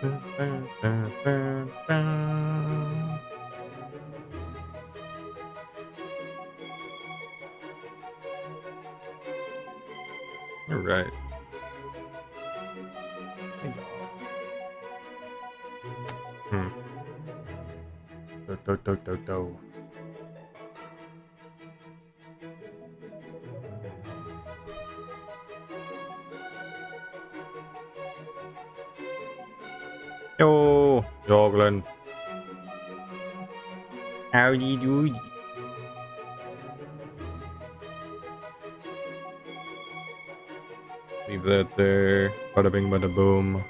All right. Hmm. Do. Yo, Joglin. Howdy doody. Leave that there. Bada bing, bada boom.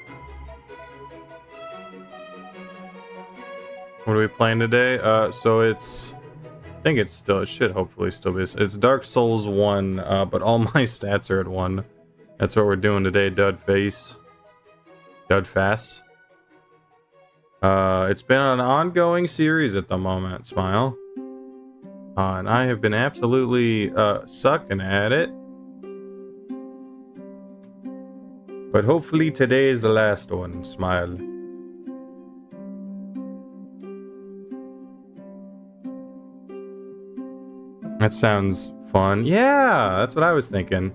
What are we playing today? So it's... I think it's still... It should hopefully still be... It's Dark Souls 1, but all my stats are at 1. That's what we're doing today, Dudface. Dudfass. It's been an ongoing series at the moment, Smile. And I have been absolutely, sucking at it. But hopefully today is the last one, Smile. That sounds fun. Yeah, that's what I was thinking.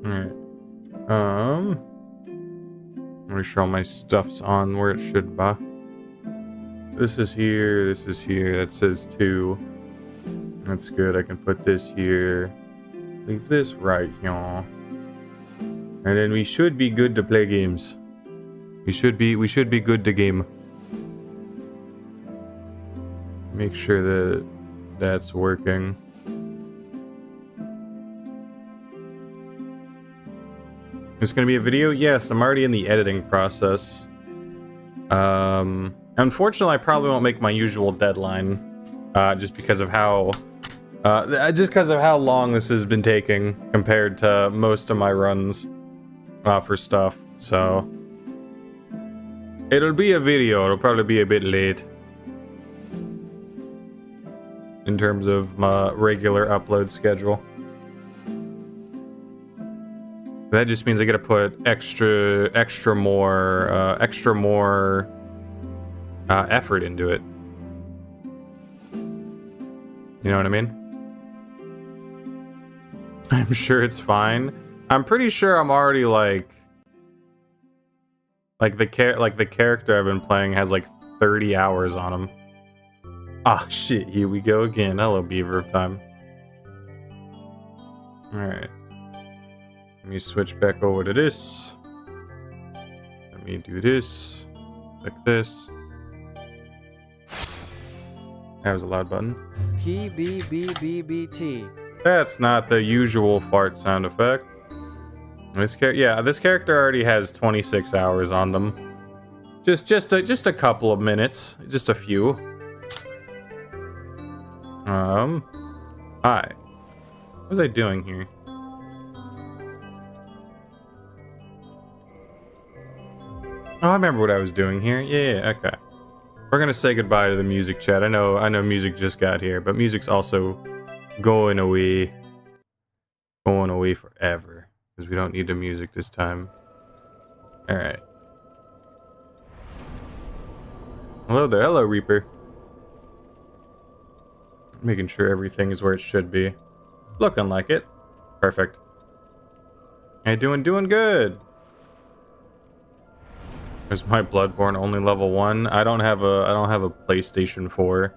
Alright. Make sure all my stuff's on where it should be. This is here, this is here. That says 2. That's good. I can put this here. Leave this right here. And then we should be good to play games. We should be good to game. Make sure that that's working. It's gonna be a video? Yes, I'm already in the editing process. Unfortunately, I probably won't make my usual deadline, just because of how long this has been taking compared to most of my runs, for stuff. So it'll be a video. It'll probably be a bit late in terms of my regular upload schedule. That just means I gotta put extra more effort into it. You know what I mean? I'm sure it's fine. I'm pretty sure I'm already like the character I've been playing has like 30 hours on him. Ah, shit, here we go again. Hello, Beaver of Time. Alright. Let me switch back over to this. Let me do this. Like this. That was a loud button. PBBBBT. That's not the usual fart sound effect. This character already has 26 hours on them. Just a couple of minutes. Just a few. Hi. What was I doing here? Oh, I remember what I was doing here. Yeah, okay. We're gonna say goodbye to the music chat. I know music just got here, but music's also going away forever, because we don't need the music this time. Alright. Hello there. Hello, Reaper. Making sure everything is where it should be. Looking like it. Perfect. Hey, doing good. Is my Bloodborne only level 1? I don't have a PlayStation 4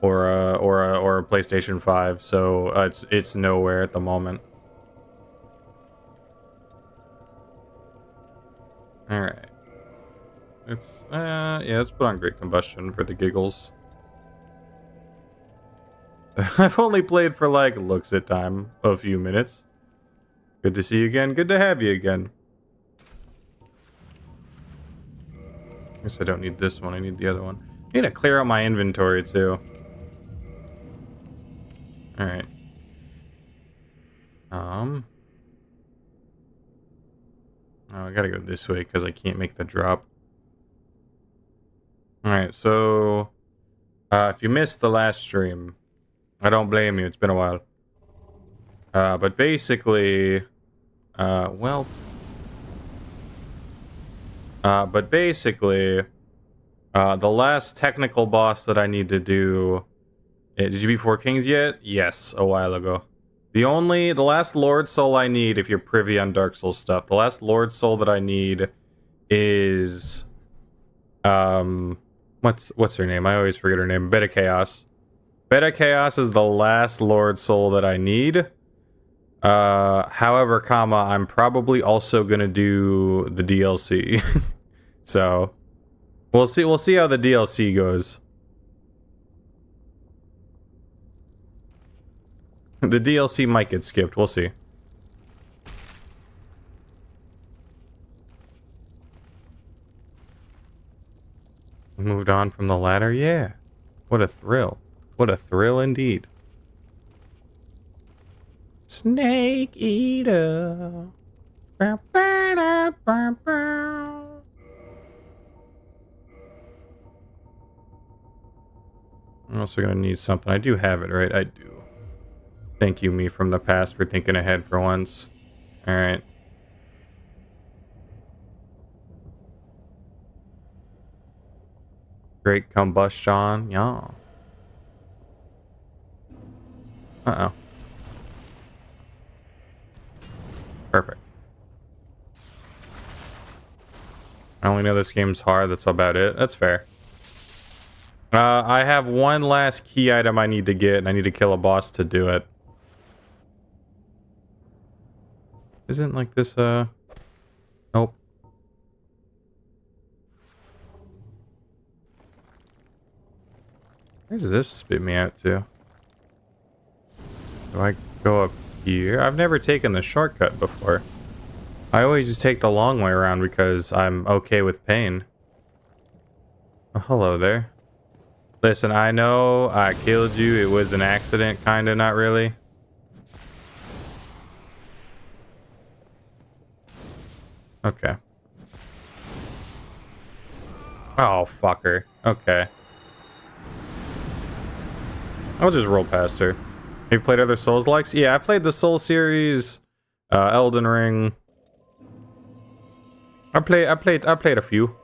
or a PlayStation 5, so it's nowhere at the moment. All right. Let's put on Great Combustion for the giggles. I've only played for like looks at time a few minutes. Good to see you again. Good to have you again. Guess I don't need this one. I need the other one. I need to clear out my inventory too. All right. Oh, I gotta go this way because I can't make the drop. All right, so If you missed the last stream, I don't blame you. It's been a while. But basically, well, the last technical boss that I need to do. Did you beat Four Kings yet? Yes, a while ago. The last Lord Soul I need, if you're privy on Dark Souls stuff, the last Lord Soul that I need is, what's her name? I always forget her name. Beta Chaos. Beta Chaos is the last Lord Soul that I need. However, I'm probably also gonna do the DLC. So, we'll see how the DLC goes. The DLC might get skipped. We'll see. Moved on from the ladder? Yeah. What a thrill. What a thrill indeed. Snake Eater. I'm also gonna need something. I do have it, right? I do. Thank you, me from the past, for thinking ahead for once. Alright. Great combustion. Yeah. Uh-oh. Perfect. I only know this game's hard. That's about it. That's fair. I have one last key item I need to get, and I need to kill a boss to do it. Isn't like this, Nope. Where does this spit me out to? Do I go up here? I've never taken the shortcut before. I always just take the long way around because I'm okay with pain. Oh, hello there. Listen, I know I killed you. It was an accident, kinda, not really. Okay. Oh, fucker. Okay. I'll just roll past her. You've played other Souls-likes? Yeah, I've played the Soul series, Elden Ring. I played a few.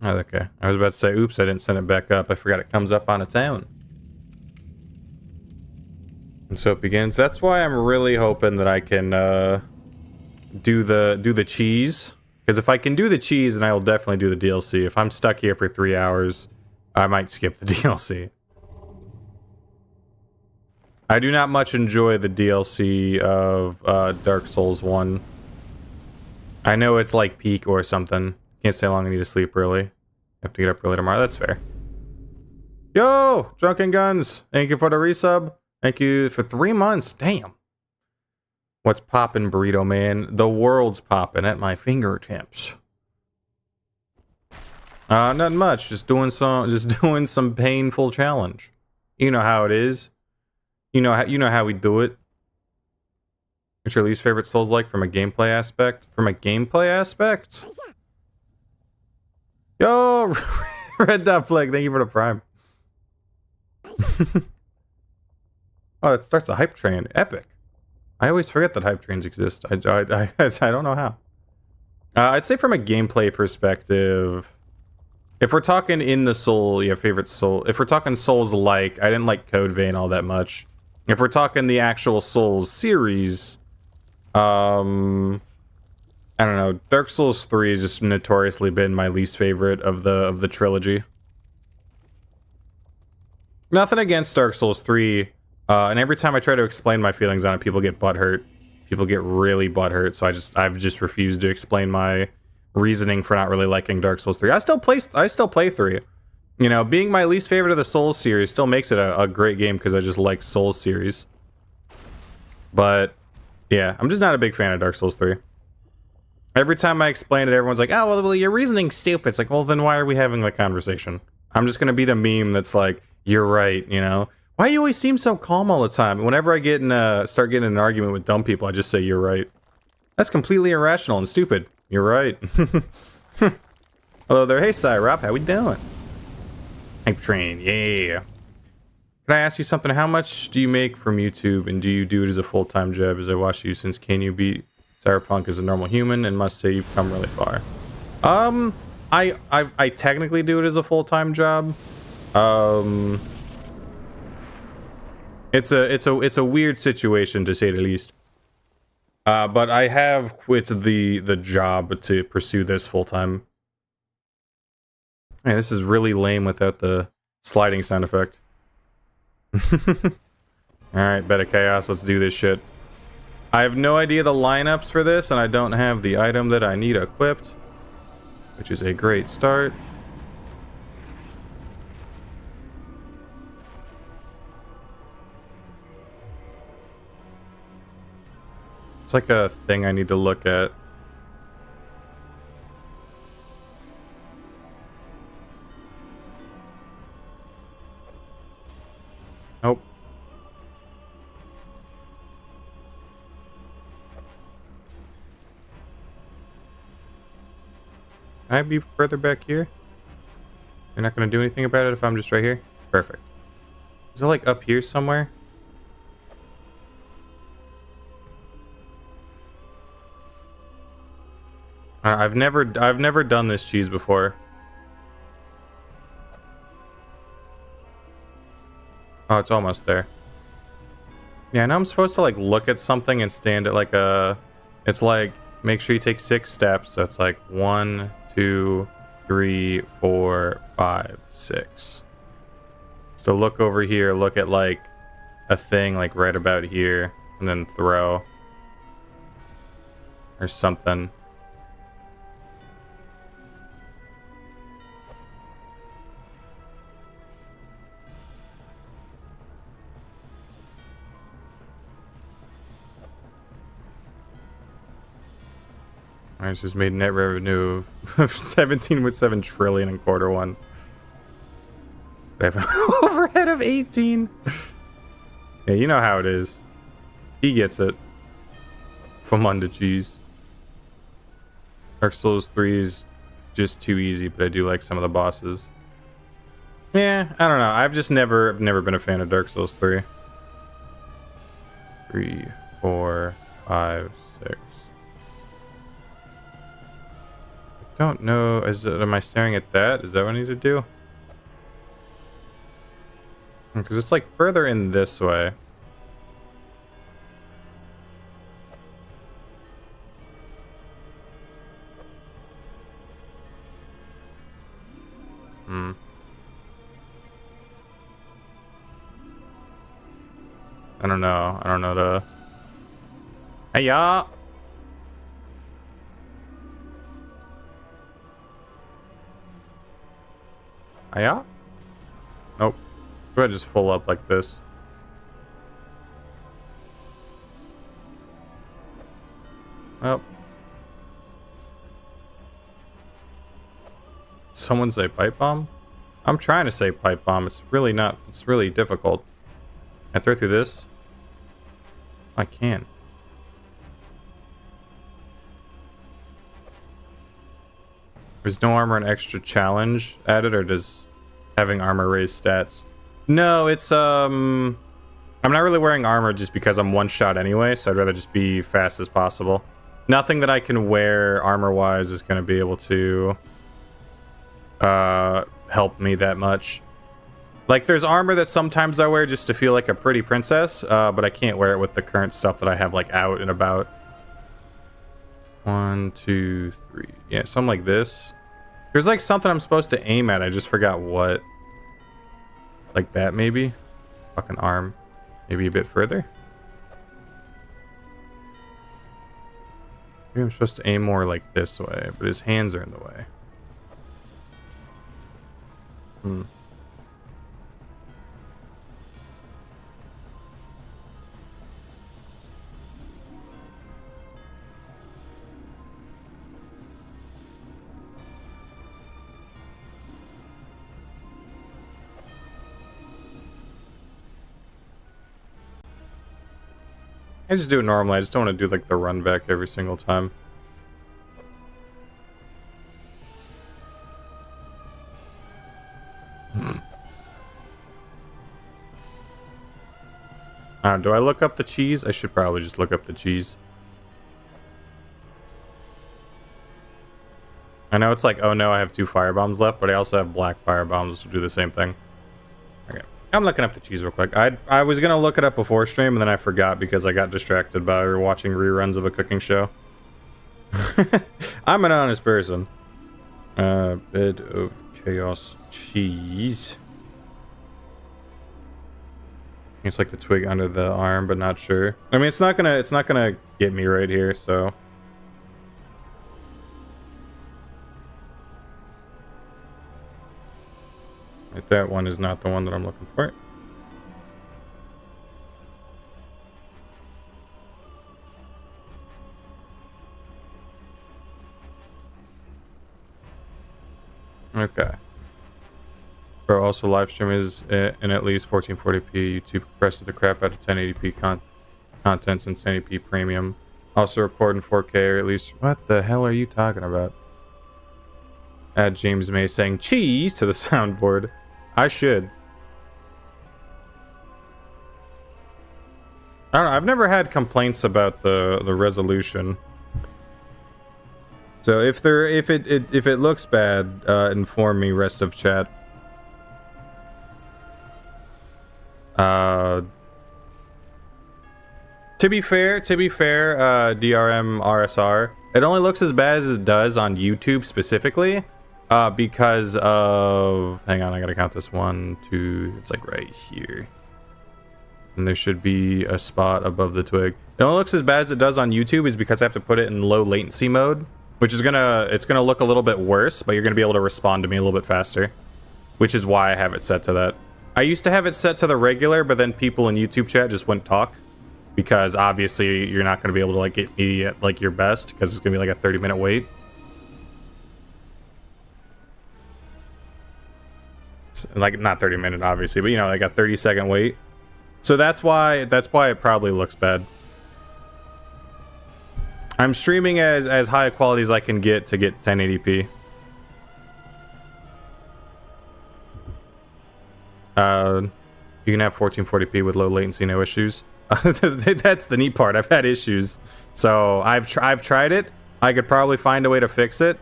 Oh, okay. I was about to say, oops, I didn't send it back up. I forgot it comes up on its own. And so it begins. That's why I'm really hoping that I can do the cheese. Because if I can do the cheese, then I will definitely do the DLC. If I'm stuck here for 3 hours, I might skip the DLC. I do not much enjoy the DLC of Dark Souls 1. I know it's like peak or something. Can't stay long, I need to sleep early. Have to get up early tomorrow, that's fair. Yo! Drunken Guns! Thank you for the resub. Thank you for 3 months. Damn. What's poppin', Burrito Man? The world's poppin' at my fingertips. Nothing much. Just doing some painful challenge. You know how it is. You know how we do it. What's your least favorite Souls like from a gameplay aspect? From a gameplay aspect? Yo, Red Dot Flag, thank you for the prime. Oh, it starts a hype train. Epic. I always forget that hype trains exist. I don't know how. I'd say from a gameplay perspective, if we're talking in the Soul, favorite Soul. If we're talking Souls-like, I didn't like Code Vein all that much. If we're talking the actual Souls series, I don't know. Dark Souls 3 has just notoriously been my least favorite of the trilogy. Nothing against Dark Souls 3. And every time I try to explain my feelings on it, people get butthurt. People get really butthurt, so I've just refused to explain my reasoning for not really liking Dark Souls 3. I still play 3. You know, being my least favorite of the Souls series still makes it a great game because I just like Souls series. But yeah, I'm just not a big fan of Dark Souls 3. Every time I explain it, everyone's like, "Oh, well, your reasoning's stupid." It's like, well, then why are we having the conversation? I'm just gonna be the meme that's like, "You're right," you know? Why do you always seem so calm all the time? Whenever I start getting in an argument with dumb people, I just say, "You're right." That's completely irrational and stupid. You're right. Hello there. Hey, Cyrop. How we doing? Hype Train. Yeah. Can I ask you something? How much do you make from YouTube, and do you do it as a full-time job? As I watched you since Can You Beat Cyberpunk as a normal human, and must say you've come really far. I technically do it as a full-time job. It's a weird situation, to say the least. But I have quit the job to pursue this full-time. Man, this is really lame without the sliding sound effect. Alright, Beta Chaos, let's do this shit. I have no idea the lineups for this, and I don't have the item that I need equipped, which is a great start. It's like a thing I need to look at. Nope. Can I be further back here? You're not going to do anything about it if I'm just right here? Perfect. Is it like up here somewhere? I've never done this cheese before. Oh, it's almost there. Yeah, I know I'm supposed to like look at something and stand at like a... It's like, make sure you take 6 steps. So it's like 1, 2, 3, 4, 5, 6. So look over here, look at like a thing like right about here, and then throw. Or something. I just made net revenue of 17.7 trillion in Q1. I have an overhead of 18. Yeah, you know how it is. He gets it. Famunda cheese. Dark Souls 3 is just too easy, but I do like some of the bosses. Yeah, I don't know. I've never been a fan of Dark Souls 3. 3, 4, 5, 6. Don't know. Am I staring at that? Is that what I need to do? Because it's like further in this way. I don't know. I don't know the... Hey, ya! Yeah? Nope. Go ahead, just full up like this. Oh. Someone say pipe bomb? I'm trying to say pipe bomb. It's really not. It's really difficult. Can I throw through this? I can. There's no armor and extra challenge added, or does having armor raise stats? No, it's I'm not really wearing armor just because I'm one shot anyway, so I'd rather just be fast as possible. Nothing that I can wear armor wise is going to be able to help me that much. Like, there's armor that sometimes I wear just to feel like a pretty princess, but I can't wear it with the current stuff that I have like out and about. 1, 2, 3. Yeah, something like this. There's like something I'm supposed to aim at. I just forgot what. Like that, maybe? Fucking arm. Maybe a bit further? Maybe I'm supposed to aim more like this way, but his hands are in the way. I just do it normally. I just don't want to do like the run back every single time. Do I look up the cheese? I should probably just look up the cheese. I know it's like, oh no, I have 2 firebombs left, but I also have black firebombs, which will do the same thing. Okay, I'm looking up the cheese real quick. I was gonna look it up before stream, and then I forgot because I got distracted by watching reruns of a cooking show. I'm an honest person. Bed of chaos cheese. It's like the twig under the arm, but not sure. I mean, it's not gonna get me right here, so. Right, that one is not the one that I'm looking for. Okay. Bro, also live stream is in at least 1440p. YouTube compresses the crap out of 1080p content since 1080p premium. Also record in 4K or at least. What the hell are you talking about? Add James May saying cheese to the soundboard. I should. I don't know. I've never had complaints about the resolution. So if it looks bad, inform me, rest of chat. To be fair, DRM RSR, it only looks as bad as it does on YouTube specifically, because of, hang on, I gotta count this, 1, 2, it's like right here. And there should be a spot above the twig. It only looks as bad as it does on YouTube is because I have to put it in low latency mode, which is it's gonna look a little bit worse, but you're gonna be able to respond to me a little bit faster, which is why I have it set to that. I used to have it set to the regular, but then people in YouTube chat just wouldn't talk because obviously you're not gonna be able to like get me at like your best because it's gonna be like a 30-minute wait. So, like not 30-minute obviously, but you know, like a 30-second wait. So that's why it probably looks bad. I'm streaming as high quality as I can get to get 1080p. You can have 1440p with low latency, no issues. That's the neat part. I've had issues, so I've tried it. I could probably find a way to fix it.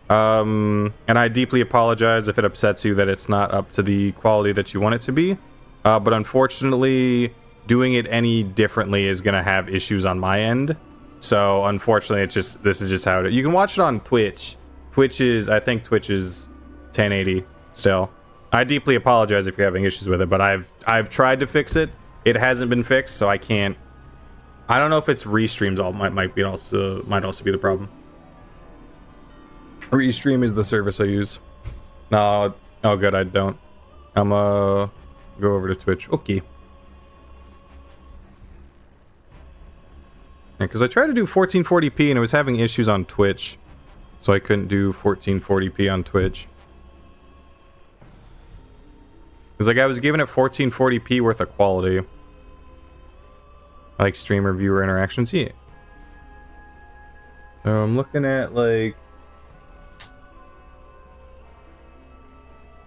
And I deeply apologize if it upsets you that it's not up to the quality that you want it to be. But unfortunately, doing it any differently is gonna have issues on my end. So unfortunately, this is just how it is. You can watch it on Twitch. I think Twitch is 1080 still. I deeply apologize if you're having issues with it, but I've tried to fix it. It hasn't been fixed, so I can't. I don't know if it's Restreams. Might also be the problem. Restream is the service I use. No, oh good, I don't. I'm go over to Twitch. Okay. Because I tried to do 1440p and it was having issues on Twitch, so I couldn't do 1440p on Twitch. Because like I was giving it 1440p worth of quality. Like streamer viewer interactions, yeah. So I'm looking at like,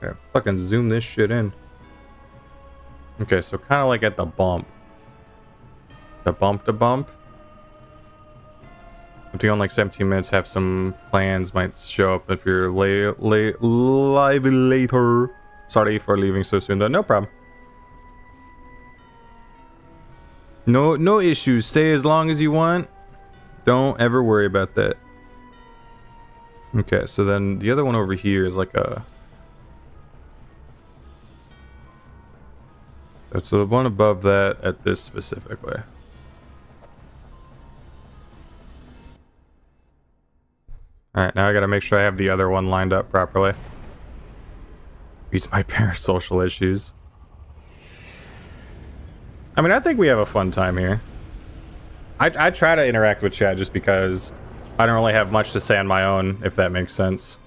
yeah, fucking zoom this shit in. Okay, so kind of like at the bump. The bump. If you on like 17 minutes, have some plans might show up if you're live later. Sorry for leaving so soon though. No problem. No issues. Stay as long as you want. Don't ever worry about that. Okay, so then the other one over here is like a... That's the one above that at this specifically. Alright, now I gotta make sure I have the other one lined up properly. Beats my parasocial issues. I mean, I think we have a fun time here. I try to interact with chat just because I don't really have much to say on my own, if that makes sense.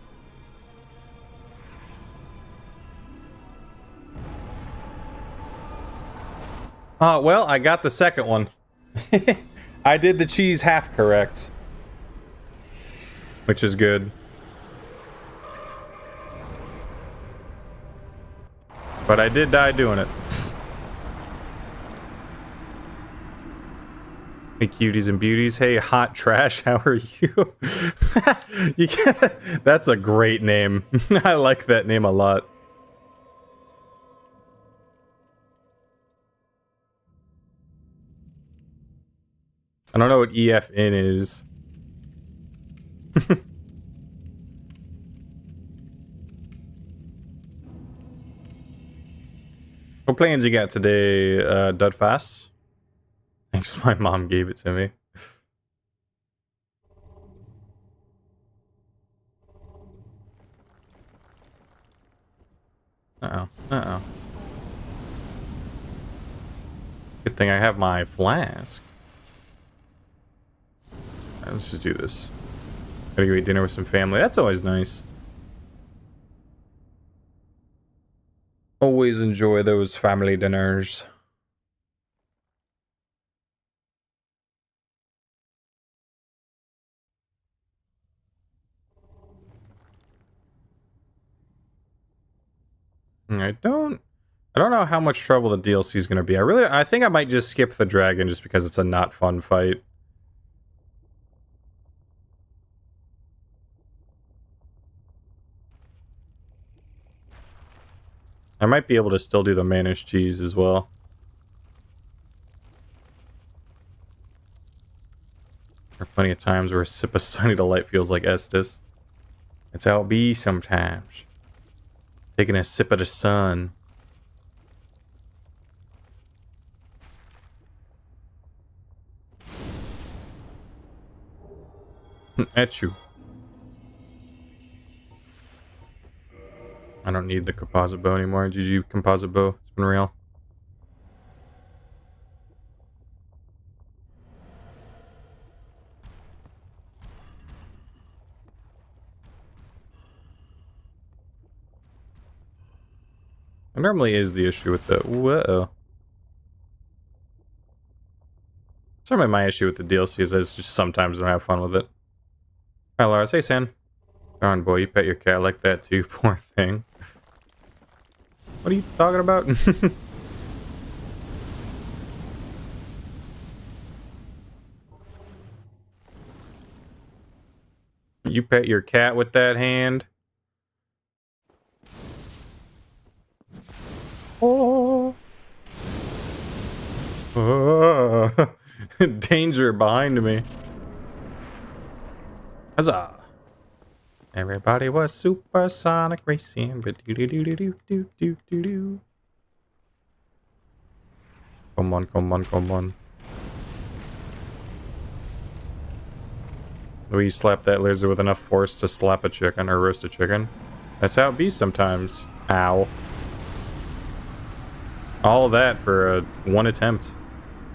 Well, I got the second one. I did the cheese half correct. Which is good. But I did die doing it. Hey, cuties and beauties. Hey, hot trash. How are you? That's a great name. I like that name a lot. I don't know what EFN is. What plans you got today, Dudfast? Thanks, my mom gave it to me. Uh-oh. Uh-oh. Good thing I have my flask. Alright, let's just do this. Gotta go eat dinner with some family. That's always nice. Always enjoy those family dinners. I don't know how much trouble the DLC is going to be. I think I might just skip the dragon just because it's a not fun fight. I might be able to still do the managed cheese as well. There are plenty of times where a sip of Sunny Delight feels like Estus. It's how it be sometimes. Taking a sip of the sun. At you. I don't need the composite bow anymore. GG composite bow. It's been real. It normally is the issue with the... Whoa. Certainly my issue with the DLC is I just sometimes don't have fun with it. Hi, Lars. Hey, San. Darn, boy, you pet your cat like that too. Poor thing. What are you talking about? You pet your cat with that hand? Oh. Oh. Danger behind me. Huzzah. Everybody was supersonic racing. Do. Come on, come on, come on. We slap that lizard with enough force to slap a chicken or roast a chicken. That's how it be sometimes. Ow. All that for one attempt.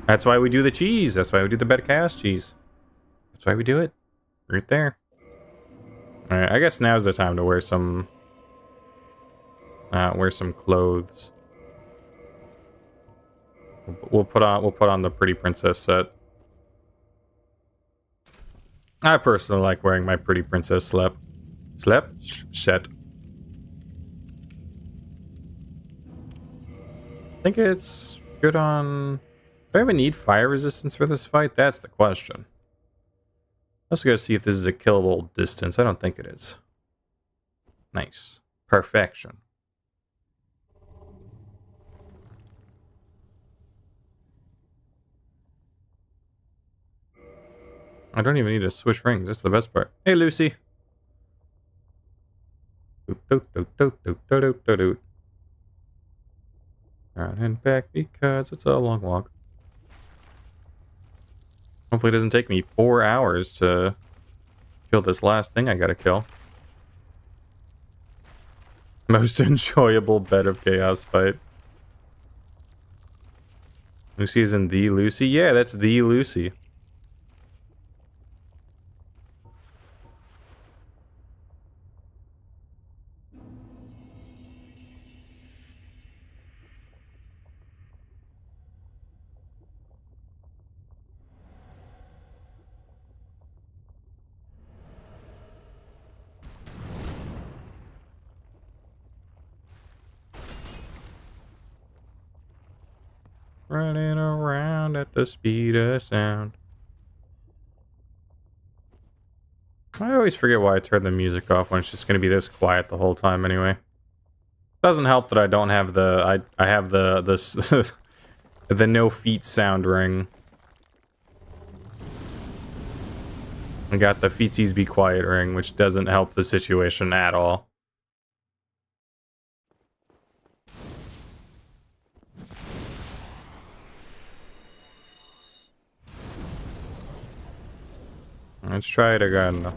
That's why we do the cheese. That's why we do the better chaos cheese. That's why we do it. Right there. Alright, I guess now's the time to wear some clothes. We'll put on the pretty princess set. I personally like wearing my pretty princess set. I think it's good on... Do I even need fire resistance for this fight? That's the question. Also gotta see if this is a killable distance. I don't think it is. Nice. Perfection. I don't even need to switch rings. That's the best part. Hey, Lucy. Around and back because it's a long walk. Hopefully it doesn't take me 4 hours to kill this last thing I gotta kill. Most enjoyable Bed of Chaos fight. Lucy is in the Lucy? Yeah, that's the Lucy. Running around at the speed of sound. I always forget why I turned the music off when it's just going to be this quiet the whole time anyway. Doesn't help that I don't have the I have the the no feet sound ring. I got the feetsies be quiet ring, which doesn't help the situation at all. Let's try it again.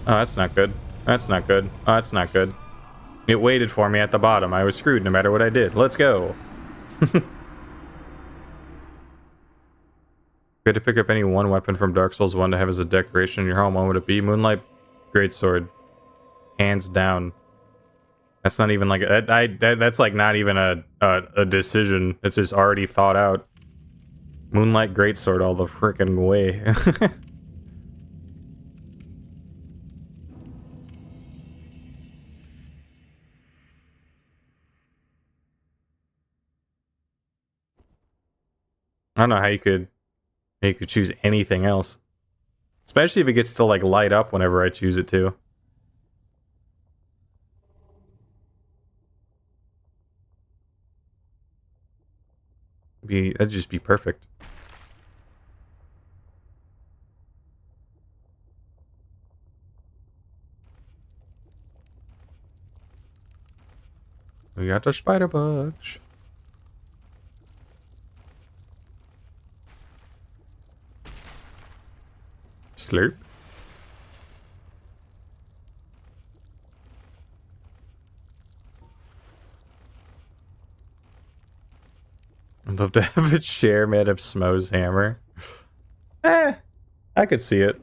Oh, that's not good. That's not good. Oh, that's not good. It waited for me at the bottom. I was screwed no matter what I did. Let's go. You had to pick up any one weapon from Dark Souls 1 to have as a decoration in your home. What would it be? Moonlight Greatsword. Hands down. That's not even like that's like not even a decision. It's just already thought out. Moonlight Greatsword all the frickin' way. I don't know how you could choose anything else. Especially if it gets to like light up whenever I choose it to. That'd just be perfect. We got the spider bugs. Slurp. I'd love to have a chair made of Smo's hammer. I could see it.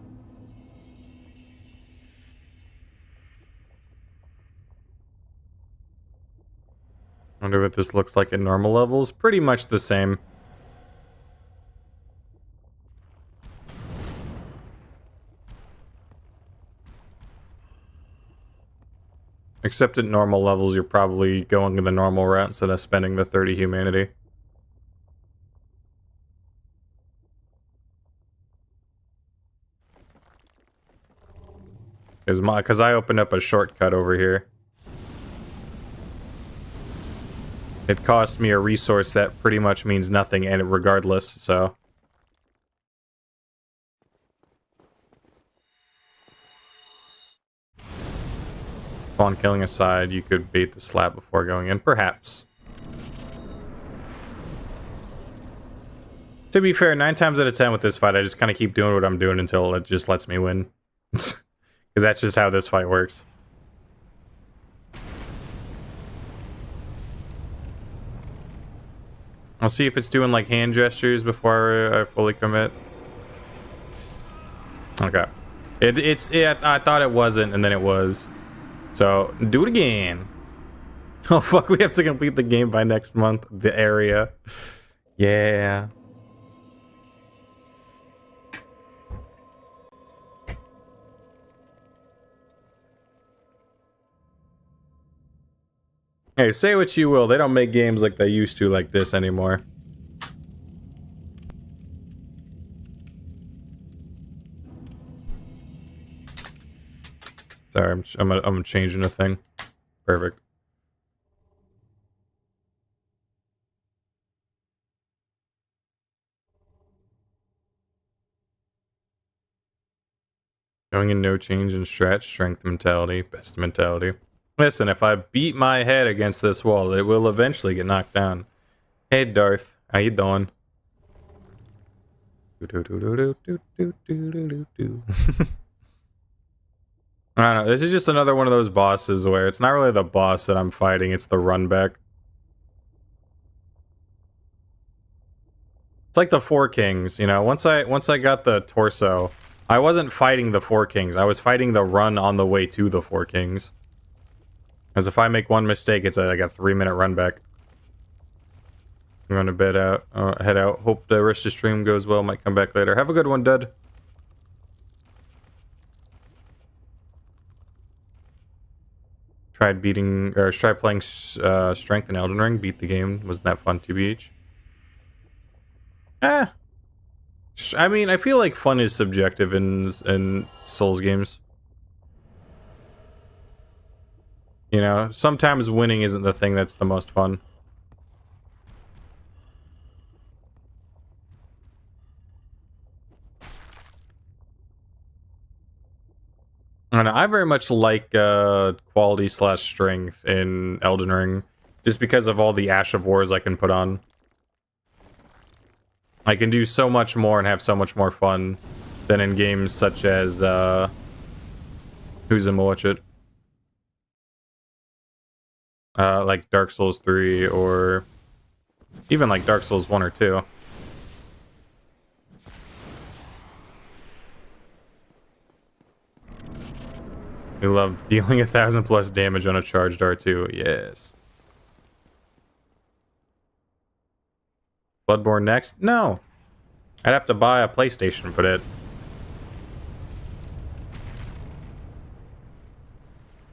Wonder what this looks like at normal levels. Pretty much the same. Except at normal levels, you're probably going the normal route instead of spending the 30 humanity. Because I opened up a shortcut over here. It cost me a resource that pretty much means nothing, and regardless, so. Upon killing a side, you could bait the slab before going in, perhaps. To be fair, 9 times out of 10 with this fight, I just kind of keep doing what I'm doing until it just lets me win. Because that's just how this fight works. I'll see if it's doing like hand gestures before I fully commit. Okay. I thought it wasn't, and then it was. So, do it again. Oh fuck, we have to complete the game by next month. The area. Yeah. Hey, say what you will, they don't make games like they used to like this anymore. Sorry, I'm changing a thing. Perfect. Going in no change in strat, strength mentality, best mentality. Listen, if I beat my head against this wall, it will eventually get knocked down. Hey, Darth. How you doing? I don't know. This is just another one of those bosses where it's not really the boss that I'm fighting, it's the run back. It's like the Four Kings, you know? Once I got the torso, I wasn't fighting the Four Kings. I was fighting the run on the way to the Four Kings. As if I make one mistake, it's like a 3-minute run back. I'm going to head out. Hope the rest of the stream goes well. Might come back later. Have a good one, Dud. Tried playing Strength in Elden Ring. Beat the game. Wasn't that fun, TBH? Eh. I mean, I feel like fun is subjective in Souls games. You know, sometimes winning isn't the thing that's the most fun. And I very much like quality slash strength in Elden Ring, just because of all the Ash of Wars I can put on. I can do so much more and have so much more fun than in games such as Who's in Watch It? Like Dark Souls 3 or even like Dark Souls 1 or 2. We love dealing 1,000 plus damage on a charged R2. Yes. Bloodborne next? No. I'd have to buy a PlayStation for that.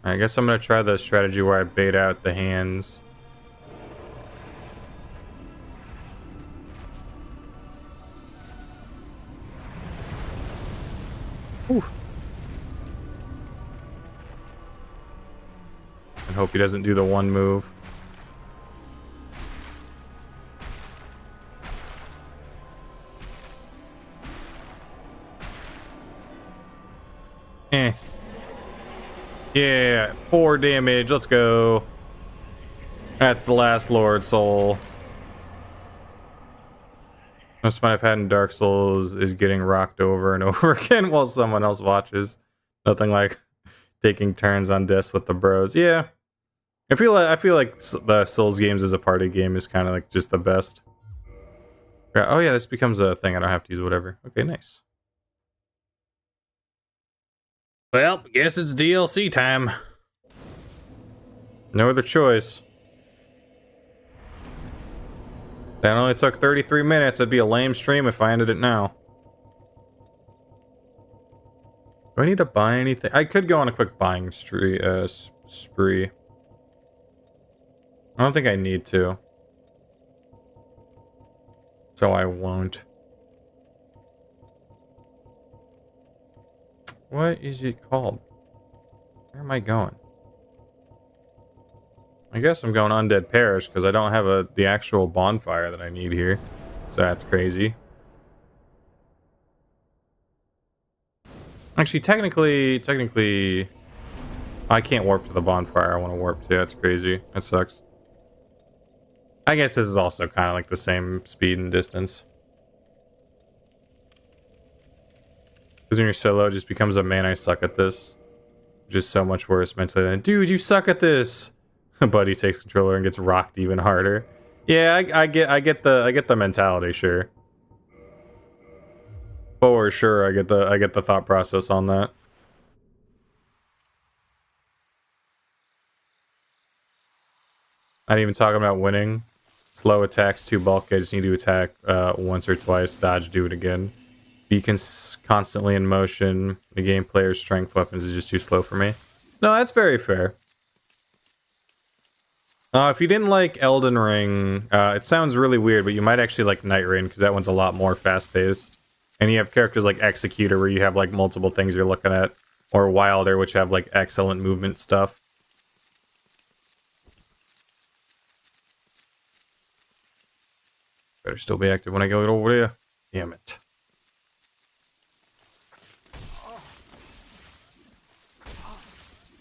I guess I'm gonna try the strategy where I bait out the hands. Whew. And hope he doesn't do the one move. Eh. Yeah, 4 damage. Let's go. That's the last Lord Soul. Most fun I've had in Dark Souls is getting rocked over and over again while someone else watches. Nothing like taking turns on disc with the bros. Yeah, I feel like the Souls games as a party game is kind of like just the best. Yeah, oh yeah, this becomes a thing. I don't have to use whatever. Okay, nice. Well, guess it's DLC time. No other choice. That only took 33 minutes. It'd be a lame stream if I ended it now. Do I need to buy anything? I could go on a quick buying spree. I don't think I need to. So I won't. What is it called? Where am I going? I guess I'm going Undead Parish because I don't have the actual bonfire that I need here. So that's crazy. Actually, technically, I can't warp to the bonfire I want to warp to. That's crazy. That sucks. I guess this is also kind of like the same speed and distance. Because when you're solo, it just becomes a man, I suck at this. Which is so much worse mentally than, dude, you suck at this. Buddy takes controller and gets rocked even harder. Yeah, I get the mentality, sure. For sure, I get the thought process on that. Not even talking about winning. Slow attacks, too bulky. I just need to attack once or twice, dodge, do it again. Be constantly in motion. The game player's strength weapons is just too slow for me. No, that's very fair. If you didn't like Elden Ring, it sounds really weird, but you might actually like Night Rain because that one's a lot more fast-paced. And you have characters like Executor where you have like multiple things you're looking at, or Wilder which have like excellent movement stuff. Better still be active when I go over there. Damn it.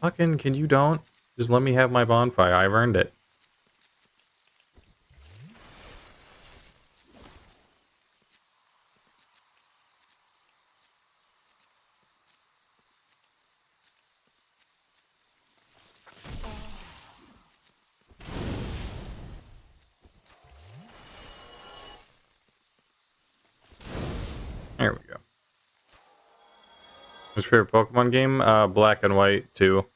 Fucking, can you don't? Just let me have my bonfire. I've earned it. There we go. What's your favorite Pokemon game? Black and White 2.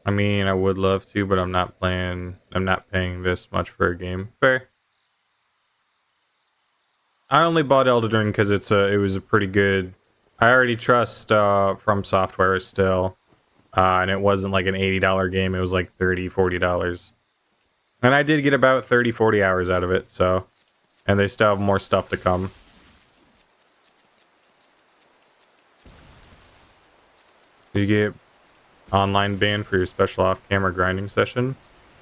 I mean, I would love to, but I'm not paying this much for a game. Fair. I only bought Elden Ring because it was a pretty good. I already trust From Software still, and it wasn't like an $80 game. It was like $30, $40, and I did get about 30, 40 hours out of it. So, and they still have more stuff to come. Did you get online banned for your special off-camera grinding session?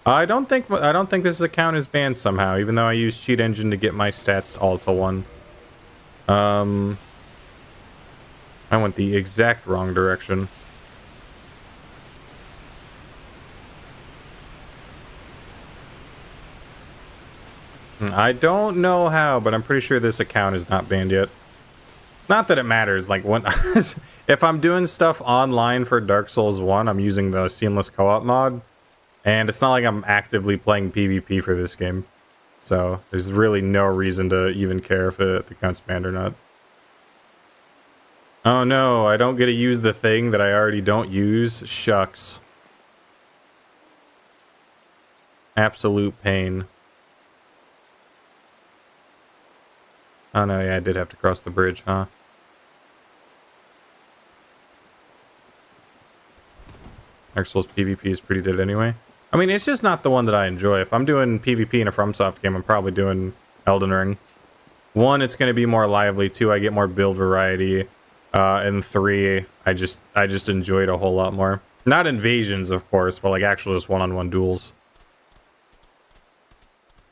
I don't think this account is banned somehow, even though I use Cheat Engine to get my stats all to 1. I went the exact wrong direction. I don't know how, but I'm pretty sure this account is not banned yet. Not that it matters. Like, when if I'm doing stuff online for Dark Souls 1, I'm using the Seamless Co-op mod. And it's not like I'm actively playing PvP for this game. So, there's really no reason to even care if the account's banned or not. Oh no, I don't get to use the thing that I already don't use. Shucks. Absolute pain. Oh no, yeah, I did have to cross the bridge, huh? Dark Souls PvP is pretty dead anyway. I mean, it's just not the one that I enjoy. If I'm doing PvP in a FromSoft game, I'm probably doing Elden Ring. 1, it's going to be more lively. 2, I get more build variety. And 3, I just enjoy it a whole lot more. Not invasions, of course, but like actual just one-on-one duels.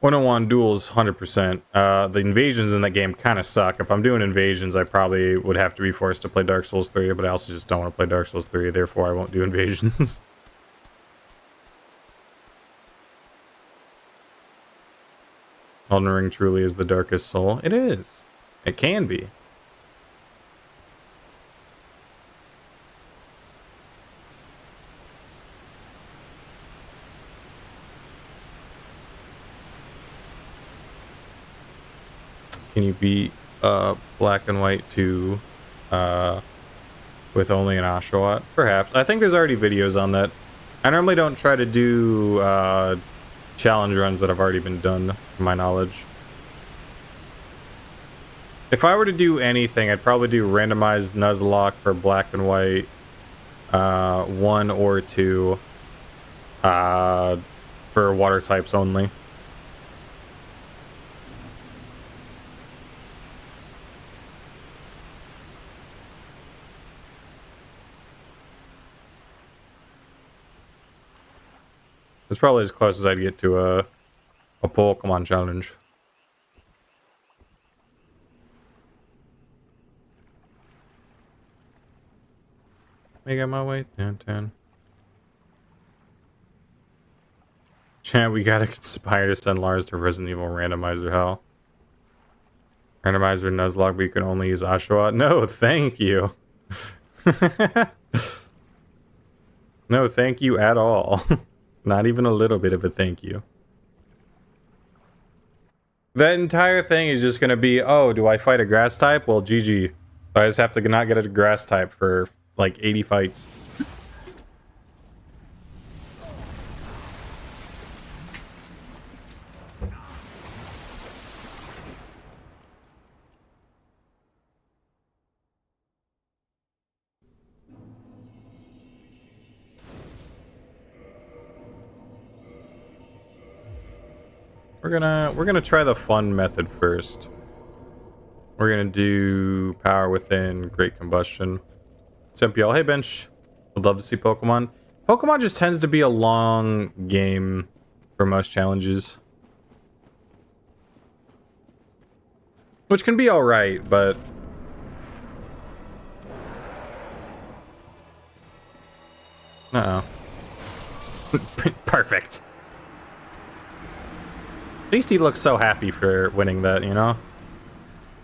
One-on-one duels, 100%. The invasions in that game kind of suck. If I'm doing invasions, I probably would have to be forced to play Dark Souls 3, but I also just don't want to play Dark Souls 3, therefore I won't do invasions. Elden Ring truly is the darkest soul. It is. It can be. Can you beat Black and White 2 with only an Oshawott? Perhaps. I think there's already videos on that. I normally don't try to do challenge runs that have already been done, to my knowledge. If I were to do anything, I'd probably do randomized Nuzlocke for Black and White 1 or 2 for water types only. It's probably as close as I'd get to a Pokemon challenge. Make my way downtown. Chat, we gotta conspire to send Lars to Resident Evil Randomizer Hell. Randomizer Nuzlocke, but you can only use Oshawott. No, thank you. No, thank you at all. Not even a little bit of a thank you. That entire thing is just gonna be, oh, do I fight a grass type? Well, GG. I just have to not get a grass type for like 80 fights. We're gonna try the fun method first. We're gonna do Power Within, Great Combustion. What's up, y'all? Hey, Bench. Would love to see Pokemon. Pokemon just tends to be a long game for most challenges, which can be alright, but uh-oh. Perfect. At least he looked so happy for winning that, you know?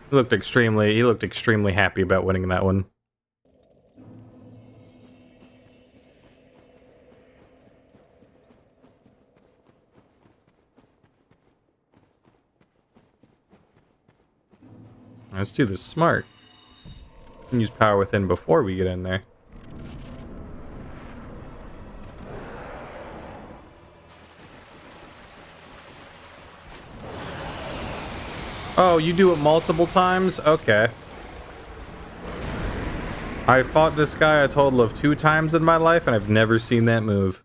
He looked extremely happy about winning that one. Let's do this smart. We can use Power Within before we get in there. Oh, you do it multiple times? Okay. I fought this guy a total of 2 times in my life, and I've never seen that move.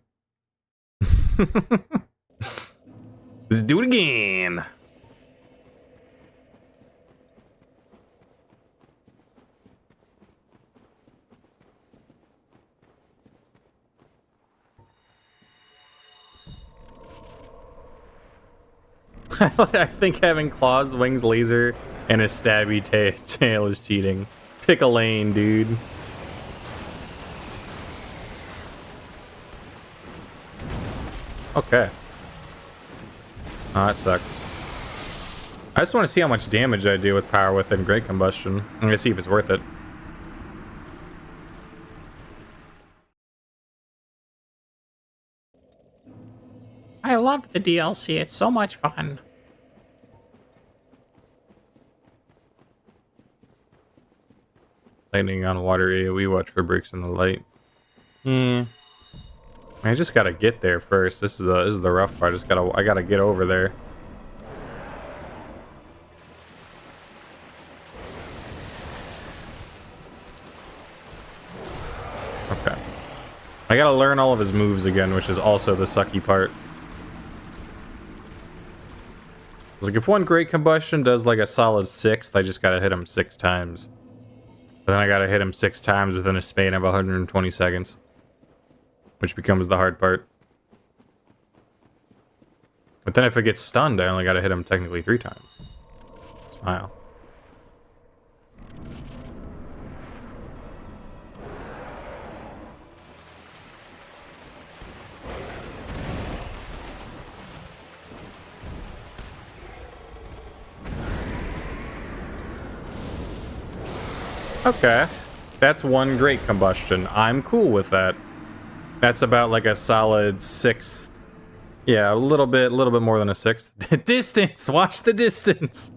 Let's do it again. I think having claws, wings, laser, and a stabby tail is cheating. Pick a lane, dude. Okay. Oh, that sucks. I just want to see how much damage I do with Power Within Great Combustion. I'm gonna see if it's worth it. I love the DLC. It's so much fun. Lightning on water AoE, watch for breaks in the light. Yeah. I just gotta get there first. This is the rough part. I gotta get over there. Okay. I gotta learn all of his moves again, which is also the sucky part. Like, if one Great Combustion does like a solid 6th, I just gotta hit him 6 times. But then I gotta hit him 6 times within a span of 120 seconds. Which becomes the hard part. But then if it gets stunned, I only gotta hit him technically 3 times. Smile. Okay. That's one Great Combustion. I'm cool with that. That's about like a solid 6th. Yeah, a little bit more than a 6th. Distance! Watch the distance!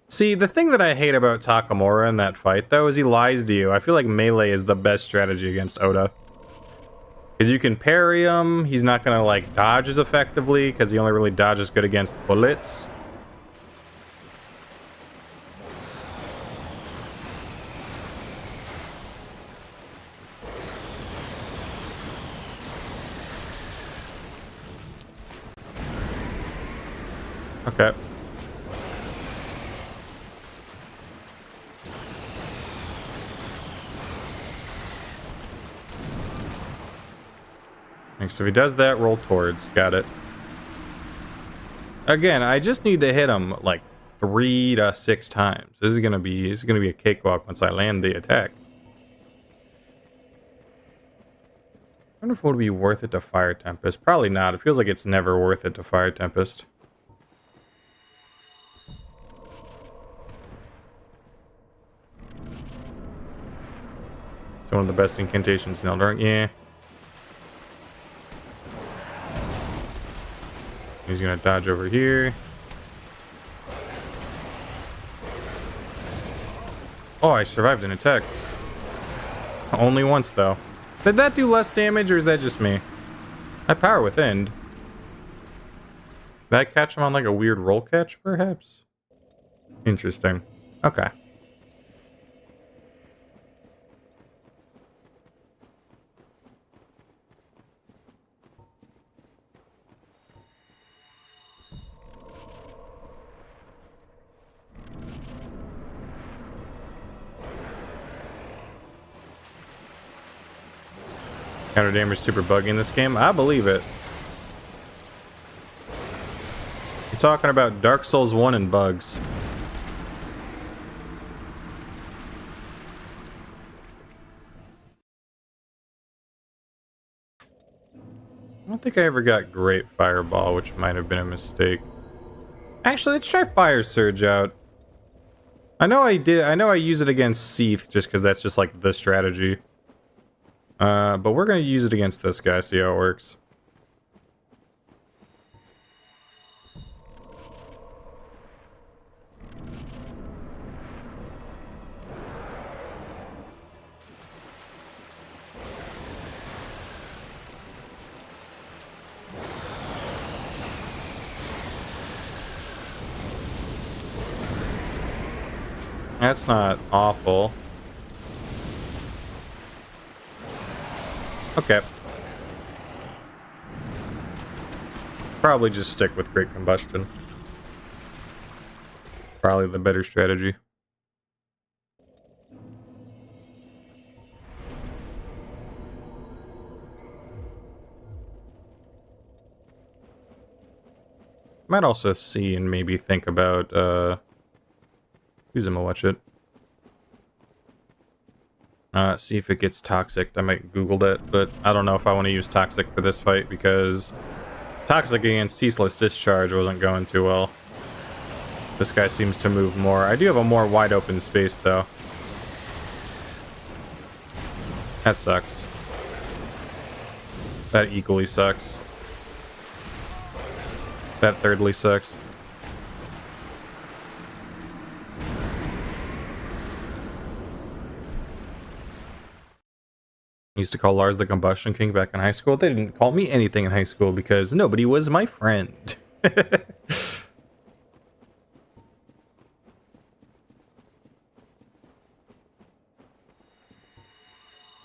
See, the thing that I hate about Takamura in that fight, though, is he lies to you. I feel like melee is the best strategy against Oda. Because you can parry him, he's not gonna, like, dodge as effectively, because he only really dodges good against bullets. Okay. So if he does that, roll towards. Got it. Again, I just need to hit him like 3 to 6 times. This is gonna be a cakewalk once I land the attack. I wonder if it would be worth it to Fire Tempest. Probably not. It feels like it's never worth it to Fire Tempest. It's one of the best incantations in Elden Ring. Yeah. He's gonna dodge over here. Oh, I survived an attack. Only once, though. Did that do less damage, or is that just me? I Power Within. Did I catch him on like a weird roll catch, perhaps? Interesting. Okay. Counter damage super buggy in this game? I believe it. You're talking about Dark Souls 1 and bugs. I don't think I ever got Great Fireball, which might have been a mistake. Actually, let's try Fire Surge out. I know I use it against Seath just because that's just like the strategy. But we're gonna use it against this guy, see how it works. That's not awful. Okay. Probably just stick with Great Combustion. Probably the better strategy. Might also see and maybe think about using a watch it. See if it gets toxic. I might Google that, but I don't know if I want to use toxic for this fight because toxic against ceaseless discharge wasn't going too well. This guy seems to move more. I do have a more wide open space though. That sucks. That equally sucks. That thirdly sucks. I used to call Lars the Combustion King back in high school. They didn't call me anything in high school because nobody was my friend.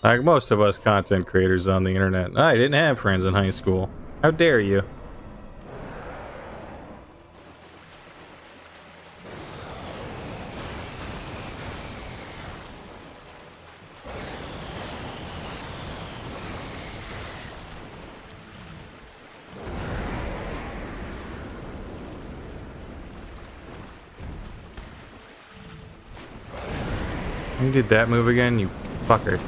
Like most of us content creators on the internet, I didn't have friends in high school. How dare you? You did that move again, you fucker.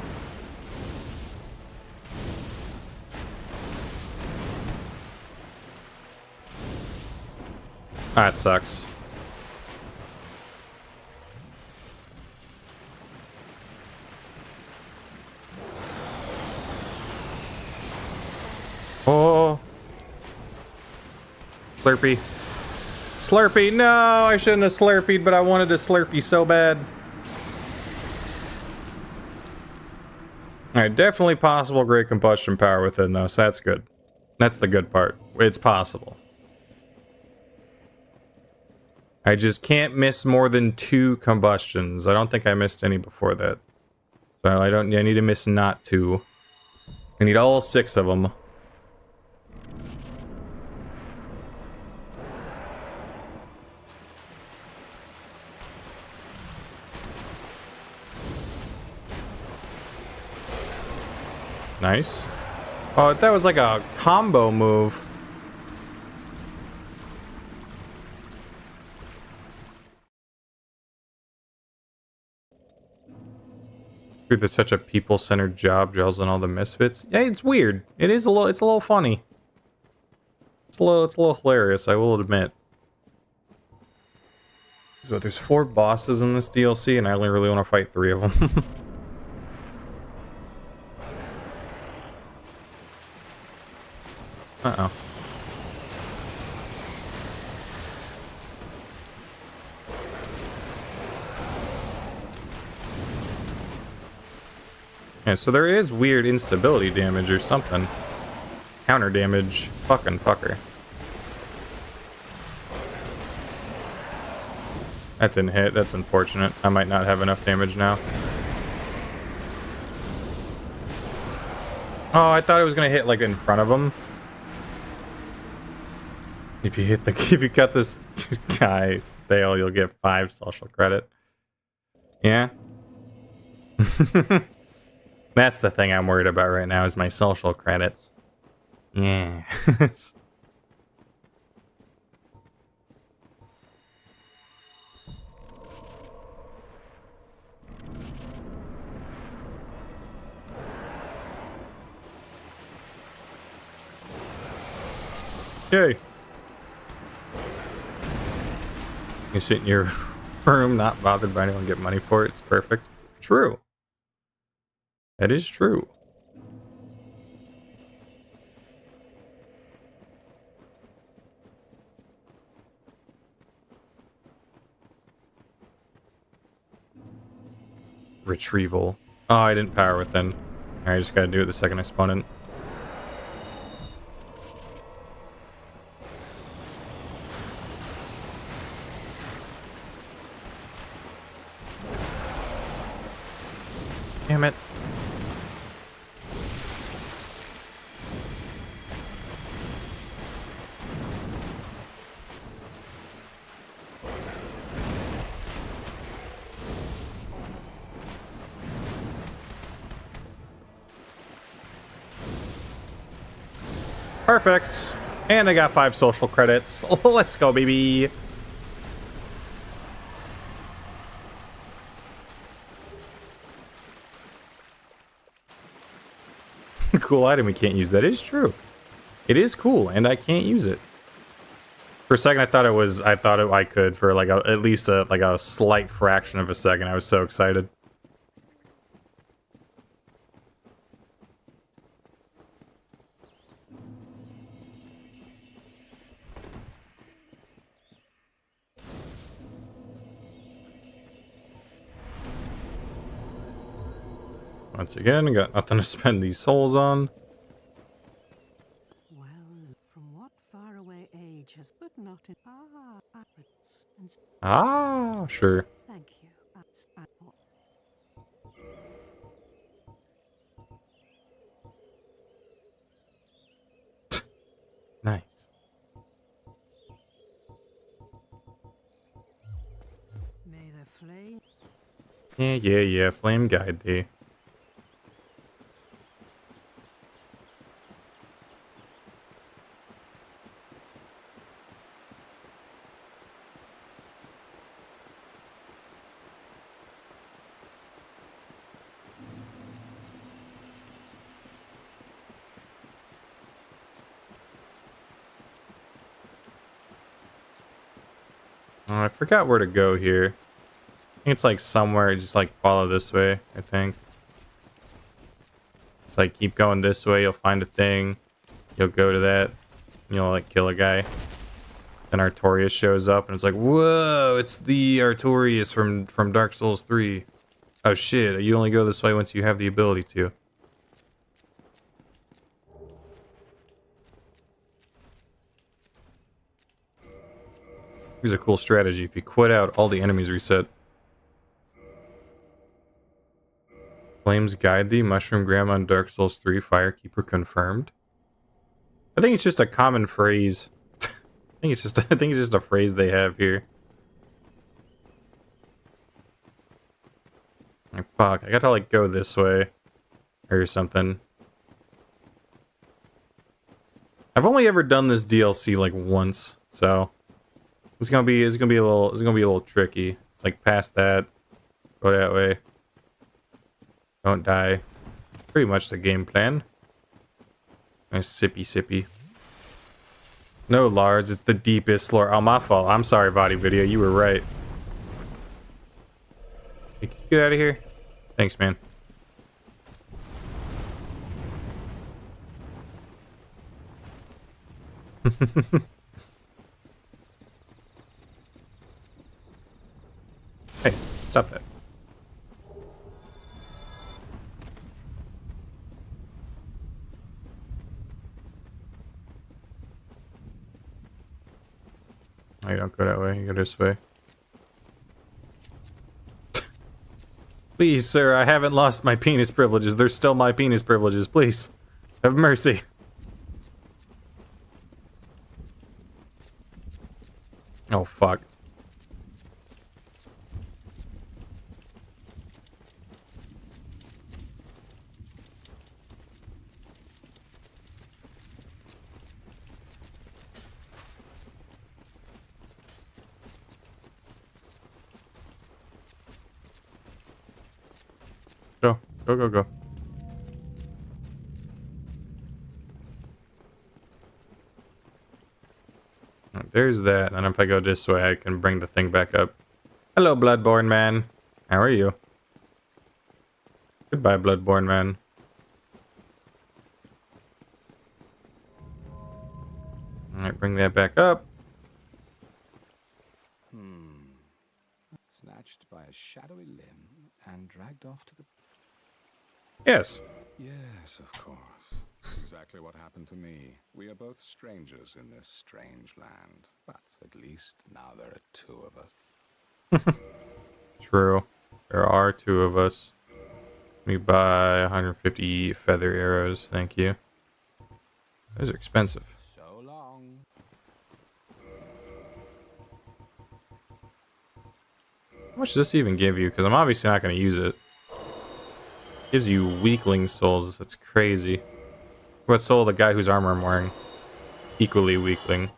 That sucks. Oh. Slurpee. Slurpee, no, I shouldn't have slurpeed, but I wanted to slurpee so bad. Alright, definitely possible great combustion power within though, so that's good. That's the good part. It's possible. I just can't miss more than 2 combustions. I don't think I missed any before that. So I need to miss not 2. I need all 6 of them. Nice. Oh, that was like a combo move. Dude, that's such a people-centered job, Gels and all the misfits. Yeah, it's weird. It is a little. It's a little funny. It's a little hilarious. I will admit. So there's 4 bosses in this DLC, and I only really want to fight 3 of them. Uh-oh. Yeah, so there is weird instability damage or something. Counter damage. Fucking fucker. That didn't hit. That's unfortunate. I might not have enough damage now. Oh, I thought it was gonna hit like in front of him. If you cut this guy stale, you'll get 5 social credit. Yeah. That's the thing I'm worried about right now is my social credits. Yeah. Yay. You sit in your room, not bothered by anyone, get money for it. It's perfect. True. That is true. Retrieval. Oh, I didn't power within. I just gotta do it the second I spawn in. Perfect. And I got 5 social credits. Let's go, baby. Cool item we can't use. That is true. It is cool, and I can't use it. For a second, I thought I could for like at least a slight fraction of a second. I was so excited. Once again, got nothing to spend these souls on. Well, from what faraway age has but not in Ah, sure. thank you. Nice. May the flame. Yeah. Flame guide thee. Oh, I forgot where to go here. I think it's like somewhere, just like follow this way, I think. It's like keep going this way, you'll find a thing. You'll go to that, and you'll like kill a guy. Then Artorias shows up and it's like, whoa, it's the Artorias from Dark Souls 3. Oh shit, you only go this way once you have the ability to. Here's a cool strategy. If you quit out, all the enemies reset. Flames guide thee, Mushroom Grandma in Dark Souls 3, Firekeeper confirmed. I think it's just a common phrase. I think it's just a phrase they have here. Like, fuck, I gotta like go this way or something. I've only ever done this DLC like once, so it's gonna be a little tricky. It's like past that, go that way, don't die. Pretty much the game plan. Nice sippy. No, Lars, it's the deepest lore. Oh, my fault. I'm sorry, Vadi Video. You were right. Hey, can you get out of here? Thanks, man. Hey, stop that. Oh, you don't go that way. You go this way. Please, sir, I haven't lost my penis privileges. They're still my penis privileges. Please, have mercy. Oh, fuck. Go. There's that, and if I go this way, I can bring the thing back up. Hello, Bloodborne man. How are you? Goodbye, Bloodborne man. Alright, bring that back up. Snatched by a shadowy limb and dragged off to the... Yes. Yes, of course. Exactly what happened to me. We are both strangers in this strange land, but at least now there are 2 of us. True. There are 2 of us. Let me buy 150 feather arrows, thank you. Those are expensive. So long. How much does this even give you? Because I'm obviously not going to use it. Gives you weakling souls. That's crazy. What soul the guy whose armor I'm wearing? equally weakling.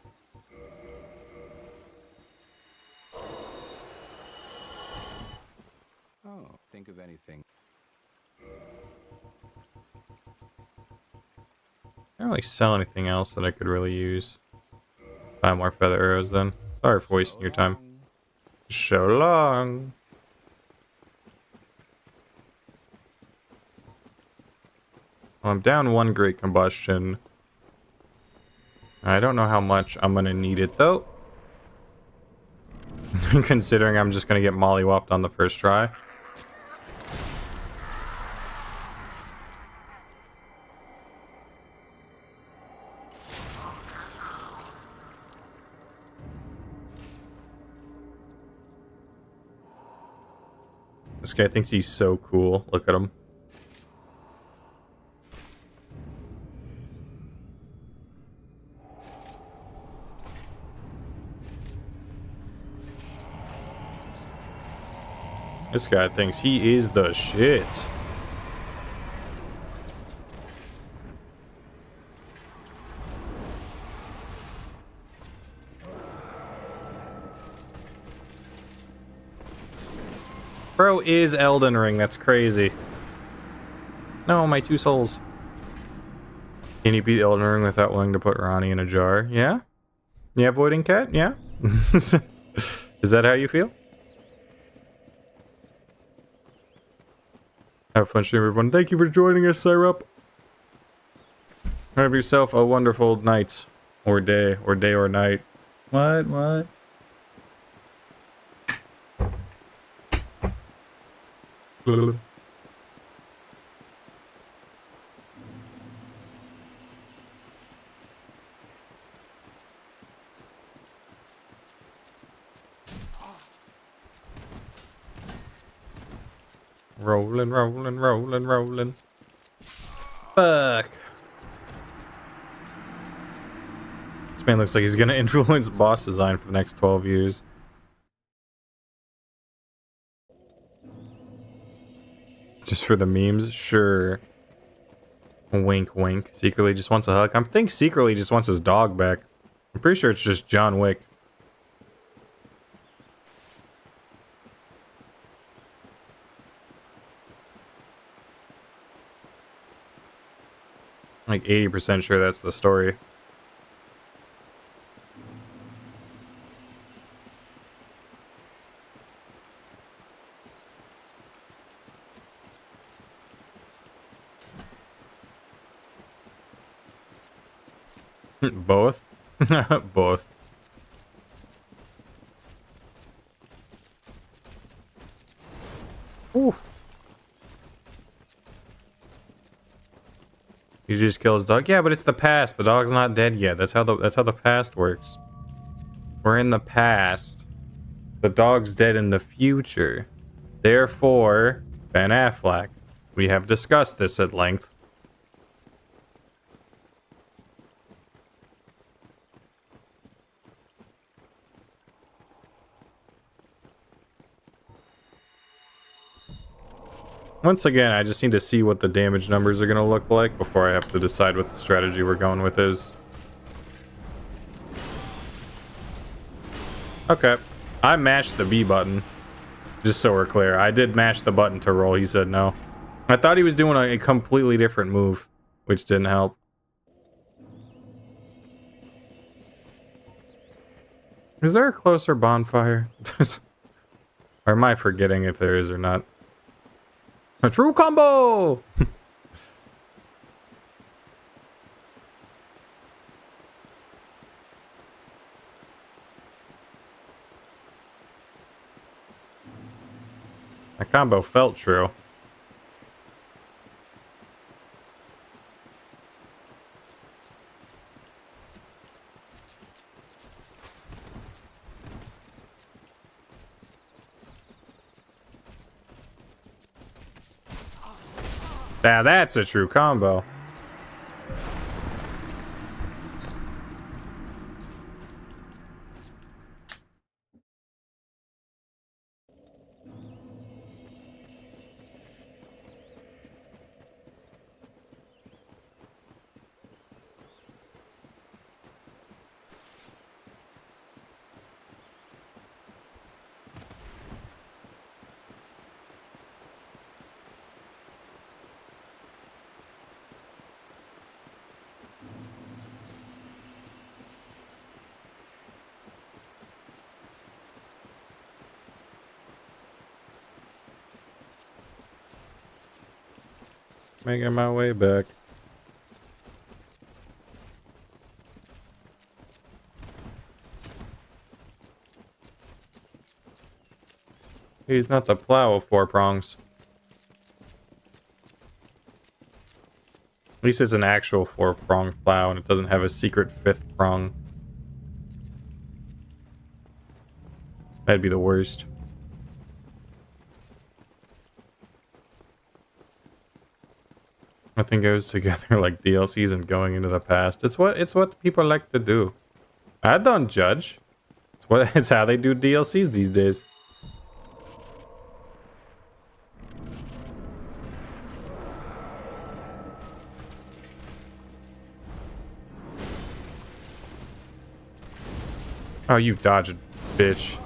Oh, think of anything. I don't really sell anything else that I could really use. Buy more feather arrows then. Sorry for wasting your time. So long. Well, I'm down one great combustion. I don't know how much I'm gonna need it though. Considering I'm just gonna get mollywopped on the first try. This guy thinks he's so cool. Look at him. This guy thinks he is the shit. Bro is Elden Ring. That's crazy. No, my 2 souls. Can you beat Elden Ring without willing to put Ronnie in a jar? Yeah? Yeah, Voiding Cat? Yeah? Is that how you feel? Have fun stream, everyone. Thank you for joining us, Syrup. Have yourself a wonderful night. Or day or night. What? Rolling. Fuck. This man looks like he's gonna influence boss design for the next 12 years. Just for the memes? Sure. Wink, wink. Secretly just wants a hug. I think secretly just wants his dog back. I'm pretty sure it's just John Wick. Like 80% sure that's the story. Both? Both. Ooh. You just kill his dog? Yeah, but it's the past. The dog's not dead yet. That's how the past works. We're in the past. The dog's dead in the future. Therefore, Ben Affleck. We have discussed this at length. Once again, I just need to see what the damage numbers are going to look like before I have to decide what the strategy we're going with is. Okay. I mashed the B button. Just so we're clear. I did mash the button to roll. He said no. I thought he was doing a completely different move, which didn't help. Is there a closer bonfire? Or am I forgetting if there is or not? A true combo! That combo felt true. Now that's a true combo. Making my way back. He's not the plow of 4 prongs. At least it's an actual 4-prong plow and it doesn't have a secret 5th prong. That'd be the worst. Nothing goes together like DLCs and going into the past. It's what people like to do. I don't judge. It's how they do DLCs these days. Oh, you dodged, bitch.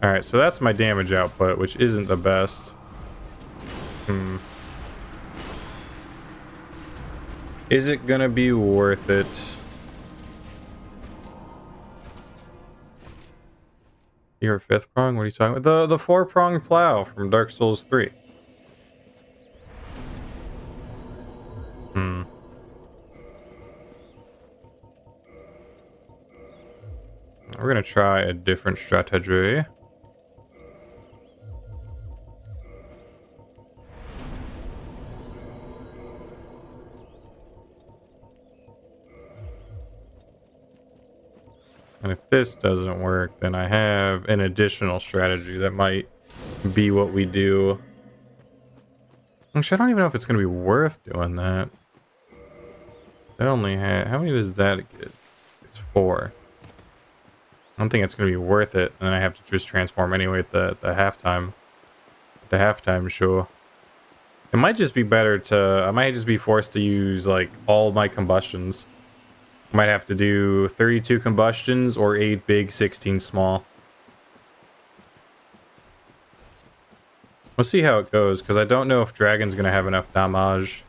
Alright, so that's my damage output, which isn't the best. Is it gonna be worth it? Your 5th prong? What are you talking about? The 4-prong plow from Dark Souls 3. We're gonna try a different strategy. And if this doesn't work, then I have an additional strategy that might be what we do. Actually, I don't even know if it's going to be worth doing that. That only had... How many does that get? It's 4. I don't think it's going to be worth it. And then I have to just transform anyway at the halftime. The halftime show. It might just be better to... I might just be forced to use, like, all my combustions. Might have to do 32 combustions or 8 big, 16 small. We'll see how it goes, because I don't know if Dragon's going to have enough damage.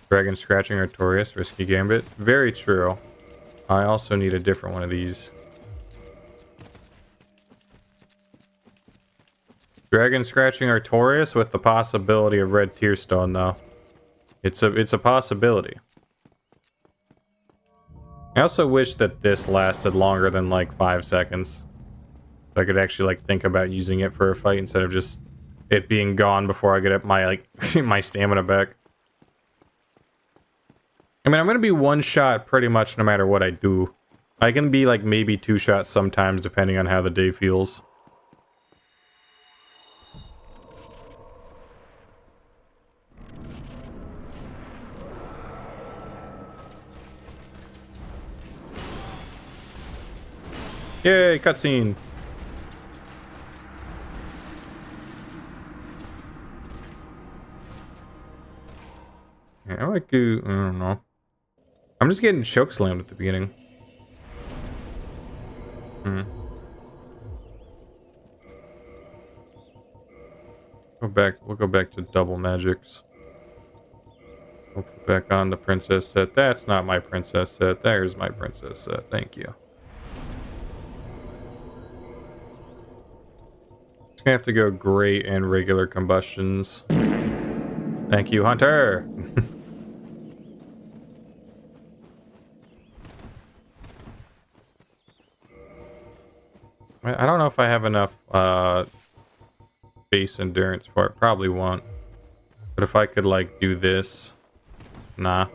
Dragon scratching Artorias, risky gambit. Very true. I also need a different one of these. Dragon scratching Artorias with the possibility of red tearstone, though. It's a possibility. I also wish that this lasted longer than like 5 seconds. So I could actually like think about using it for a fight instead of just it being gone before I get my like my stamina back. I mean, I'm gonna be 1-shot pretty much no matter what I do. I can be like maybe 2 shots sometimes depending on how the day feels. Yay, cutscene. Yeah, I like to, I don't know. I'm just getting choke slammed at the beginning. We'll go back to double magics. We'll put back on the princess set. That's not my princess set. There's my princess set. Thank you. Gonna have to go great and regular combustions. Thank you, Hunter. I don't know if I have enough base endurance for it. Probably won't. But if I could like do this, nah.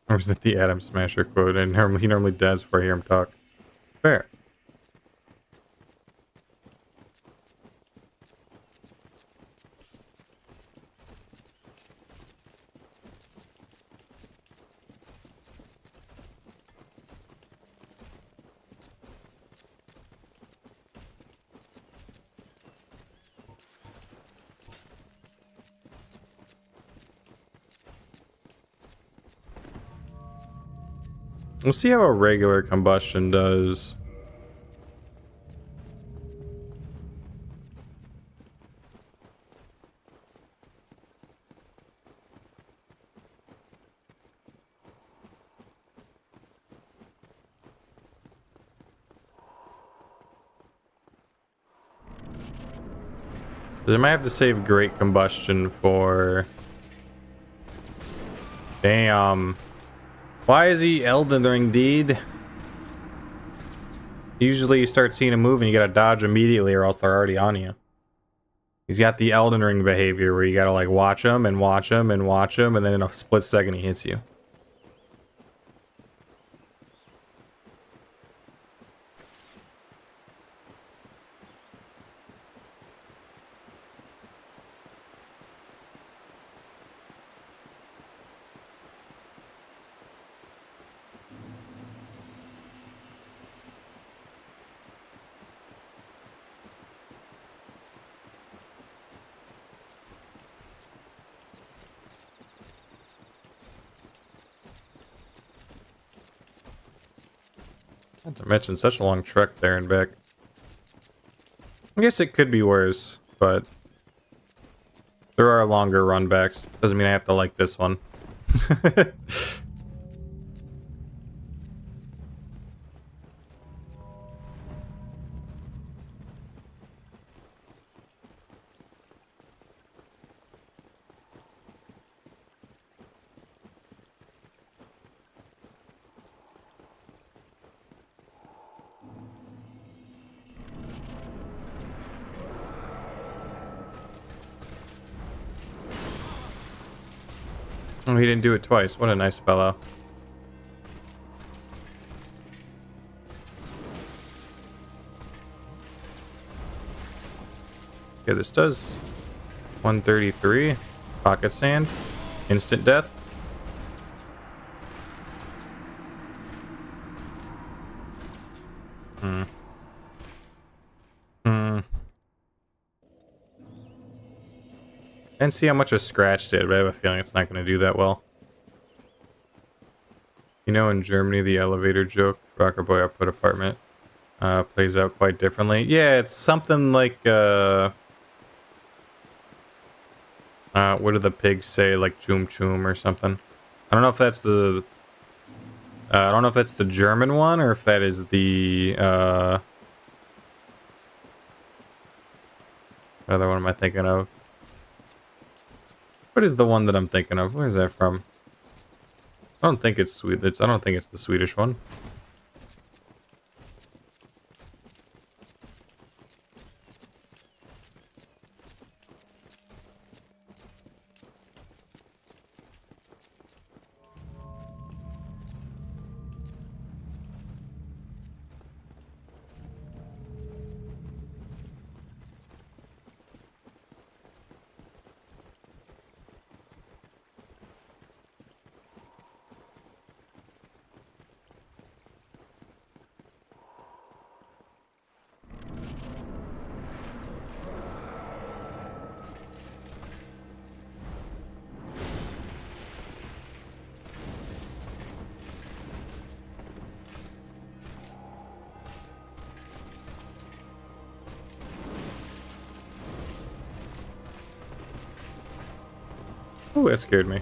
Or is it the Adam Smasher quote? And he normally does before I hear him talk. Fair. We'll see how a regular combustion does. I might have to save Great Combustion for... Damn. Why is he Elden Ring, dude? Usually you start seeing him move and you gotta dodge immediately or else they're already on you. He's got the Elden Ring behavior where you gotta like watch him and watch him and watch him, and then in a split second he hits you. Not to mention such a long trek there and back. I guess it could be worse, but there are longer run backs. Doesn't mean I have to like this one. Oh, he didn't do it twice. What a nice fellow. Okay, this does 133. Pocket sand. Instant death. And see how much a scratch did, but I have a feeling it's not going to do that well. You know, in Germany, the elevator joke, Rocker Boy Output Apartment, plays out quite differently. Yeah, it's something like, what do the pigs say? Like choom choom or something. I don't know if that's the, I don't know if that's the German one or if that is the, what other one am I thinking of? What is the one that I'm thinking of? Where is that from? I don't think it's sweet. I don't think it's the Swedish one. Ooh, that scared me.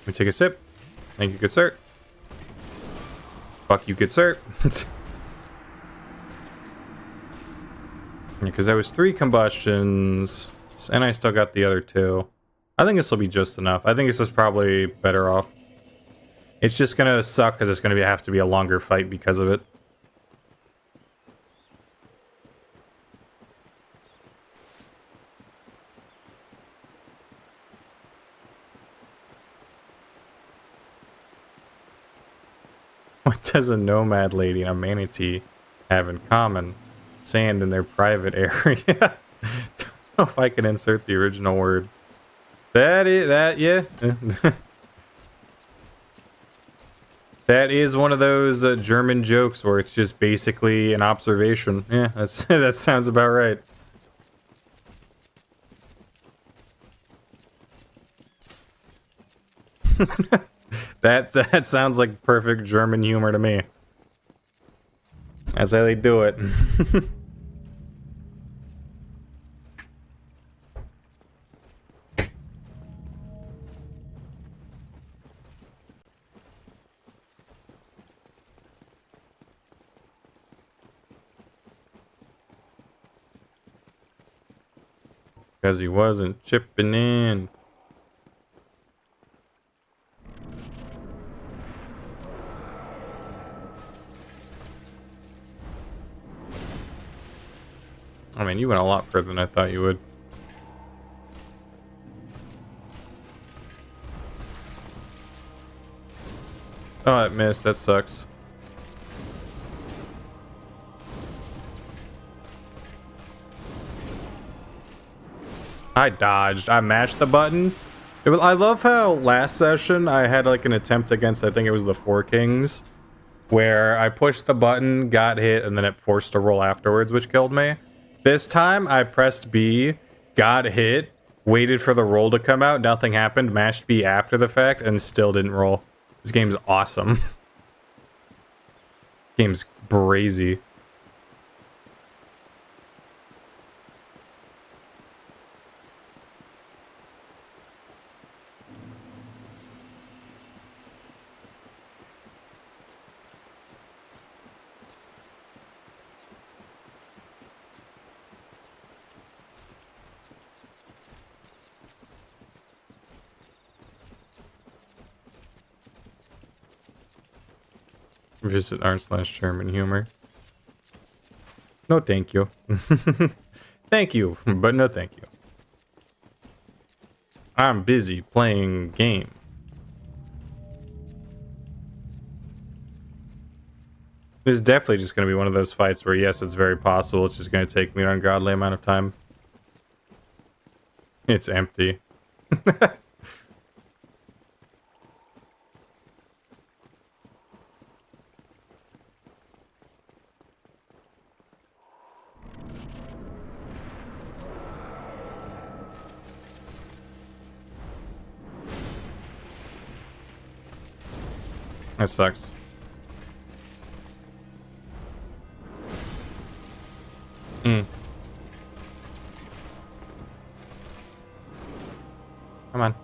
Let me take a sip. Thank you, good sir. Fuck you, good sir. Because that was 3 combustions, and I still got the other 2. I think this will be just enough. I think this is probably better off. It's just gonna suck because it's gonna have to be a longer fight because of it. What does a nomad lady and a manatee have in common? Sand in their private area. Don't know if I can insert the original word. Yeah. That is one of those German jokes where it's just basically an observation. Yeah, that sounds about right. That sounds like perfect German humor to me. That's how they do it. Because he wasn't chipping in. I mean, you went a lot further than I thought you would. Oh, it missed. That sucks. I dodged. I mashed the button. I love how last session I had like an attempt against, I think it was the Four Kings, where I pushed the button, got hit, and then it forced a roll afterwards, which killed me. This time I pressed B, got hit, waited for the roll to come out, nothing happened, mashed B after the fact, and still didn't roll. This game's awesome. Game's brazy. Visit r/German humor. No thank you. Thank you, but no thank you. I'm busy playing game. This is definitely just going to be one of those fights where, yes, it's very possible it's just going to take me an ungodly amount of time. It's empty. That sucks. Come on.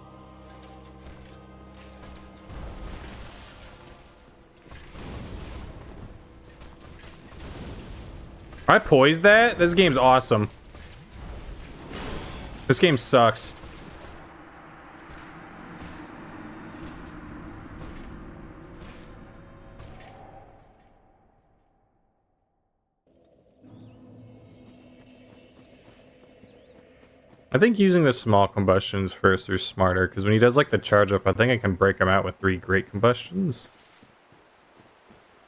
I poised that? This game's awesome. This game sucks. I think using the small combustions first are smarter, because when he does like the charge up, I think I can break him out with 3 great combustions.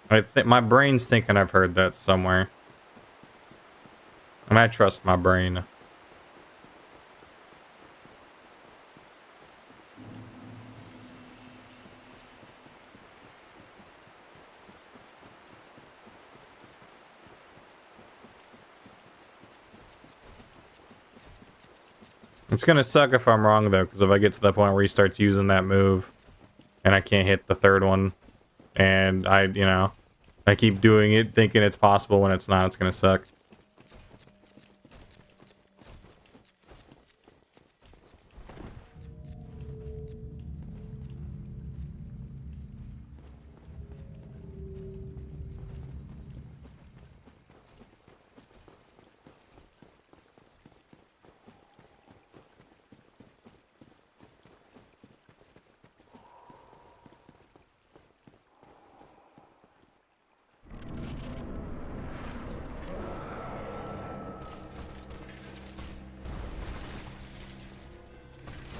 I think my brain's thinking I've heard that somewhere. And I trust my brain. It's gonna suck if I'm wrong though, because if I get to the point where he starts using that move and I can't hit the third one, and I keep doing it thinking it's possible when it's not, it's gonna suck.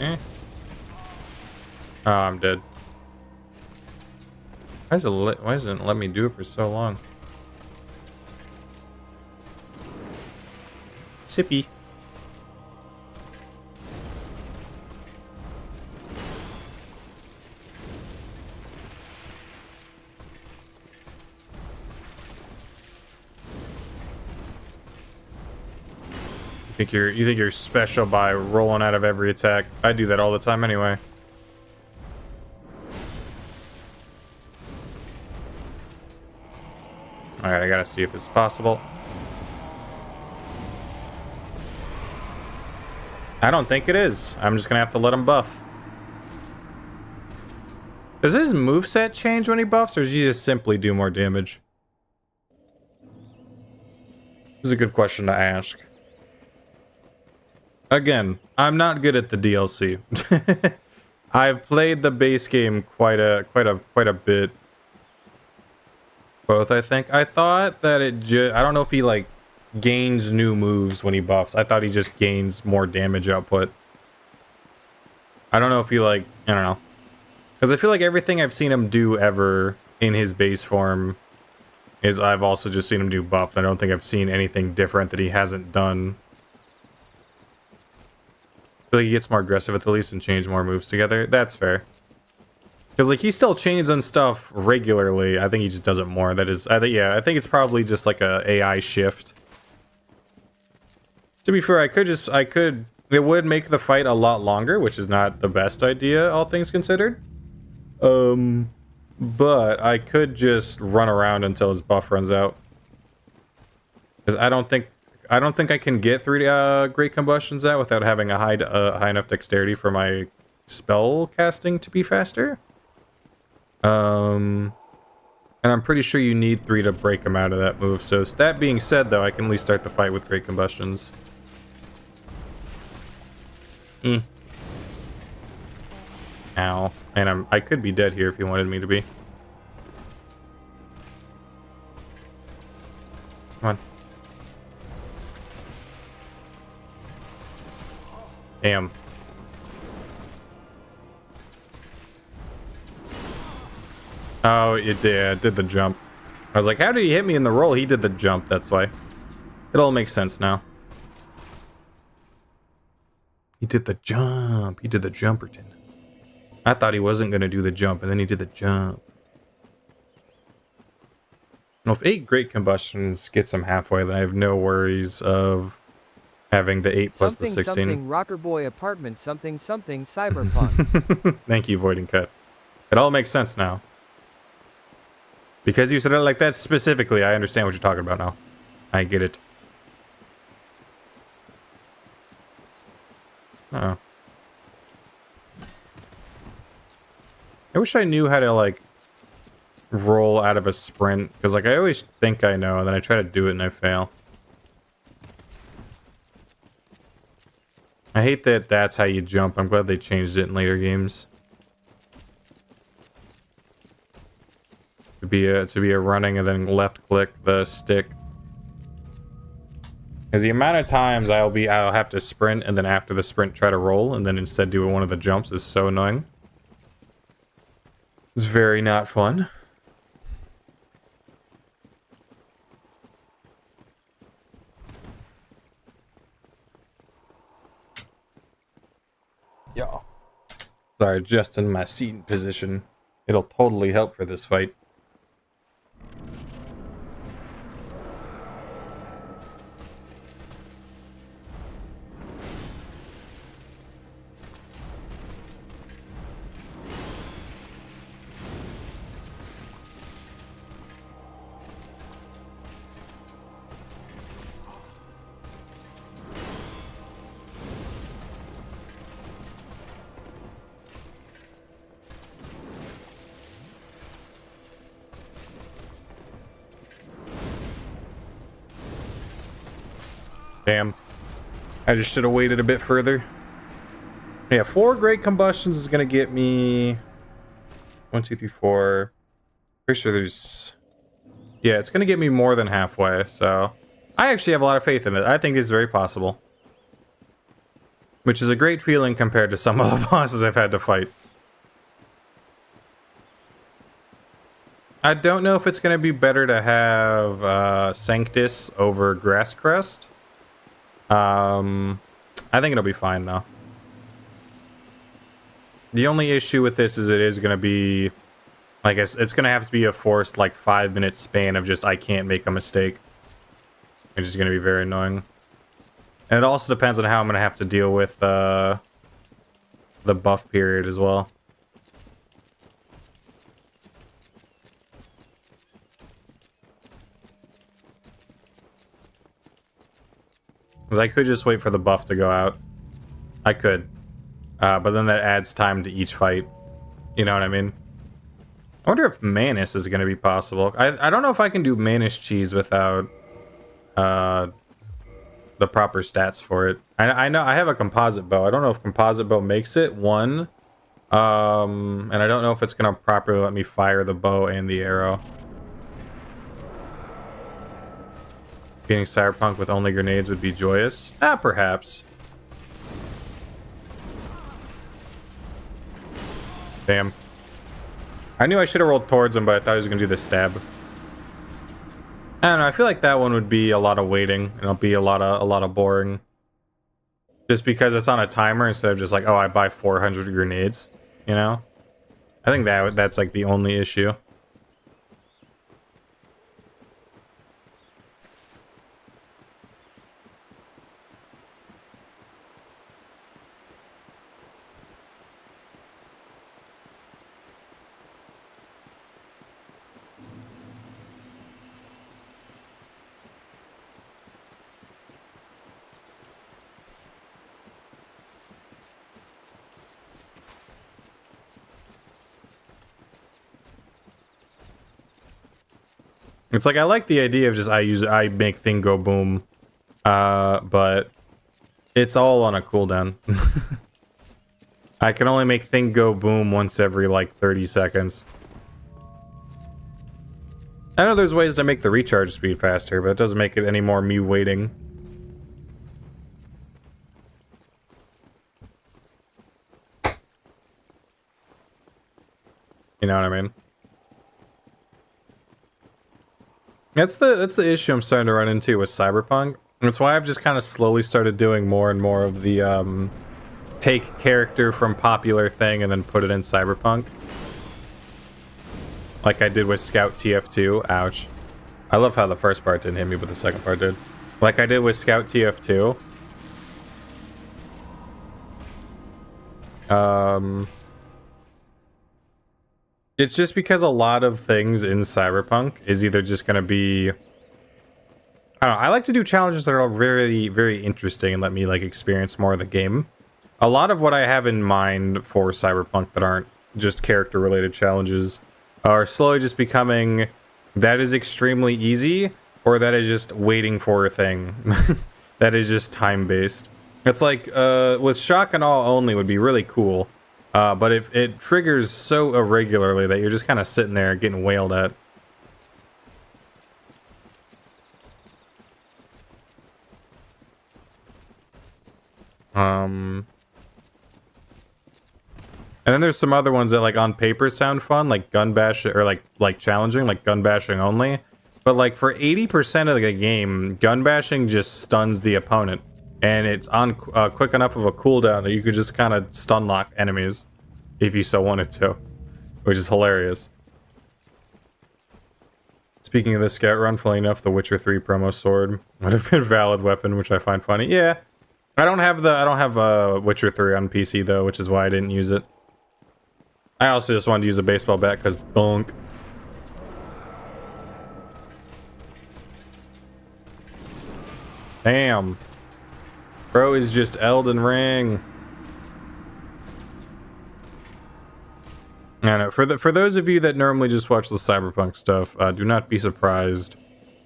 Eh. Oh, I'm dead. Why isn't it let me do it for so long? Sippy. You think you're special by rolling out of every attack? I do that all the time anyway. Alright, I gotta see if this is possible. I don't think it is. I'm just gonna have to let him buff. Does his moveset change when he buffs, or does he just simply do more damage? This is a good question to ask. Again, I'm not good at the DLC. I've played the base game quite a bit. Both, I think. I thought that I don't know if he like gains new moves when he buffs. I thought he just gains more damage output. I don't know if he like, I don't know. Because I feel like everything I've seen him do ever in his base form is I've also just seen him do buff. I don't think I've seen anything different that he hasn't done. I feel like he gets more aggressive at the least and change more moves together. That's fair. Because like he still chains on stuff regularly. I think he just does it more. That is, I think it's probably just like a AI shift. To be fair, it would make the fight a lot longer, which is not the best idea, all things considered. But I could just run around until his buff runs out. Because I don't think I can get 3 Great Combustions out without having a high enough dexterity for my spell casting to be faster. And I'm pretty sure you need 3 to break him out of that move. So that being said, though, I can at least start the fight with Great Combustions. Ow. And I could be dead here if you wanted me to be. Come on. Damn. Oh, it did the jump. I was like, how did he hit me in the roll? He did the jump, that's why. It all makes sense now. He did the jump. He did the jumperton. I thought he wasn't going to do the jump, and then he did the jump. Well, if 8 Great Combustions gets him halfway, then I have no worries of having the 8 plus the 16. Something Rocker Boy apartment something cyberpunk. Thank you, Void and Cut. It all makes sense now. Because you said it like that specifically, I understand what you're talking about now. I get it. Uh-oh. I wish I knew how to, like, roll out of a sprint. Because, like, I always think I know, and then I try to do it and I fail. I hate that that's how you jump. I'm glad they changed it in later games. To be a running and then left click the stick. Because the amount of times I'll have to sprint and then after the sprint try to roll and then instead do one of the jumps is so annoying. It's very not fun. Yeah. Sorry, adjusting my seating position. It'll totally help for this fight. Damn. I just should have waited a bit further. Yeah, 4 Great Combustions is going to get me... 1, 2, 3, 4. Pretty sure there's... Yeah, it's going to get me more than halfway, so... I actually have a lot of faith in it. I think it's very possible. Which is a great feeling compared to some of the bosses I've had to fight. I don't know if it's going to be better to have Sanctus over Grasscrest. I think it'll be fine though. The only issue with this is it is going to be, I guess it's going to have to be a forced like 5-minute span of just I can't make a mistake. Which is going to be very annoying. And it also depends on how I'm going to have to deal with the buff period as well. Because I could just wait for the buff to go out. I could. But then that adds time to each fight. You know what I mean? I wonder if Manus is going to be possible. I don't know if I can do Manus cheese without the proper stats for it. I know I have a composite bow. I don't know if composite bow makes it one. And I don't know if it's gonna properly let me fire the bow and the arrow. Getting Cyberpunk with only grenades would be joyous. Perhaps. Damn. I knew I should have rolled towards him, but I thought he was gonna do the stab. I don't know. I feel like that one would be a lot of waiting, and it'll be a lot of boring. Just because it's on a timer instead of just like, oh, I buy 400 grenades. You know, I think that's like the only issue. It's like I like the idea of just I make thing go boom, but it's all on a cooldown. I can only make thing go boom once every like 30 seconds. I know there's ways to make the recharge speed faster, but it doesn't make it any more me waiting. You know what I mean? That's the issue I'm starting to run into with Cyberpunk. That's why I've just kind of slowly started doing more and more of the take character from popular thing and then put it in Cyberpunk. Like I did with Scout TF2. Ouch. I love how the first part didn't hit me, but the second part did. Like I did with Scout TF2. It's just because a lot of things in Cyberpunk is either just going to be... I don't know, I like to do challenges that are very, very interesting and let me like experience more of the game. A lot of what I have in mind for Cyberpunk that aren't just character-related challenges are slowly just becoming that is extremely easy or that is just waiting for a thing. That is just time-based. It's like, with shock and awe only would be really cool. But it triggers so irregularly that you're just kind of sitting there getting wailed at. And then there's some other ones that like on paper sound fun, like gun bash or like challenging, like gun bashing only. But like for 80% of the game, gun bashing just stuns the opponent. And it's on quick enough of a cooldown that you could just kind of stun lock enemies if you so wanted to, which is hilarious. Speaking of the scout run, funny enough, the Witcher 3 promo sword would have been a valid weapon, which I find funny. Yeah, I don't have Witcher 3 on PC though, which is why I didn't use it. I also just wanted to use a baseball bat because thunk. Damn. Bro is just Elden Ring. And for those of you that normally just watch the Cyberpunk stuff, do not be surprised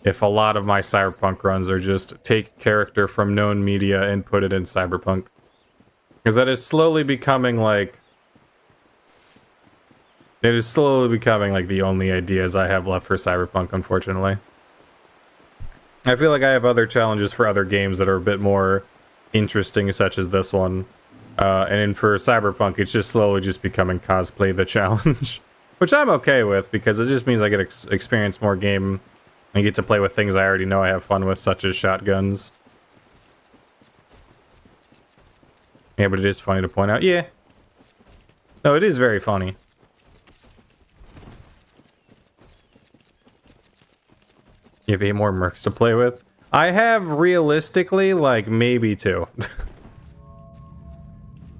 if a lot of my Cyberpunk runs are just take character from known media and put it in Cyberpunk. Because that is slowly becoming like... It is slowly becoming like the only ideas I have left for Cyberpunk, unfortunately. I feel like I have other challenges for other games that are a bit more interesting, such as this one. And then for Cyberpunk, it's just slowly just becoming cosplay the challenge. Which I'm okay with, because it just means I get to experience more game and get to play with things I already know I have fun with, such as shotguns. Yeah, but it is funny to point out. Yeah. No, it is very funny. You have 8 more mercs to play with? I have, realistically, like, maybe 2.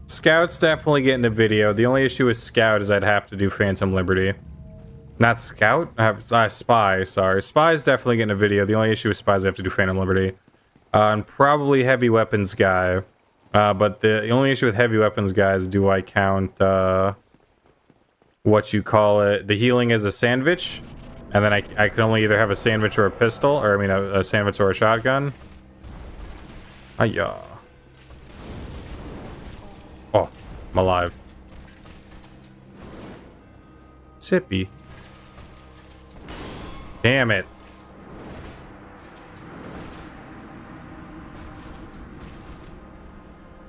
Scout's definitely getting a video. The only issue with Scout is I'd have to do Phantom Liberty. Not Scout? I have Spy, sorry. Spy's definitely getting a video. The only issue with Spy is I have to do Phantom Liberty. And probably Heavy Weapons Guy. But the only issue with Heavy Weapons Guy is do I count, what you call it, the healing as a sandwich? And then I can only either have a sandwich or a pistol, or I mean a sandwich or a shotgun. Hiya. Oh, I'm alive. Sippy. Damn it.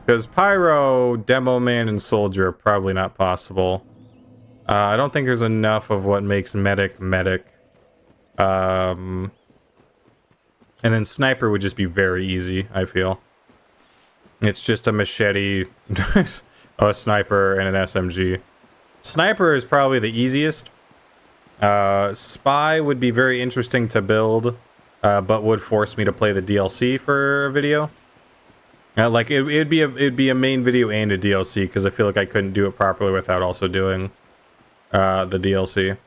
Because Pyro, Demo Man, and Soldier are probably not possible. I don't think there's enough of what makes Medic. And then Sniper would just be very easy, I feel. It's just a machete, a sniper, and an SMG. Sniper is probably the easiest. Spy would be very interesting to build, but would force me to play the DLC for a video. Like it'd be a main video and a DLC because I feel like I couldn't do it properly without also doing the DLC.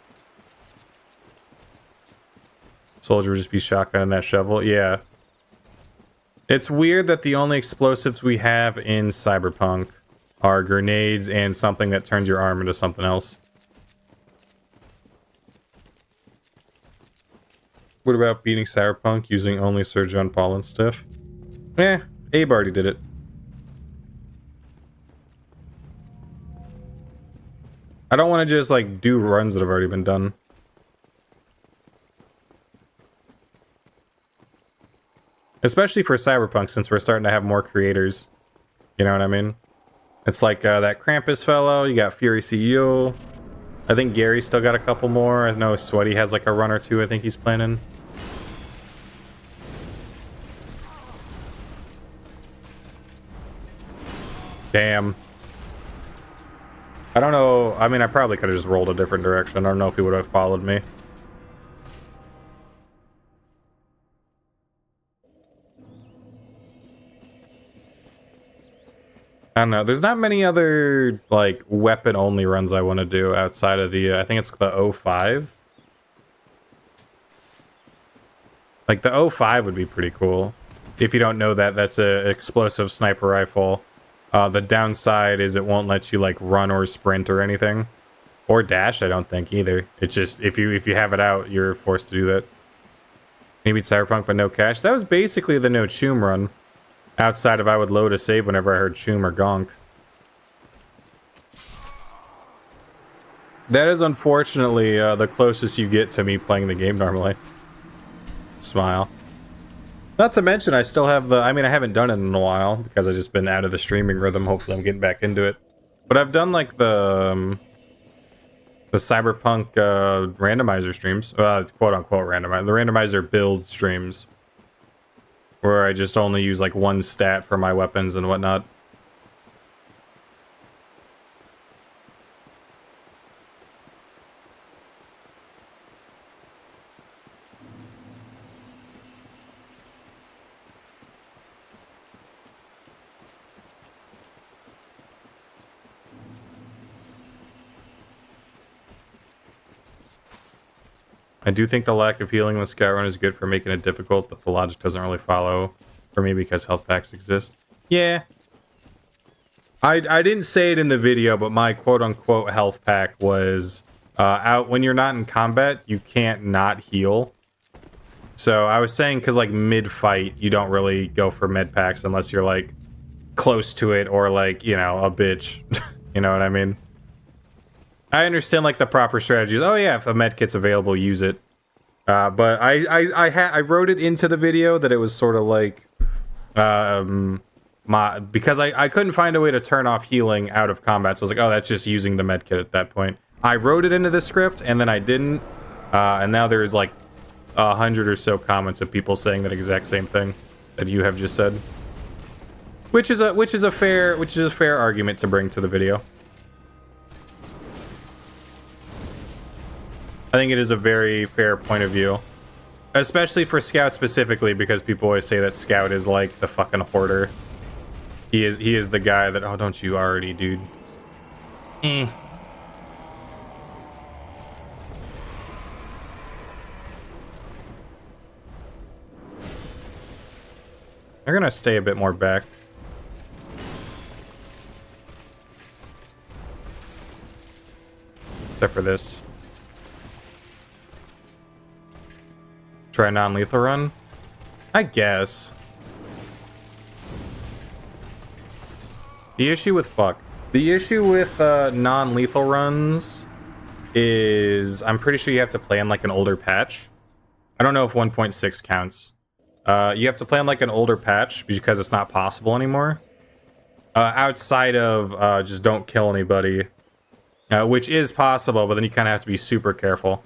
Soldier would just be shotgun in that shovel. Yeah. It's weird that the only explosives we have in Cyberpunk are grenades and something that turns your arm into something else. What about beating Cyberpunk using only Sir John Paul and stuff? Eh, Abe already did it. I don't want to just like do runs that have already been done. Especially for Cyberpunk, since we're starting to have more creators. You know what I mean? It's like that Krampus fellow, you got Fury CEO. I think Gary's still got a couple more. I know Sweaty has like a run or two I think he's planning. Damn. I don't know. I mean, I probably could have just rolled a different direction. I don't know if he would have followed me. I don't know. There's not many other, like, weapon-only runs I want to do outside of the, I think it's the O5. Like, the O5 would be pretty cool. If you don't know that, that's an explosive sniper rifle. The downside is it won't let you, like, run or sprint or anything. Or dash, I don't think, either. It's just, if you have it out, you're forced to do that. Maybe Cyberpunk, but no cash. That was basically the No Choom run. Outside of I would load a save whenever I heard Choom or Gonk. That is unfortunately the closest you get to me playing the game normally. Smile. Not to mention I still have the... I mean, I haven't done it in a while because I've just been out of the streaming rhythm. Hopefully I'm getting back into it. But I've done like the Cyberpunk randomizer streams. Quote-unquote randomizer. The randomizer build streams. Where I just only use like one stat for my weapons and whatnot. I do think the lack of healing in the scout run is good for making it difficult, but the logic doesn't really follow for me because health packs exist. Yeah. I didn't say it in the video, but my quote-unquote health pack was out when you're not in combat, you can't not heal. So I was saying because like mid-fight, you don't really go for med packs unless you're like close to it or like, you know, a bitch. You know what I mean? I understand like the proper strategies. Oh yeah, if a med kit's available, use it. But I wrote it into the video that it was sort of like because I couldn't find a way to turn off healing out of combat. So I was like, oh, that's just using the med kit at that point. I wrote it into the script and then I didn't. And now there's like 100 or so comments of people saying that exact same thing that you have just said. Which is a fair argument to bring to the video. I think it is a very fair point of view. Especially for Scout specifically, because people always say that Scout is like the fucking hoarder. He is the guy that, oh, don't you already, dude. Eh. They're gonna stay a bit more back. Except for this. Try non-lethal run? I guess. The issue with non-lethal runs is I'm pretty sure you have to play on like an older patch. I don't know if 1.6 counts. You have to play on like an older patch because it's not possible anymore. Outside of just don't kill anybody, which is possible, but then you kind of have to be super careful.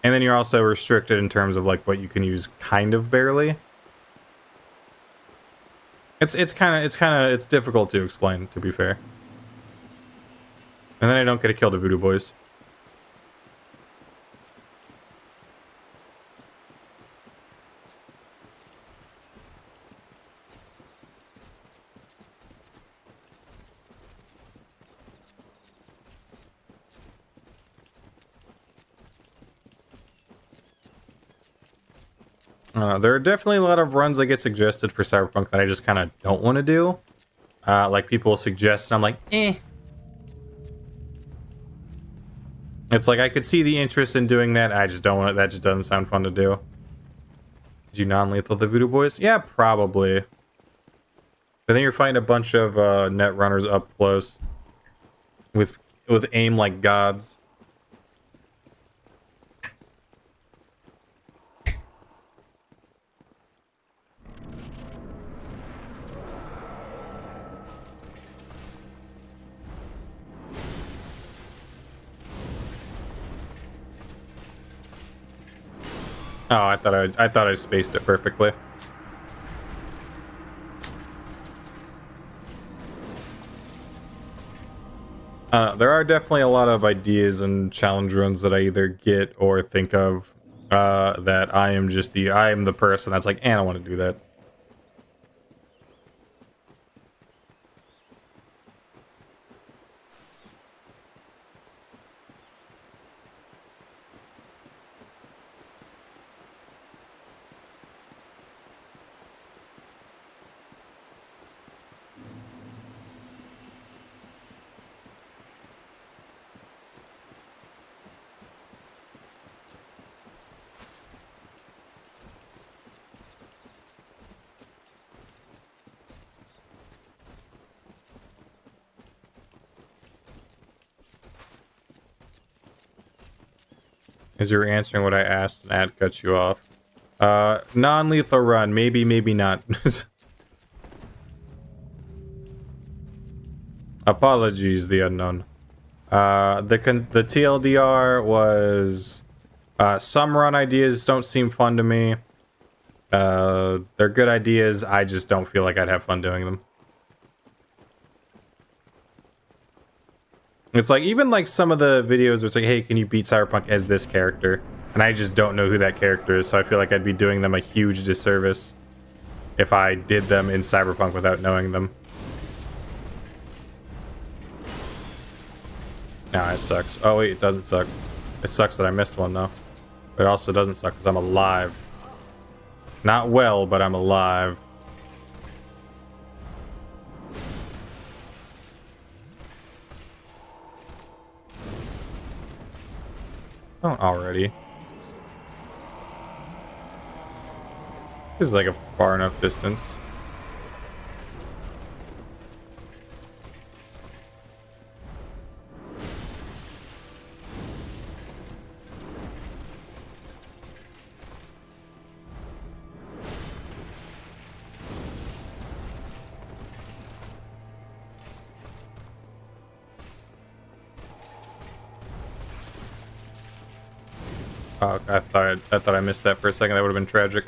And then you're also restricted in terms of like what you can use, kind of barely. It's difficult to explain, to be fair. And then I don't get to kill the Voodoo Boys. There are definitely a lot of runs that get suggested for Cyberpunk that I just kind of don't want to do. Like people suggest, and I'm like, eh. It's like I could see the interest in doing that. I just don't want it. That just doesn't sound fun to do. Did you non-lethal the Voodoo Boys? Yeah, probably. But then you're fighting a bunch of net runners up close with aim like gods. Oh, I thought I spaced it perfectly. There are definitely a lot of ideas and challenge runs that I either get or think of that I am the person that's like, I don't want to do that. As you're answering what I asked, and ad cuts you off. Non-lethal run, maybe, maybe not. Apologies, the unknown. The TLDR was some run ideas don't seem fun to me. They're good ideas. I just don't feel like I'd have fun doing them. It's like, even like some of the videos where it's like, hey, can you beat Cyberpunk as this character? And I just don't know who that character is, so I feel like I'd be doing them a huge disservice if I did them in Cyberpunk without knowing them. Nah, it sucks. Oh wait, it doesn't suck. It sucks that I missed one though. But it also doesn't suck because I'm alive. Not well, but I'm alive. Don't already. This is like a far enough distance. Oh, I thought I missed that for a second. That would have been tragic.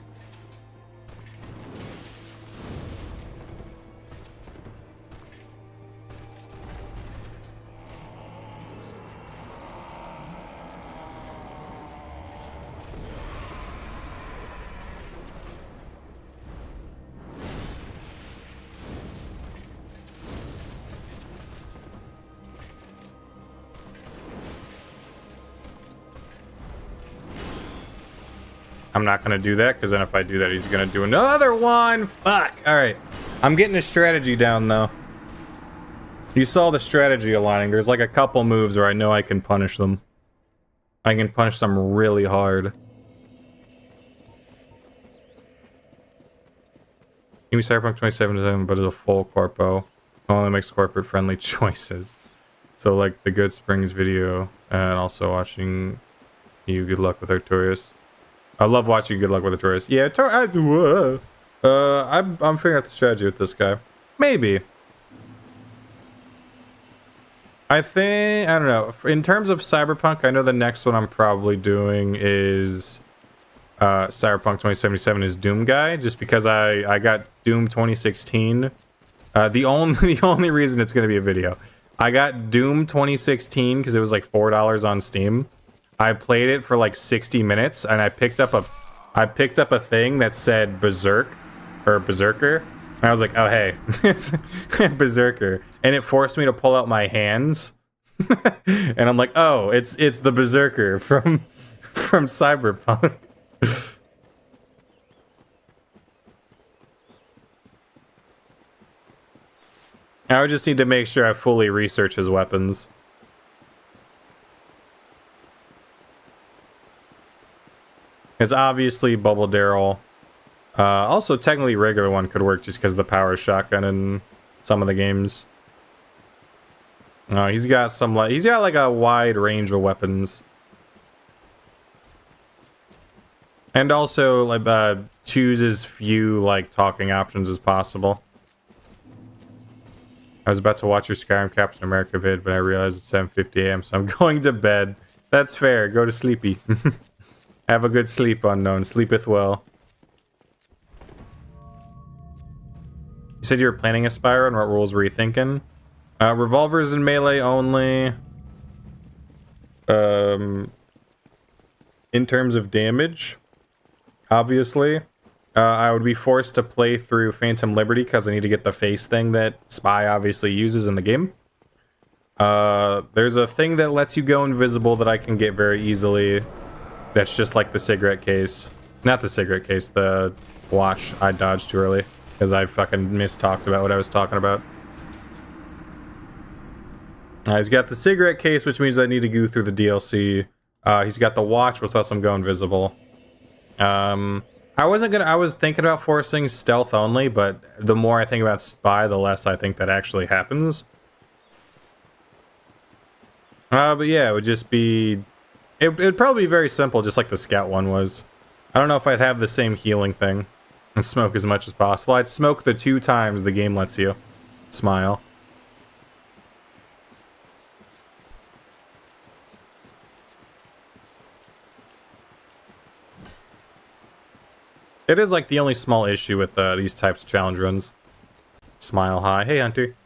I'm not going to do that, because then if I do that, he's going to do another one. Fuck. All right. I'm getting a strategy down, though. You saw the strategy aligning. There's like a couple moves where I know I can punish them. I can punish them really hard. Give me Cyberpunk 2077, but it's a full corpo. Only makes corporate friendly choices. So like the Good Springs video, and also watching you Good Luck with Artorias. I love watching Good Luck with Artorias. Yeah, I'm figuring out the strategy with this guy. Maybe. I don't know. In terms of Cyberpunk, I know the next one I'm probably doing is Cyberpunk 2077 is Doom Guy, just because I got Doom 2016. The only reason it's going to be a video. I got Doom 2016 because it was like $4 on Steam. I played it for like 60 minutes, and I picked up a thing that said Berserk or Berserker. And I was like, oh hey, it's Berserker, and it forced me to pull out my hands. And I'm like, oh, it's the Berserker from Cyberpunk. I would just need to make sure I fully research his weapons. Because obviously Bubble Daryl. Also, technically regular one could work just because of the power shotgun in some of the games. He's got like a wide range of weapons. And also like choose as few like talking options as possible. I was about to watch your Skyrim Captain America vid, but I realized it's 7:50 a.m., so I'm going to bed. That's fair. Go to sleepy. Have a good sleep, Unknown. Sleepeth well. You said you were planning a Spyro, and what rules were you thinking? Revolvers and melee only. In terms of damage, obviously. I would be forced to play through Phantom Liberty because I need to get the face thing that Spy obviously uses in the game. There's a thing that lets you go invisible that I can get very easily. That's just like the cigarette case. Not the cigarette case, the watch I dodged too early. Because I fucking mistalked about what I was talking about. He's got the cigarette case, which means I need to go through the DLC. He's got the watch, which lets him go invisible. I was thinking about forcing stealth only, but the more I think about Spy, the less I think that actually happens. But yeah, it would just be... It'd probably be very simple, just like the Scout one was. I don't know if I'd have the same healing thing and smoke as much as possible. I'd smoke the 2 times the game lets you. Smile. It is like the only small issue with these types of challenge runs. Smile hi. Hey, Hunter.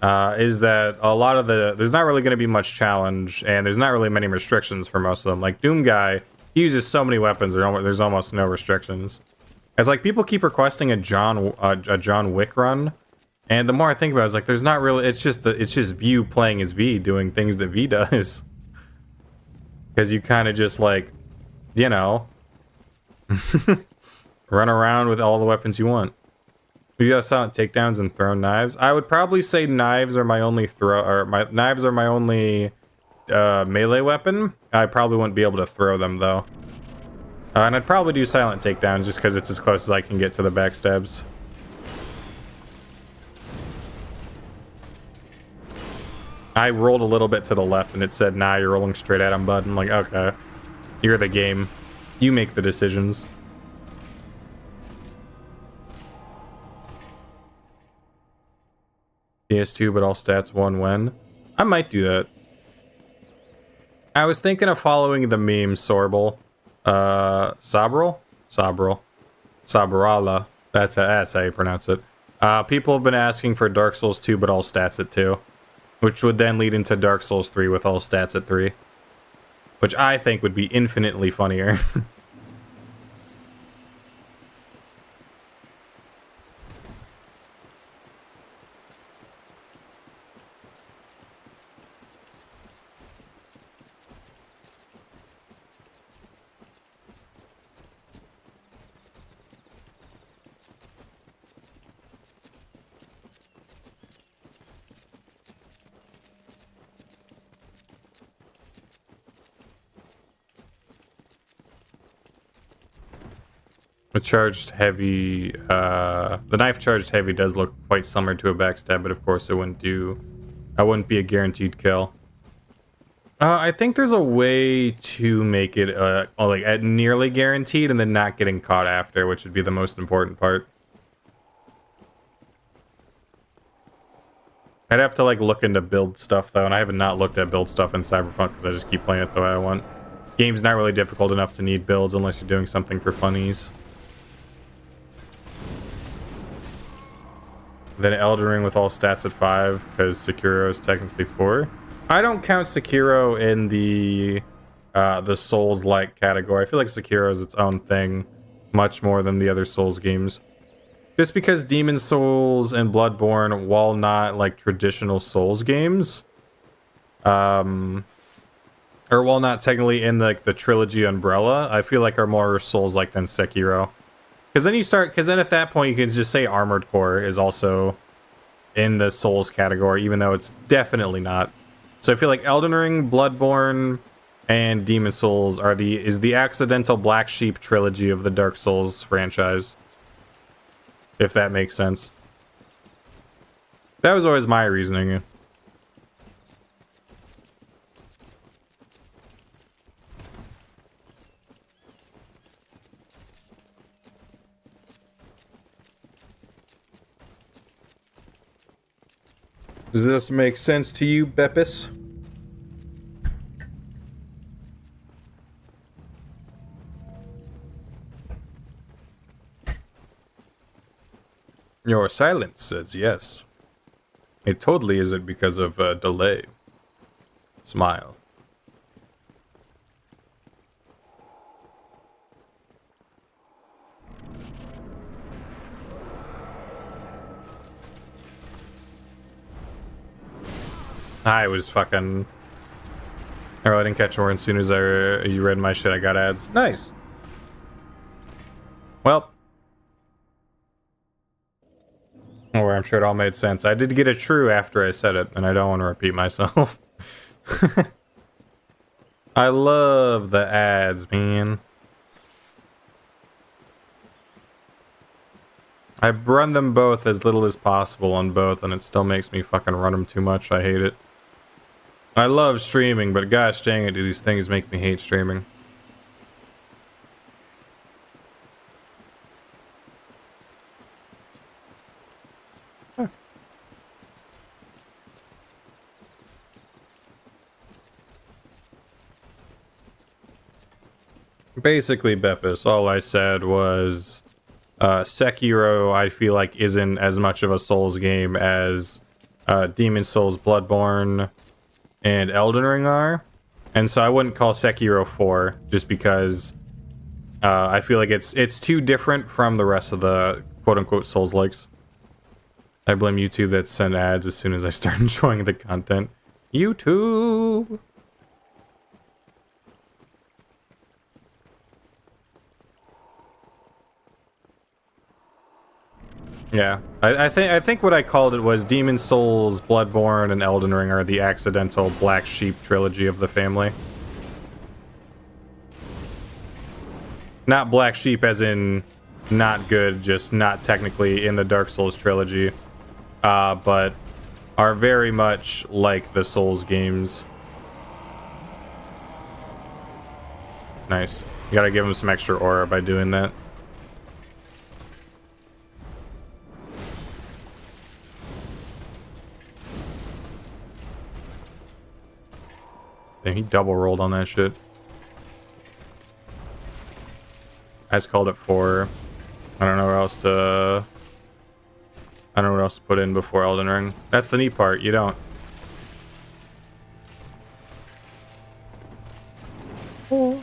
Is that a lot of there's not really going to be much challenge, and there's not really many restrictions for most of them. Like Doom Guy, he uses so many weapons, there's almost no restrictions. It's like people keep requesting a John Wick run, and the more I think about it, it's like there's not really. It's just View playing as V, doing things that V does. Because you kind of just like, you know, run around with all the weapons you want. You got silent takedowns and throw knives. I would probably say knives are my only melee weapon. I probably wouldn't be able to throw them though. And I'd probably do silent takedowns just because it's as close as I can get to the backstabs. I rolled a little bit to the left and it said, nah, you're rolling straight at him, bud. I'm like, okay. You're the game. You make the decisions. PS2, but all stats 1 when. I might do that. I was thinking of following the meme Sorble. Sabril? Sabrala. That's how you pronounce it. People have been asking for Dark Souls 2, but all stats at 2. Which would then lead into Dark Souls 3 with all stats at 3. Which I think would be infinitely funnier. The charged heavy, the knife charged heavy does look quite similar to a backstab, but of course it wouldn't be a guaranteed kill. I think there's a way to make it like at nearly guaranteed and then not getting caught after, which would be the most important part. I'd have to like look into build stuff though, and I have not looked at build stuff in Cyberpunk because I just keep playing it the way I want. Game's not really difficult enough to need builds unless you're doing something for funnies. Then Elden Ring with all stats at 5 because Sekiro is technically 4. I don't count Sekiro in the Souls-like category. I feel like Sekiro is its own thing much more than the other Souls games. Just because Demon Souls and Bloodborne, while not like traditional Souls games, or while not technically in the trilogy umbrella, I feel like are more Souls-like than Sekiro. Because then at that point you can just say Armored Core is also in the Souls category, even though it's definitely not. So I feel like Elden Ring, Bloodborne, and Demon Souls is the accidental black sheep trilogy of the Dark Souls franchise. If that makes sense. That was always my reasoning. Does this make sense to you, Beppis? Your silence says yes. It totally isn't because of a delay. Smile. I was fucking... Oh, I didn't catch more as soon as you read my shit. I got ads. Nice. Well. Or I'm sure it all made sense. I did get a true after I said it, and I don't want to repeat myself. I love the ads, man. I run them both as little as possible on both, and it still makes me fucking run them too much. I hate it. I love streaming, but gosh dang it, do these things make me hate streaming. Basically, Beppis, all I said was Sekiro, I feel like, isn't as much of a Souls game as Demon Souls, Bloodborne, and Elden Ring are. And so I wouldn't call Sekiro 4 just because I feel like it's too different from the rest of the quote-unquote Souls-likes. I blame YouTube that send ads as soon as I start enjoying the content. YouTube! Yeah, I think what I called it was Demon Souls, Bloodborne, and Elden Ring are the accidental black sheep trilogy of the family. Not black sheep as in not good, just not technically in the Dark Souls trilogy, but are very much like the Souls games. Nice. You gotta give them some extra aura by doing that. Damn, he double rolled on that shit. I just called it 4. I don't know what else to put in before Elden Ring. That's the neat part, you don't. Oh.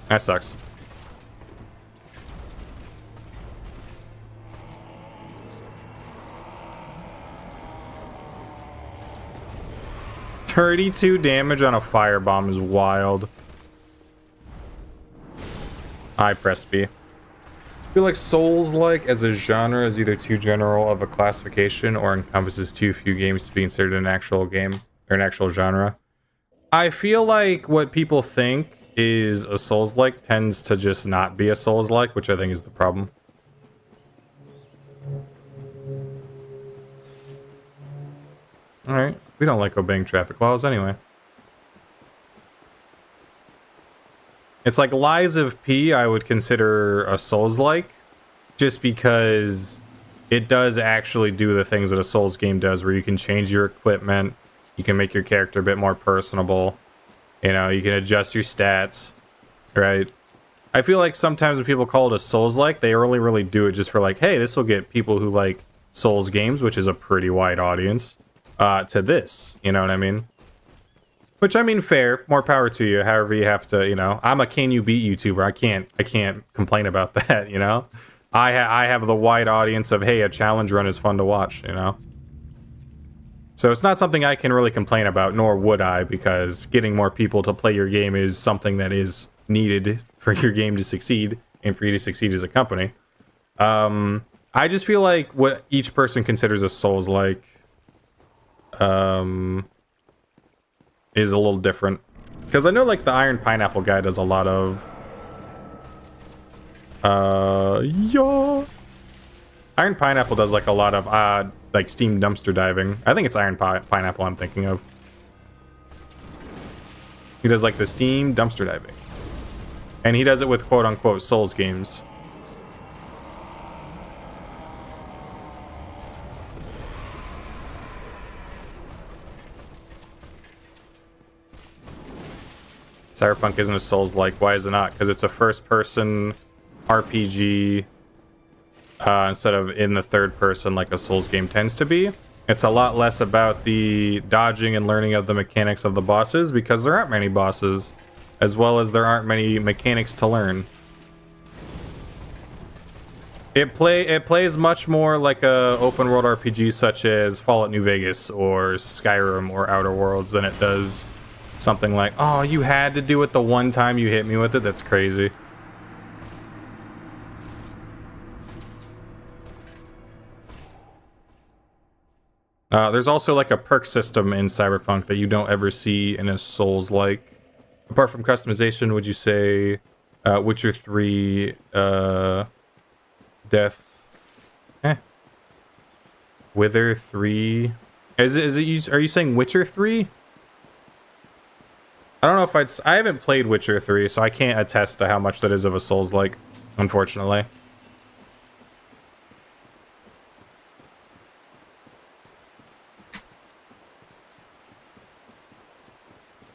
That sucks. $32 damage on a firebomb is wild. I pressed B. I feel like Souls-like as a genre is either too general of a classification or encompasses too few games to be considered an actual game or an actual genre. I feel like what people think is a Souls-like tends to just not be a Souls-like, which I think is the problem. Alright, we don't like obeying traffic laws anyway. It's like Lies of P I would consider a Souls-like, just because it does actually do the things that a Souls game does, where you can change your equipment, you can make your character a bit more personable, you know, you can adjust your stats, right? I feel like sometimes when people call it a Souls-like, they only really do it just for like, hey, this will get people who like Souls games, which is a pretty wide audience, to this, you know what I mean? Which, I mean, fair, more power to you, however you have to, you know. I'm a can you beat YouTuber, I can't complain about that, you know? I have the wide audience of, hey, a challenge run is fun to watch, you know? So it's not something I can really complain about, nor would I, because getting more people to play your game is something that is needed for your game to succeed, and for you to succeed as a company. I just feel like what each person considers a Souls-like is a little different. Because I know, like, the Iron Pineapple guy does a lot of... yeah. Iron Pineapple does, like, a lot of, like, Steam dumpster diving. I think it's Iron Pineapple I'm thinking of. He does, like, the Steam dumpster diving. And he does it with quote-unquote Souls games. Cyberpunk isn't a Souls-like. Why is it not? Because it's a first-person RPG instead of in the third person like a Souls game tends to be. It's a lot less about the dodging and learning of the mechanics of the bosses, because there aren't many bosses, as well as there aren't many mechanics to learn. It plays much more like a open world RPG such as Fallout New Vegas or Skyrim or Outer Worlds than it does something like, oh, you had to do it the one time you hit me with it. That's crazy. There's also like a perk system in Cyberpunk that you don't ever see in a Souls-like. Apart from customization, would you say Witcher 3 Death Wither 3? Are you saying Witcher 3? I don't know if I haven't played Witcher 3, so I can't attest to how much that is of a Souls-like, unfortunately.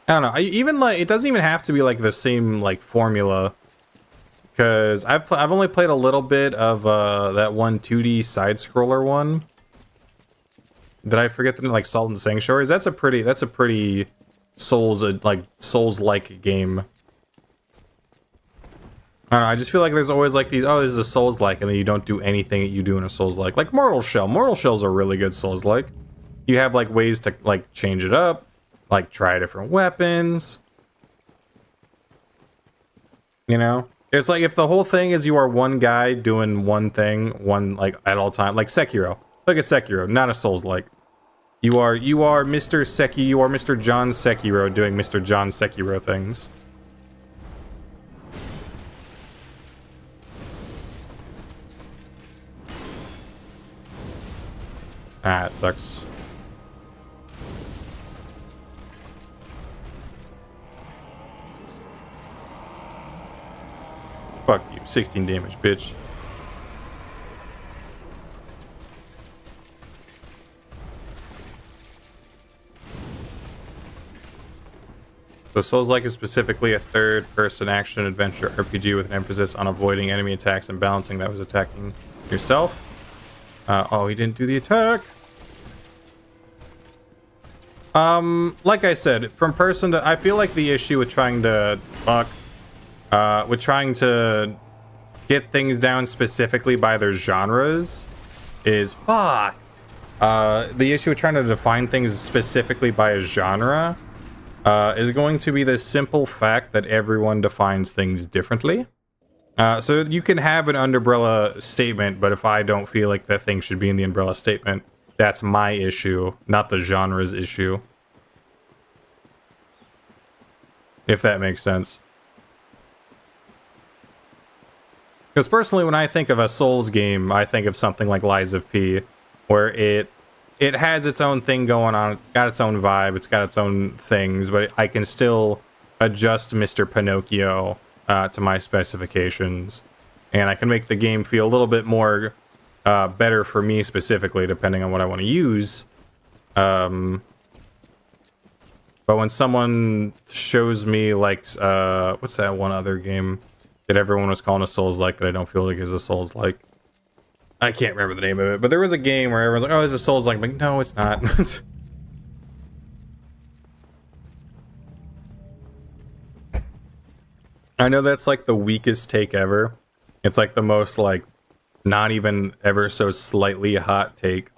I don't know. Even like it doesn't even have to be like the same like formula, because I've only played a little bit of that one 2D side scroller one. Did I forget the name? Like Salt and Sanctuaries? That's a pretty Souls-like game. I don't know, I just feel like there's always like these, oh, this is a Souls-like, and then you don't do anything that you do in a Souls-like. Like Mortal Shell. Mortal Shell's a really good Souls-like. You have like ways to like change it up, like try different weapons. You know? It's like if the whole thing is you are one guy doing one thing, like at all time, like Sekiro. Look at Sekiro, not a Souls-like. You are Mr. Seki, you are Mr. John Sekiro doing Mr. John Sekiro things. Ah, it sucks. Fuck you, 16 damage, bitch. So Souls-like is specifically a third-person action-adventure RPG with an emphasis on avoiding enemy attacks and balancing that was attacking yourself. Oh, he didn't do the attack. Like I said, from person to... I feel like the issue with trying to... with trying to get things down specifically by their genres is... Fuck! The issue with trying to define things specifically by a genre... is going to be the simple fact that everyone defines things differently. So you can have an umbrella statement, but if I don't feel like that thing should be in the umbrella statement, that's my issue, not the genre's issue. if that makes sense. Because personally, when I think of a Souls game, I think of something like Lies of P, where it has its own thing going on, it's got its own vibe, it's got its own things, but I can still adjust Mr. Pinocchio to my specifications, and I can make the game feel a little bit more better for me specifically, depending on what I want to use. But when someone shows me, like, what's that one other game that everyone was calling a Souls-like that I don't feel like is a Souls-like? I can't remember the name of it, but there was a game where everyone's like, oh, it's a Souls-like. I'm like, no, it's not. I know that's like the weakest take ever. It's like the most, like, not even ever so slightly hot take.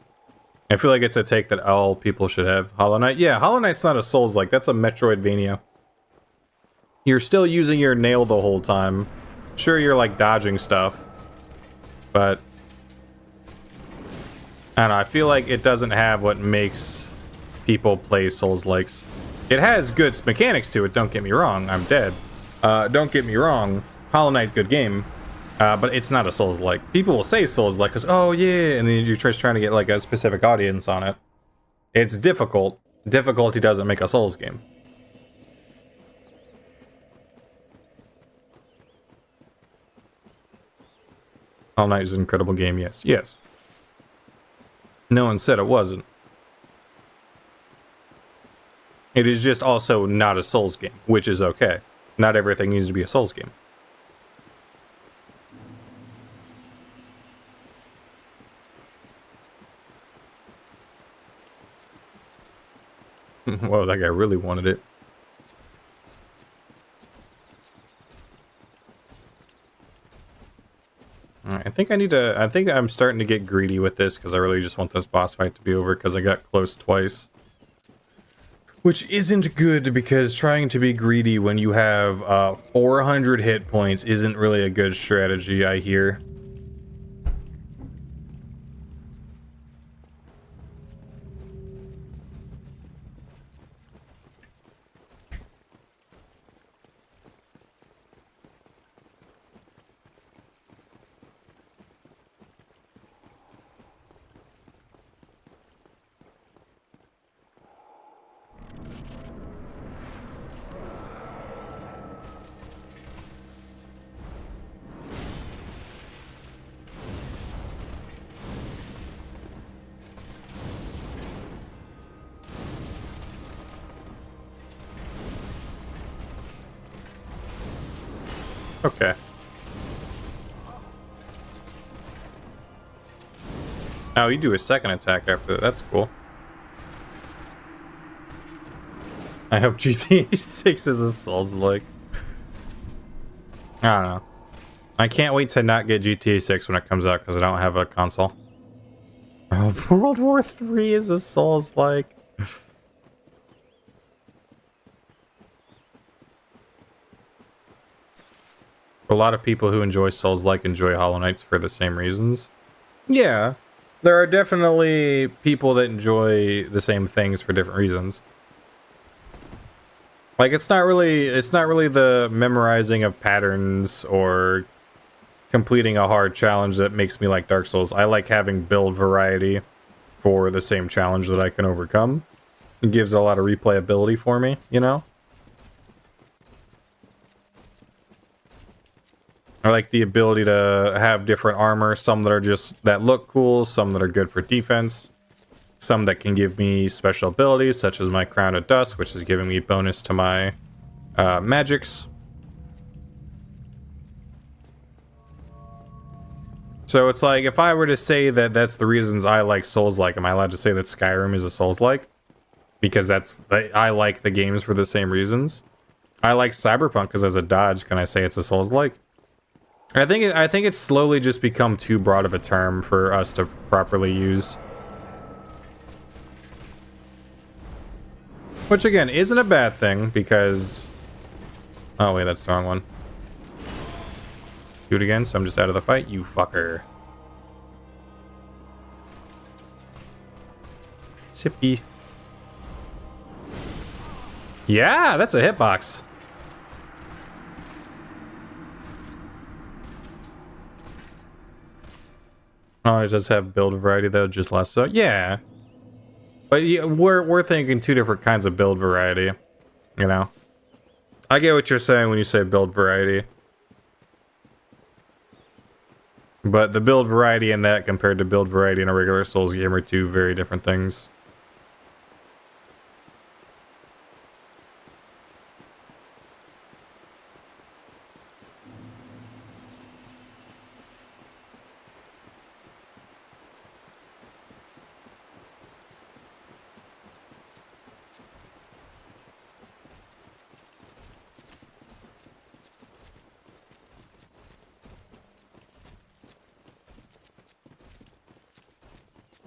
I feel like it's a take that all people should have. Hollow Knight? Yeah, Hollow Knight's not a Souls-like. That's a Metroidvania. You're still using your nail the whole time. Sure, you're, like, dodging stuff. But I don't know, I feel like it doesn't have what makes people play Souls-likes. It has good mechanics to it, don't get me wrong. I'm dead. Don't get me wrong. Hollow Knight, good game. But it's not a Souls-like. People will say Souls-like because, oh yeah, and then you're just trying to get like a specific audience on it. It's difficult. Difficulty doesn't make a Souls game. Hollow Knight is an incredible game, yes. Yes. No one said it wasn't. It is just also not a Souls game, which is okay. Not everything needs to be a Souls game. Whoa, that guy really wanted it. Alright, I think I'm starting to get greedy with this because I really just want this boss fight to be over because I got close twice. Which isn't good because trying to be greedy when you have 400 hit points isn't really a good strategy, I hear. Okay. Oh, you do a second attack after that. That's cool. I hope GTA 6 is a Souls-like. I don't know. I can't wait to not get GTA 6 when it comes out because I don't have a console. Oh, World War 3 is a Souls-like. A lot of people who enjoy Souls-like enjoy Hollow Knights for the same reasons. Yeah, there are definitely people that enjoy the same things for different reasons. Like it's not really the memorizing of patterns or completing a hard challenge that makes me like Dark Souls. I like having build variety for the same challenge that I can overcome. It gives a lot of replayability for me, you know? I like the ability to have different armor, some that are just that look cool, some that are good for defense, some that can give me special abilities, such as my Crown of Dust, which is giving me bonus to my magics. So it's like, if I were to say that that's the reasons I like Souls-like, am I allowed to say that Skyrim is a Souls-like? Because I like the games for the same reasons. I like Cyberpunk because as a dodge, can I say it's a Souls-like? I think it's slowly just become too broad of a term for us to properly use. Which again isn't a bad thing because oh wait, that's the wrong one. Do it again, so I'm just out of the fight, you fucker. Sippy. Yeah, that's a hitbox. Oh, it does have build variety though, just less so. Yeah, but yeah, we're thinking two different kinds of build variety. You know, I get what you're saying when you say build variety, but the build variety in that compared to build variety in a regular Souls game are two very different things.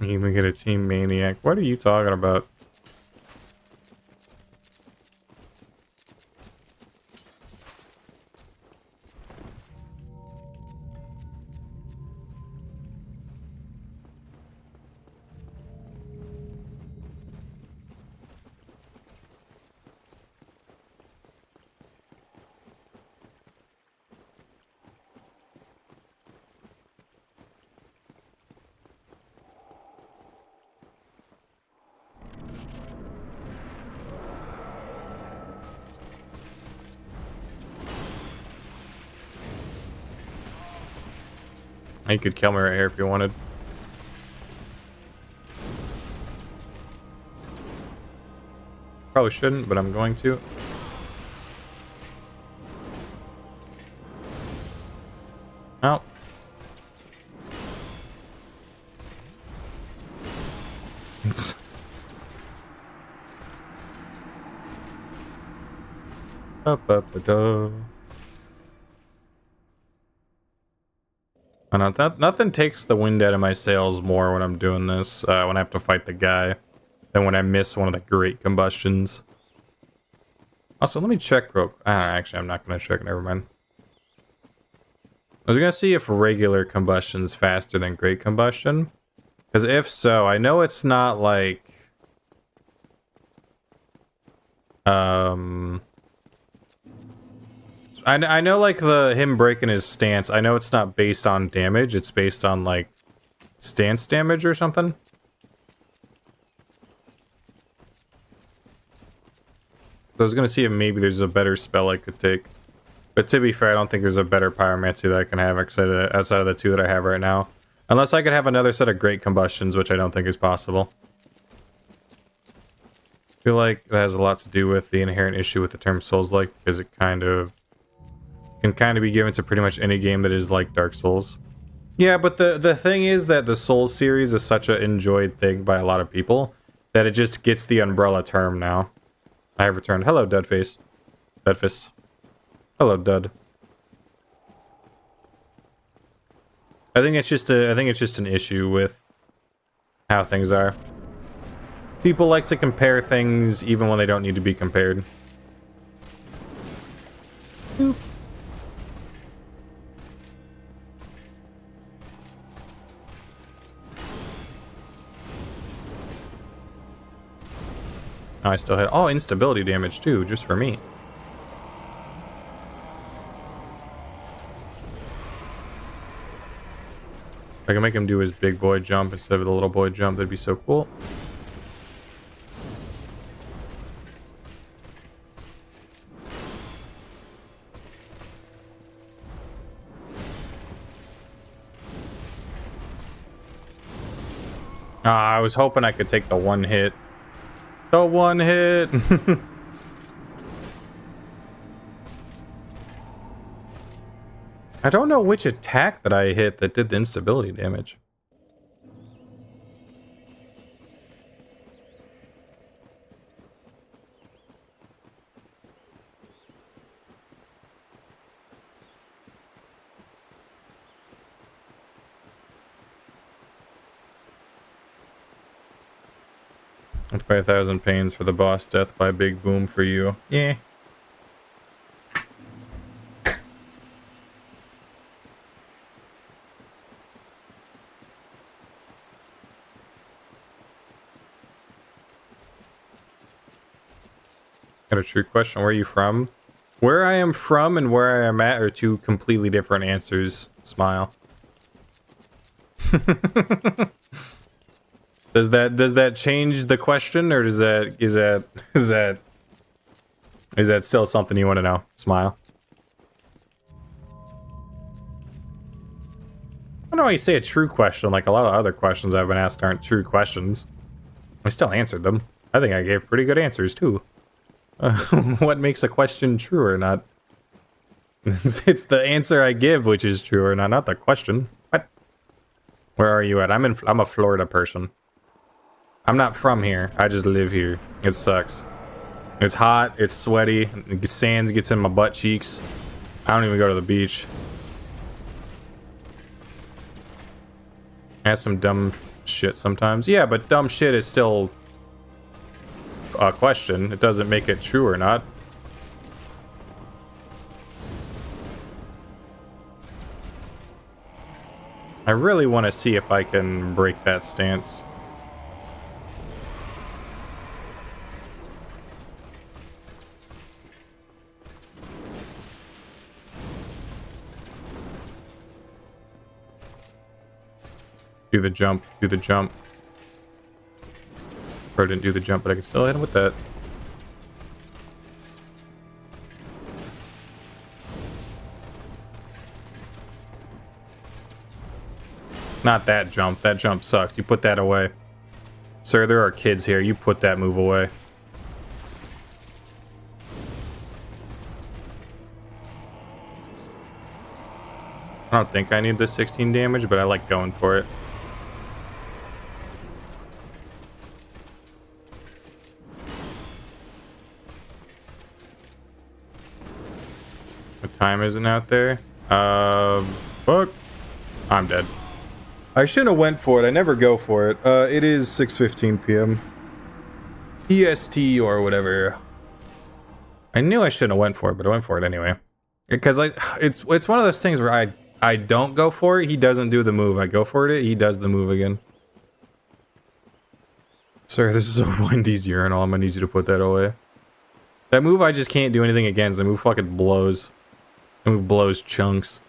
You even get a team maniac. What are you talking about? You could kill me right here if you wanted. Probably shouldn't, but I'm going to. Oh. Up-up-a-da. I know nothing takes the wind out of my sails more when I'm doing this, when I have to fight the guy, than when I miss one of the great combustions. Also, let me check real quick. Actually, I'm not going to check. Never mind. I was going to see if regular combustion's faster than great combustion. Because if so, I know it's not like... I know, like, him breaking his stance, I know it's not based on damage, it's based on, like, stance damage or something. So I was gonna see if maybe there's a better spell I could take. But to be fair, I don't think there's a better pyromancy that I can have outside of the two that I have right now. Unless I could have another set of great combustions, which I don't think is possible. I feel like that has a lot to do with the inherent issue with the term Souls-like, because it can kind of be given to pretty much any game that is like Dark Souls. Yeah, but the thing is that the Souls series is such an enjoyed thing by a lot of people that it just gets the umbrella term now. I have returned. Hello, Dudface. Dudface. Hello, Dud. I think it's just an issue with how things are. People like to compare things even when they don't need to be compared. Boop. Oh, I still had... Oh, instability damage, too, just for me. If I can make him do his big boy jump instead of the little boy jump, that'd be so cool. I was hoping I could take the one hit. The one hit! I don't know which attack that I hit that did the instability damage. Let's pay 1,000 pains for the boss death by Big Boom for you. Yeah. Got a true question. Where are you from? Where I am from and where I am at are two completely different answers. Smile. Does that change the question, or is that still something you want to know? Smile. I don't know why you say a true question. Like a lot of other questions I've been asked aren't true questions. I still answered them. I think I gave pretty good answers too. What makes a question true or not? It's the answer I give which is true or not, not the question. What? Where are you at? I'm a Florida person. I'm not from here. I just live here. It sucks. It's hot. It's sweaty. The sand gets in my butt cheeks. I don't even go to the beach. Ask some dumb shit sometimes. Yeah, but dumb shit is still a question. It doesn't make it true or not. I really want to see if I can break that stance. Do the jump, do the jump. Pro didn't do the jump, but I can still hit him with that. Not that jump. That jump sucks. You put that away. Sir, there are kids here. You put that move away. I don't think I need the 16 damage, but I like going for it. What time is it out there? Fuck. I'm dead. I shouldn't have went for it. I never go for it. It is 6:15 p.m. EST or whatever. I knew I shouldn't have went for it, but I went for it anyway. Because it's one of those things where I don't go for it. He doesn't do the move. I go for it. He does the move again. Sir, this is a Wendy's urinal. I'm gonna need you to put that away. That move I just can't do anything against. The move fucking blows. The move blows chunks.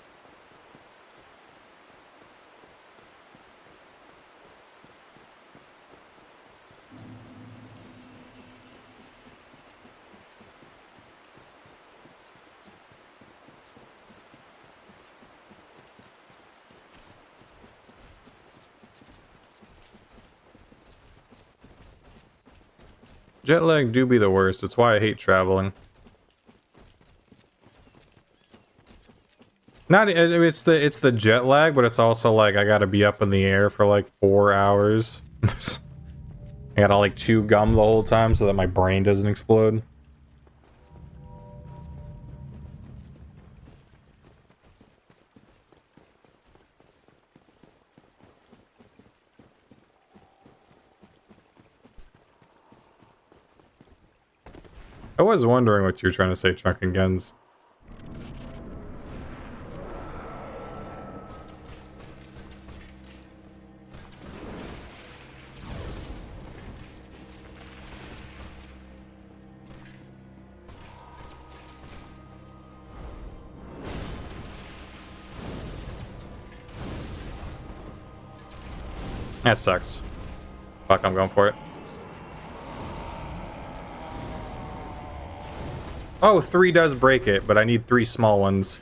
Jet lag do be the worst. It's why I hate traveling. Not it's the jet lag, but it's also like I gotta be up in the air for like 4 hours. I gotta like chew gum the whole time so that my brain doesn't explode. I was wondering what you were trying to say, Trunk and Guns. That sucks. Fuck, I'm going for it. Oh, 3 does break it, but I need 3 small ones.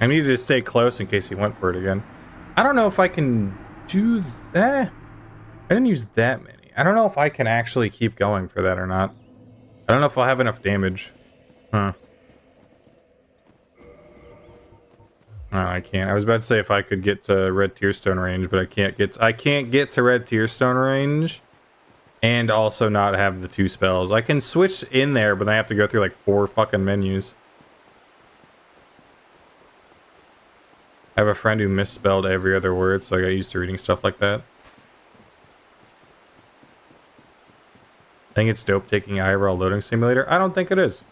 I needed to stay close in case he went for it again. I don't know if I can do that. I didn't use that many. I don't know if I can actually keep going for that or not. I don't know if I'll have enough damage. Huh. No, I can't. I was about to say if I could get to Red Tearstone range, but I can't get to Red Tearstone range and also not have the 2 spells. I can switch in there, but I have to go through like 4 fucking menus. I have a friend who misspelled every other word, so I got used to reading stuff like that. I think it's dope taking IRL loading simulator. I don't think it is.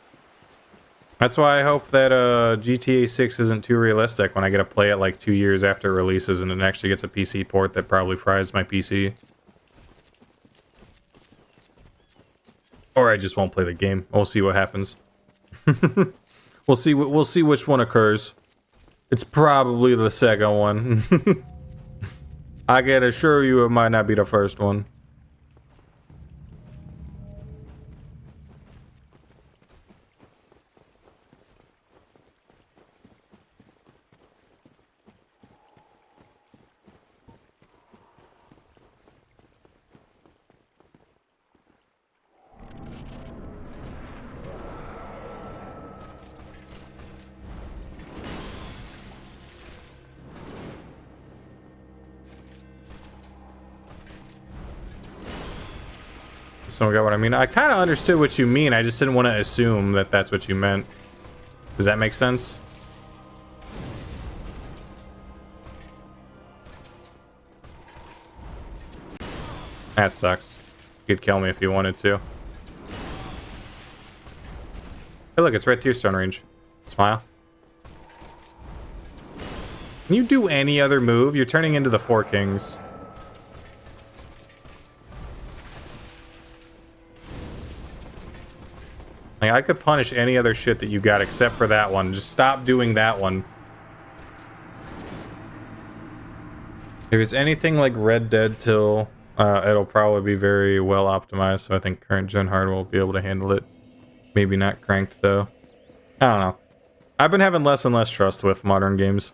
That's why I hope that GTA 6 isn't too realistic when I get to play it like 2 years after it releases and it actually gets a PC port that probably fries my PC. Or I just won't play the game. We'll see what happens. We'll see which one occurs. It's probably the second one. I can assure you it might not be the first one. Someone got what I mean? I kind of understood what you mean. I just didn't want to assume that that's what you meant. Does that make sense? That sucks. You could kill me if you wanted to. Hey, look, it's Red Tearstone range. Smile. Can you do any other move? You're turning into the Four Kings. Like, I could punish any other shit that you got except for that one. Just stop doing that one. If it's anything like Red Dead till, it'll probably be very well optimized. So I think current gen hardware will be able to handle it. Maybe not cranked though. I don't know. I've been having less and less trust with modern games.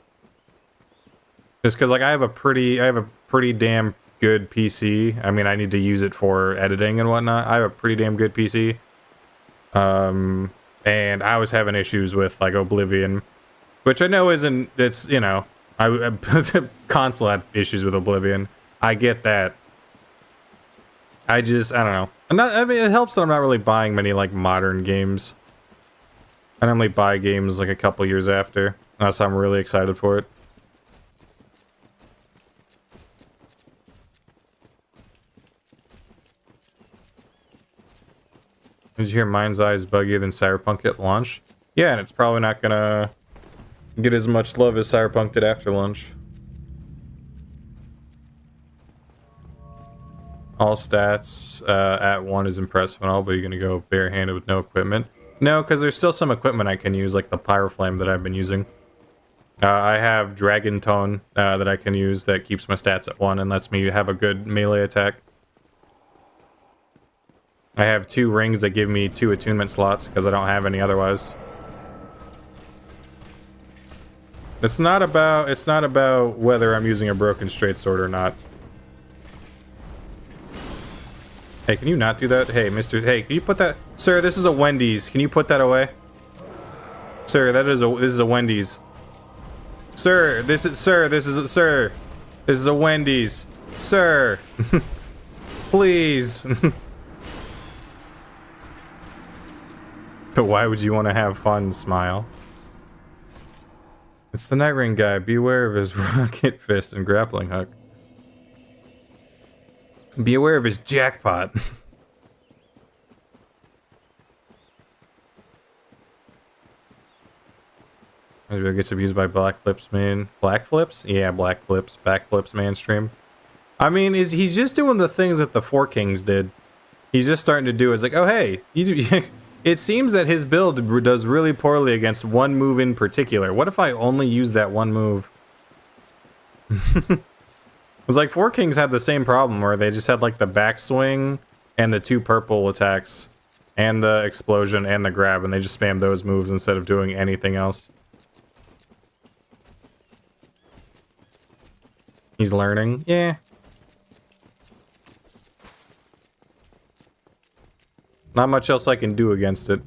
Just because like I have a pretty damn good PC. I mean, I need to use it for editing and whatnot. I have a pretty damn good PC. And I was having issues with like Oblivion, which I know isn't, it's, you know, I console had issues with Oblivion. I get that. I don't know. I mean, it helps that I'm not really buying many like modern games. I normally buy games like a couple years after, unless I'm really excited for it. Did you hear Mind's Eye is buggier than Cyberpunk at launch? Yeah, and it's probably not gonna get as much love as Cyberpunk did after launch. All stats at 1 is impressive and all, but you're gonna go barehanded with no equipment. No, because there's still some equipment I can use, like the Pyroflame that I've been using. I have Dragon Tone that I can use that keeps my stats at 1 and lets me have a good melee attack. I have 2 rings that give me 2 attunement slots because I don't have any otherwise. It's not about whether I'm using a broken straight sword or not. Hey, can you not do that? Hey, Mr. Hey, can you put that? Sir, this is a Wendy's. Can you put that away? Sir, this is a Wendy's. Sir, this is a Wendy's. Sir. Please. But why would you want to have fun, Smile? It's the Nightring guy. Beware of his rocket fist and grappling hook. Be aware of his jackpot. Maybe gets abused by Black Flips, man. Black Flips? Yeah, Black Flips. Back Flips, mainstream. I mean, he's just doing the things that the Four Kings did. He's just starting to do it. It's like, oh, hey, it seems that his build does really poorly against one move in particular. What if I only use that one move? It's like Four Kings had the same problem where they just had like the backswing and the 2 purple attacks and the explosion and the grab, and they just spammed those moves instead of doing anything else. He's learning. Yeah. Not much else I can do against it.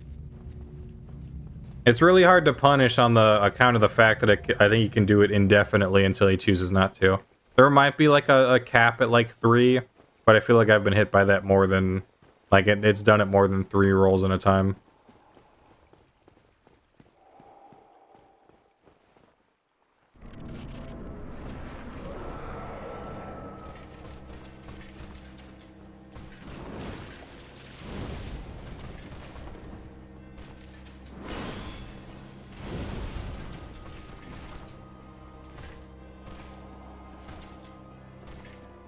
It's really hard to punish on the account of the fact that I think he can do it indefinitely until he chooses not to. There might be like a cap at like 3, but I feel like I've been hit by that more than, like it's done it more than 3 rolls in a time.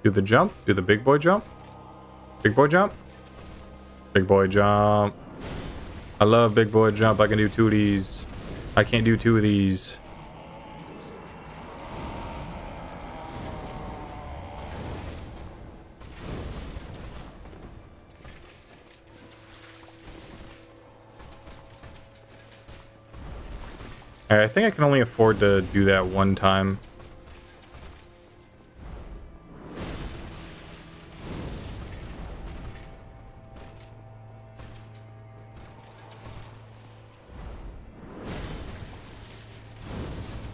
Do the jump. Do the big boy jump. Big boy jump. Big boy jump. I love big boy jump. I can do 2 of these. I can't do 2 of these. I think I can only afford to do that one time.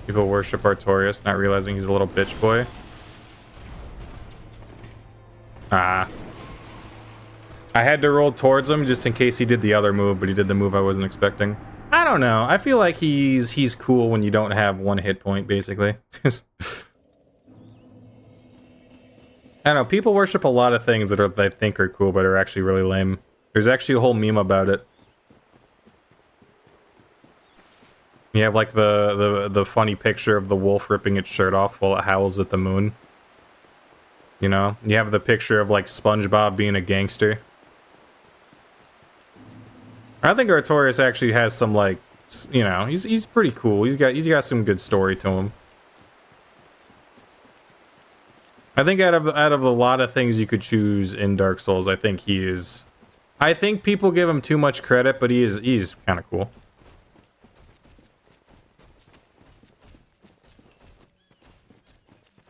People worship Artorias, not realizing he's a little bitch boy. Ah. I had to roll towards him just in case he did the other move, but he did the move I wasn't expecting. I don't know. I feel like he's cool when you don't have 1 hit point, basically. I don't know. People worship a lot of things that they think are cool, but are actually really lame. There's actually a whole meme about it. You have like the funny picture of the wolf ripping its shirt off while it howls at the moon. You know? You have the picture of like SpongeBob being a gangster. I think Artorias actually has some like, you know, he's pretty cool. He's got some good story to him. I think out of a lot of things you could choose in Dark Souls, I think he is. I think people give him too much credit, but he's kind of cool.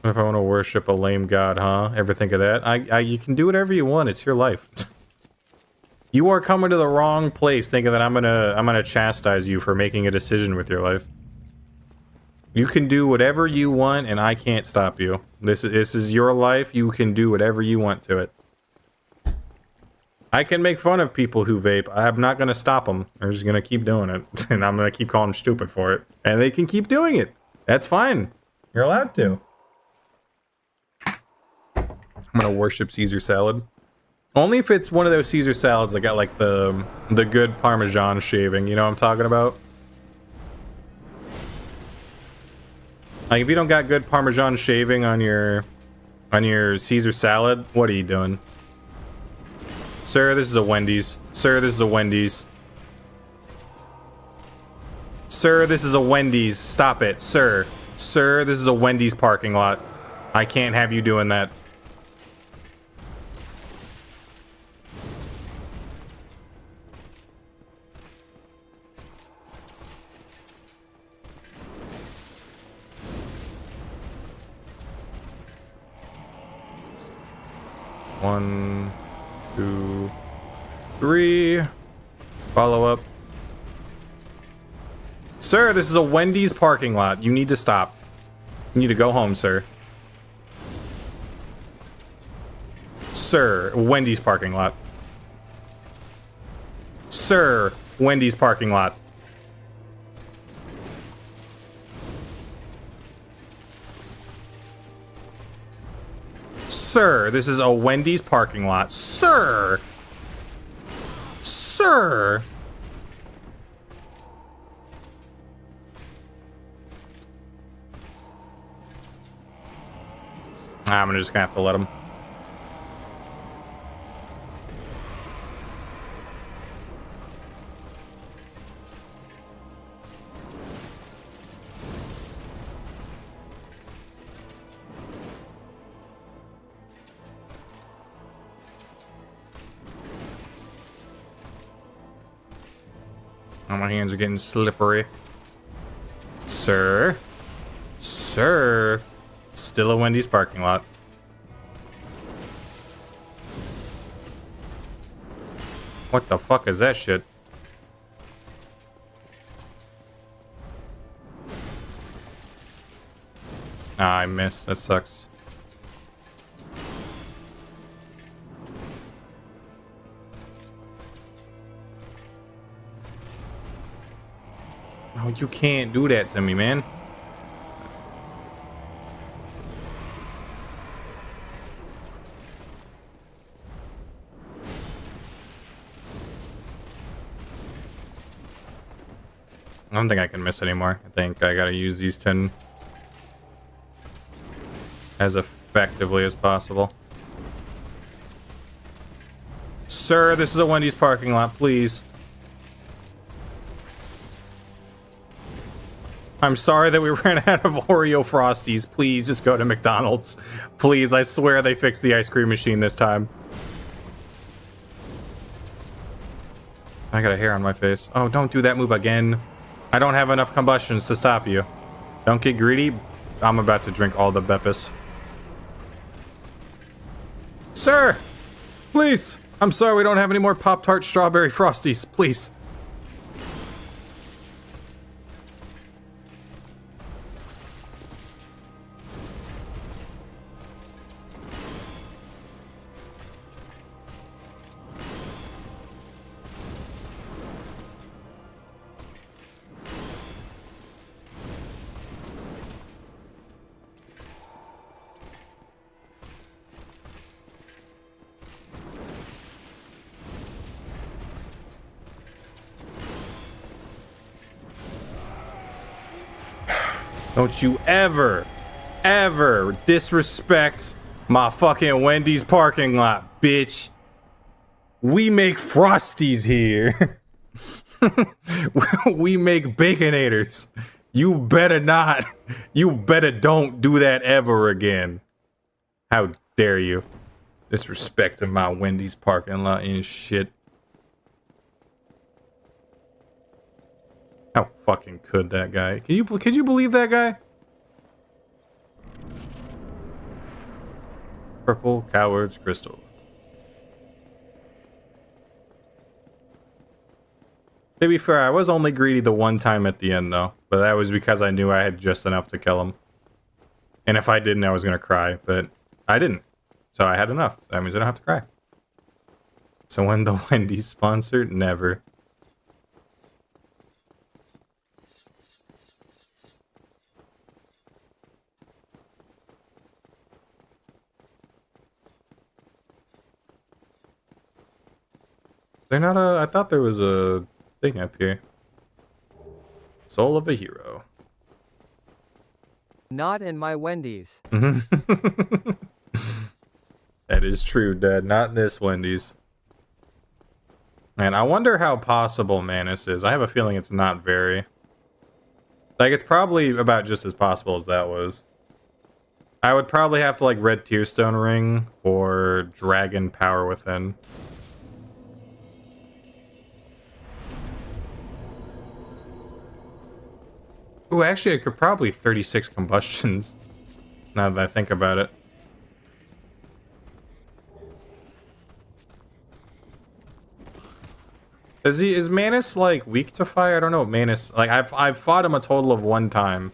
If I want to worship a lame god, huh? Ever think of that? You can do whatever you want. It's your life. You are coming to the wrong place thinking that I'm gonna chastise you for making a decision with your life. You can do whatever you want and I can't stop you. This is your life. You can do whatever you want to it. I can make fun of people who vape. I'm not gonna stop them. They're just gonna keep doing it. And I'm gonna keep calling them stupid for it. And they can keep doing it. That's fine. You're allowed to. I'm gonna worship Caesar salad. Only if it's one of those Caesar salads that got like the good Parmesan shaving, you know what I'm talking about? Like if you don't got good Parmesan shaving on your Caesar salad, what are you doing? Sir, this is a Wendy's. Sir, this is a Wendy's. Sir, this is a Wendy's. Stop it, sir. Sir, this is a Wendy's parking lot. I can't have you doing that. One, 2, 3. Follow up. Sir, this is a Wendy's parking lot. You need to stop. You need to go home, sir. Sir, Wendy's parking lot. Sir, Wendy's parking lot. Sir, this is a Wendy's parking lot. Sir! Sir! I'm just gonna have to let him. Oh, my hands are getting slippery. Sir? Sir? Still a Wendy's parking lot. What the fuck is that shit? Ah, I missed. That sucks. Oh, you can't do that to me, man. I don't think I can miss anymore. I think I gotta use these 10 as a effectively as possible. Sir, this is a Wendy's parking lot, please. I'm sorry that we ran out of Oreo Frosties. Please just go to McDonald's. Please, I swear they fixed the ice cream machine this time. I got a hair on my face. Oh, don't do that move again. I don't have enough combustions to stop you. Don't get greedy. I'm about to drink all the Beppis. Sir! Please! I'm sorry we don't have any more Pop-Tart Strawberry Frosties. Please. Don't you ever disrespect my fucking Wendy's parking lot, bitch. We make Frosties here. We make Baconators. You better not. You better don't do that ever again. How dare you? Disrespecting my Wendy's parking lot and shit. How fucking could that guy? Could you believe that guy? Purple Coward's Crystal. To be fair, I was only greedy the one time at the end though, but that was because I knew I had just enough to kill him. And if I didn't, I was gonna cry, but I didn't. So I had enough. That means I don't have to cry. So when the Wendy's sponsored, never. They're not a... I thought there was a thing up here. Soul of a hero. Not in my Wendy's. That is true, Dad. Not in this Wendy's. Man, I wonder how possible Manus is. I have a feeling it's not very. Like, it's probably about just as possible as that was. I would probably have to, like, Red Tearstone Ring or Dragon Power Within. Ooh, actually, I could probably 36 combustions. Now that I think about it. Is Manus like weak to fire? I don't know. Manus, like I've fought him a total of one time.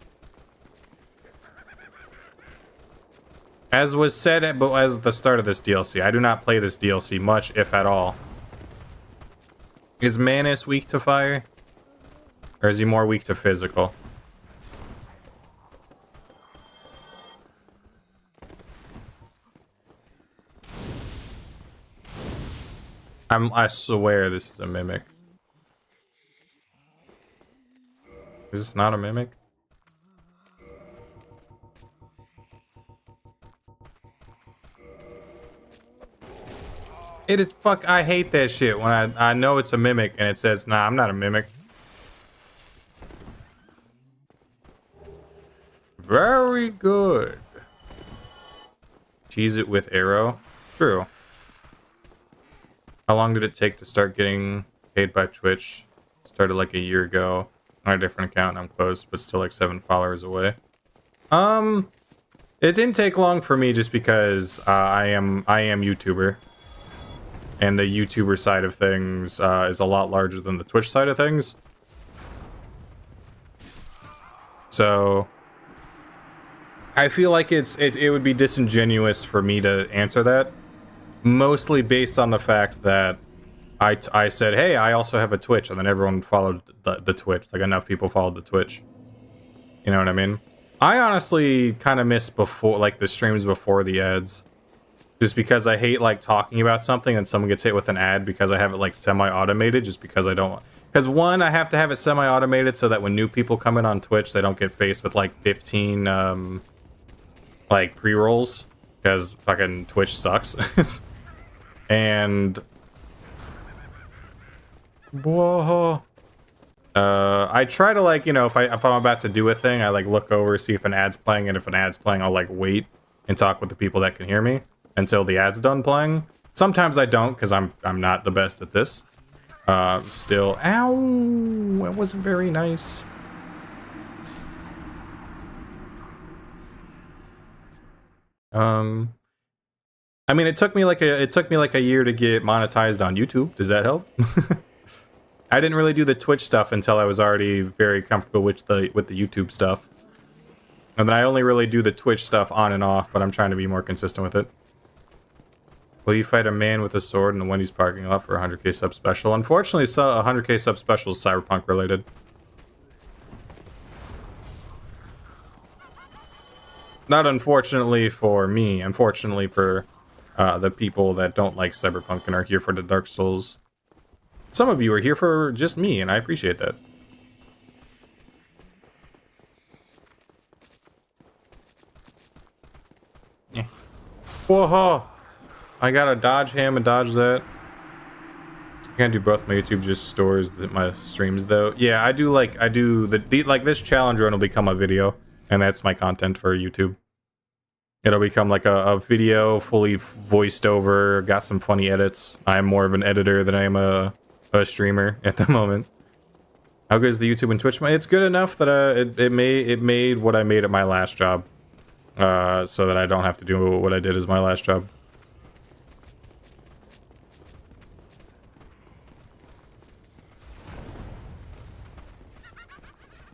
As was said as the start of this DLC, I do not play this DLC much, if at all. Is Manus weak to fire? Or is he more weak to physical? I swear this is a mimic. Is this not a mimic? It is fuck. I hate that shit when I know it's a mimic and it says, nah, I'm not a mimic. Very good. Cheese it with arrow. True. How long did it take to start getting paid by Twitch? Started like a year ago on a different account and I'm close, but still like 7 followers away. It didn't take long for me just because I am YouTuber. And the YouTuber side of things is a lot larger than the Twitch side of things. So I feel like it would be disingenuous for me to answer that. Mostly based on the fact that I said, hey, I also have a Twitch, and then everyone followed the Twitch. Like, enough people followed the Twitch. You know what I mean? I honestly kind of miss before, like, the streams before the ads. Just because I hate, like, talking about something and someone gets hit with an ad because I have it, like, semi-automated, just because I don't... Because, one, I have to have it semi-automated so that when new people come in on Twitch, they don't get faced with, like, 15, like, pre-rolls. because fucking Twitch sucks. And whoa, I try to, like, you know, if I'm about to do a thing, I like look over, see if an ad's playing, and if an ad's playing, I'll like wait and talk with the people that can hear me until the ad's done playing. Sometimes I don't, because I'm not the best at this. Still, ow, that wasn't very nice. I mean, it took me like a year to get monetized on YouTube. Does that help? I didn't really do the Twitch stuff until I was already very comfortable with the YouTube stuff. And then I only really do the Twitch stuff on and off, but I'm trying to be more consistent with it. Will you fight a man with a sword in the Wendy's parking lot for a 100k sub special? Unfortunately, so a 100k sub special is Cyberpunk related. Not unfortunately for me, unfortunately for the people that don't like Cyberpunk and are here for the Dark Souls. Some of you are here for just me, and I appreciate that. Yeah. Whoa! I gotta dodge him and dodge that. I can't do both my YouTube just stores my streams though. Yeah, I do the like this challenge run will become a video, and that's my content for YouTube. It'll become like a video fully voiced over, got some funny edits. I'm more of an editor than I am a streamer at the moment. How good is the YouTube and Twitch? It's good enough that it made what I made at my last job, so that I don't have to do what I did as my last job.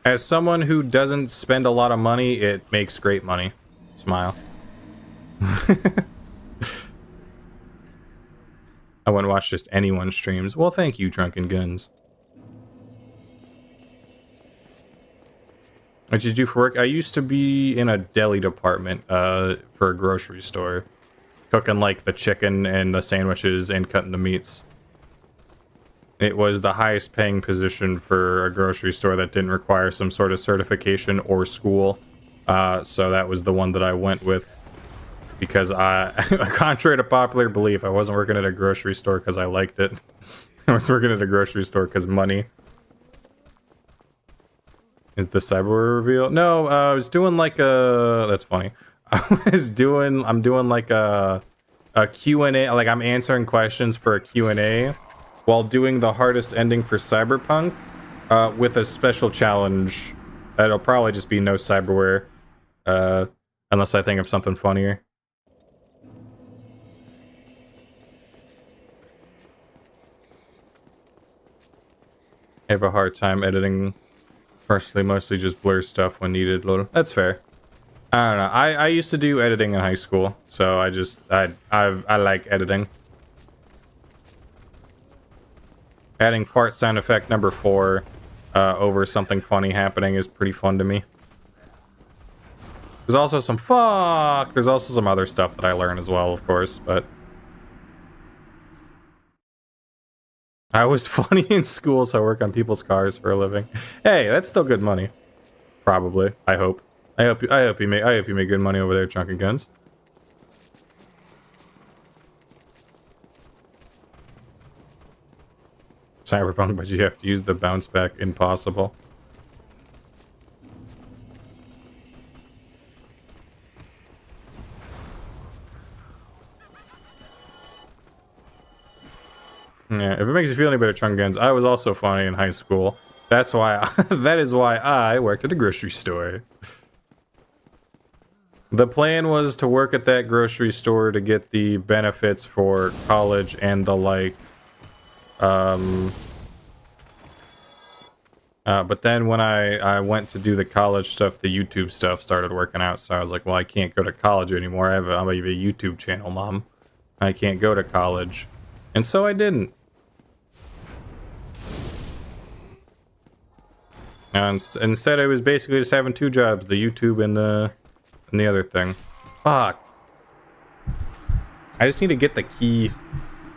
As someone who doesn't spend a lot of money, it makes great money. Smile. I wouldn't watch just anyone's streams. Well, thank you, Drunken Guns. What did you do for work? I used to be in a deli department for a grocery store, cooking like the chicken and the sandwiches and cutting the meats. It was the highest paying position for a grocery store that didn't require some sort of certification or school. So that was the one that I went with. Because contrary to popular belief, I wasn't working at a grocery store because I liked it. I was working at a grocery store because money. Is the cyber reveal? No, I was doing like a... That's funny. I'm doing like a Q&A. Like I'm answering questions for a Q&A while doing the hardest ending for Cyberpunk with a special challenge. It'll probably just be no cyberware. Unless I think of something funnier. I have a hard time editing. Personally, mostly just blur stuff when needed. That's fair. I don't know. I used to do editing in high school, so I like editing. Adding fart sound effect number 4 over something funny happening is pretty fun to me. There's also some There's also some other stuff that I learn as well, of course, but I was funny in school, so I work on people's cars for a living. Hey, that's still good money. Probably. I hope. I hope you make good money over there, Drunken Guns. Cyberpunk, but you have to use the bounce back. Impossible. Yeah, if it makes you feel any better, Drunken Guns, I was also funny in high school. That's why that is why I worked at a grocery store. The plan was to work at that grocery store to get the benefits for college and the like. But then when I went to do the college stuff, the YouTube stuff started working out. So I was like, well, I can't go to college anymore. I have a YouTube channel, Mom. I can't go to college. And so I didn't. And instead, I was basically just having 2 jobs, the YouTube and the other thing. Fuck. I just need to get the key.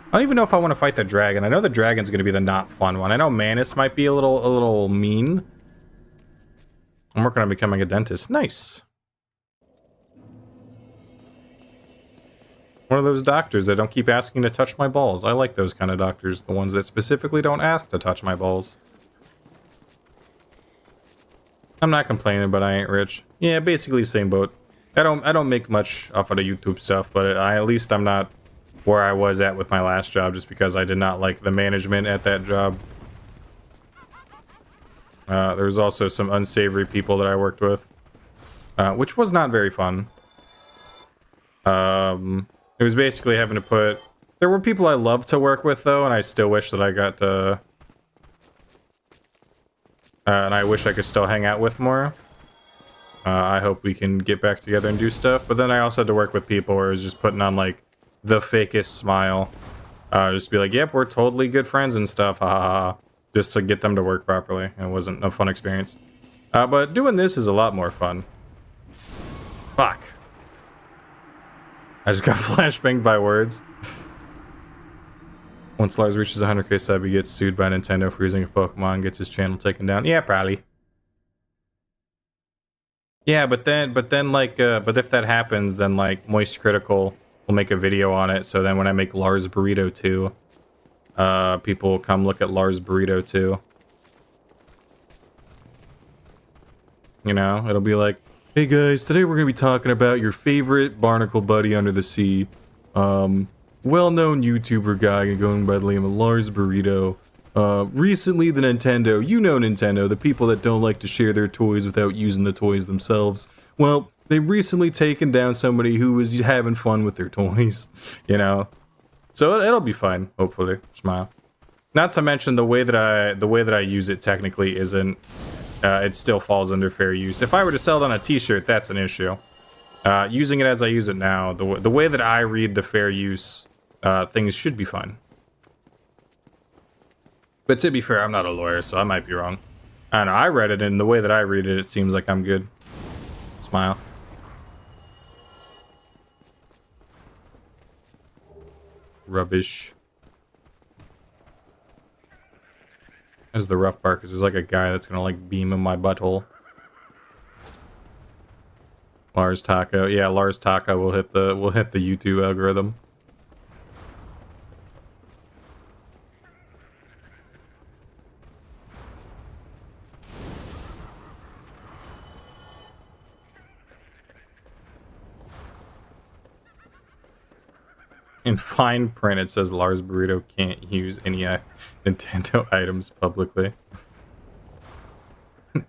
I don't even know if I want to fight the dragon. I know the dragon's going to be the not fun one. I know Manus might be a little mean. I'm working on becoming a dentist. Nice. One of those doctors that don't keep asking to touch my balls. I like those kind of doctors. The ones that specifically don't ask to touch my balls. I'm not complaining, but I ain't rich. Yeah, basically same boat. I don't make much off of the YouTube stuff, but at least I'm not where I was at with my last job just because I did not like the management at that job. There was also some unsavory people that I worked with, which was not very fun. It was basically having to put... There were people I loved to work with, though, and I still wish that I got to... and I wish I could still hang out with more. I hope we can get back together and do stuff. But then I also had to work with people where I was just putting on, like, the fakest smile. Just be like, yep, we're totally good friends and stuff, ha ha ha. Just to get them to work properly. It wasn't a fun experience. But doing this is a lot more fun. Fuck. I just got flashbanged by words. Once Lars reaches 100k sub, he gets sued by Nintendo for using a Pokemon, gets his channel taken down. Yeah, probably. Yeah, but if that happens, then like Moist Critical will make a video on it. So then when I make Lars Burrito 2, people will come look at Lars Burrito 2. You know, it'll be like, hey guys, today we're gonna be talking about your favorite barnacle buddy under the sea. Well-known YouTuber guy going by the name of Lars Burrito. Recently the Nintendo, you know Nintendo, the people that don't like to share their toys without using the toys themselves. Well, they've recently taken down somebody who was having fun with their toys, you know. So it'll be fine, hopefully. Smile. Not to mention the way that I use it technically isn't. It still falls under fair use. If I were to sell it on a T-shirt, that's an issue. Using it as I use it now, the way that I read the fair use things should be fine. But to be fair, I'm not a lawyer, so I might be wrong. I don't know. I read it, and the way that I read it, it seems like I'm good. Smile. Rubbish. That's the rough part, because there's like a guy that's gonna like beam in my butthole. Lars Taco. Yeah, Lars Taco will hit the YouTube algorithm. In fine print, it says Lars Burrito can't use any Nintendo items publicly.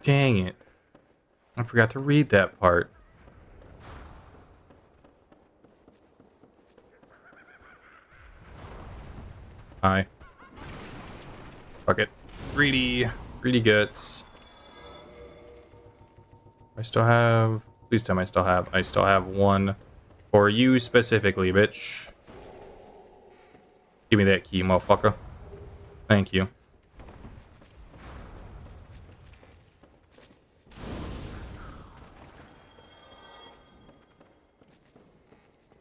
Dang it. I forgot to read that part. Hi. Fuck it. Greedy guts. I still have... Please tell me I still have one for you specifically, bitch. Give me that key, motherfucker. Thank you.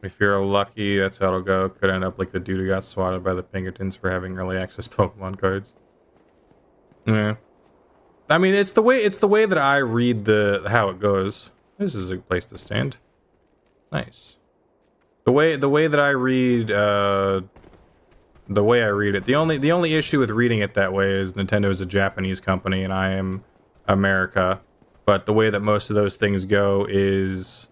If you're lucky, that's how it'll go. Could end up like the dude who got swatted by the Pinkertons for having early access Pokemon cards. Yeah. I mean, it's the way that I read how it goes. This is a place to stand. Nice. The way that I read the way I read it. The only issue with reading it that way is Nintendo is a Japanese company and I am America. But the way that most of those things go is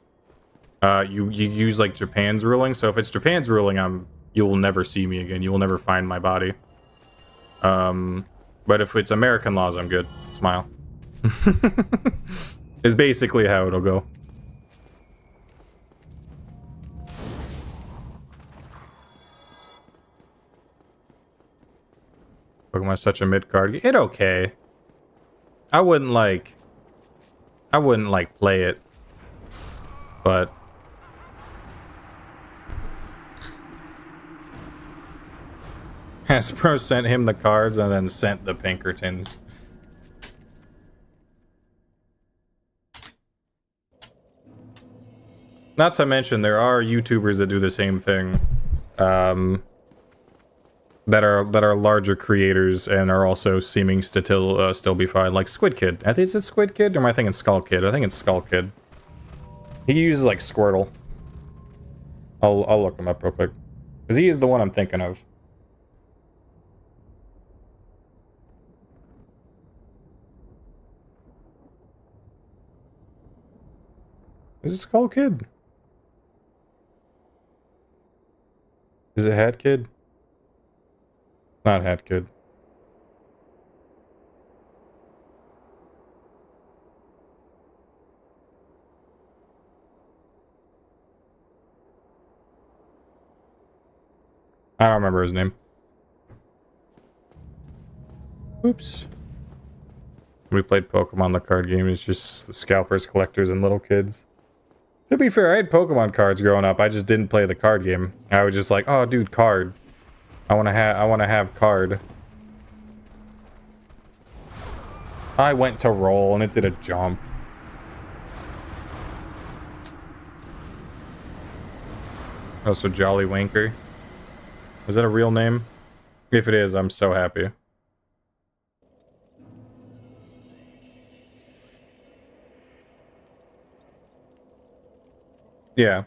you use like Japan's ruling. So if it's Japan's ruling, you will never see me again. You will never find my body. But if it's American laws, I'm good. Smile. Is basically how it'll go. Pokemon's such a mid card. It okay. I wouldn't like play it. But Hasbro sent him the cards and then sent the Pinkertons. Not to mention there are YouTubers that do the same thing. That are larger creators and are also seeming to still be fine, like Squid Kid. I think it's Squid Kid, or am I thinking Skull Kid? I think it's Skull Kid. He uses like Squirtle. I'll look him up real quick. Because he is the one I'm thinking of. Is it Skull Kid? Is it Hat Kid? Not Hat Kid. I don't remember his name. Oops. We played Pokemon the card game. It's just the scalpers, collectors, and little kids. To be fair, I had Pokemon cards growing up. I just didn't play the card game. I was just like, oh, dude, card. I want to have card. I went to roll and it did a jump. Oh, so Jolly Wanker. Is that a real name? If it is, I'm so happy. Yeah.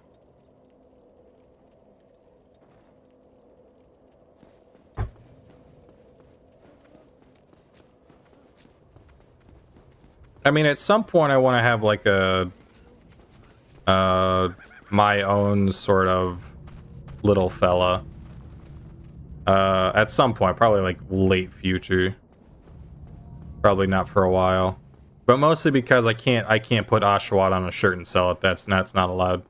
I mean, at some point I want to have like a my own sort of little fella. At some point, probably like late future. Probably not for a while. But mostly because I can't put Oshawott on a shirt and sell it. That's not allowed.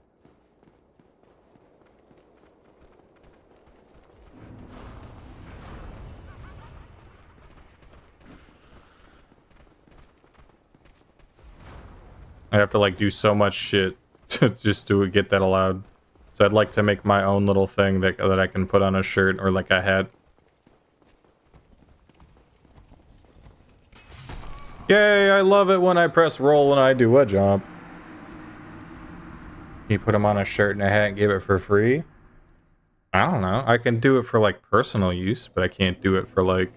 I have to like do so much shit to just to get that allowed. So I'd like to make my own little thing that I can put on a shirt or like a hat. Yay, I love it when I press roll and I do a jump. You put them on a shirt and a hat and give it for free? I don't know. I can do it for like personal use, but I can't do it for like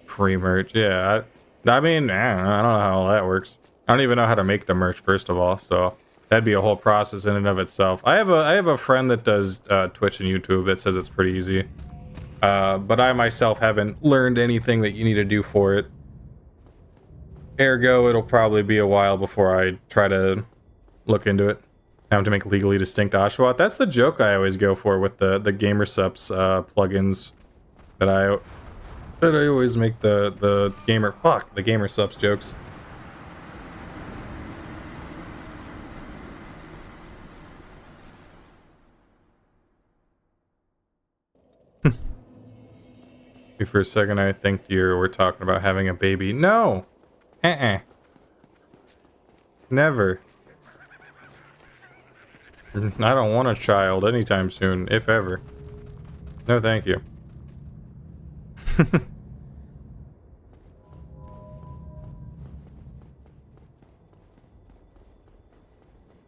free merch. Yeah, I mean, I don't know how all that works. I don't even know how to make the merch, first of all, so that'd be a whole process in and of itself. I have a friend that does Twitch and YouTube that says it's pretty easy. But I myself haven't learned anything that you need to do for it. Ergo, it'll probably be a while before I try to look into it. Time to make legally distinct Oshawott. That's the joke I always go for with the GamerSupps plugins that I always make the GamerSupps jokes. For a second, I think we're talking about having a baby. No! Never. I don't want a child anytime soon, if ever. No, thank you.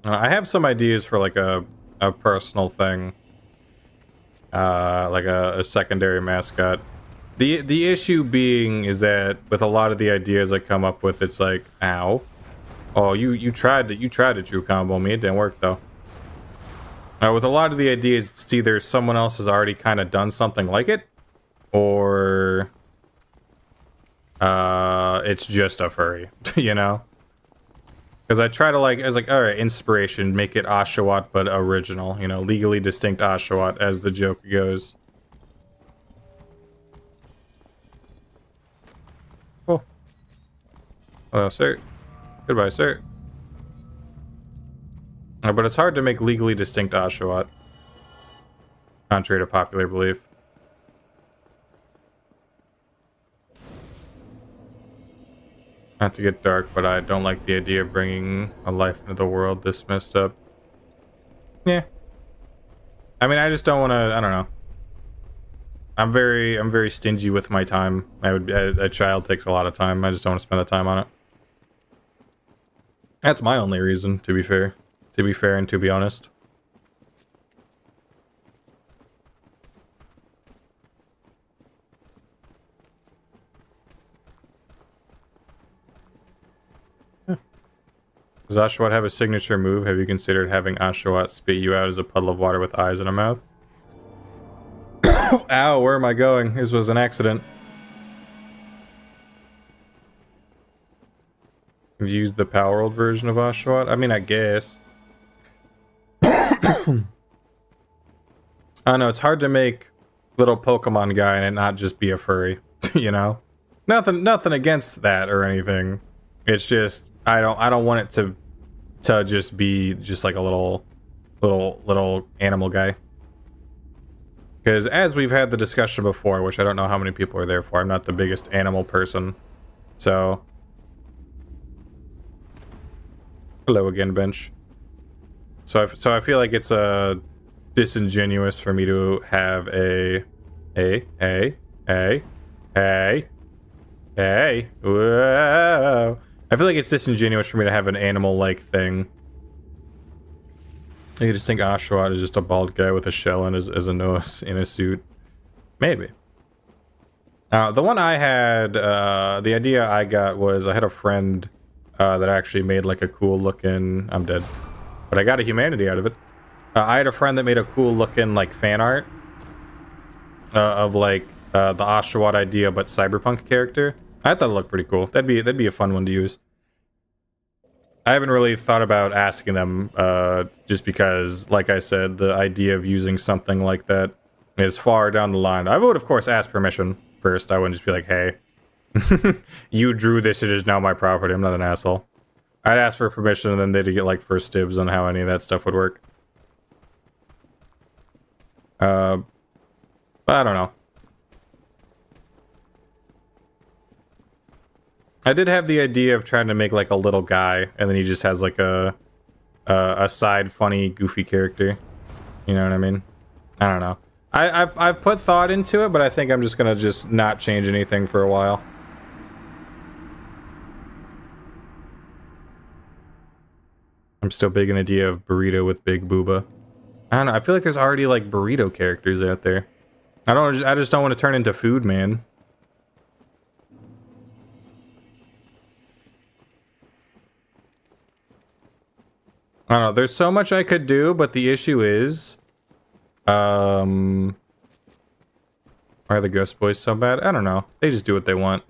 I have some ideas for like a personal thing. Like a secondary mascot. The issue being is that with a lot of the ideas I come up with, it's like, ow. Oh, you tried to true combo me, it didn't work though. With a lot of the ideas, it's either someone else has already kind of done something like it, or it's just a furry, you know? Because I try to I was like, alright, inspiration, make it Oshawott but original, you know, legally distinct Oshawott, as the joke goes. Oh. Hello, sir. Goodbye, sir. But it's hard to make legally distinct Oshawott, contrary to popular belief. Not to get dark, but I don't like the idea of bringing a life into the world this messed up. Yeah. I mean, I just don't want to, I don't know. I'm very stingy with my time. A child takes a lot of time. I just don't want to spend the time on it. That's my only reason, to be fair. To be fair and to be honest. Does Oshawott have a signature move? Have you considered having Oshawott spit you out as a puddle of water with eyes and a mouth? Ow, where am I going? This was an accident. Have you used the Power World version of Oshawott? I mean, I guess. I don't know, it's hard to make little Pokemon guy and it not just be a furry, you know? Nothing against that or anything. It's just I don't want it to just be just like a little animal guy. Because as we've had the discussion before, which I don't know how many people are there for, I'm not the biggest animal person. So hello again, Bench. So I feel like it's disingenuous for me to have hey, whoa. I feel like it's disingenuous for me to have an animal-like thing. I just think Oshawott is just a bald guy with a shell and as a nose in a suit. Maybe. The one I had, the idea I got was I had a friend that actually made like a cool looking... I'm dead. But I got a humanity out of it. I had a friend that made a cool looking like fan art of like the Oshawott idea but cyberpunk character. I thought it looked pretty cool. That'd be a fun one to use. I haven't really thought about asking them just because, like I said, the idea of using something like that is far down the line. I would, of course, ask permission first. I wouldn't just be like, hey, you drew this, it is now my property. I'm not an asshole. I'd ask for permission and then they'd get like first dibs on how any of that stuff would work. But I don't know. I did have the idea of trying to make like a little guy, and then he just has like a side funny, goofy character. You know what I mean? I don't know. I've put thought into it, but I think I'm just gonna just not change anything for a while. I'm still big in the idea of burrito with big booba. I don't know. I feel like there's already like burrito characters out there. I just don't want to turn into food, man. I don't know. There's so much I could do, but the issue is, why are the Ghost Boys so bad? I don't know. They just do what they want.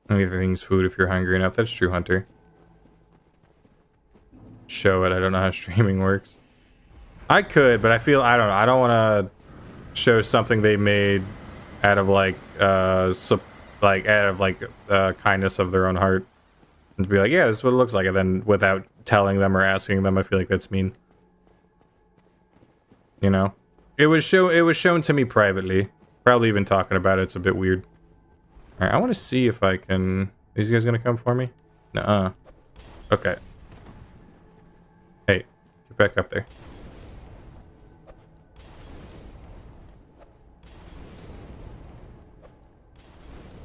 Anything's food if you're hungry enough. That's true, Hunter. Show it. I don't know how streaming works. I could, but I feel I don't know. I don't want to show something they made out of like kindness of their own heart, and to be like, yeah, this is what it looks like, and then without telling them or asking them, I feel like that's mean. You know, it was shown to me privately. Probably even talking about it, it's a bit weird. All right, I want to see if I can. These guys gonna come for me? Nuh-uh. Okay. Hey, get back up there.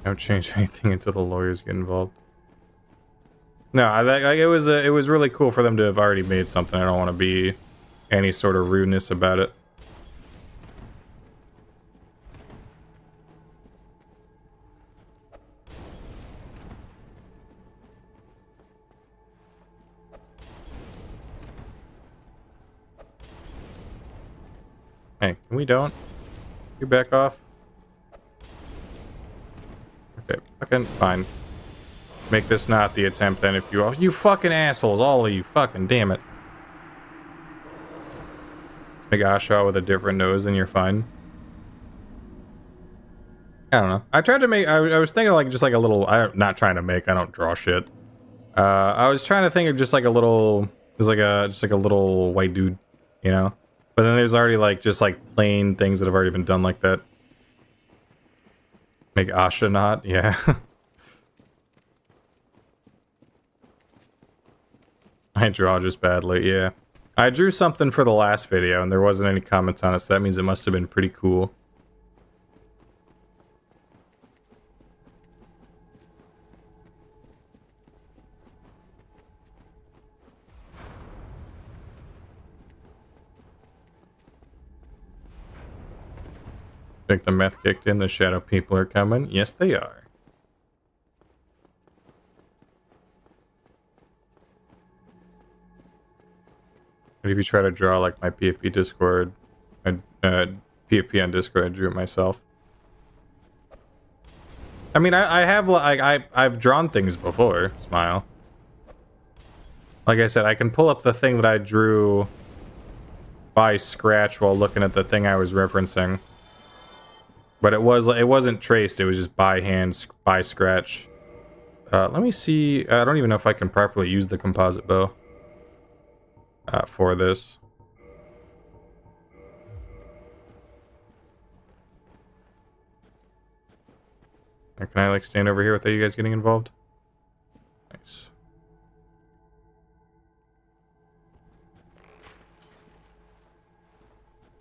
Don't change anything until the lawyers get involved. No, it was really cool for them to have already made something. I don't want to be any sort of rudeness about it. Hey, can we don't? You back off? Okay, fucking fine. Make this not the attempt then if you are. You fucking assholes, all of you, fucking damn it. Make Oshawott with a different nose and you're fine. I don't know. I tried to make, I was thinking like just like a little, I'm not trying to make, I don't draw shit. I was trying to think of just like a little, just like a little white dude, you know? But then there's already like just like plain things that have already been done like that. Make Asha not, yeah. I draw just badly, yeah. I drew something for the last video and there wasn't any comments on it, so that means it must have been pretty cool. Think the meth kicked in, the shadow people are coming? Yes, they are. But if you try to draw like my PFP Discord, my PFP on Discord, I drew it myself. I mean, I have like I've drawn things before. Smile. Like I said, I can pull up the thing that I drew by scratch while looking at the thing I was referencing. But it wasn't traced. It was just by hand, by scratch. Let me see. I don't even know if I can properly use the composite bow for this. Can I like stand over here without you guys getting involved? Nice.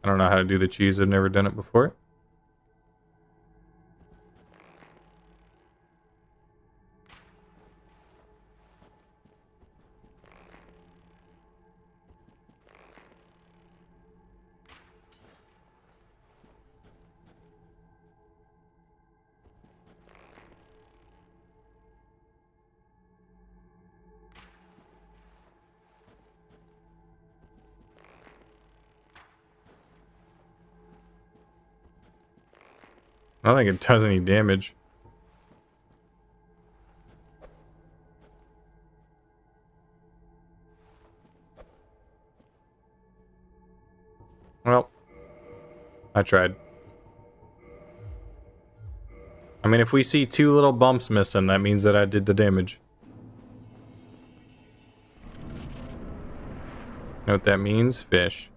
I don't know how to do the cheese. I've never done it before. I don't think it does any damage. Well, I tried. I mean, if we see 2 little bumps missing, that means that I did the damage. Know what that means? Fish.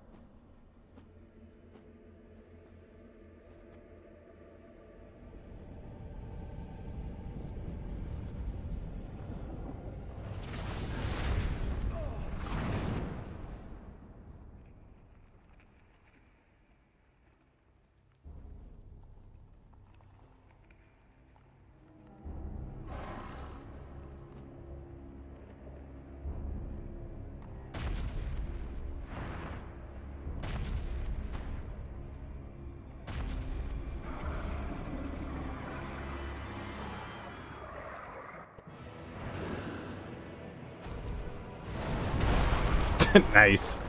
Nice.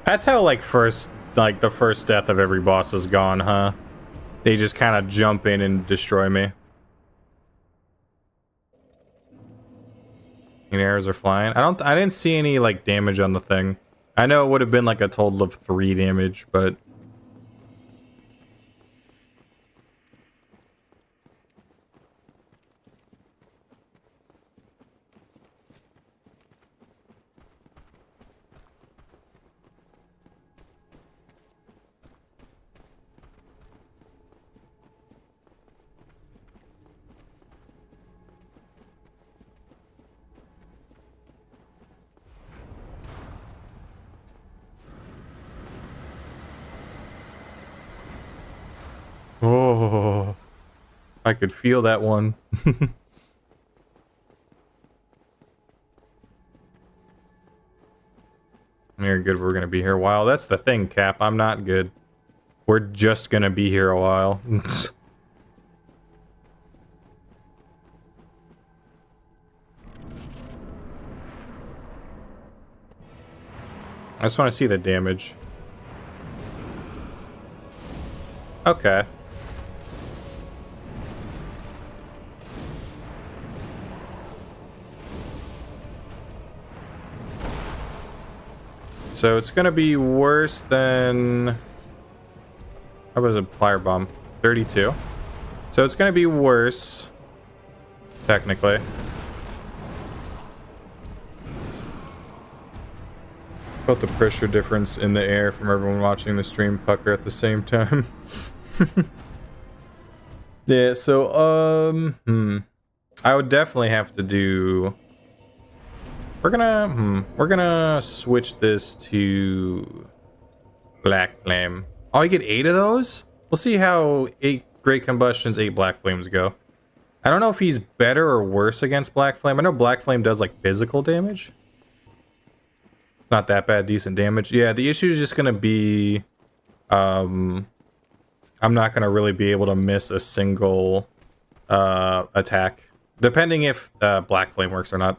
That's how the first death of every boss is gone, huh? They just kind of jump in and destroy me. And arrows are flying. I didn't see any like damage on the thing. I know it would have been like a total of 3 damage, but oh, I could feel that one. You're good. We're gonna be here a while. That's the thing, Cap. I'm not good. We're just gonna be here a while. I just want to see the damage. Okay. So it's gonna be worse than... How about a fire bomb? 32. So it's gonna be worse, technically. Felt the pressure difference in the air from everyone watching the stream pucker at the same time. Yeah, so I would definitely have to do... We're gonna switch this to Black Flame. Oh, I get 8 of those? We'll see how 8 Great Combustions, 8 Black Flames go. I don't know if he's better or worse against Black Flame. I know Black Flame does like physical damage. Not that bad, decent damage. Yeah, the issue is just gonna be I'm not gonna really be able to miss a single attack. Depending if Black Flame works or not.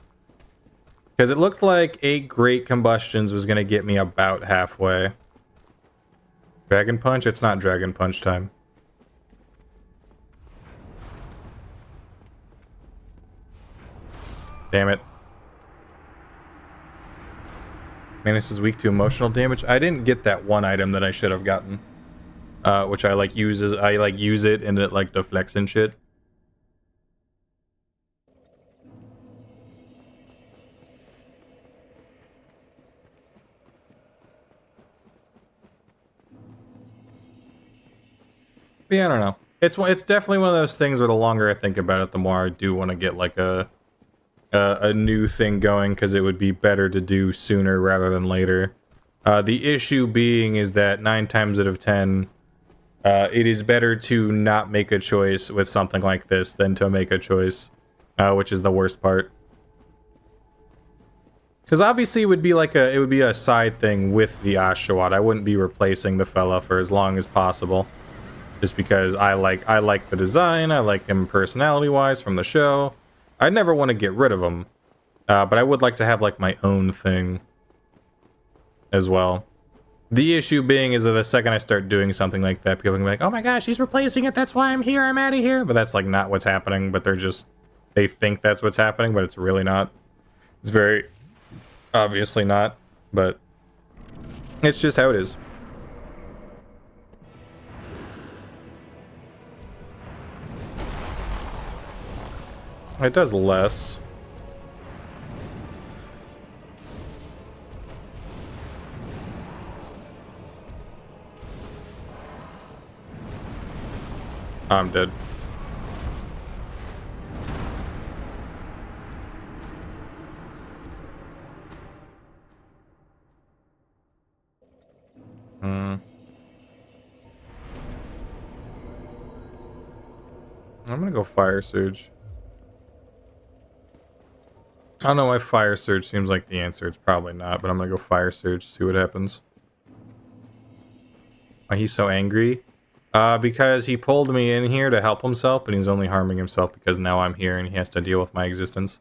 Because it looked like 8 Great Combustions was going to get me about halfway. Dragon Punch? It's not Dragon Punch time. Damn it. Manus is weak to emotional damage. I didn't get that one item that I should have gotten. Which I like use it and it like deflects and shit. But yeah, I don't know. It's definitely one of those things where the longer I think about it, the more I do want to get like a new thing going, because it would be better to do sooner rather than later. The issue being is that 9 times out of 10, it is better to not make a choice with something like this than to make a choice, which is the worst part. Because obviously it would be a side thing with the Oshawott. I wouldn't be replacing the fella for as long as possible, just because I like the design. I like him personality-wise from the show. I'd never want to get rid of him, but I would like to have like my own thing as well. The issue being is that the second I start doing something like that, people can be like, "Oh my gosh, he's replacing it. That's why I'm here. I'm out of here." But that's like not what's happening. But they think that's what's happening, but it's really not. It's very obviously not. But it's just how it is. It does less. I'm dead. I'm gonna go Fire Surge. I don't know why Fire Surge seems like the answer. It's probably not, but I'm gonna go Fire Surge to see what happens. Why he's so angry? Because he pulled me in here to help himself, but he's only harming himself because now I'm here and he has to deal with my existence.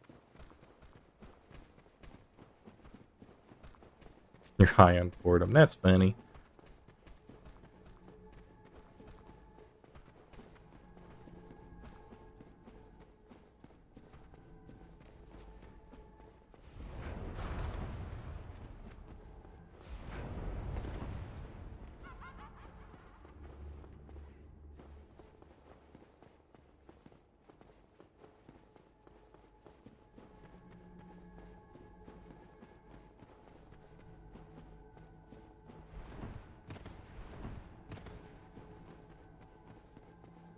You're high on boredom. That's funny.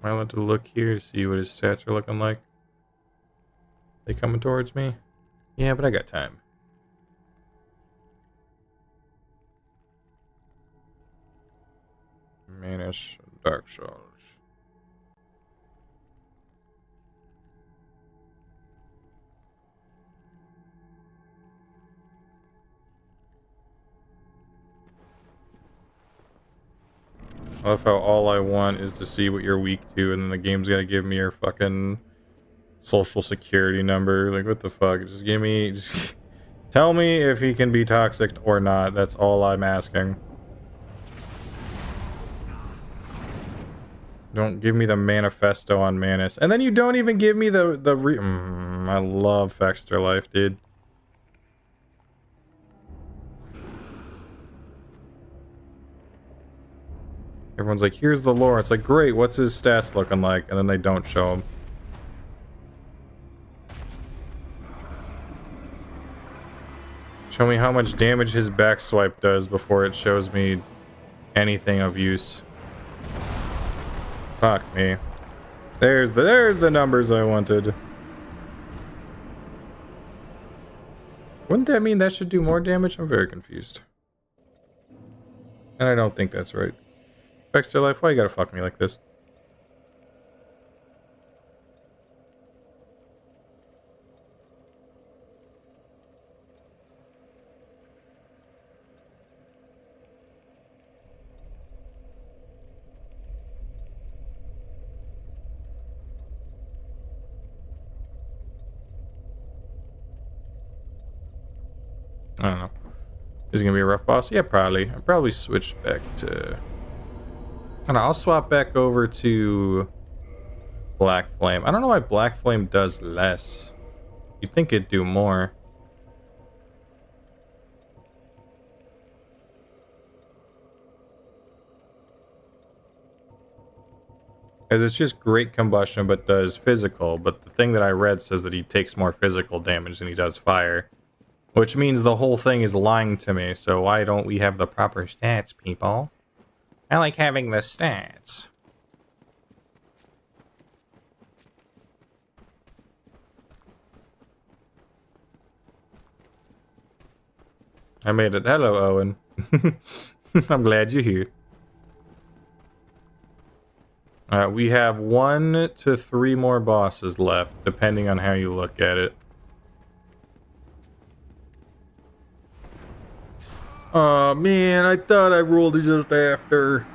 I want to look here to see what his stats are looking like. They coming towards me? Yeah, but I got time. Manus, Dark Souls. I love how all I want is to see what you're weak to, and then the game's gonna give me your fucking social security number. Like, what the fuck? Just tell me if he can be toxic or not. That's all I'm asking. Don't give me the manifesto on Manus. And then you don't even give me I love Fexter Life, dude. Everyone's like, here's the lore. It's like, great, what's his stats looking like? And then they don't show him. Show me how much damage his back swipe does before it shows me anything of use. Fuck me. There's the numbers I wanted. Wouldn't that mean that should do more damage? I'm very confused. And I don't think that's right. Fexter Life, why you gotta fuck me like this? I don't know. Is it gonna be a rough boss? Yeah, probably. I'll probably switch back to... And I'll swap back over to Black Flame. I don't know why Black Flame does less. You'd think it'd do more. Because it's just great combustion, but does physical. But the thing that I read says that he takes more physical damage than he does fire. Which means the whole thing is lying to me. So why don't we have the proper stats, people? I like having the stats. I made it. Hello, Owen. I'm glad you're here. We have 1 to 3 more bosses left, depending on how you look at it. Oh man, I thought I rolled it just after.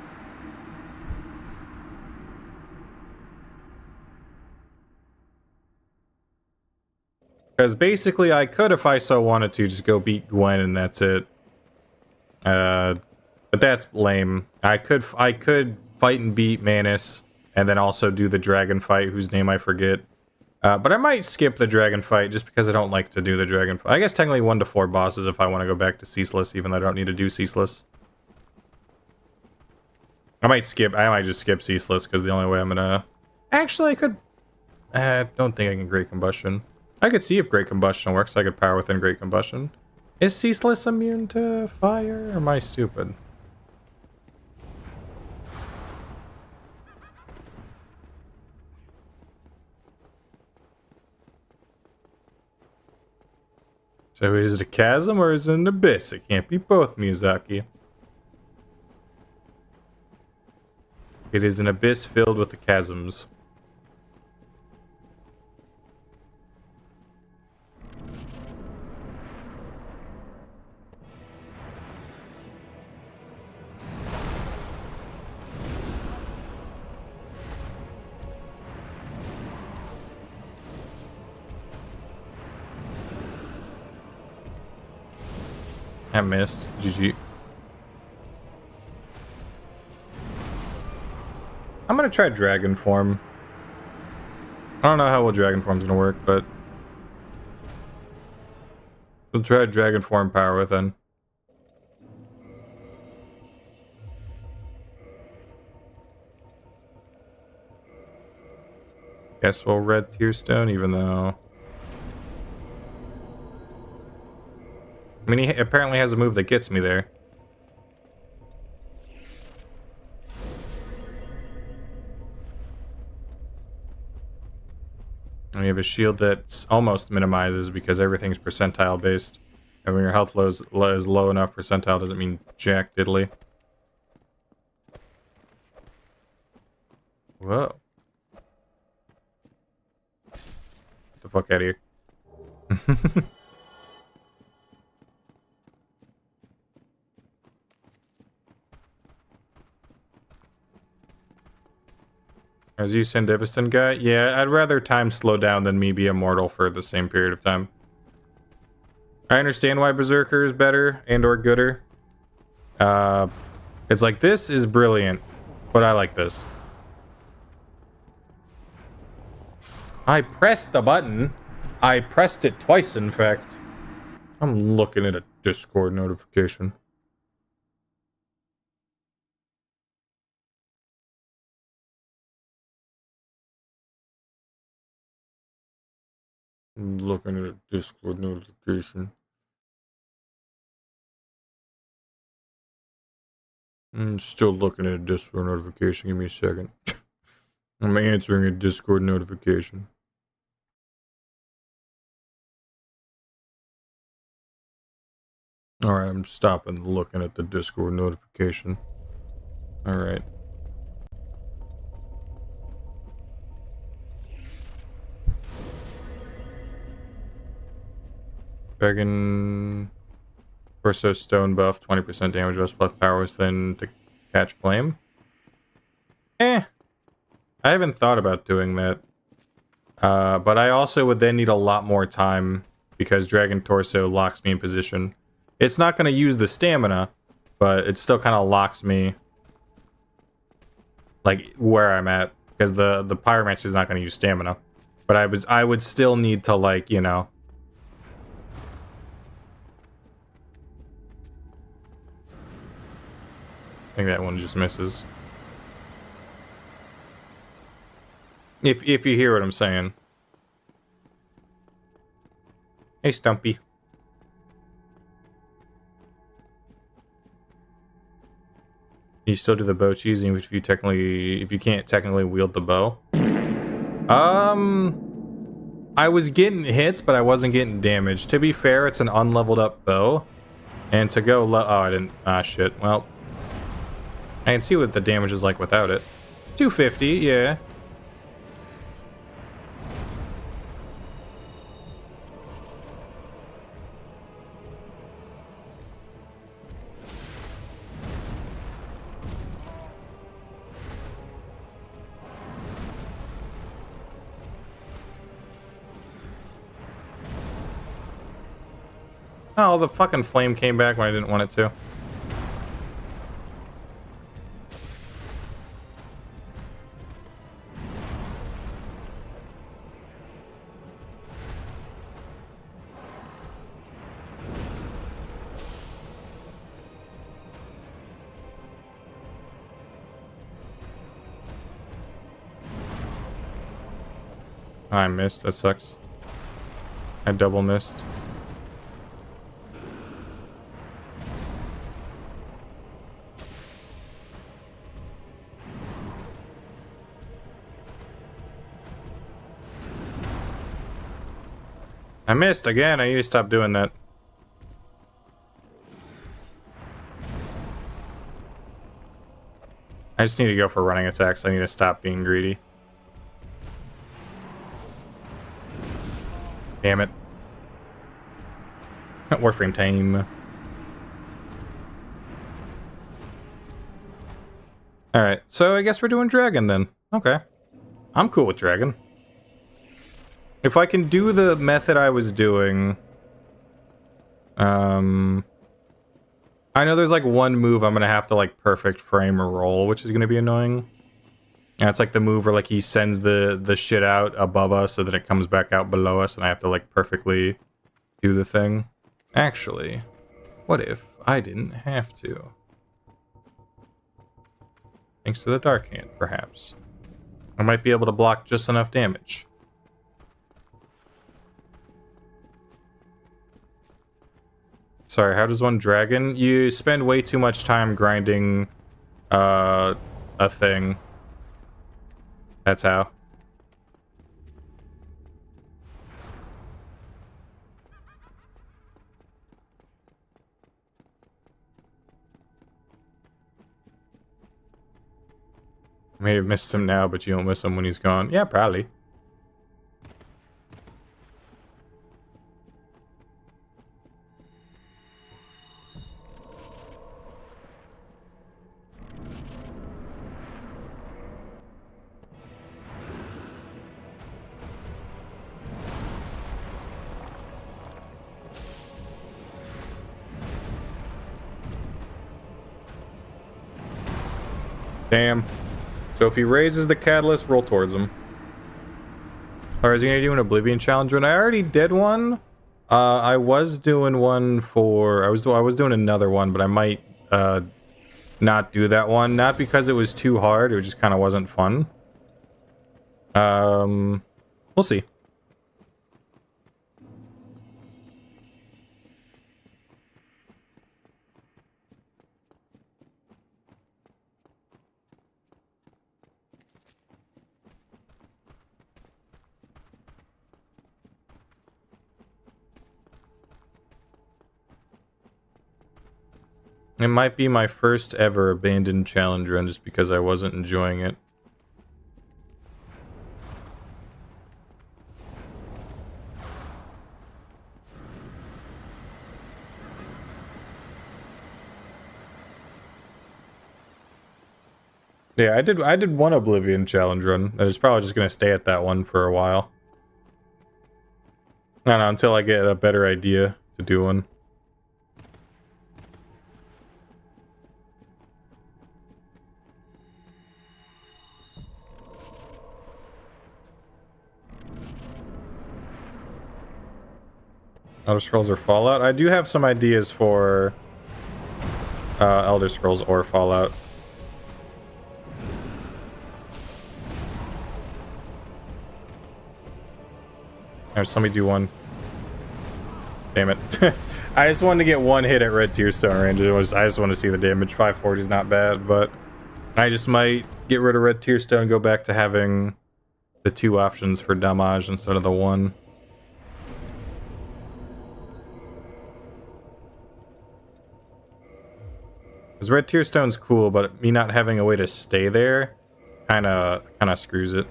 Because basically I could, if I so wanted to, just go beat Gwen and that's it. But that's lame. I could fight and beat Manus, and then also do the dragon fight, whose name I forget. But I might skip the dragon fight just because I don't like to do the dragon fight. I guess technically 1 to 4 bosses if I want to go back to Ceaseless, even though I don't need to do Ceaseless. I might just skip Ceaseless because the only way I'm gonna... Actually, I could... don't think I can Great Combustion. I could see if Great Combustion works. I could power within Great Combustion. Is Ceaseless immune to fire, or am I stupid? So is it a chasm or is it an abyss? It can't be both, Miyazaki. It is an abyss filled with the chasms. I missed. GG. I'm gonna try Dragon Form. I don't know how well Dragon Form's gonna work, but we'll try Dragon Form power within. Guess we'll Red Tearstone, even though... I mean, he apparently has a move that gets me there. And we have a shield that's almost minimizes because everything's percentile based. And when your health is low enough, percentile doesn't mean jack diddly. Whoa. Get the fuck out of here. As you send Devastin guy? Yeah, I'd rather time slow down than me be immortal for the same period of time. I understand why Berserker is better and or gooder. It's like, this is brilliant, but I like this. I pressed the button. I pressed it twice, in fact. I'm looking at a Discord notification. I'm looking at a Discord notification. I'm still looking at a Discord notification. Give me a second. I'm answering a Discord notification. Alright, I'm stopping looking at the Discord notification. Alright. Dragon Torso Stone buff, 20% damage buff plus power within to catch flame. I haven't thought about doing that. But I also would then need a lot more time because Dragon Torso locks me in position. It's not going to use the stamina, but it still kind of locks me like where I'm at, because the pyromancer is not going to use stamina. But I would still need to, like, you know. I think that one just misses. If you hear what I'm saying. Hey, Stumpy. You still do the bow cheese, even if you can't technically wield the bow. I was getting hits, but I wasn't getting damage. To be fair, it's an unleveled up bow, and to go oh, I didn't. Ah, shit. Well, I can see what the damage is like without it. 250, yeah. Oh, the fucking flame came back when I didn't want it to. I missed. That sucks. I double missed. I missed again. I need to stop doing that. I just need to go for running attacks. I need to stop being greedy. Damn it. Warframe time. Alright, so I guess we're doing Dragon then. Okay. I'm cool with Dragon. If I can do the method I was doing... I know there's like one move I'm gonna have to like perfect frame or roll, which is gonna be annoying. And it's like the move where like he sends the shit out above us so that it comes back out below us and I have to like perfectly do the thing. Actually, what if I didn't have to? Thanks to the Dark Hand, perhaps. I might be able to block just enough damage. Sorry, how does one dragon? You spend way too much time grinding a thing. That's how. You may have missed him now, but you don't miss him when he's gone. Yeah, probably. Damn. So if he raises the catalyst, roll towards him. Or is he gonna do an Oblivion challenge run? I already did one. I was doing one for I was doing another one, but I might not do that one. Not because it was too hard, it just kind of wasn't fun. We'll see. It might be my first ever abandoned challenge run just because I wasn't enjoying it. Yeah, I did one Oblivion challenge run. I was probably just gonna stay at that one for a while. I don't know, until I get a better idea to do one. Elder Scrolls or Fallout? I do have some ideas for Elder Scrolls or Fallout. There's somebody do one. Damn it. I just wanted to get one hit at Red Tear Stone range. I just want to see the damage. 540 is not bad, but I just might get rid of Red Tear Stone and go back to having the 2 options for damage instead of the 1. Because Red Tear Stone's cool, but me not having a way to stay there kind of screws it.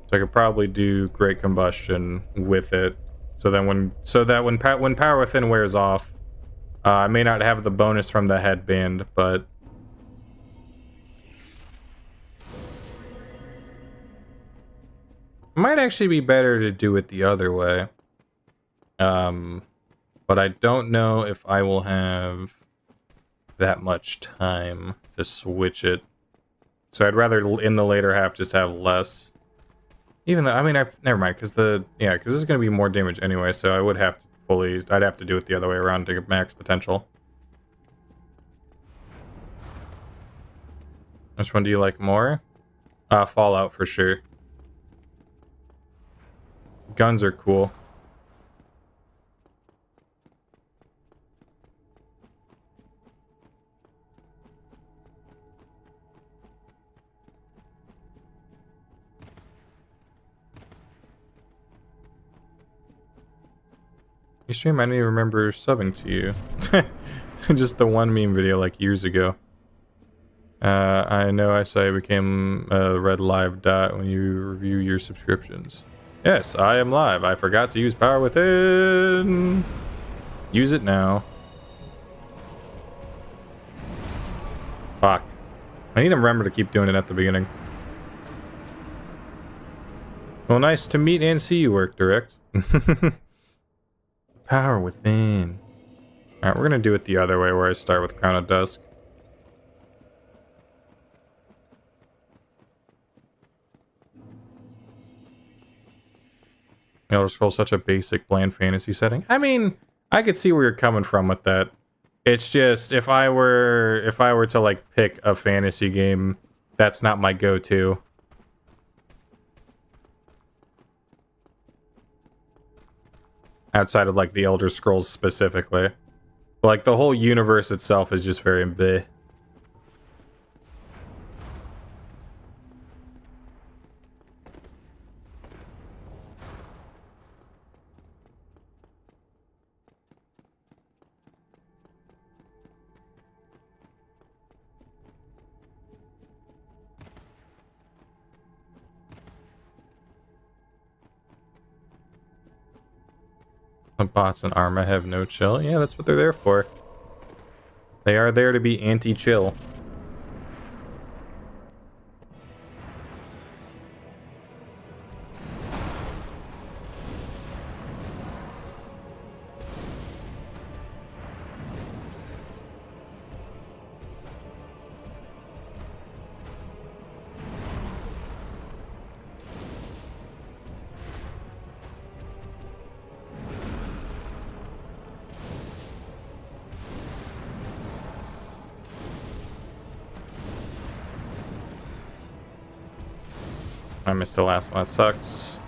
So I could probably do Great Combustion with it, so that when Power Within wears off, I may not have the bonus from the headband, but it might actually be better to do it the other way. But I don't know if I will have that much time to switch it. So I'd rather in the later half just have less. Even though, I mean, never mind, because this is going to be more damage anyway, so I would have to I'd have to do it the other way around to get max potential. Which one do you like more? Fallout for sure. Guns are cool. You stream, I don't even remember subbing to you. Just the one meme video like years ago. I know I saw you became a red live dot when you review your subscriptions. Yes, I am live. I forgot to use Power Within. Use it now. Fuck. I need to remember to keep doing it at the beginning. Well, nice to meet and see you, Work Direct. Power Within. Alright, we're gonna do it the other way where I start with Crown of Dusk. Elder Scrolls such a basic, bland fantasy setting. I mean, I could see where you're coming from with that. It's just if I were to like pick a fantasy game, that's not my go-to. Outside of like the Elder Scrolls specifically. But, like the whole universe itself is just very bleh. The bots and Arma have no chill. Yeah, that's what they're there for. They are there to be anti-chill. I missed the last one. That sucks.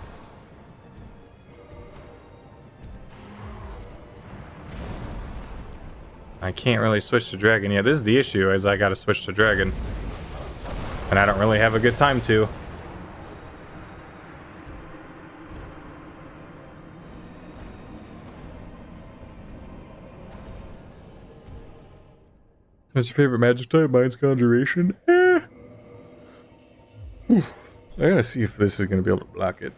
I can't really switch to Dragon yet. This is the issue, is I gotta switch to Dragon. And I don't really have a good time to. What's your favorite magic type? Mine's Conjuration. I gotta see if this is gonna be able to block it.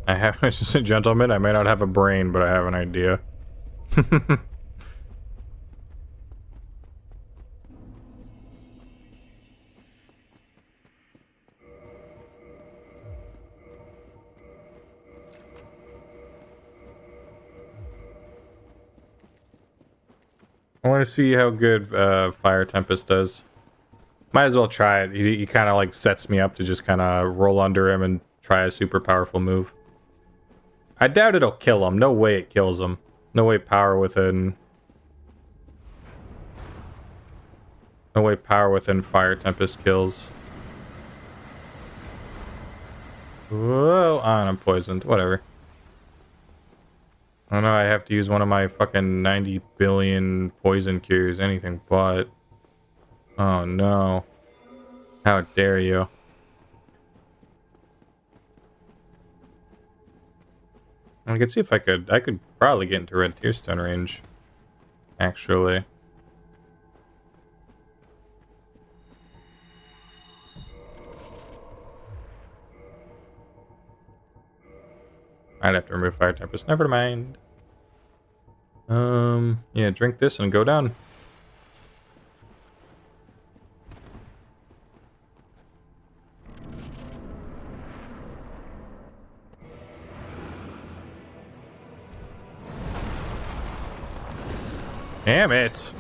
I have, it's just a gentleman. I may not have a brain, but I have an idea. I want to see how good Fire Tempest does. Might as well try it. He kind of like sets me up to just kind of roll under him and try a super powerful move. I doubt it'll kill him. No way it kills him. No way power within... No way power within Fire Tempest kills. Whoa, I'm poisoned. Whatever. Oh no, I have to use one of my fucking 90 billion poison cures. Anything but. Oh no. How dare you. I could see if I could probably get into Red Tearstone range. Actually. I'd have to remove Fire Tempest. Never mind. Yeah, drink this and go down. Damn it.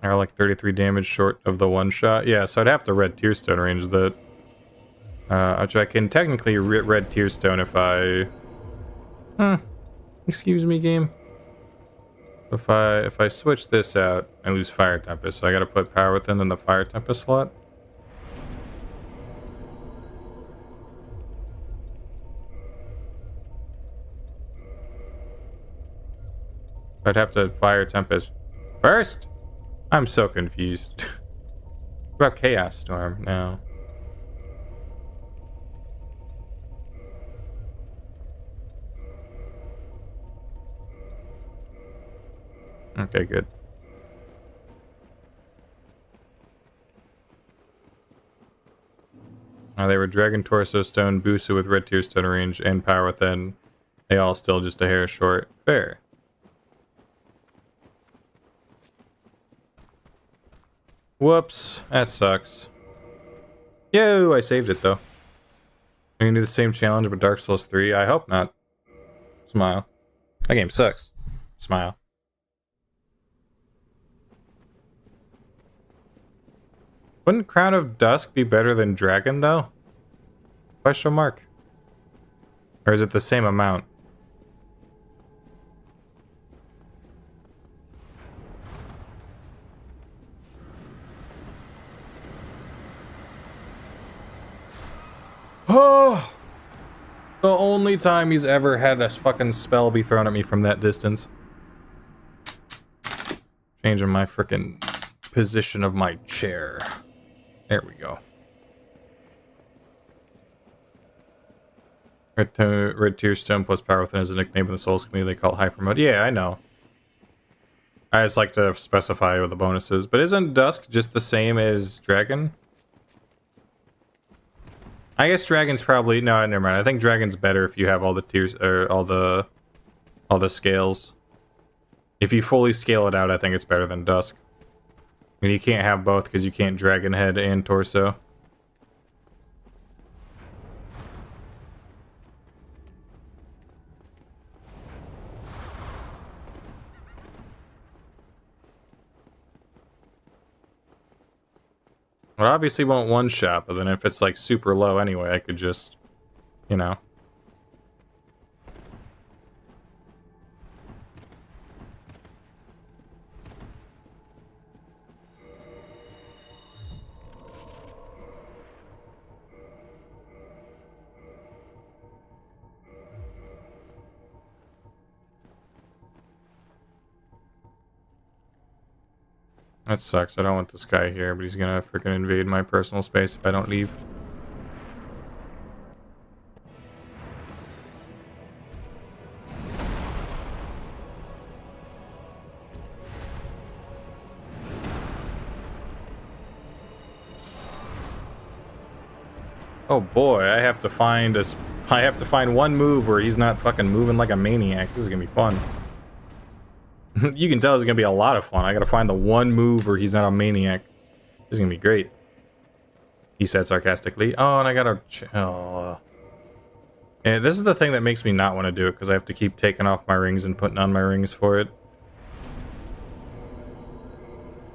Are like 33 damage short of the one shot. Yeah, so I'd have to Red Tearstone range that. Which I can technically Red Tearstone if I... Excuse me, game. If I switch this out, I lose Fire Tempest, so I gotta put Power Within in the Fire Tempest slot. I'd have to Fire Tempest first? I'm so confused. What about Chaos Storm now? Okay, good. They were Dragon Torso Stone, boosted with Red Tearstone range, and Power Within. They all still just a hair short. Fair. Whoops, that sucks. Yo, I saved it though. Are you gonna do the same challenge but Dark Souls 3? I hope not. Smile. That game sucks. Smile. Wouldn't Crown of Dusk be better than Dragon though? Question mark. Or is it the same amount? Oh! The only time he's ever had a fucking spell be thrown at me from that distance. Changing my frickin' position of my chair. There we go. Red Tearstone plus Power Within is a nickname in the Souls community. They call it Hyper Mode. Yeah, I know. I just like to specify what the bonus is. But isn't Dusk just the same as Dragon? I guess Dragon's probably... No, never mind. I think Dragon's better if you have all the tiers... Or all the scales. If you fully scale it out, I think it's better than Dusk. I mean, you can't have both because you can't Dragon Head and Torso. It obviously won't one-shot, but then if it's like super low anyway, I could just, you know. That sucks. I don't want this guy here, but he's gonna freaking invade my personal space if I don't leave. Oh boy, I have to find one move where he's not fucking moving like a maniac. This is gonna be fun. You can tell it's gonna be a lot of fun. I gotta find the one move where he's not a maniac. This is gonna be great. He said sarcastically. Oh, and I gotta... Oh. And this is the thing that makes me not want to do it, because I have to keep taking off my rings and putting on my rings for it.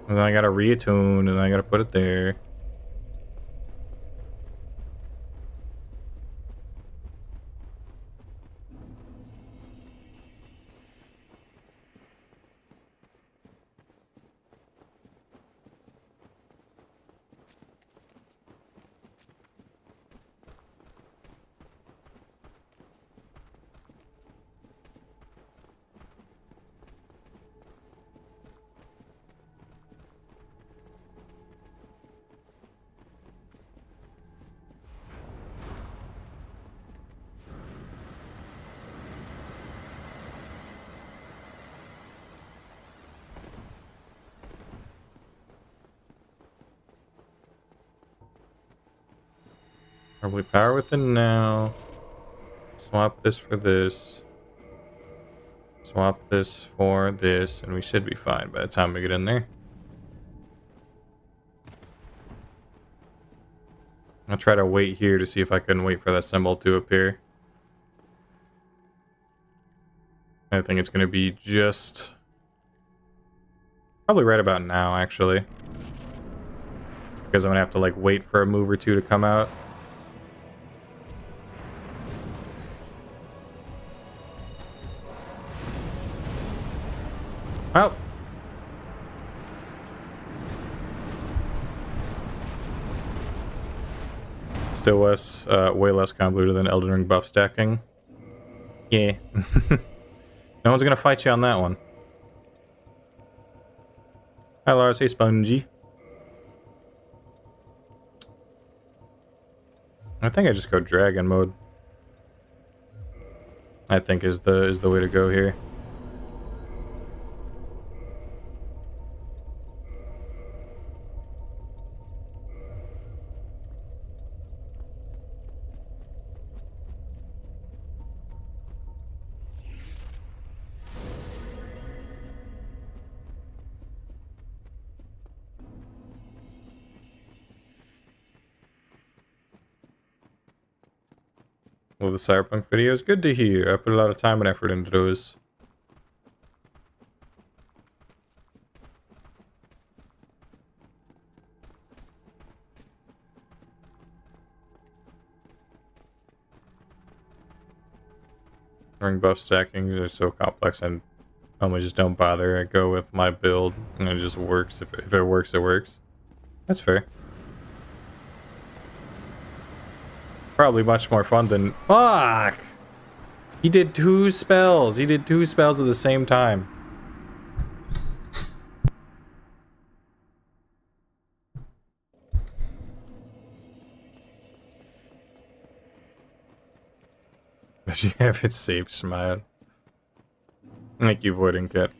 And then I gotta reattune, and I gotta put it there. Probably power within now. Swap this for this. Swap this for this, and we should be fine by the time we get in there. I'll try to wait here to see if I can wait for that symbol to appear. I think it's going to be just... probably right about now, actually. Because I'm going to have to, like, wait for a move or two to come out. Oh. Still was way less convoluted than Elden Ring buff stacking. Yeah. No one's gonna fight you on that one. Hi Lars, hey Spongy. I think I just go dragon mode. I think is the way to go here. Well, the Cyberpunk videos, good to hear. I put a lot of time and effort into those. Ring buff stacking is so complex, and I just don't bother. I go with my build, and it just works. If it works, it works. That's fair. Probably much more fun than... Fuck! He did 2 spells. He did 2 spells at the same time. But you have it saved, Smile. Thank you, Voiding Cat.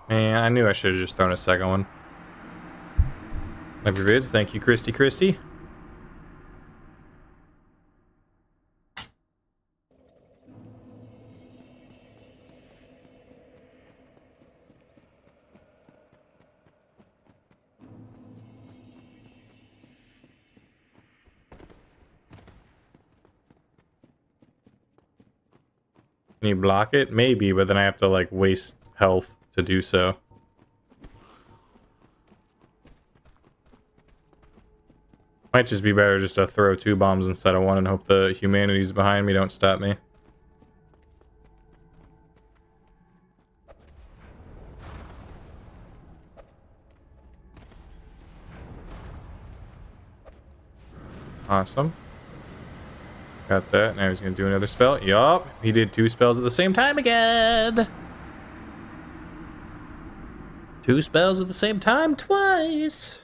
Man, I knew I should have just thrown a second one. Love your vids. Thank you, Christy. Can you block it? Maybe, but then I have to, like, waste health to do so. Might just be better just to throw 2 bombs instead of 1 and hope the humanities behind me don't stop me. Awesome. Got that. Now he's gonna do another spell. Yup. He did 2 spells at the same time again. 2 spells at the same time twice.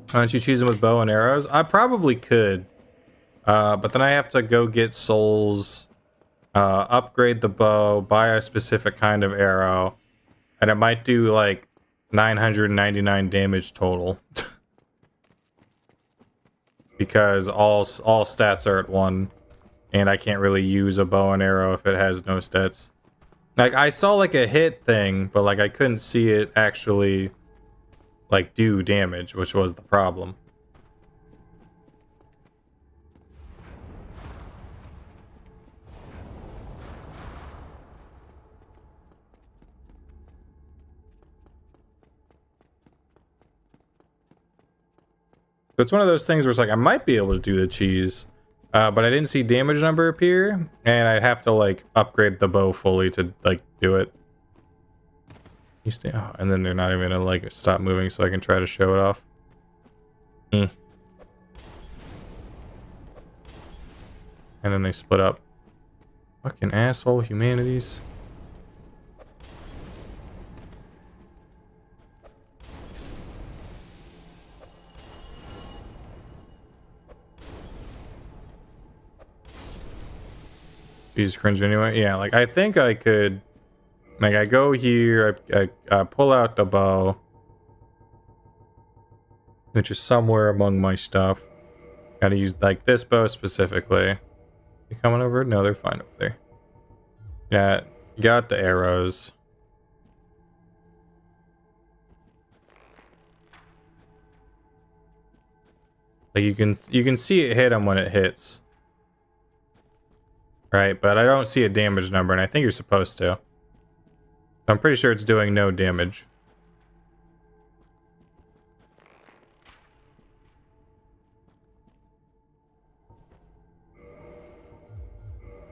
Why don't you choose them with bow and arrows? I probably could. But then I have to go get souls, upgrade the bow, buy a specific kind of arrow, and it might do like 999 damage total. Because all stats are at 1, and I can't really use a bow and arrow if it has no stats. Like, I saw like a hit thing, but like I couldn't see it actually like do damage, which was the problem. So it's one of those things where it's like I might be able to do the cheese, but I didn't see damage number appear, and I'd have to like upgrade the bow fully to like do it. You stay, oh, and then they're not even gonna like stop moving, so I can try to show it off. And then they split up. Fucking asshole humanities. He's cringe anyway. Yeah, like I think I could. Like I go here, I pull out the bow, which is somewhere among my stuff. Gotta use like this bow specifically. You coming over? No, they're fine over there. Yeah, got the arrows. Like you can see it hit them when it hits. Right, but I don't see a damage number, and I think you're supposed to. I'm pretty sure it's doing no damage.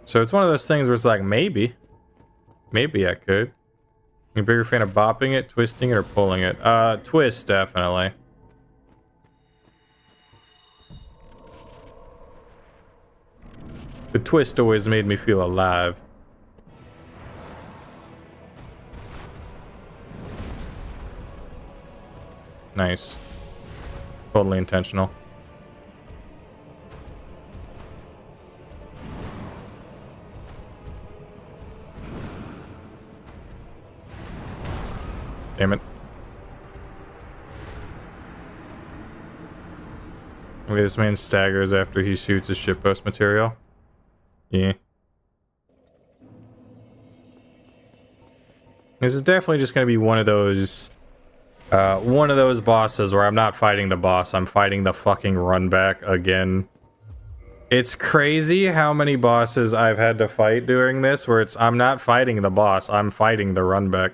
So it's one of those things where it's like, maybe I could. You a bigger fan of bopping it, twisting it, or pulling it? Twist, definitely. The twist always made me feel alive. Nice. Totally intentional. Damn it. Okay, this man staggers after he shoots his shitpost material. Yeah. This is definitely just going to be one of those bosses where I'm not fighting the boss, I'm fighting the fucking run back again. It's crazy how many bosses I've had to fight during this where I'm not fighting the boss, I'm fighting the run back.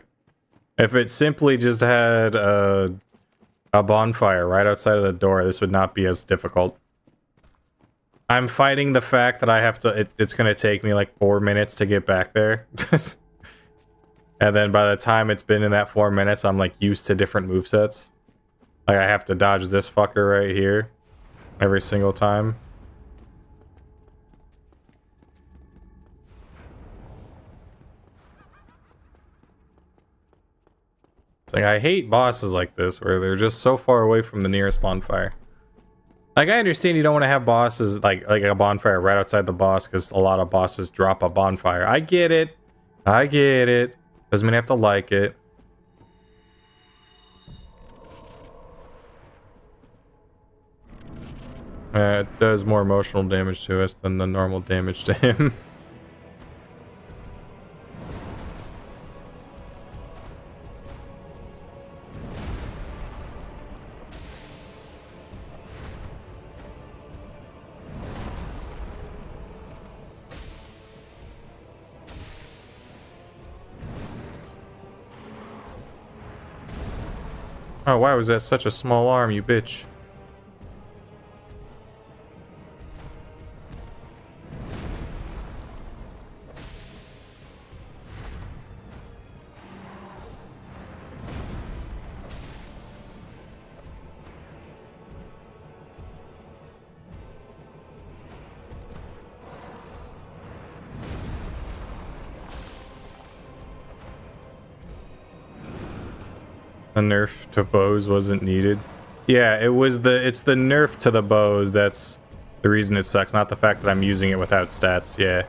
If it simply just had a bonfire right outside of the door, this would not be as difficult. I'm fighting the fact that I have to, it's going to take me like 4 minutes to get back there. And then by the time it's been in that 4 minutes, I'm like used to different movesets. Like I have to dodge this fucker right here every single time. It's like I hate bosses like this where they're just so far away from the nearest bonfire. Like I understand you don't want to have bosses like a bonfire right outside the boss because a lot of bosses drop a bonfire. I get it. I get it. Doesn't mean I have to like it. It does more emotional damage to us than the normal damage to him. Oh, why was that such a small arm, you bitch? A nerf to bows wasn't needed. Yeah, it's the nerf to the bows that's the reason it sucks, not the fact that I'm using it without stats. Yeah.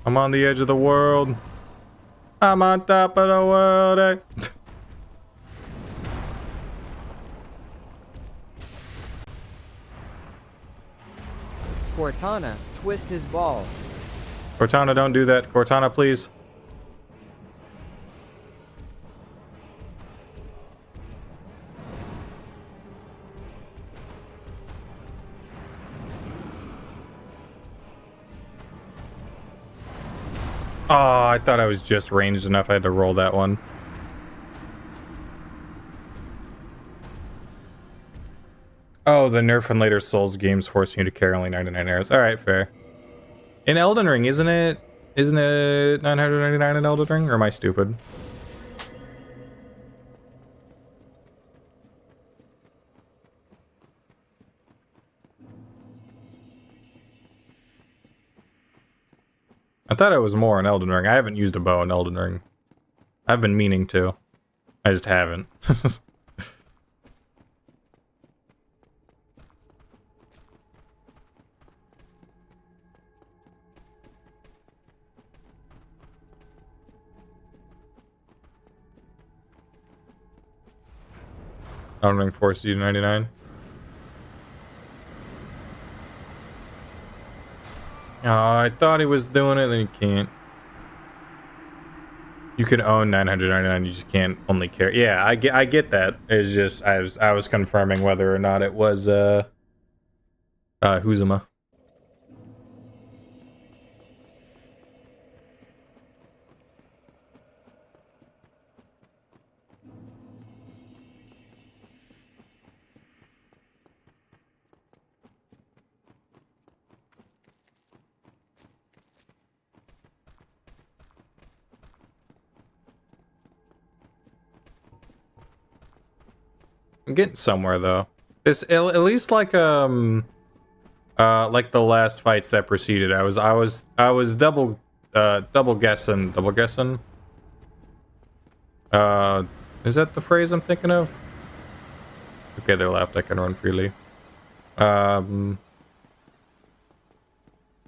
I'm on the edge of the world. I'm on top of the world. Eh? Cortana, twist his balls. Cortana, don't do that. Cortana, please. Oh, I thought I was just ranged enough. I had to roll that one. Oh, the nerf in later Souls games forcing you to carry only 99 arrows. All right, fair. In Elden Ring, isn't it? Isn't it 999 in Elden Ring? Or am I stupid? I thought it was more in Elden Ring. I haven't used a bow in Elden Ring. I've been meaning to. I just haven't. Elden Ring forces you to 99. Oh, I thought he was doing it, then you can't. You can own 999, you just can't only carry. Yeah, I get that. It's just I was confirming whether or not it was Huzuma. I'm getting somewhere though. This at least like the last fights that preceded. I was double guessing. Is that the phrase I'm thinking of? Okay, they're left. I can run freely. I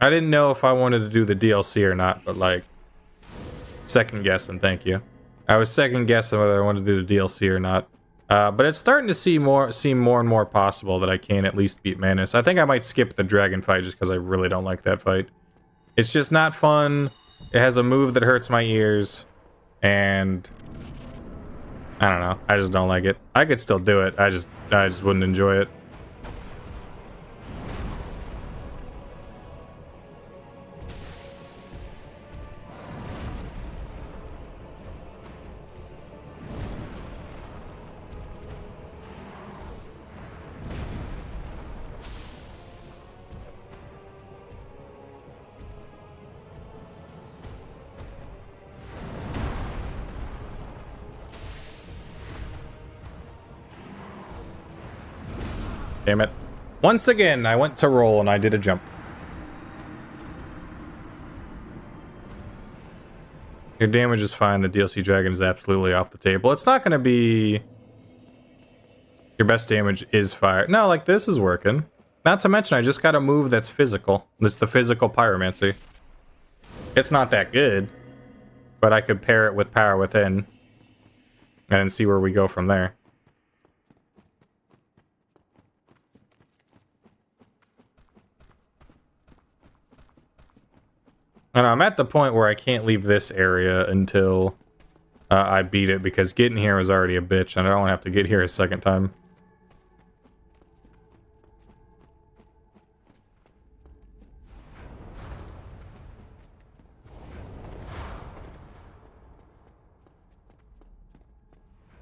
didn't know if I wanted to do the DLC or not, but like second guessing. Thank you. I was second guessing whether I wanted to do the DLC or not. But it's starting to seem more and more possible that I can at least beat Manus. I think I might skip the dragon fight just because I really don't like that fight. It's just not fun. It has a move that hurts my ears, and I don't know. I just don't like it. I could still do it. I just wouldn't enjoy it. Damn it. Once again, I went to roll and I did a jump. Your damage is fine. The DLC Dragon is absolutely off the table. It's not going to be... Your best damage is fire. No, like this is working. Not to mention, I just got a move that's physical. It's the physical pyromancy. It's not that good, but I could pair it with Power Within and then see where we go from there. And I'm at the point where I can't leave this area until I beat it, because getting here is already a bitch, and I don't have to get here a second time.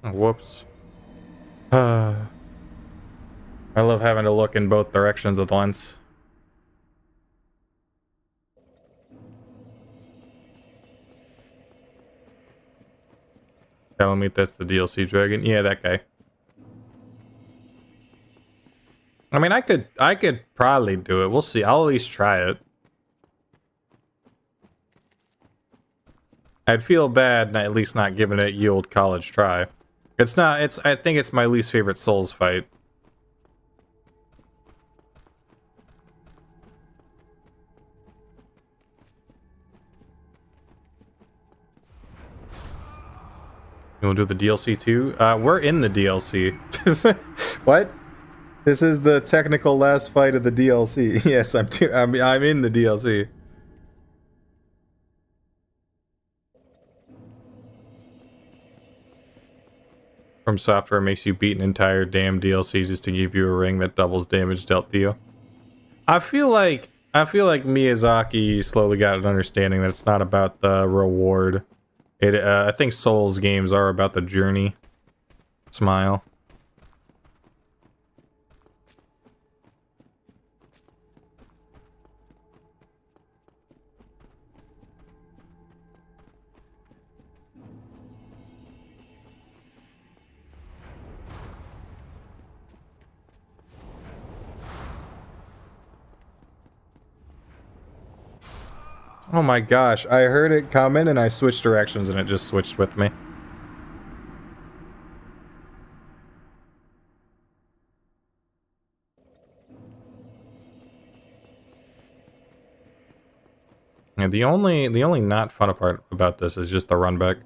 Oh, whoops. I love having to look in both directions at once. Telling me that's the DLC dragon? Yeah, that guy. I mean, I could probably do it. We'll see. I'll at least try it. I'd feel bad at least not giving it ye old college try. It's not, I think it's my least favorite Souls fight. You want to do the DLC too? We're in the DLC. What? This is the technical last fight of the DLC. Yes, I'm in the DLC. From Software makes you beat an entire damn DLC just to give you a ring that doubles damage dealt to you. I feel like Miyazaki slowly got an understanding that it's not about the reward. I think Souls games are about the journey. Smile. Oh my gosh, I heard it coming and I switched directions and it just switched with me. Yeah, the only not fun part about this is just the run back.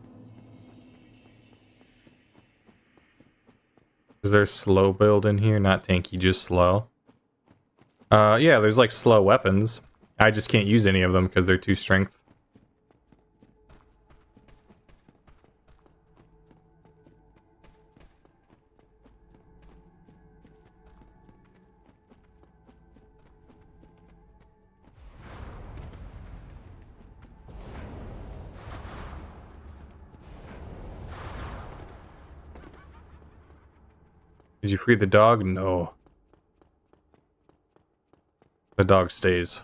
Is there slow build in here? Not tanky, just slow. Yeah, there's like slow weapons. I just can't use any of them because they're too strength. Did you free the dog? No. The dog stays.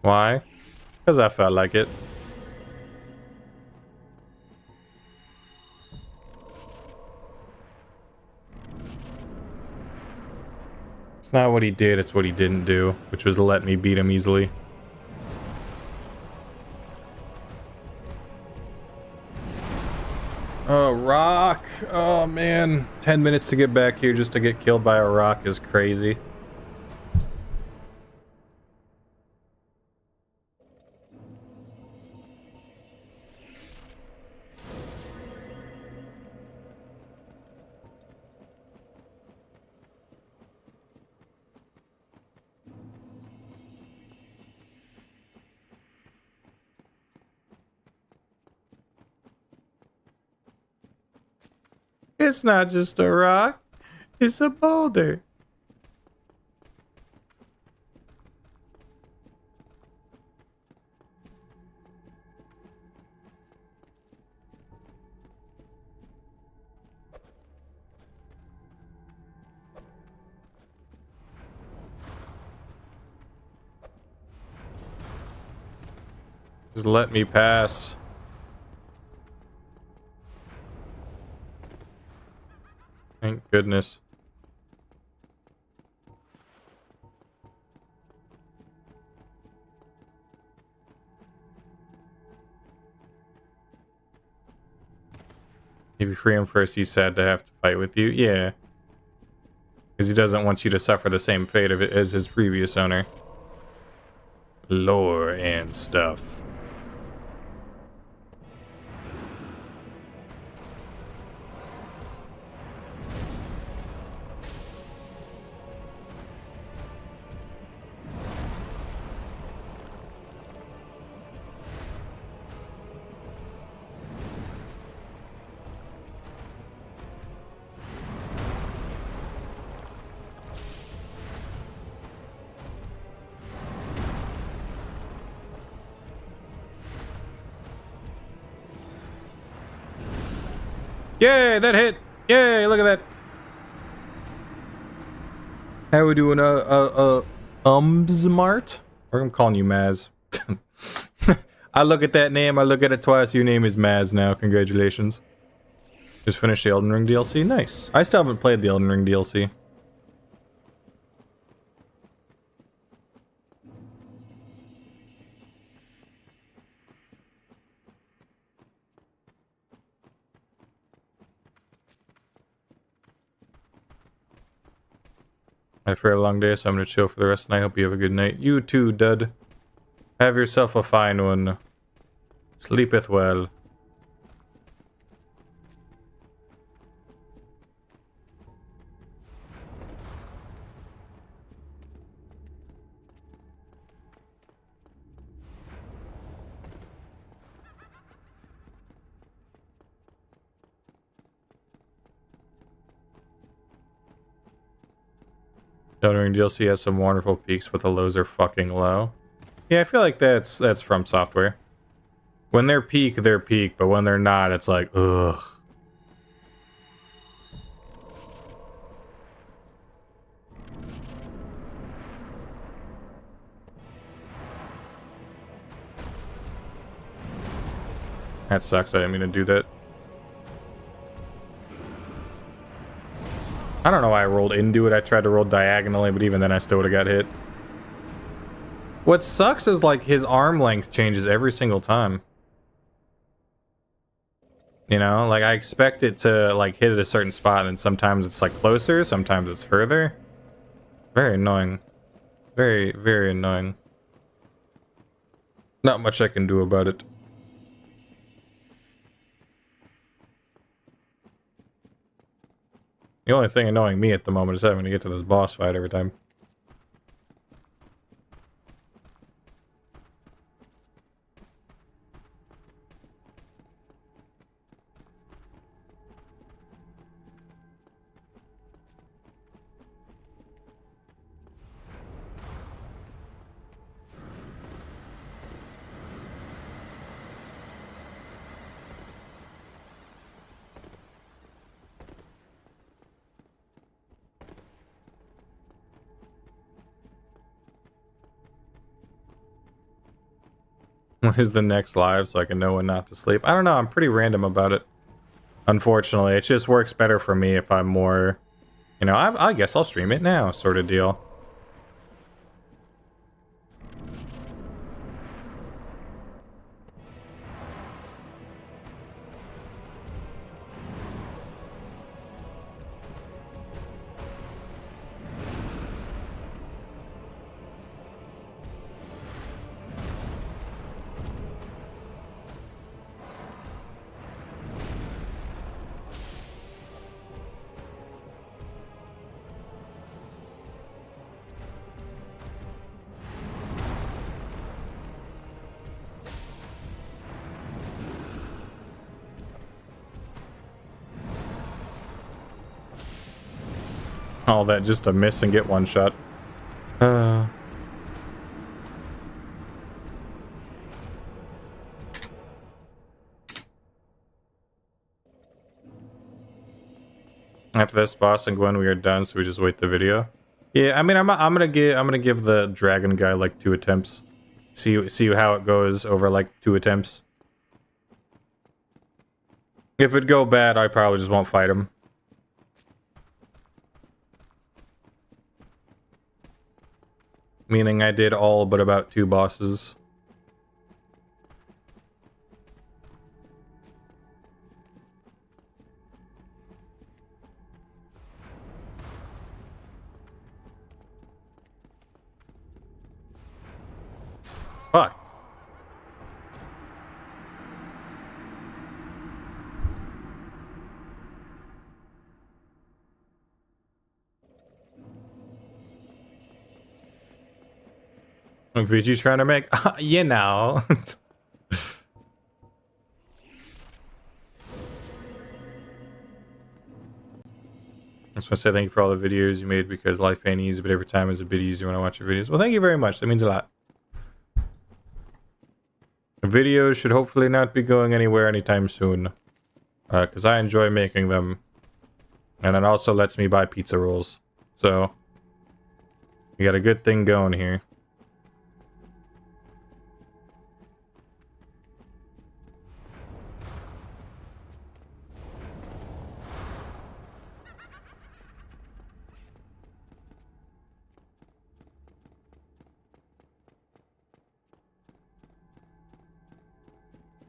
Why? Because I felt like it. It's not what he did, it's what he didn't do, which was let me beat him easily. Oh, rock! Oh man, 10 minutes to get back here just to get killed by a rock is crazy. It's not just a rock, it's a boulder. Just let me pass. Thank goodness. If you free him first, he's sad to have to fight with you. Yeah. Because he doesn't want you to suffer the same fate of it as his previous owner. Lore and stuff. Yay, that hit! Yay, look at that! How we doing, Umsmart? Or I'm calling you Maz. I look at that name, I look at it twice, your name is Maz now, congratulations. Just finished the Elden Ring DLC. Nice. I still haven't played the Elden Ring DLC. I had a fairly long day, so I'm gonna chill for the rest of the night. Hope you have a good night. You too, Dud. Have yourself a fine one. Sleepeth well. Elden Ring DLC has some wonderful peaks, but the lows are fucking low. Yeah, I feel like that's From Software. When they're peak, but when they're not, it's like, ugh. That sucks, I didn't mean to do that. I don't know why I rolled into it. I tried to roll diagonally, but even then I still would have got hit. What sucks is like his arm length changes every single time. You know, like I expect it to like hit at a certain spot, and sometimes it's like closer, sometimes it's further. Very annoying. Very, very annoying. Not much I can do about it. The only thing annoying me at the moment is having to get to this boss fight every time. When is the next live so I can know when not to sleep? I don't know, I'm pretty random about it. Unfortunately, it just works better for me if I'm more, you know, I guess I'll stream it now sort of deal. All that just to miss and get one shot. After this boss and Gwen, we are done, so we just wait the video. Yeah, I mean, I'm gonna give the dragon guy like 2 attempts. See how it goes over like 2 attempts. If it go bad, I probably just won't fight him. Meaning I did all but about 2 bosses. Fuck. VG trying to make, you know. I just want to say thank you for all the videos you made, because life ain't easy, but every time is a bit easier when I watch your videos. Well, thank you very much. That means a lot. The videos should hopefully not be going anywhere anytime soon, because I enjoy making them, and it also lets me buy pizza rolls. So, we got a good thing going here.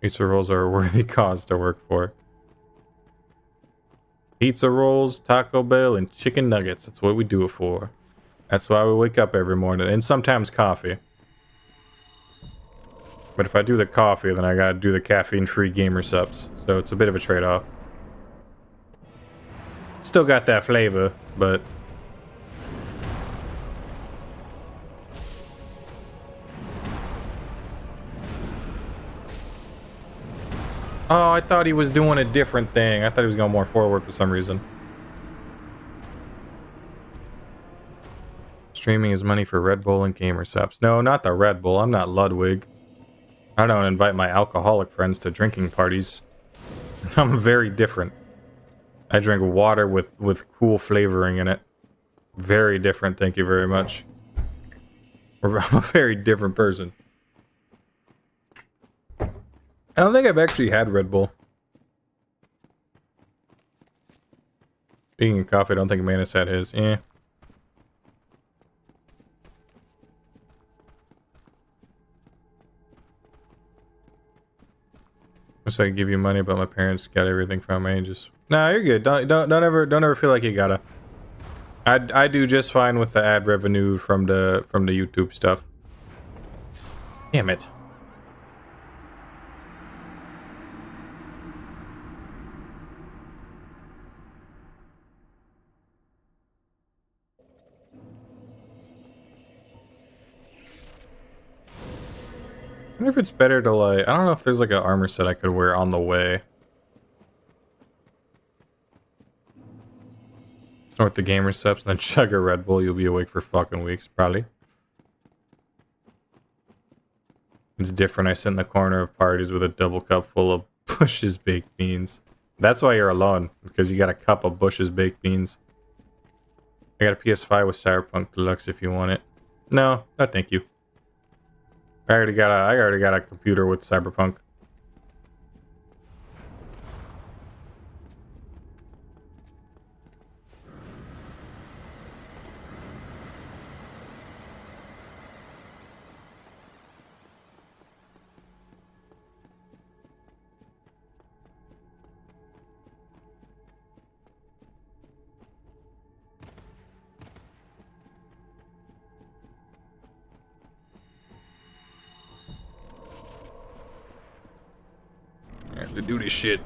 Pizza rolls are a worthy cause to work for. Pizza rolls, Taco Bell, and chicken nuggets. That's what we do it for. That's why we wake up every morning. And sometimes coffee. But if I do the coffee, then I gotta do the caffeine-free gamer subs. So it's a bit of a trade-off. Still got that flavor, but... Oh, I thought he was doing a different thing. I thought he was going more forward for some reason. Streaming is money for Red Bull and gamer subs. No, not the Red Bull. I'm not Ludwig. I don't invite my alcoholic friends to drinking parties. I'm very different. I drink water with cool flavoring in it. Very different, thank you very much. I'm a very different person. I don't think I've actually had Red Bull. Speaking of coffee, I don't think Manus had his. Eh. Wish I could give you money, but my parents got everything from me. Just nah, you're good. Don't ever feel like you gotta. I do just fine with the ad revenue from the YouTube stuff. Damn it. I wonder if it's better to like, I don't know if there's like an armor set I could wear on the way. Snort the gamer steps and then chug a Red Bull, you'll be awake for fucking weeks, probably. It's different, I sit in the corner of parties with a double cup full of Bush's baked beans. That's why you're alone, because you got a cup of Bush's baked beans. I got a PS5 with Cyberpunk Deluxe if you want it. No, thank you. I already got a computer with Cyberpunk. To do this shit.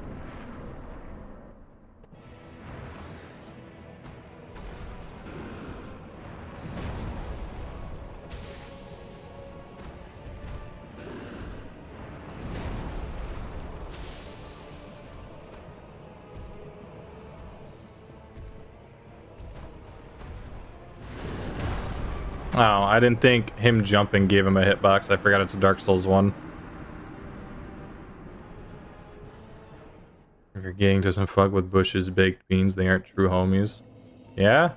Oh, I didn't think him jumping gave him a hitbox. I forgot it's Dark Souls 1. If your gang doesn't fuck with Bush's baked beans, they aren't true homies. Yeah?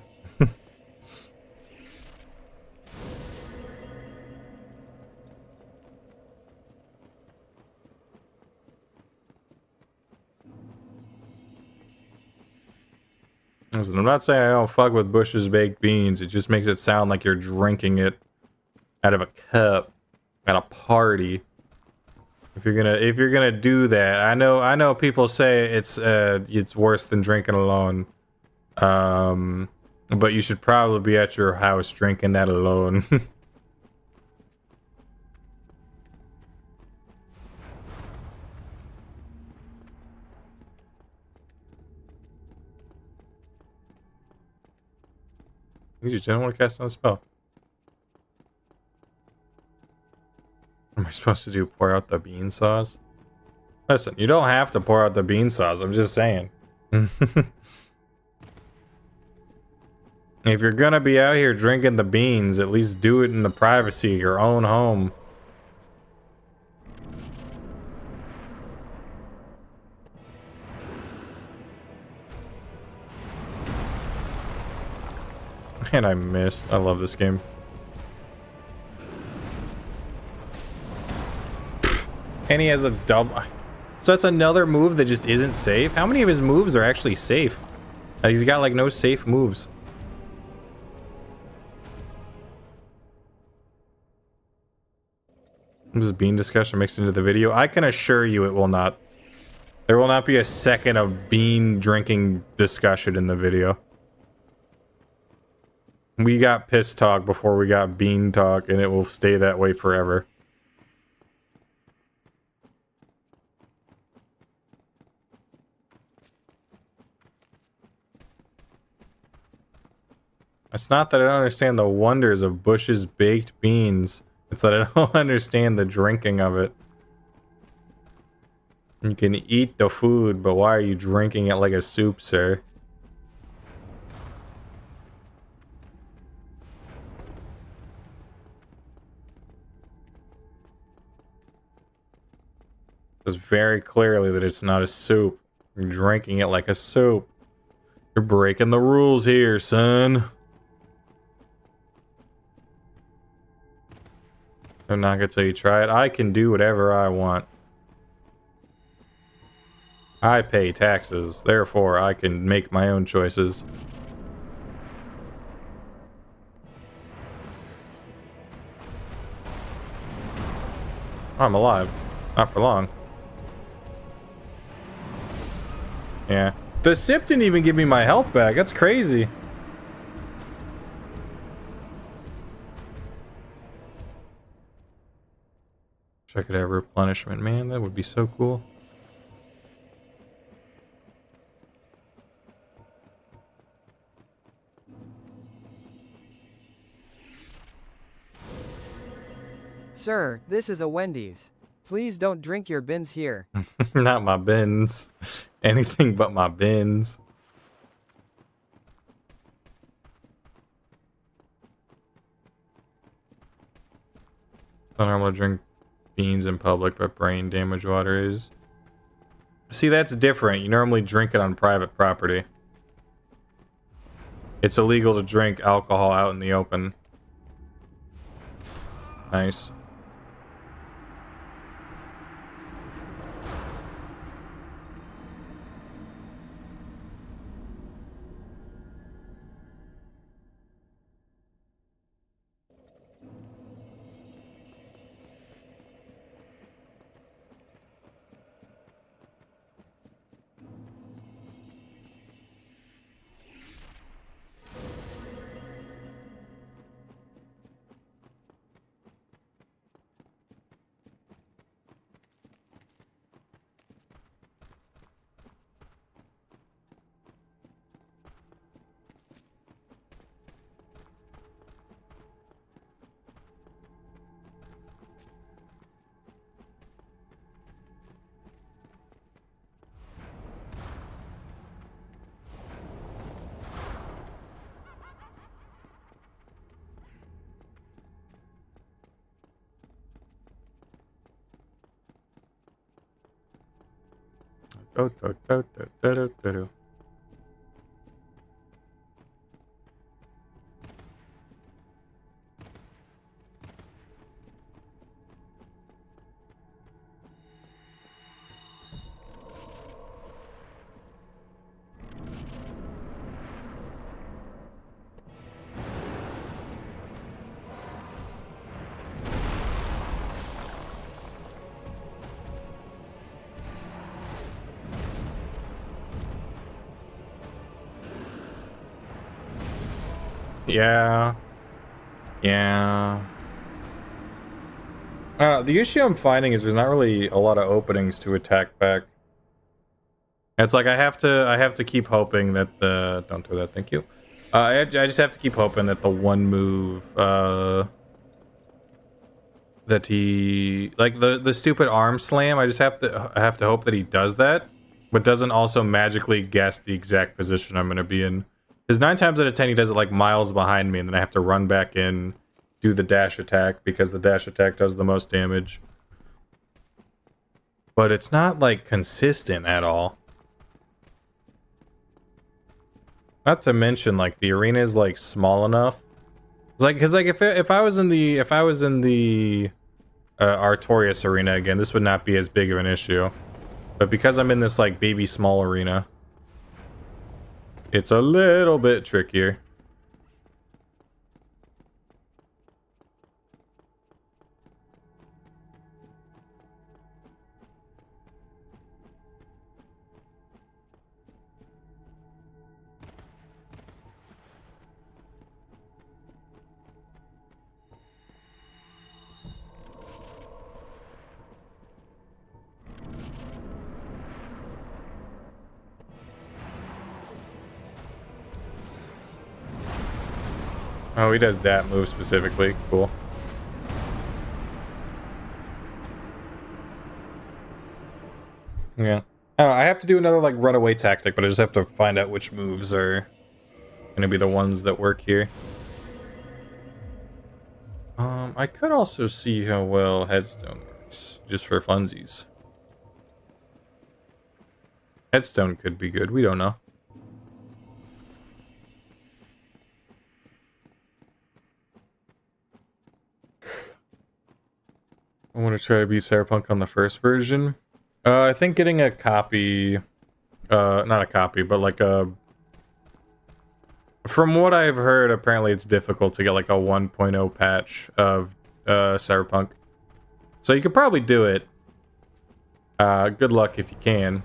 Listen, I'm not saying I don't fuck with Bush's baked beans. It just makes it sound like you're drinking it out of a cup at a party. If you're gonna do that, I know people say it's worse than drinking alone. But you should probably be at your house drinking that alone. You just didn't want to cast another spell. What am I supposed to do? Pour out the bean sauce? Listen, you don't have to pour out the bean sauce. I'm just saying. If you're gonna be out here drinking the beans, at least do it in the privacy of your own home. And I missed. I love this game. And he has a double. So that's another move that just isn't safe. How many of his moves are actually safe? He's got like no safe moves. This is bean discussion mixed into the video. I can assure you it will not. There will not be a second of bean drinking discussion in the video. We got piss talk before we got bean talk, and it will stay that way forever. It's not that I don't understand the wonders of Bush's baked beans. It's that I don't understand the drinking of it. You can eat the food, but why are you drinking it like a soup, sir? It's very clearly that it's not a soup. You're drinking it like a soup. You're breaking the rules here, son. Don't knock it till you try it. I can do whatever I want. I pay taxes, therefore I can make my own choices. I'm alive. Not for long. Yeah. The sip didn't even give me my health back. That's crazy. Wish I could have replenishment, man. That would be so cool. Sir, this is a Wendy's. Please don't drink your bins here. Not my bins. Anything but my bins. Not normal to drink beans in public, but brain damage water is. See, that's different. You normally drink it on private property. It's illegal to drink alcohol out in the open. Nice. Do, do, do, do, do, do, do. Yeah. Yeah. The issue I'm finding is there's not really a lot of openings to attack back. It's like I have to keep hoping that the don't do that, thank you. I just have to keep hoping that the one move that he like the stupid arm slam, I have to hope that he does that, but doesn't also magically guess the exact position I'm gonna be in. Because 9 times out of 10 he does it like miles behind me, and then I have to run back in, do the dash attack, because the dash attack does the most damage. But it's not like consistent at all. Not to mention, like, the arena is like small enough. Like, because like if I was in the Artorias arena again, this would not be as big of an issue. But because I'm in this like baby small arena, it's a little bit trickier. Oh, he does that move specifically. Cool. Yeah. I don't know, I have to do another like runaway tactic, but I just have to find out which moves are gonna be the ones that work here. I could also see how well Headstone works, just for funsies. Headstone could be good, we don't know. I want to try to beat Cyberpunk on the first version. I think getting a copy, not a copy, but like a... From what I've heard, apparently it's difficult to get like a 1.0 patch of Cyberpunk. So you could probably do it. Good luck if you can.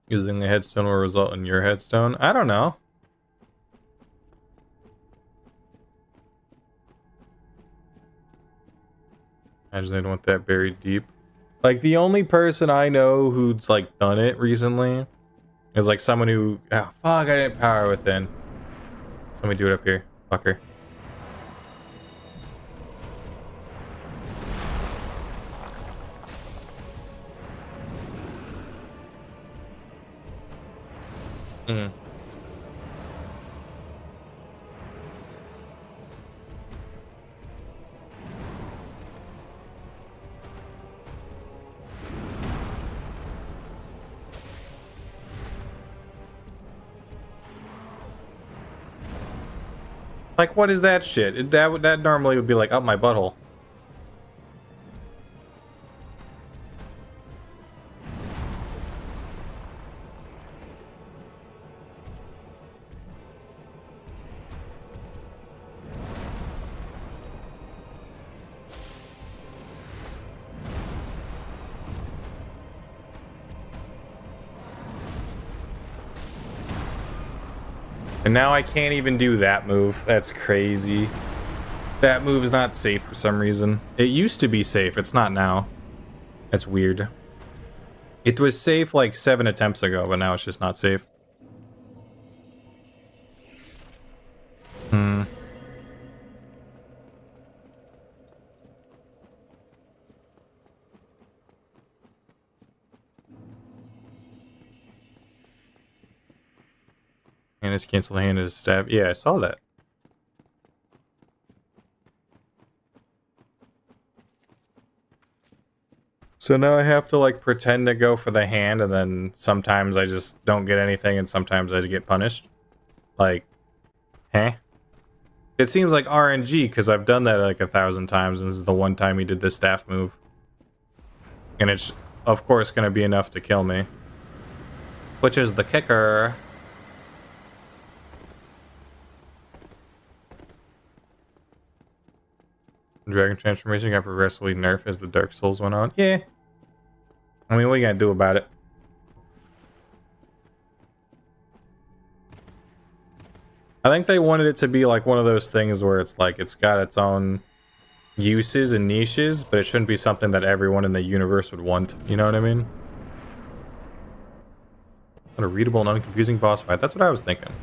Using the headstone will result in your headstone? I don't know. Imagine they don't want that buried deep. Like, the only person I know who's, like, done it recently is, like, someone who... Oh, fuck, I didn't power within. Somebody do it up here. Fucker. Mm. Like, what is that shit? That normally would be like, up my butthole. And now I can't even do that move. That's crazy. That move is not safe for some reason. It used to be safe. It's not now. That's weird. It was safe like 7 attempts ago, but now it's just not safe. Hmm. And his cancel hand is stab. Yeah, I saw that. So now I have to like pretend to go for the hand, and then sometimes I just don't get anything, and sometimes I get punished. Like, huh? It seems like RNG because I've done that like 1,000 times, and this is the one time he did this staff move. And it's, of course, going to be enough to kill me. Which is the kicker. Dragon transformation got progressively nerfed as the Dark Souls went on. Yeah. I mean, what are you gonna do about it? I think they wanted it to be like one of those things where it's like it's got its own uses and niches, but it shouldn't be something that everyone in the universe would want. You know what I mean? What a readable and unconfusing boss fight. That's what I was thinking.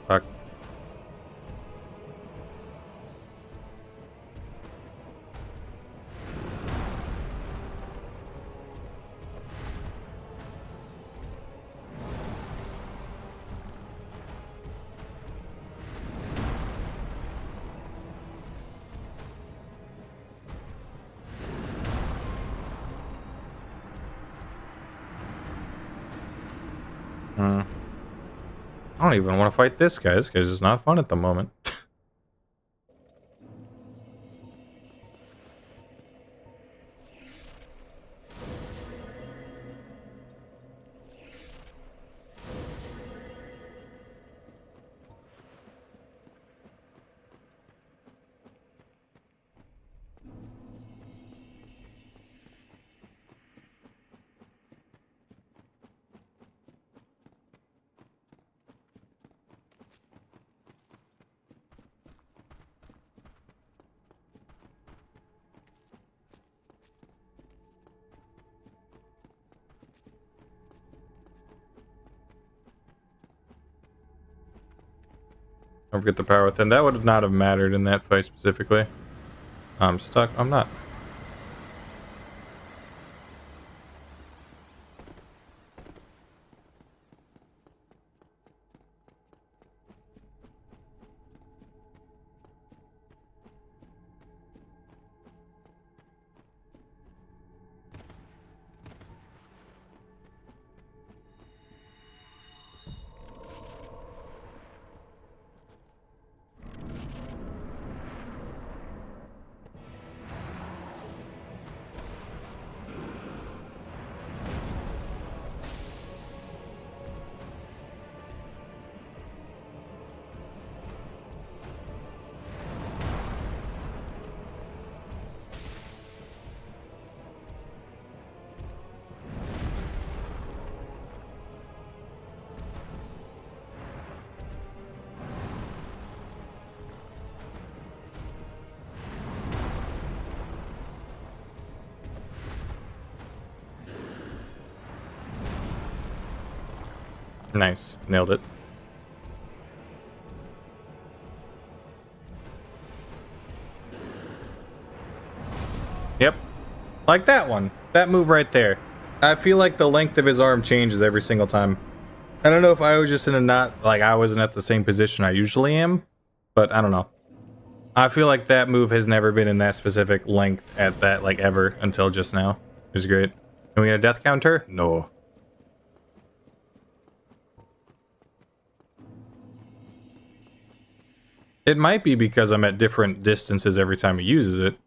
Fuck. I don't even want to fight this guy. This guy's just not fun at the moment. Don't forget the power within. That would not have mattered in that fight specifically. I'm stuck. I'm not. Nice. Nailed it. Yep. Like that one. That move right there. I feel like the length of his arm changes every single time. I don't know if I was just in a not, like I wasn't at the same position I usually am, but I don't know. I feel like that move has never been in that specific length at that, like, ever until just now. It was great. Can we get a death counter? No. It might be because I'm at different distances every time he uses it.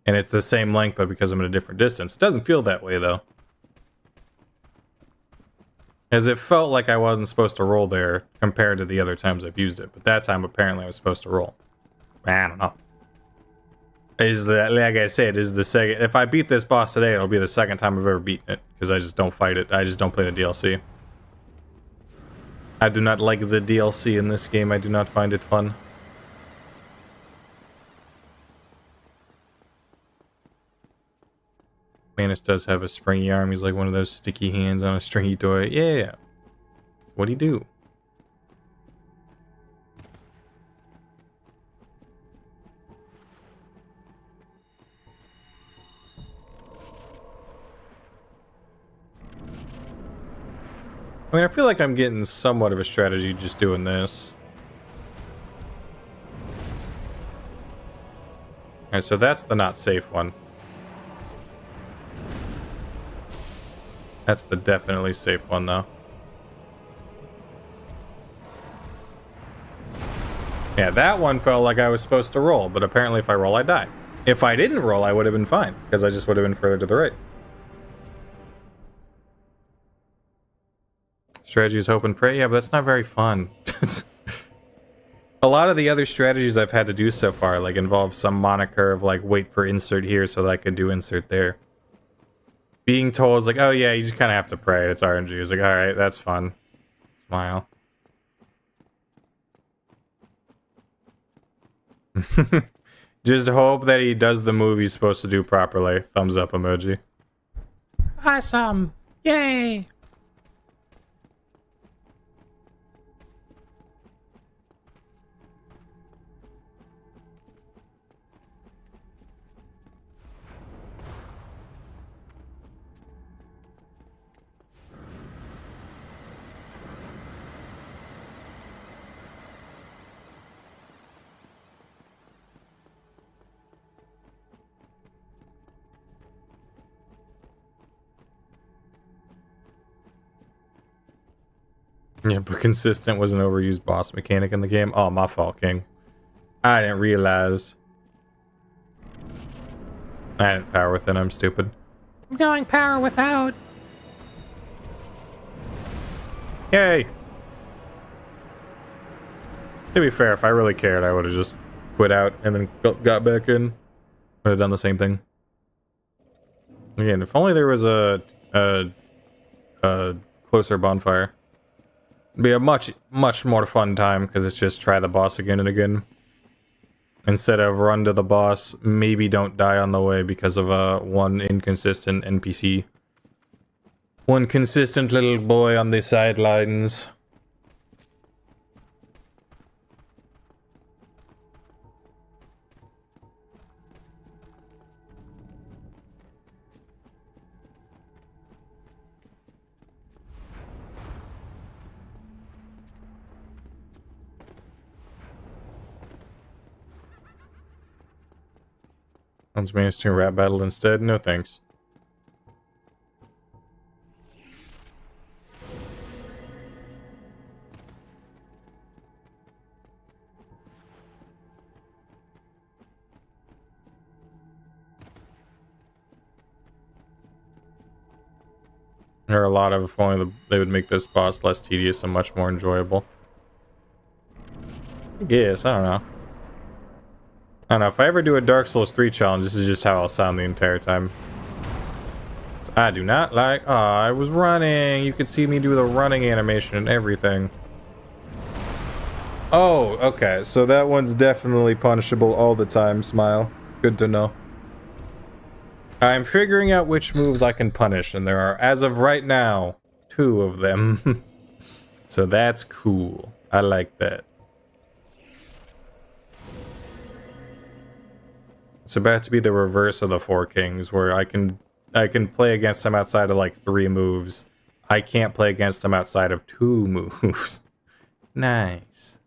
And it's the same length, but because I'm at a different distance. It doesn't feel that way, though. As it felt like I wasn't supposed to roll there compared to the other times I've used it. But that time, apparently, I was supposed to roll. I don't know. Is the, like I said, is the second... If I beat this boss today, it'll be the second time I've ever beaten it. Because I just don't fight it. I just don't play the DLC. I do not like the DLC in this game. I do not find it fun. Manus does have a springy arm. He's like one of those sticky hands on a stringy toy. Yeah. What'd he do? I mean, I feel like I'm getting somewhat of a strategy just doing this. Alright, so that's the not safe one. That's the definitely safe one, though. Yeah, that one felt like I was supposed to roll, but apparently if I roll, I die. If I didn't roll, I would have been fine, because I just would have been further to the right. Strategy is hope and pray. Yeah, but that's not very fun. A lot of the other strategies I've had to do so far, like, involve some moniker of, like, wait for insert here so that I could do insert there. Being told is like, oh yeah, you just kind of have to pray. It's RNG. It's like, all right, that's fun. Smile. Just hope that he does the move he's supposed to do properly. Thumbs up emoji. Awesome. Yay. Yeah, but consistent was an overused boss mechanic in the game. Oh, my fault, King. I didn't realize. I didn't power within. I'm stupid. I'm going power without. Yay! To be fair, if I really cared, I would have just quit out and then got back in. Would have done the same thing. Again, if only there was a closer bonfire. It'd be a much more fun time, because it's just try the boss again and again. Instead of run to the boss, maybe don't die on the way because of one inconsistent NPC. One consistent little boy on the sidelines. Once managed to rap battle instead. No thanks. There are a lot of, if only they would make this boss less tedious and much more enjoyable. I guess, I don't know. I don't know, if I ever do a Dark Souls 3 challenge, this is just how I'll sound the entire time. So I do not like, oh, I was running. You could see me do the running animation and everything. Oh, okay, so that one's definitely punishable all the time, Smile. Good to know. I'm figuring out which moves I can punish, and there are, as of right now, 2 of them. So that's cool. I like that. It's about to be the reverse of the Four Kings, where I can play against them outside of like 3 moves. I can't play against them outside of 2 moves. Nice.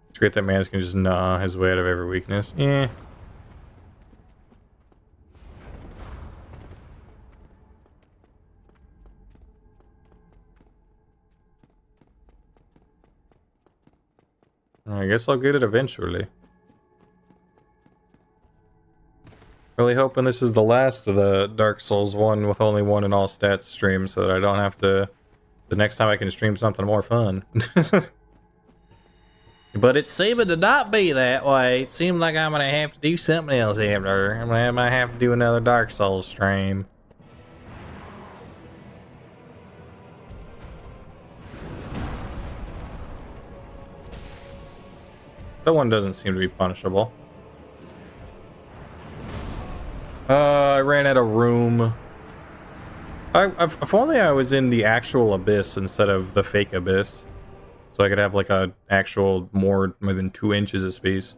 It's great that Mans can just gnaw his way out of every weakness. Yeah. I guess I'll get it eventually. Really hoping this is the last of the Dark Souls 1 with only 1 in all stats stream, so that I don't have to... The next time I can stream something more fun. But it seemed to not be that way. It seemed like I'm gonna have to do something else after. I might have to do another Dark Souls stream. That one doesn't seem to be punishable. I ran out of room. If only I was in the actual abyss instead of the fake abyss. So I could have like a actual more than 2 inches of space.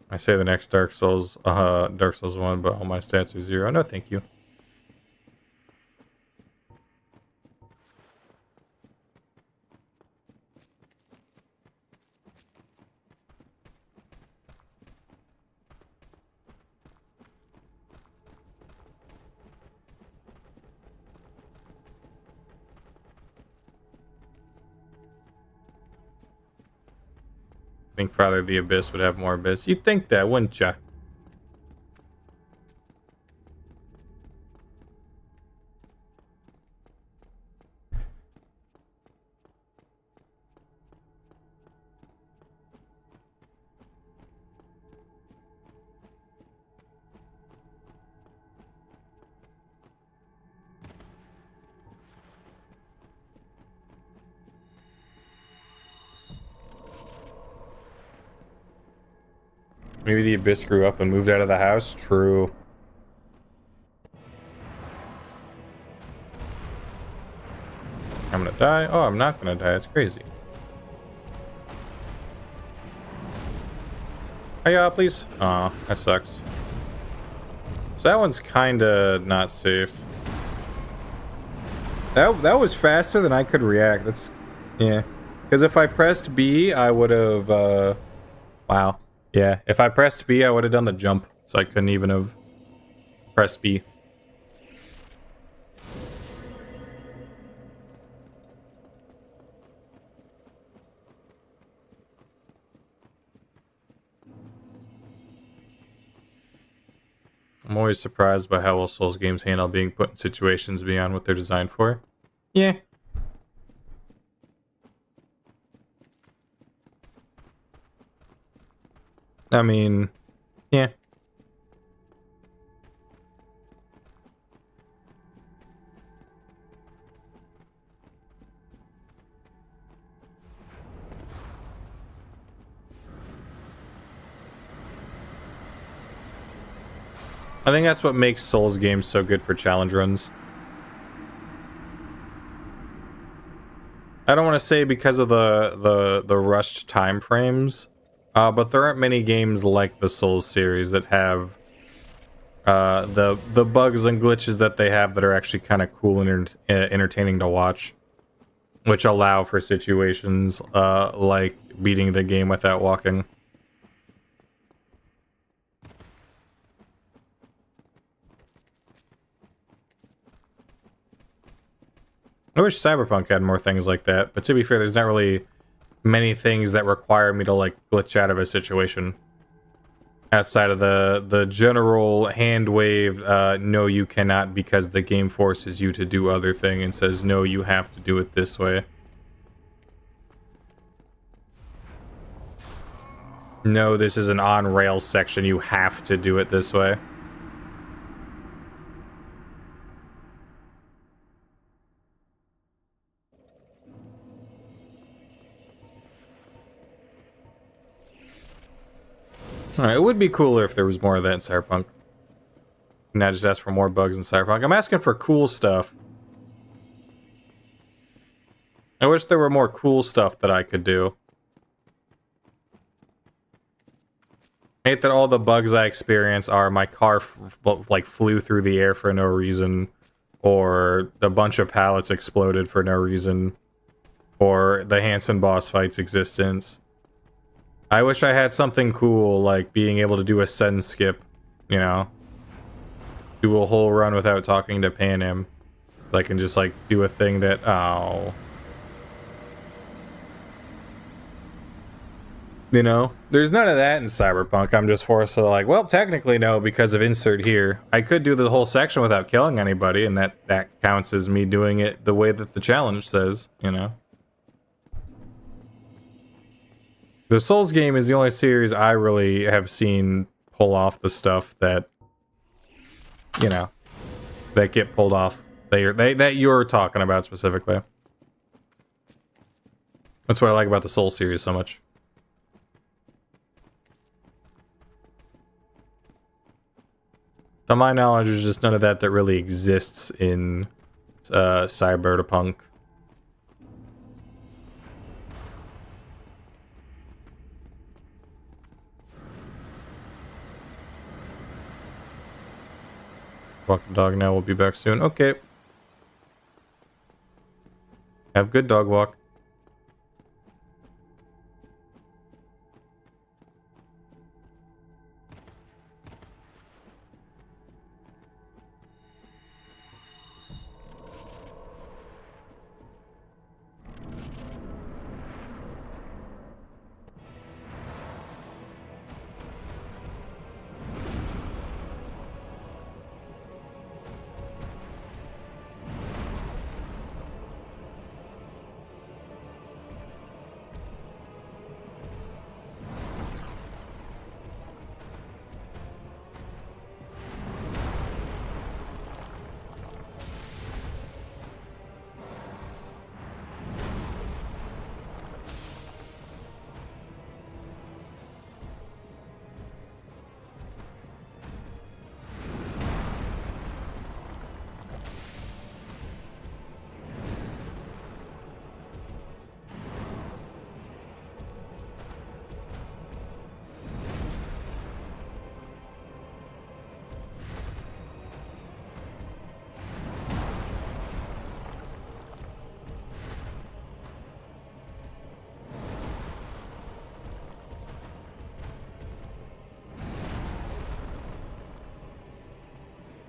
I say the next Dark Souls 1, but all my stats are 0. No, thank you. I think Father of the Abyss would have more abyss. You'd think that, wouldn't ya? Maybe the Abyss grew up and moved out of the house? True. I'm gonna die? Oh, I'm not gonna die. It's crazy. Hiya, please. Aw, that sucks. So that one's kinda not safe. That was faster than I could react. That's... yeah. Because if I pressed B, I would have... wow. Yeah, if I pressed B, I would have done the jump, so I couldn't even have pressed B. I'm always surprised by how well Souls games handle being put in situations beyond what they're designed for. Yeah. I mean, yeah. I think that's what makes Souls games so good for challenge runs. I don't want to say because of the rushed time frames, but there aren't many games like the Souls series that have the bugs and glitches that they have that are actually kind of cool and entertaining to watch, which allow for situations like beating the game without walking. I wish Cyberpunk had more things like that, but to be fair, there's not really many things that require me to like glitch out of a situation. Outside of the general hand wave, no you cannot because the game forces you to do other thing and says no you have to do it this way. No, this is an on-rails section, you have to do it this way. Alright, it would be cooler if there was more of that in Cyberpunk. Not just ask for more bugs in Cyberpunk. I'm asking for cool stuff. I wish there were more cool stuff that I could do. I hate that all the bugs I experience are my car like flew through the air for no reason, or a bunch of pallets exploded for no reason, or the Hanson boss fight's existence. I wish I had something cool, like being able to do a send skip, you know? Do a whole run without talking to Panem. So I can just, like, do a thing that... Oh. You know? There's none of that in Cyberpunk. I'm just forced to, like, well, technically no, because of insert here. I could do the whole section without killing anybody, and that counts as me doing it the way that the challenge says, you know? The Souls game is the only series I really have seen pull off the stuff that, you know, that get pulled off. That you're talking about specifically. That's what I like about the Souls series so much. To my knowledge, there's just none of that really exists in Cyberpunk. Walk the dog now, we'll be back soon. Okay. Have good dog walk.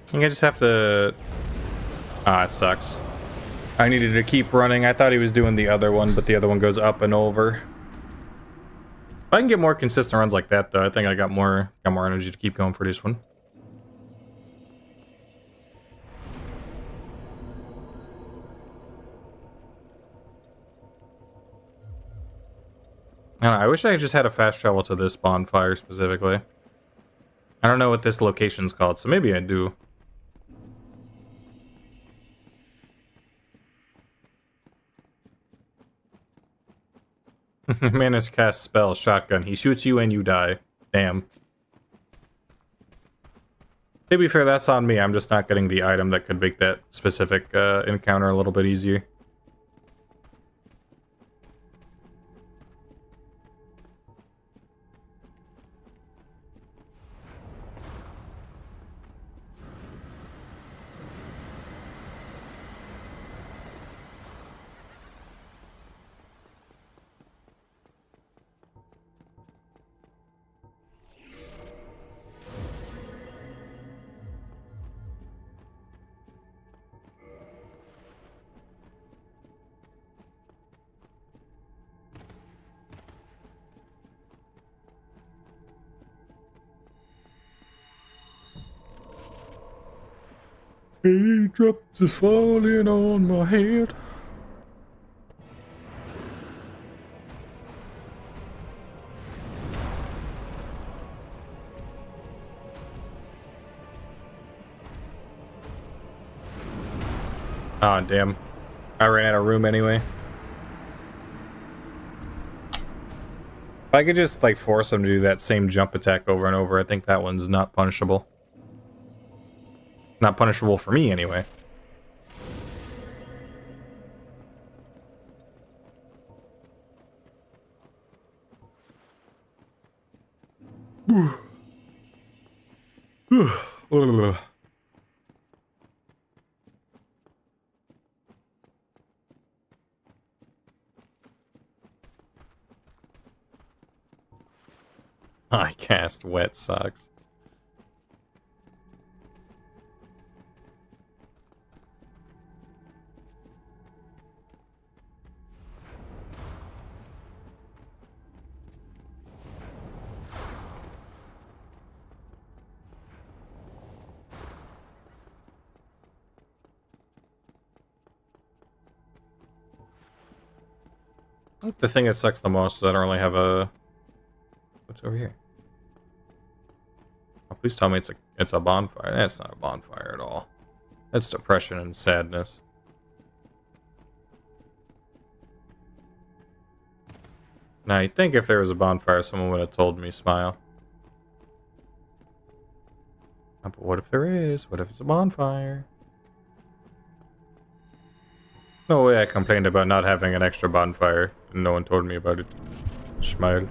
I think I just have to... Ah, it sucks. I needed to keep running. I thought he was doing the other one, but the other one goes up and over. If I can get more consistent runs like that, though, I think I got more energy to keep going for this one. I don't know, I wish I just had a fast travel to this bonfire specifically. I don't know what this location's called, so maybe I do. Manus casts spell, shotgun. He shoots you and you die. Damn. To be fair, that's on me. I'm just not getting the item that could make that specific encounter a little bit easier. Raindrops is falling on my head. Ah, damn. I ran out of room anyway. If I could just, like, force him to do that same jump attack over and over, I think that one's not punishable. Not punishable for me, anyway. I cast wet socks. I think the thing that sucks the most is I don't really have a... What's over here? Oh, please tell me it's a bonfire. That's not a bonfire at all. That's depression and sadness. Now, you'd think if there was a bonfire, someone would have told me, Smile. Oh, but what if there is? What if it's a bonfire? No way I complained about not having an extra bonfire, and no one told me about it. Smile.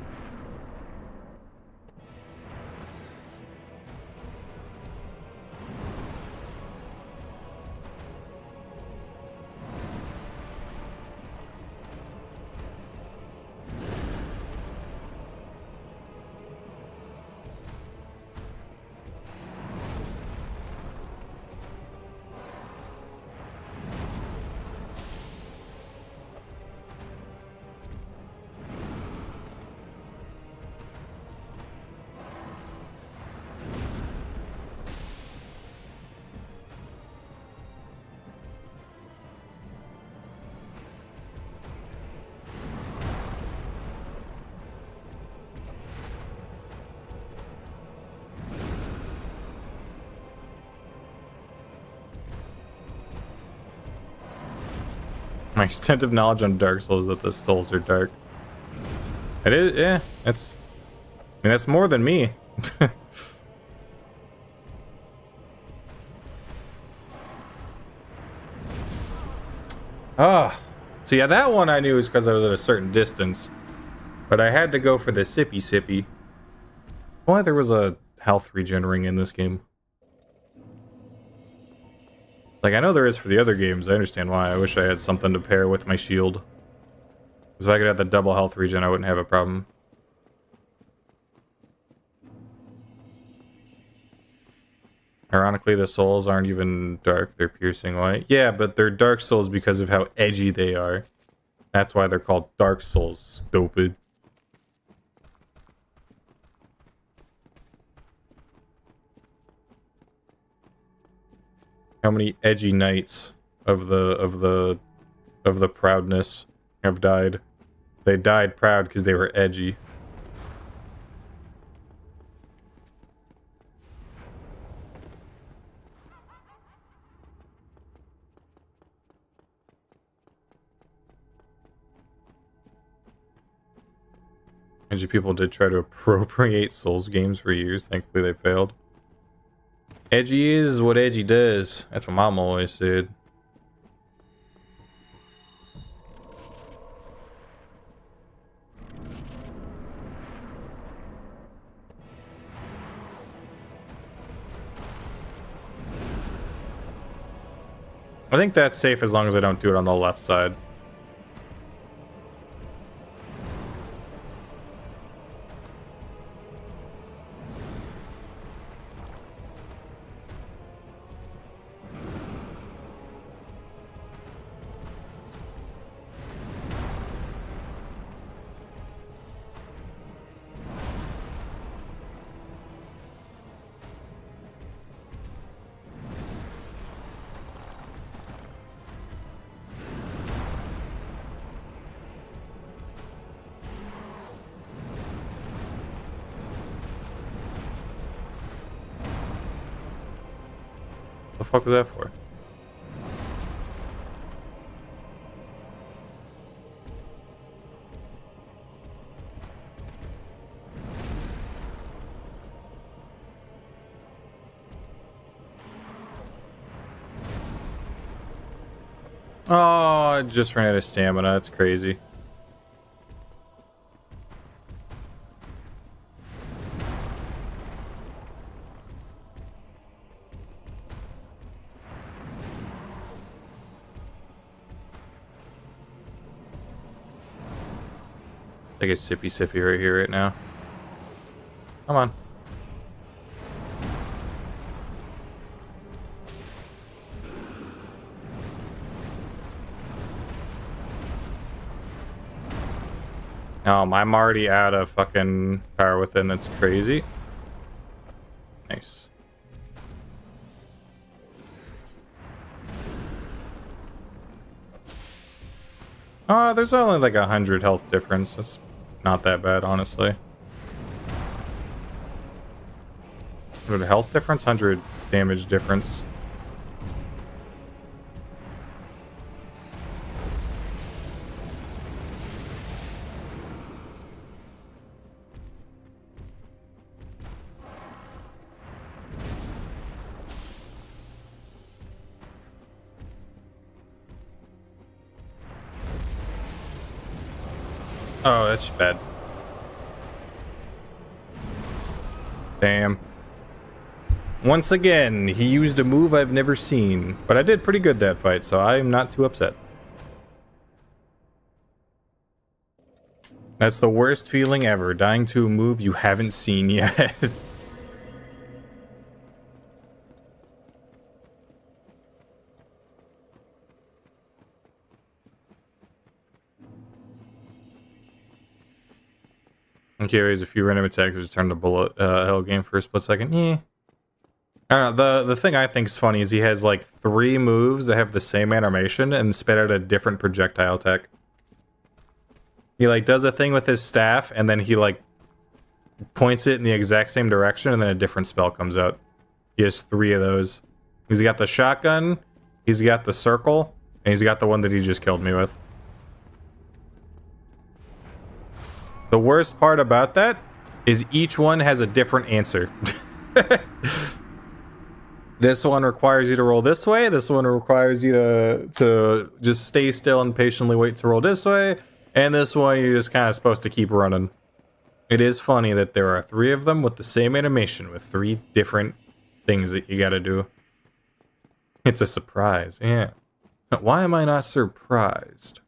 My extent of knowledge on Dark Souls is that the souls are dark. It is, yeah. It's, I mean, that's more than me. Ah, so yeah, that one I knew was because I was at a certain distance, but I had to go for the sippy. Why there was a health regen ring in this game? Like, I know there is for the other games. I understand why. I wish I had something to pair with my shield. Because if I could have the double health regen, I wouldn't have a problem. Ironically, the souls aren't even dark. They're piercing white. Yeah, but they're Dark Souls because of how edgy they are. That's why they're called Dark Souls, stupid. How many edgy knights of the proudness have died? They died proud because they were edgy. Edgy people did try to appropriate Souls games for years. Thankfully, they failed. Edgy is what edgy does. That's what Mom always said. I think that's safe as long as I don't do it on the left side. fuck was that for? Oh, I just ran out of stamina. That's crazy. Like a sippy right here right now. Come on. Oh, I'm already out of fucking power within. That's crazy. Nice. There's only like 100 health difference. That's not that bad, honestly. What, health difference? 100 damage difference. Oh, that's bad. Damn. Once again, he used a move I've never seen. But I did pretty good that fight, so I'm not too upset. That's the worst feeling ever, dying to a move you haven't seen yet. And carries a few random attacks to turn the bullet hell game for a split second. Yeah. I don't know. The thing I think is funny is he has like 3 moves that have the same animation and spit out a different projectile tech. He like does a thing with his staff and then he like points it in the exact same direction and then a different spell comes out. He has 3 of those. He's got the shotgun, he's got the circle, and he's got the one that he just killed me with. The worst part about that is each one has a different answer. This one requires you to roll this way. This one requires you to just stay still and patiently wait to roll this way. And this one you're just kind of supposed to keep running. It is funny that there are 3 of them with the same animation with 3 different things that you gotta do. It's a surprise, yeah. Why am I not surprised?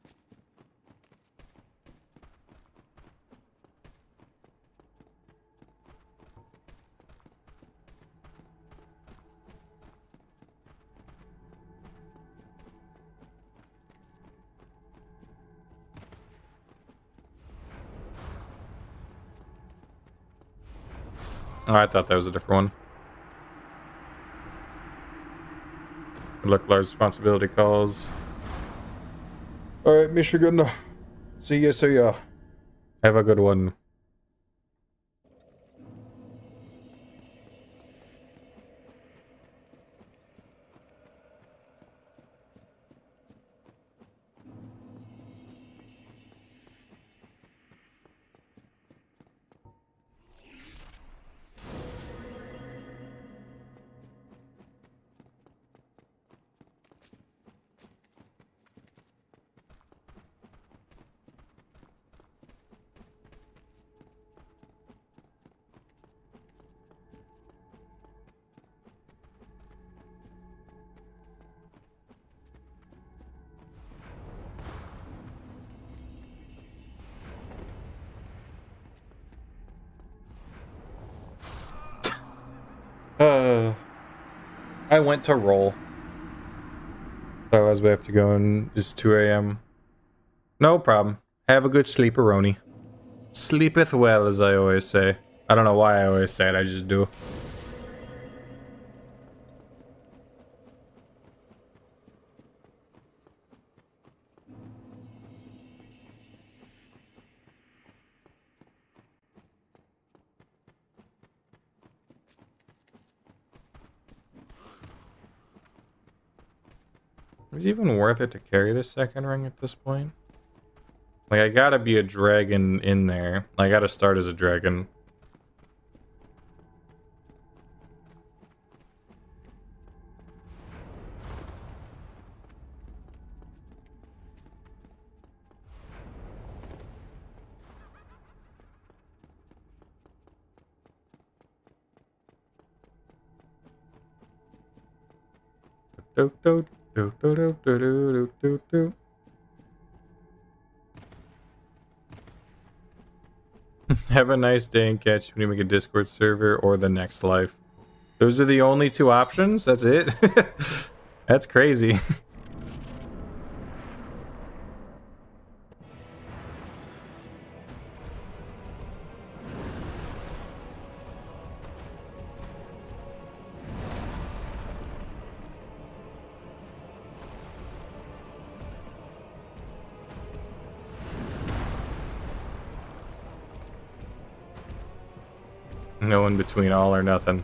Oh, I thought that was a different one. Good luck, large responsibility calls. Alright, Michigan. See ya. Have a good one. I went to roll. Otherwise we have to go and it's 2 a.m. No problem. Have a good sleeperoni. Sleepeth well, as I always say. I don't know why I always say it, I just do. Is it even worth it to carry this second ring at this point? Like, I gotta be a dragon in there. I gotta start as a dragon. Do, do, do, do, do, do, do, do, do. Have a nice day and catch you when you make a Discord server or the next life. Those are the only two options? That's it? That's crazy. No in between, all or nothing.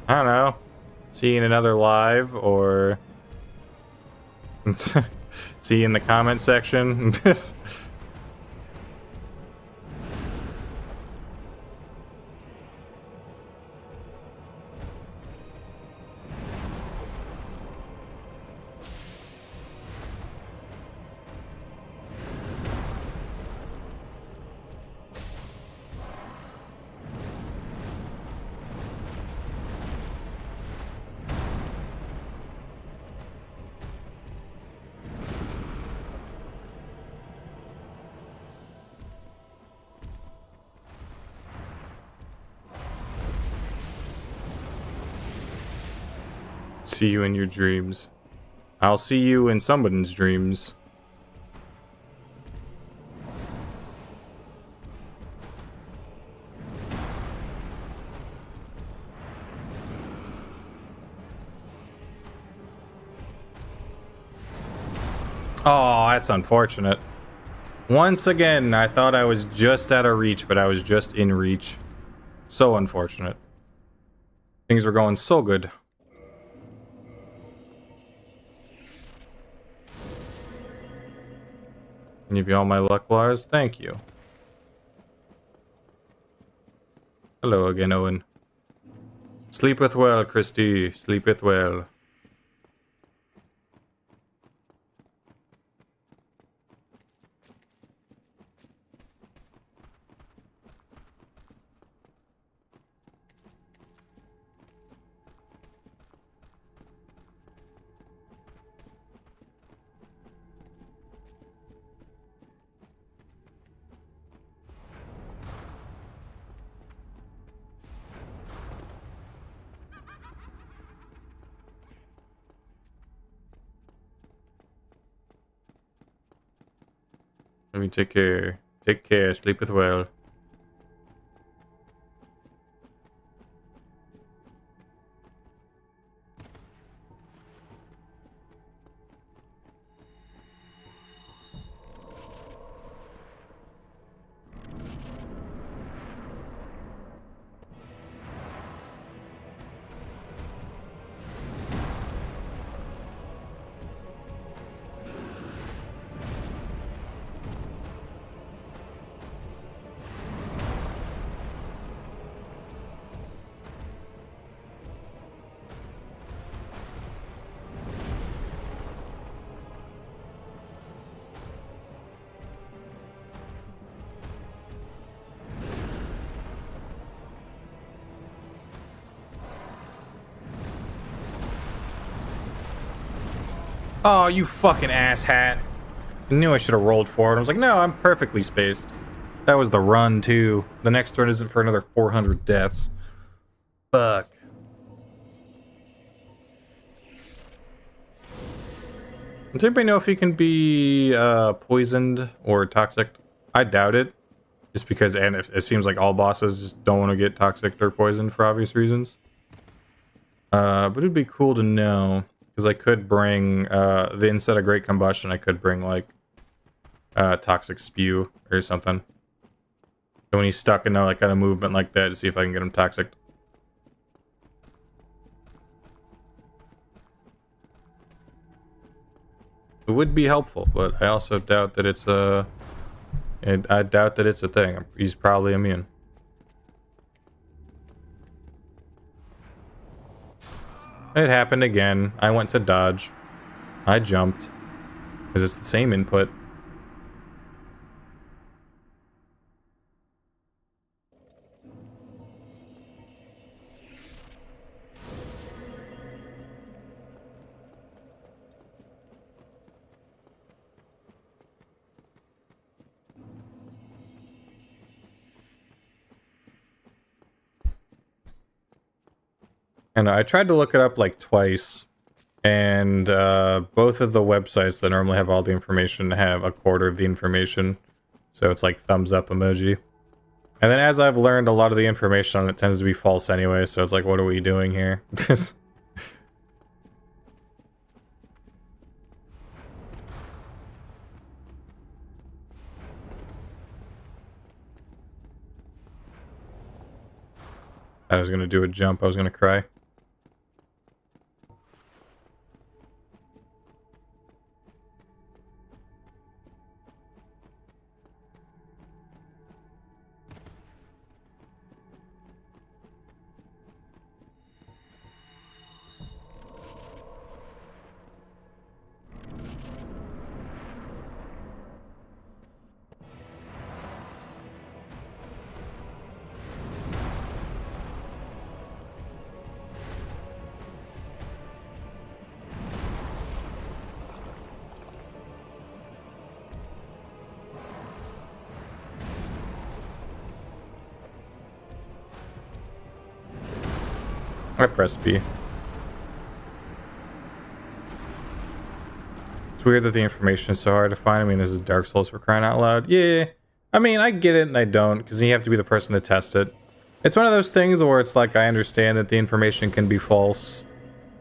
I don't know. See you in another live, or see you in the comment section. See you in your dreams. I'll see you in someone's dreams. Oh, that's unfortunate. Once again, I thought I was just out of reach, but I was just in reach. So unfortunate. Things were going so good. Give you all my luck, Lars. Thank you. Hello again, Owen. Sleepeth well, Christy. Sleepeth well. Let me take care. Take care. Sleepeth well. Oh, you fucking asshat. I knew I should have rolled forward. I was like, no, I'm perfectly spaced. That was the run, too. The next run isn't for another 400 deaths. Fuck. Does anybody know if he can be poisoned or toxic? I doubt it. Just because, and it seems like all bosses just don't want to get toxic or poisoned for obvious reasons. But it'd be cool to know. Because I could bring, instead of Great Combustion, I could bring, like, Toxic Spew or something. So when he's stuck in like kind of movement like that, to see if I can get him toxic. It would be helpful, but I also doubt that it's a... I doubt that it's a thing. He's probably immune. It happened again. I went to dodge. I jumped. Because it's the same input. And I tried to look it up like twice, and both of the websites that normally have all the information have a quarter of the information. So it's like thumbs up emoji. And then as I've learned, a lot of the information on it tends to be false anyway, so it's like, what are we doing here? I was gonna do a jump, I was gonna cry. I pressed B. It's weird that the information is so hard to find. I mean, this is Dark Souls, for crying out loud. Yeah. I mean, I get it and I don't, because you have to be the person to test it. It's one of those things where it's like, I understand that the information can be false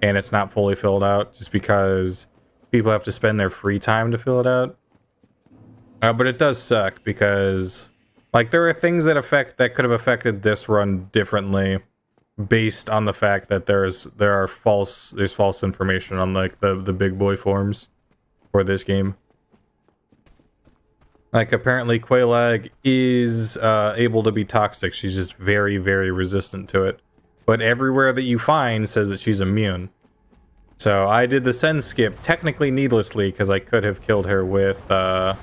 and it's not fully filled out just because people have to spend their free time to fill it out. But it does suck because, like, there are things that could have affected this run differently based on the fact that there's false information on like the big boy forums for this game. Like, apparently Quelaag is able to be toxic. She's just very, very resistant to it. But everywhere that you find says that she's immune. So I did the send skip technically needlessly because I could have killed her with I'll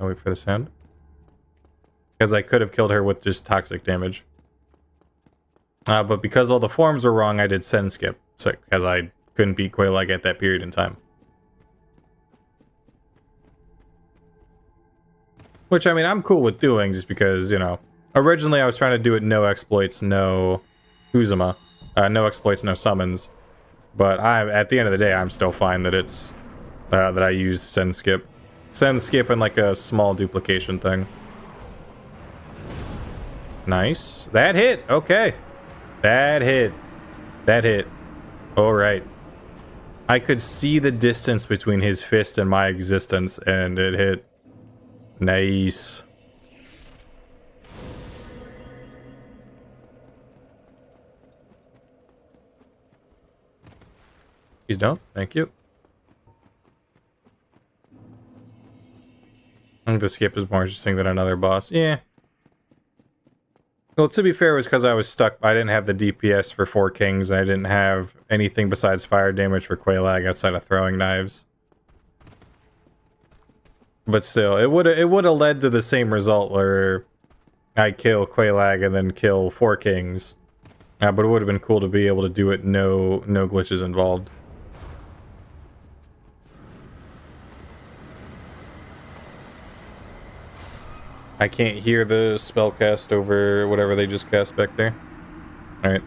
wait for the sound. Because I could have killed her with just toxic damage. But because all the forms were wrong, I did send skip, so because I couldn't beat Quelaag at that period in time. Which, I mean, I'm cool with doing, just because, you know, originally I was trying to do it no exploits, no Uzuma. No exploits, no summons. But at the end of the day, I'm still fine that it's, that I use send skip. Send skip and like a small duplication thing. Nice. That hit, okay. That hit. That hit. Alright. I could see the distance between his fist and my existence, and it hit. Nice. He's done. Thank you. I think the skip is more interesting than another boss. Yeah. Well, to be fair, it was because I was stuck. I didn't have the DPS for Four Kings, and I didn't have anything besides fire damage for Quelaag outside of throwing knives. But still, it would have led to the same result where I kill Quelaag and then kill Four Kings. But it would have been cool to be able to do it no glitches involved. I can't hear the spell cast over whatever they just cast back there. Alright.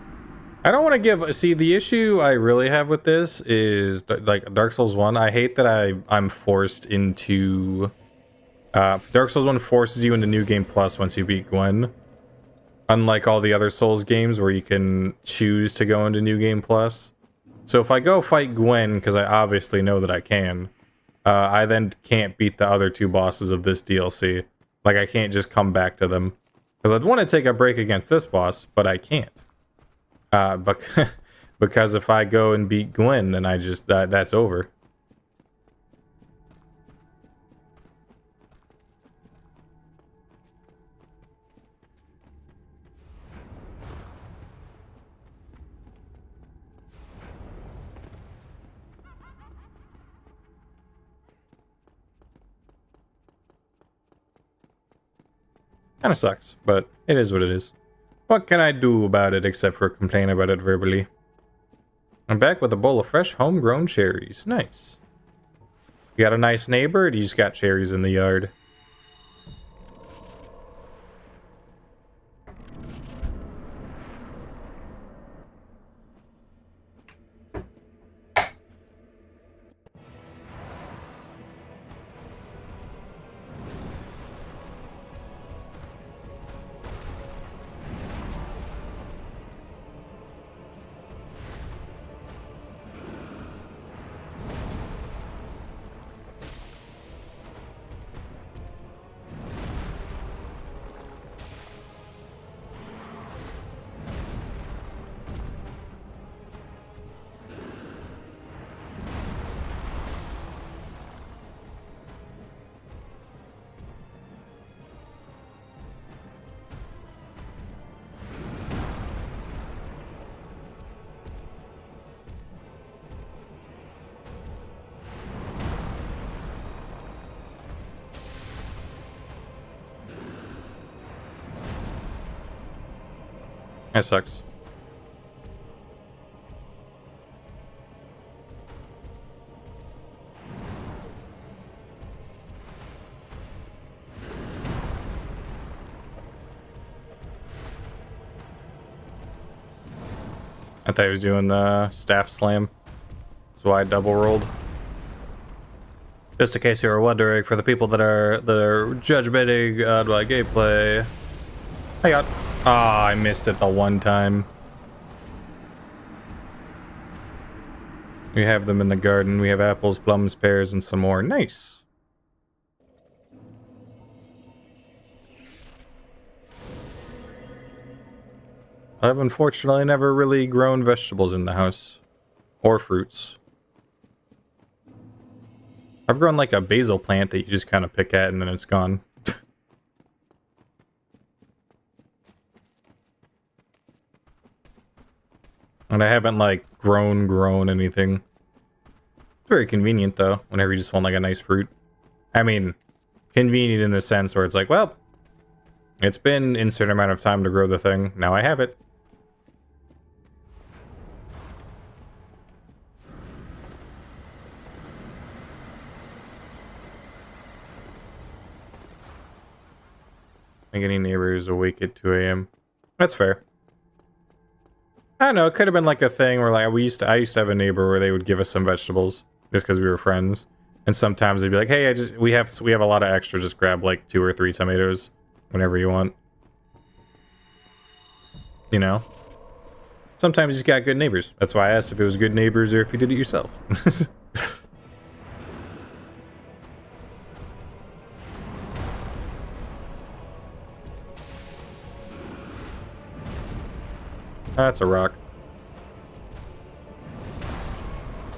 I don't want to give... See, the issue I really have with this is, like, Dark Souls 1, I hate that I'm forced into... Dark Souls 1 forces you into New Game Plus once you beat Gwen. Unlike all the other Souls games where you can choose to go into New Game Plus. So if I go fight Gwen, because I obviously know that I can, I then can't beat the other two bosses of this DLC. Like, I can't just come back to them. Because I'd want to take a break against this boss, but I can't. Because if I go and beat Gwen, then I just, that's over. Kind of sucks, but it is what it is. What can I do about it except for complain about it verbally? I'm back with a bowl of fresh homegrown cherries. Nice. You got a nice neighbor, or do you just got cherries in the yard? That sucks. I thought he was doing the staff slam. That's why I double rolled. Just in case you were wondering, for the people that are judgmenting on my gameplay. I got. Ah, I missed it the one time. We have them in the garden. We have apples, plums, pears, and some more. Nice. I've unfortunately never really grown vegetables in the house. Or fruits. I've grown like a basil plant that you just kind of pick at and then it's gone. And I haven't like grown anything. It's very convenient though, whenever you just want like a nice fruit. I mean, convenient in the sense where it's like, well, it's been a certain amount of time to grow the thing. Now I have it. Think any neighbors awake at 2 a.m. That's fair. I don't know, it could have been like a thing where like I used to have a neighbor where they would give us some vegetables just because we were friends. And sometimes they'd be like, hey, we have a lot of extra, just grab like 2 or 3 tomatoes whenever you want. You know? Sometimes you just got good neighbors. That's why I asked if it was good neighbors or if you did it yourself. That's a rock.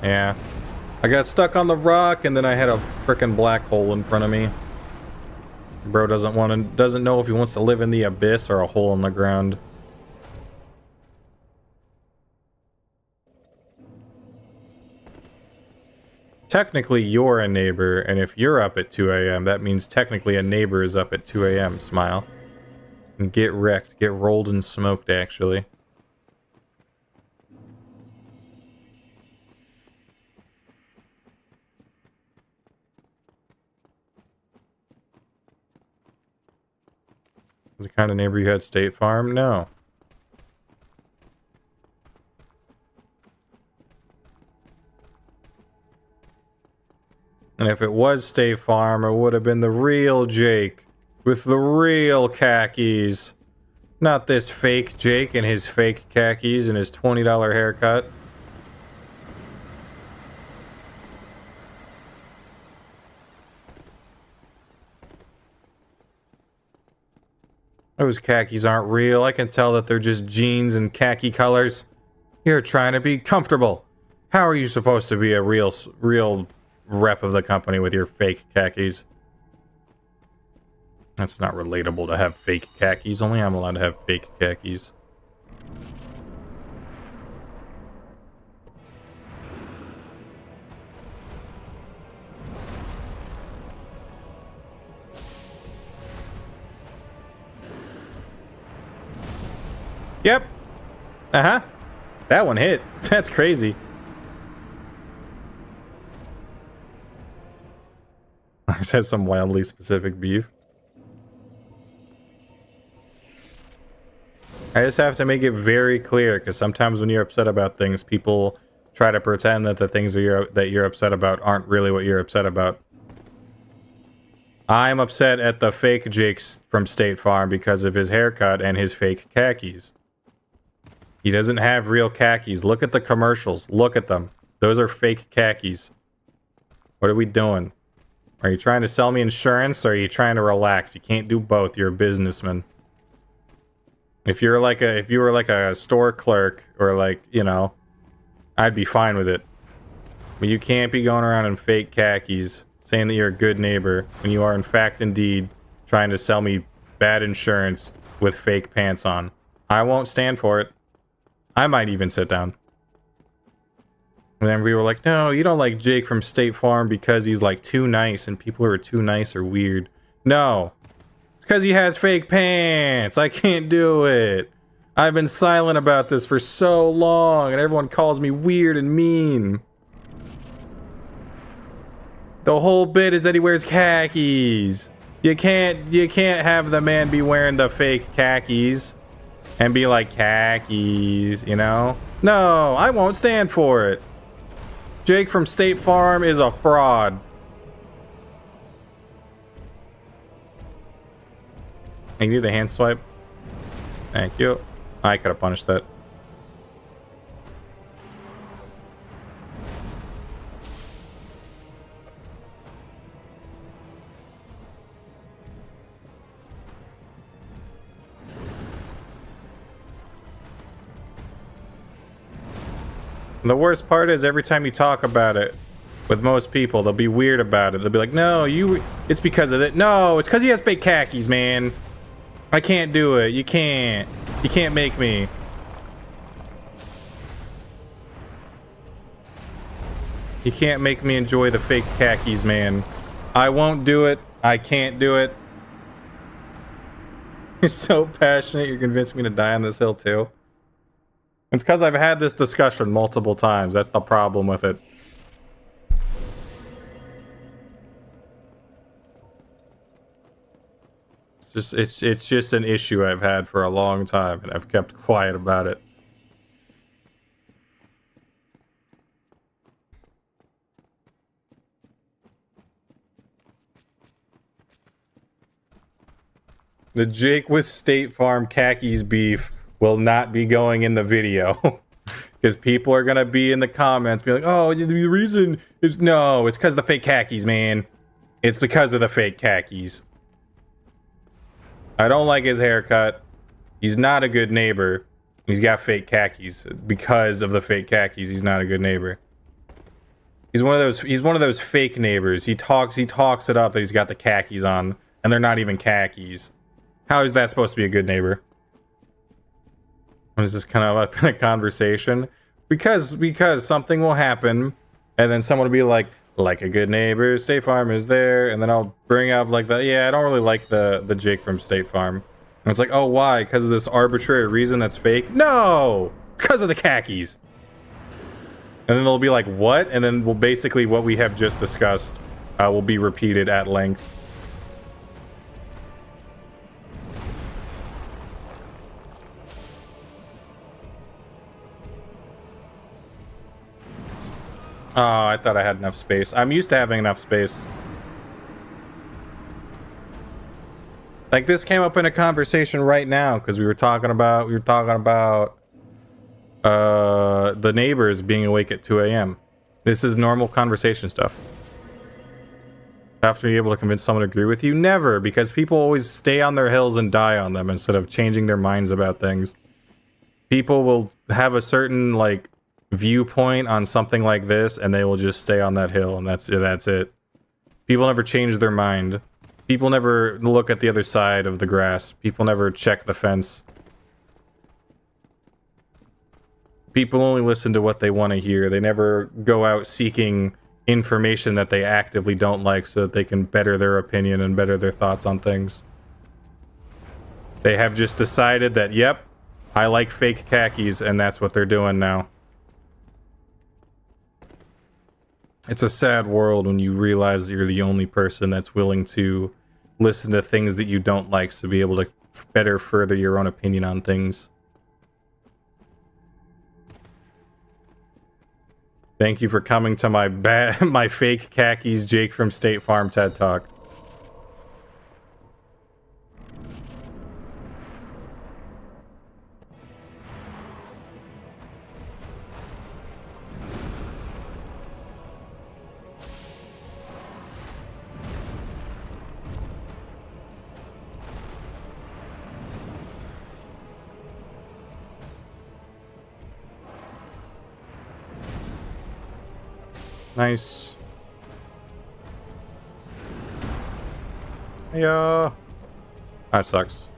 Yeah. I got stuck on the rock and then I had a frickin' black hole in front of me. Bro doesn't know if he wants to live in the abyss or a hole in the ground. Technically you're a neighbor, and if you're up at 2 a.m., that means technically a neighbor is up at 2 a.m. Smile. And get wrecked, get rolled and smoked actually. The kind of neighbor you had State Farm? No. And if it was State Farm, it would have been the real Jake with the real khakis. Not this fake Jake and his fake khakis and his $20 haircut. Those khakis aren't real. I can tell that they're just jeans and khaki colors. You're trying to be comfortable. How are you supposed to be a real rep of the company with your fake khakis? That's not relatable to have fake khakis. Only I'm allowed to have fake khakis. Yep. Uh-huh. That one hit. That's crazy. This has some wildly specific beef. I just have to make it very clear, because sometimes when you're upset about things, people try to pretend that the things that you're upset about aren't really what you're upset about. I'm upset at the fake Jake from State Farm because of his haircut and his fake khakis. He doesn't have real khakis. Look at the commercials. Look at them. Those are fake khakis. What are we doing? Are you trying to sell me insurance or are you trying to relax? You can't do both. You're a businessman. If you were like a store clerk or like, you know, I'd be fine with it. But you can't be going around in fake khakis saying that you're a good neighbor when you are in fact indeed trying to sell me bad insurance with fake pants on. I won't stand for it. I might even sit down. And then we were like, no, you don't like Jake from State Farm because he's like too nice and people who are too nice are weird. No. It's because he has fake pants. I can't do it. I've been silent about this for so long and everyone calls me weird and mean. The whole bit is that he wears khakis. You can't have the man be wearing the fake khakis and be like khakis, you know? No, I won't stand for it. Jake from State Farm is a fraud. Can you do the hand swipe? Thank you. I could have punished that. The worst part is every time you talk about it with most people, they'll be weird about it. They'll be like, no, it's because of it. No, it's because he has fake khakis, man. I can't do it. You can't make me. You can't make me enjoy the fake khakis, man. I won't do it. I can't do it. You're so passionate, you're convincing me to die on this hill too. It's because I've had this discussion multiple times. That's the problem with it. It's just an issue I've had for a long time, and I've kept quiet about it. The Jake with State Farm khakis beef will not be going in the video. Because people are going to be in the comments be like, oh, the reason is... No, it's because of the fake khakis, man. It's because of the fake khakis. I don't like his haircut. He's not a good neighbor. He's got fake khakis. Because of the fake khakis, he's not a good neighbor. He's one of those fake neighbors. He talks it up that he's got the khakis on, and they're not even khakis. How is that supposed to be a good neighbor? Is this kind of up in a conversation? Because something will happen, and then someone will be like a good neighbor, State Farm is there, and then I'll bring up like yeah, I don't really like the Jake from State Farm. And it's like, oh, why? Because of this arbitrary reason that's fake? No! Because of the khakis. And then they'll be like, what? And then we'll basically what we have just discussed will be repeated at length. Oh, I thought I had enough space. I'm used to having enough space. Like this came up in a conversation right now because we were talking about the neighbors being awake at 2 a.m. This is normal conversation stuff. Have to be able to convince someone to agree with you? Never, because people always stay on their hills and die on them instead of changing their minds about things. People will have a certain, like, viewpoint on something like this, and they will just stay on that hill, and that's it. People never change their mind. People never look at the other side of the grass. People never check the fence. People only listen to what they want to hear. They never go out seeking information that they actively don't like so that they can better their opinion and better their thoughts on things. They have just decided that, yep, I like fake khakis, and that's what they're doing now. It's a sad world when you realize that you're the only person that's willing to listen to things that you don't like to be able to better further your own opinion on things. Thank you for coming to my my fake khakis Jake from State Farm TED Talk. Nice. Yeah. That sucks.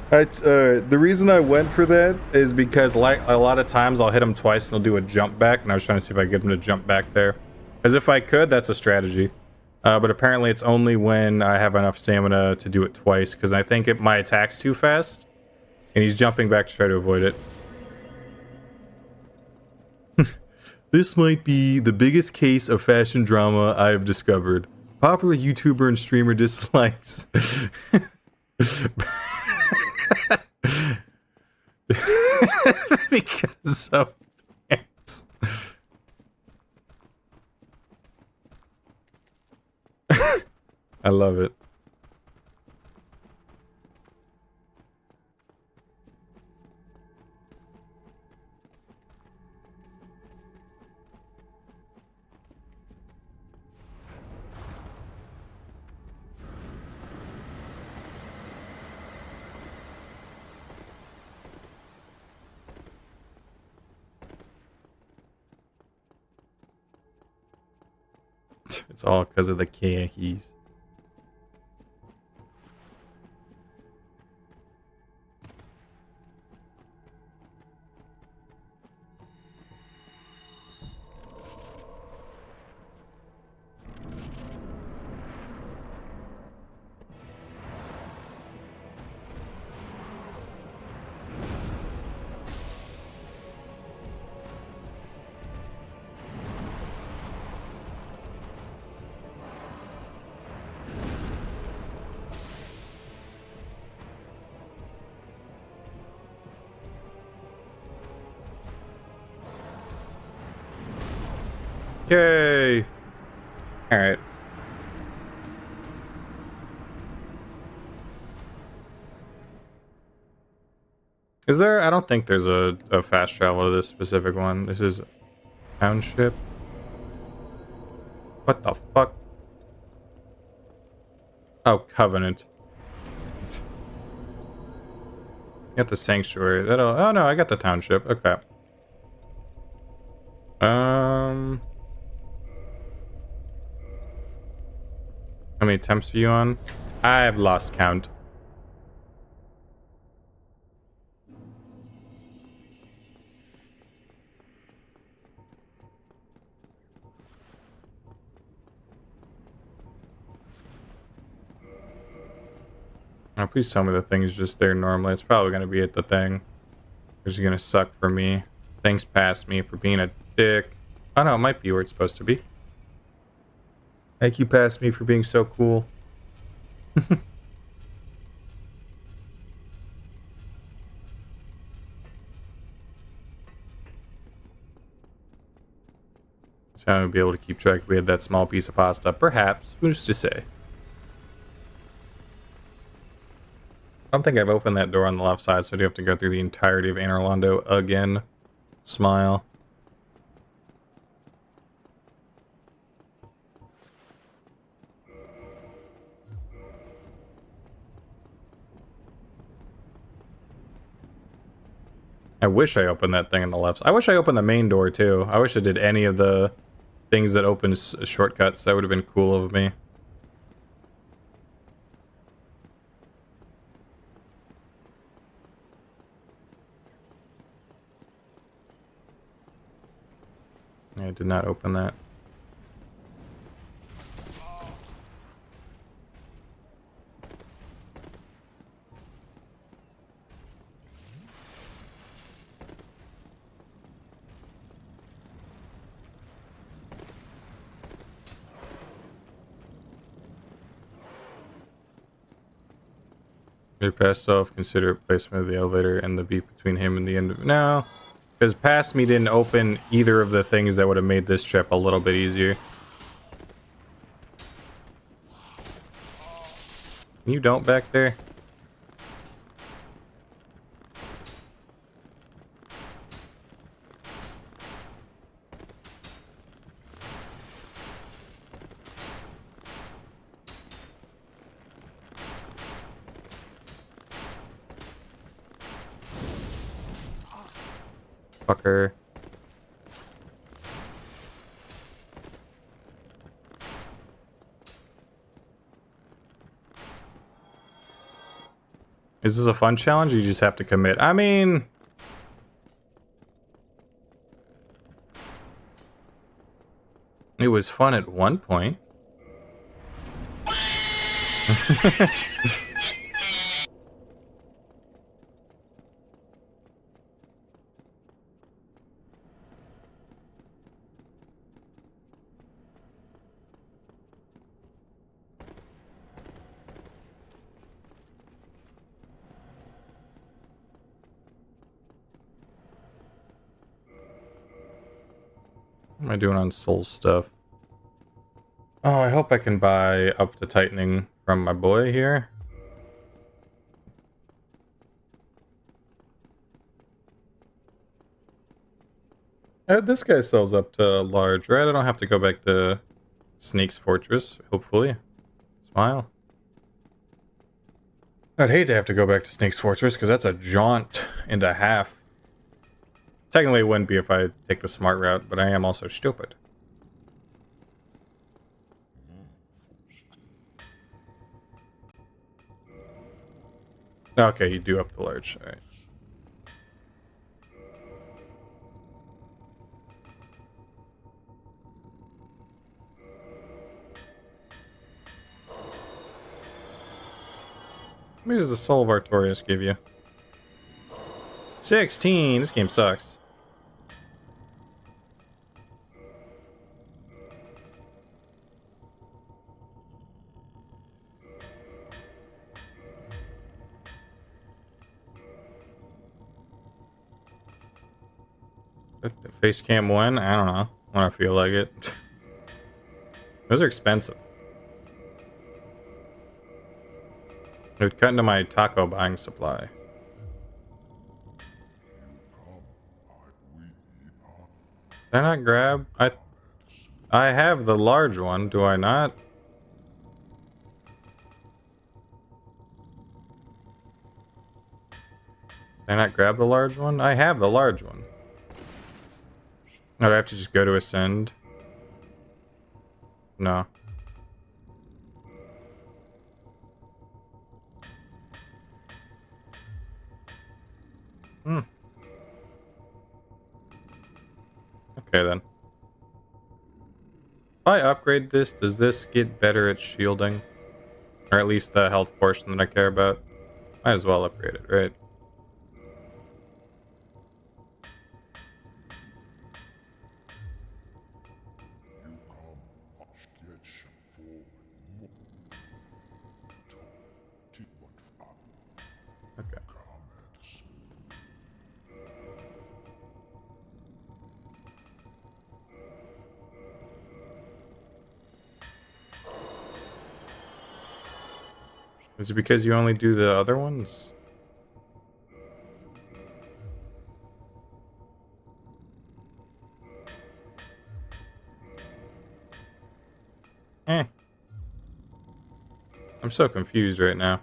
The reason I went for that is because, like, a lot of times I'll hit him twice and he'll do a jump back, and I was trying to see if I could get him to jump back there. As if I could, that's a strategy. But apparently it's only when I have enough stamina to do it twice, because I think my attack's too fast, and he's jumping back to try to avoid it. This might be the biggest case of fashion drama I have discovered. Popular YouTuber and streamer dislikes. Because of pants. I love it. It's all because of the khakis. Yay! Alright. Is there? I don't think there's a fast travel to this specific one. This is township. What the fuck? Oh, Covenant. Get the sanctuary. That'll. Oh no, I got the township. Okay. How many attempts are you on? I've lost count. Oh, please tell me the thing is just there normally. It's probably going to be at the thing. Which is going to suck for me. Things past me for being a dick. Oh no, it might be where it's supposed to be. Thank you, past me, for being so cool. time we'd be able to keep track if we had that small piece of pasta. Perhaps. Who's to say? I don't think I've opened that door on the left side, so I do have to go through the entirety of Anor Londo again. Smile. I wish I opened that thing on the left. I wish I opened the main door too. I wish I did any of the things that open shortcuts. That would have been cool of me. I did not open that. Your past self, consider placement of the elevator and the beep between him and the end of... No, because past me didn't open either of the things that would have made this trip a little bit easier. You don't back there? Fucker. Is this a fun challenge? Or you just have to commit. I mean, it was fun at one point. What am I doing on soul stuff? Oh, I hope I can buy up the tightening from my boy here. This guy sells up to large, right? I don't have to go back to Snake's Fortress, hopefully. Smile. I'd hate to have to go back to Snake's Fortress, because that's a jaunt and a half. Technically, it wouldn't be if I take the smart route, but I am also stupid. Okay, you do up the large. All right. How many does the Soul of Artorias give you? 16! This game sucks. Face cam 1? I don't know. When I feel like it. Those are expensive. It would cut into my taco buying supply. Did I not grab? I have the large one, do I not? Did I not grab the large one? I have the large one. No, do I have to just go to Ascend? No. Okay then. If I upgrade this, does this get better at shielding? Or at least the health portion that I care about? Might as well upgrade it, right? Okay. Is it because you only do the other ones? Eh. I'm so confused right now.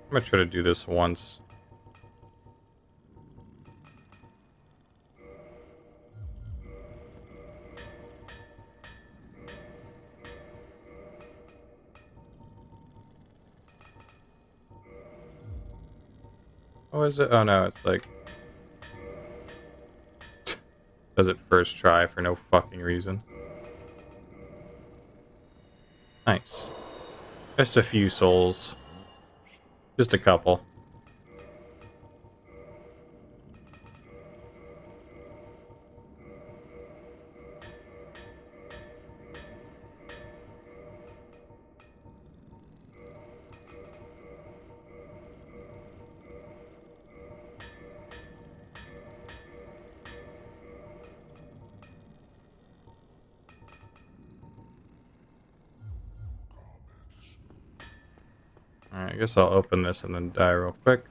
I'm gonna try to do this once. Oh, is it? Oh no, it's like does it first try for no fucking reason. Nice. Just a few souls. Just a couple. Alright, I guess I'll open this and then die real quick.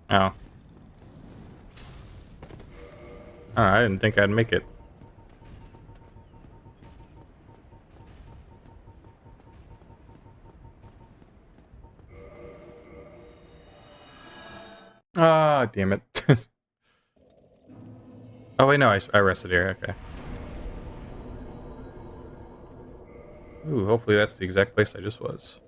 Oh. I didn't think I'd make it. Ah, damn it. Oh, wait, no, I rested here. Okay. Ooh, hopefully that's the exact place I just was.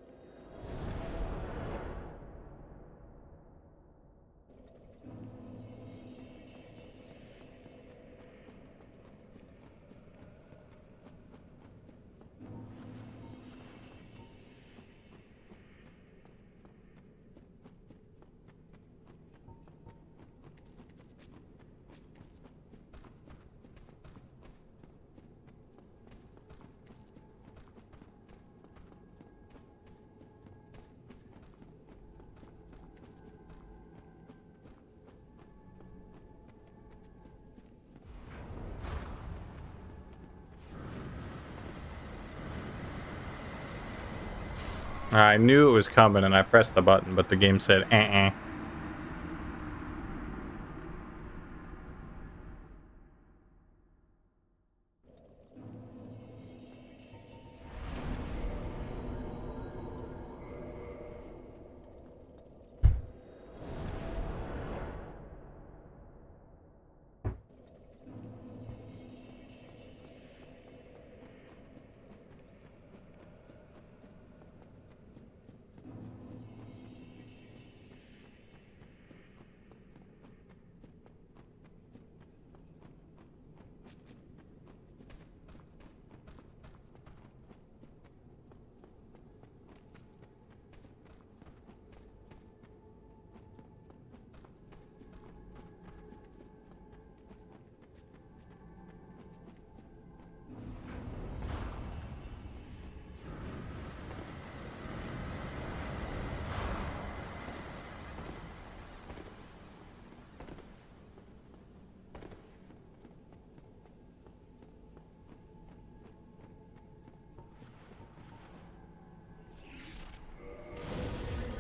I knew it was coming and I pressed the button, but the game said, eh.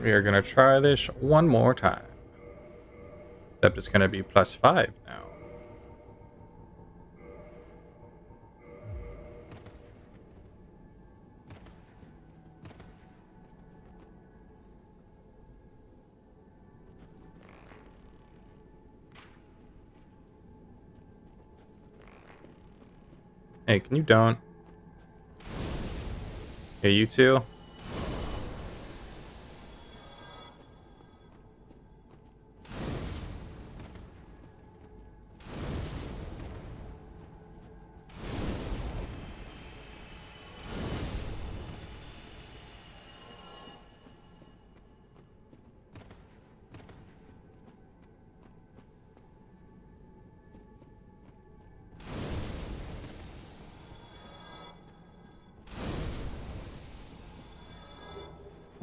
We are gonna try this one more time. Except it's gonna be +5 now. Hey, can you don't? Hey, you two?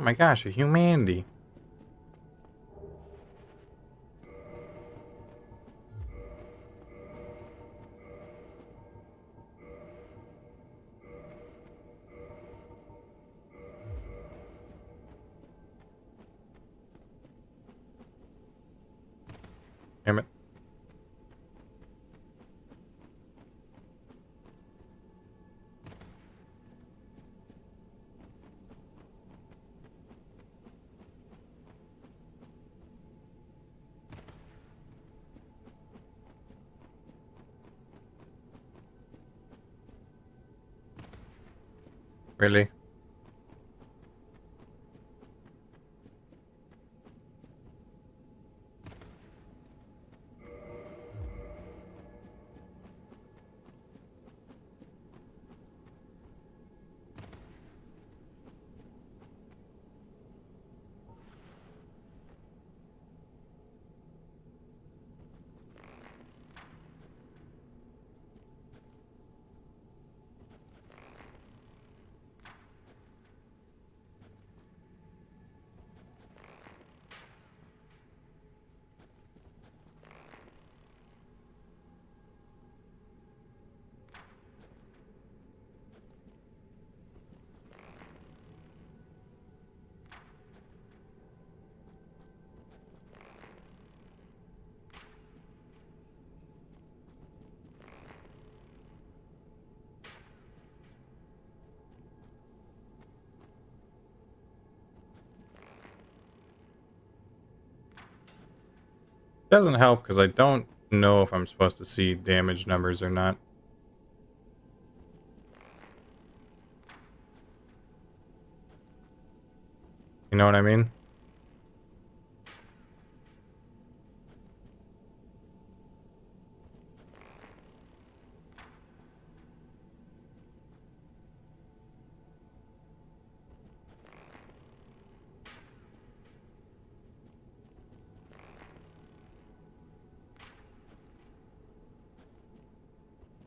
Oh my gosh, a humanity. Damn it. Really? Doesn't help because I don't know if I'm supposed to see damage numbers or not. You know what I mean?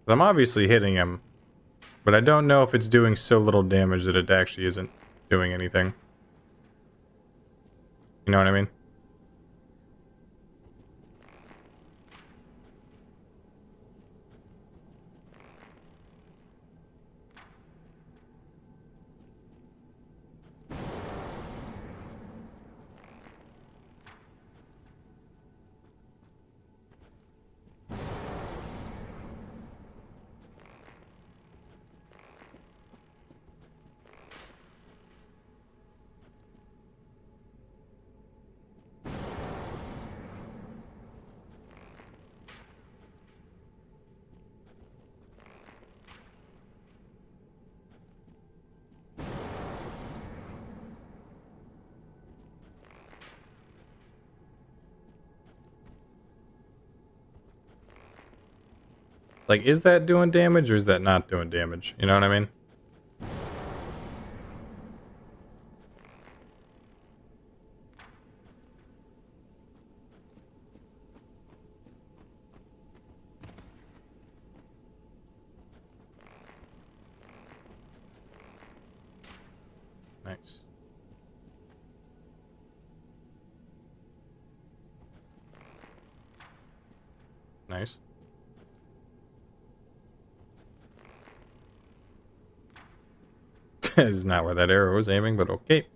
I'm obviously hitting him, but I don't know if it's doing so little damage that it actually isn't doing anything. You know what I mean? Like, is that doing damage or is that not doing damage? You know what I mean? Nice. Nice. Is not where that arrow was aiming, but okay.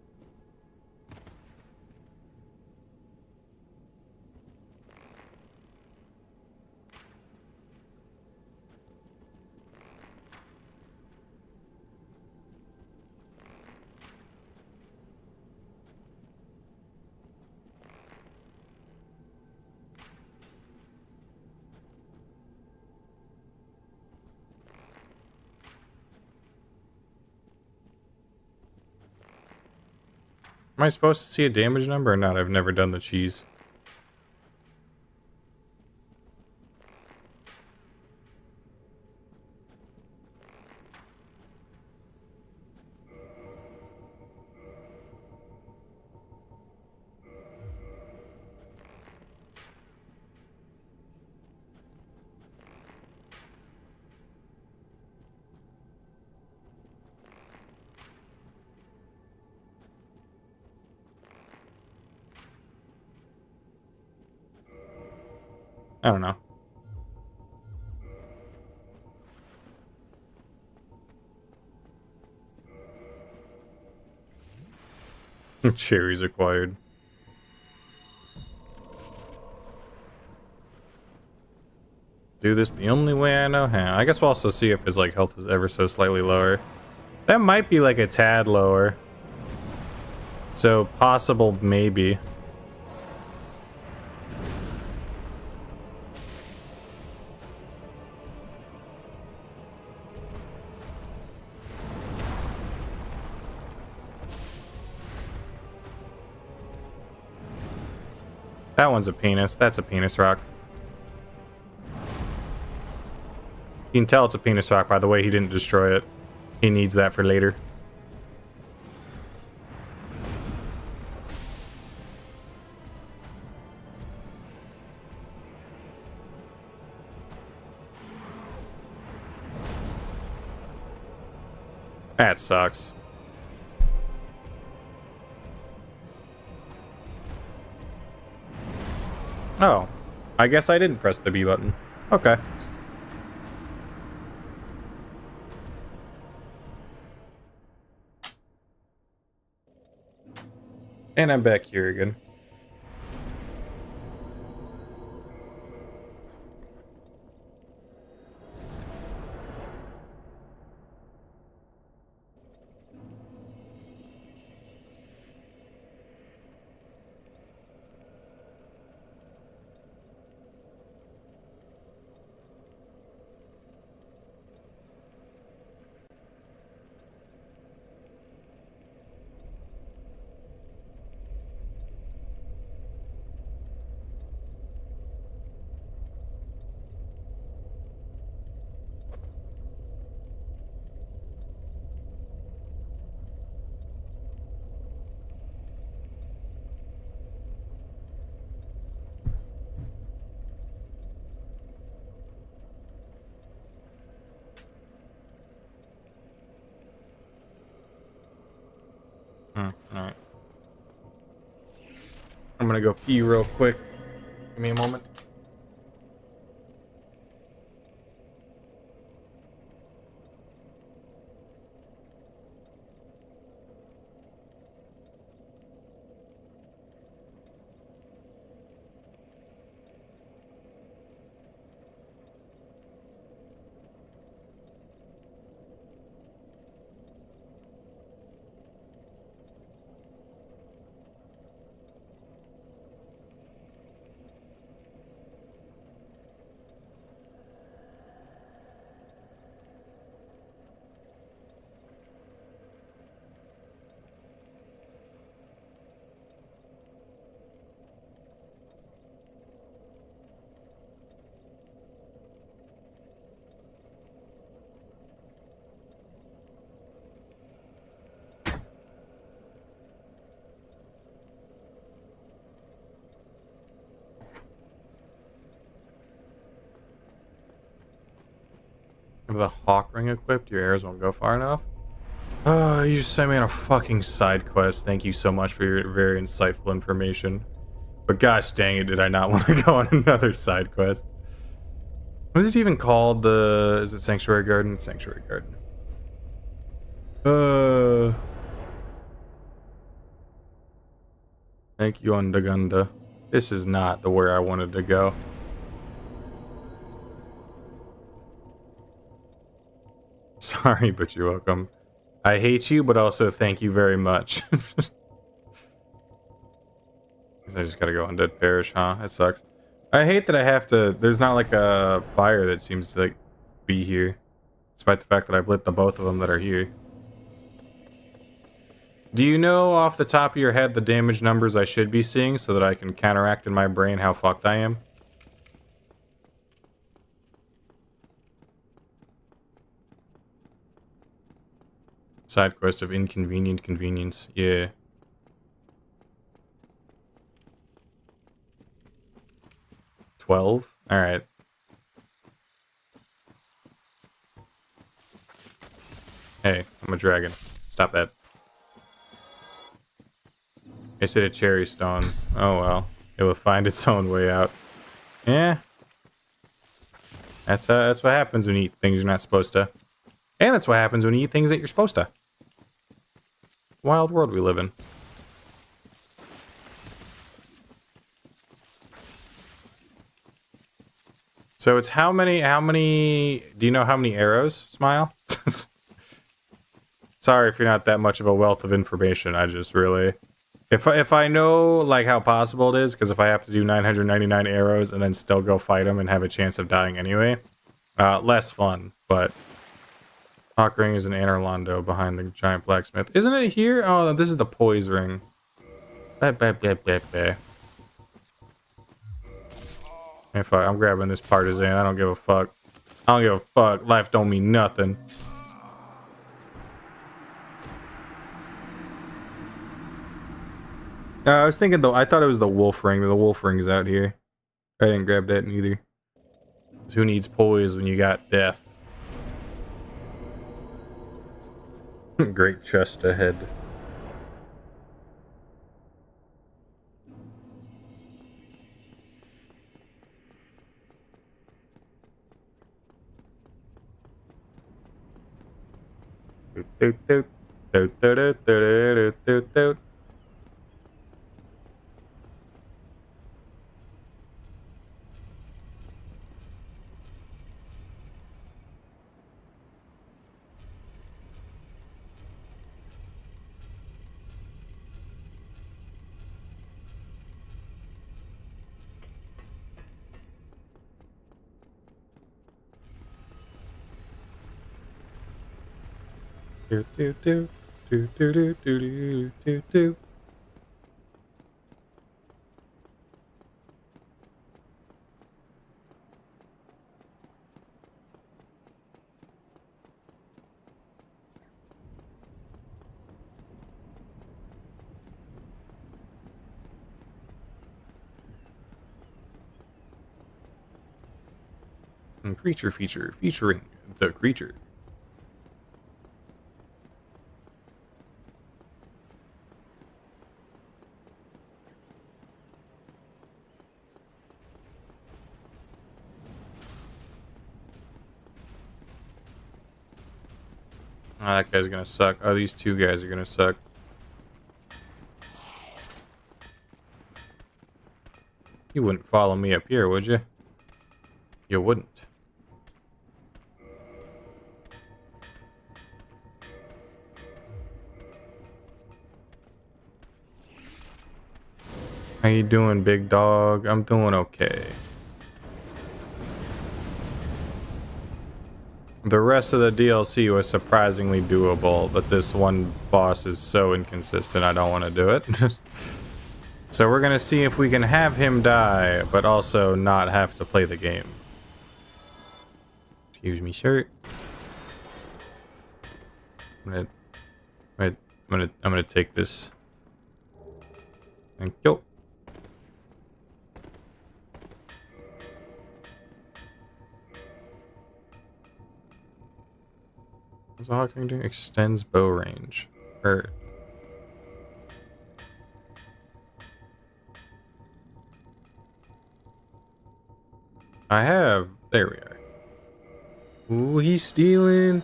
Am I supposed to see a damage number or not? I've never done the cheese. I don't know. Cherries acquired. Do this the only way I know how. I guess we'll also see if his like health is ever so slightly lower. That might be like a tad lower. So possible maybe. That one's a penis. That's a penis rock. You can tell it's a penis rock by the way he didn't destroy it. He needs that for later. That sucks. Oh, I guess I didn't press the B button. Okay. And I'm back here again. Alright. I'm gonna go pee real quick. Give me a moment. With the hawk ring equipped, your arrows won't go far enough. Oh, you just sent me on a fucking side quest. Thank you so much for your very insightful information. But gosh dang it, did I not want to go on another side quest. What is it even called? Is it Sanctuary Garden? Sanctuary Garden. Thank you, Undagunda. This is not the where I wanted to go. Sorry, but you're welcome. I hate you, but also thank you very much. I just gotta go Undead Parish, huh? That sucks. I hate that I have to... There's not like a fire that seems to like be here. Despite the fact that I've lit the both of them that are here. Do you know off the top of your head the damage numbers I should be seeing so that I can counteract in my brain how fucked I am? Side quest of inconvenient convenience. Yeah. $12? Alright. Hey, I'm a dragon. Stop that. I said a cherry stone. Oh well. It will find its own way out. Yeah. That's what happens when you eat things you're not supposed to. And that's what happens when you eat things that you're supposed to. Wild world we live in. So it's how many, do you know how many arrows, Smile? Sorry if you're not that much of a wealth of information. I just really, if I know like how possible it is, because if I have to do 999 arrows and then still go fight them and have a chance of dying anyway, less fun. But Hawk Ring is an Anor Londo behind the giant blacksmith. Isn't it here? Oh, this is the poise ring. If I'm grabbing this partisan, I don't give a fuck. I don't give a fuck. Life don't mean nothing. I was thinking though, I thought it was the wolf ring. The wolf ring's out here. I didn't grab that neither. Who needs poise when you got death? Great chest ahead. Doot, doot, doot, doot, doot, doot, doot, doot. Do do do do do do do do do. And creature feature featuring the creature. Oh, that guy's gonna suck. Oh, these two guys are gonna suck. You wouldn't follow me up here, would you? You wouldn't. How you doing, big dog? I'm doing okay. The rest of the DLC was surprisingly doable, but this one boss is so inconsistent I don't want to do it. So we're gonna see if we can have him die, but also not have to play the game. Excuse me, shirt. I'm gonna take this. Thank you. What's the Hawk Ring doing? Extends bow range. I have. There we are. Ooh, he's stealing.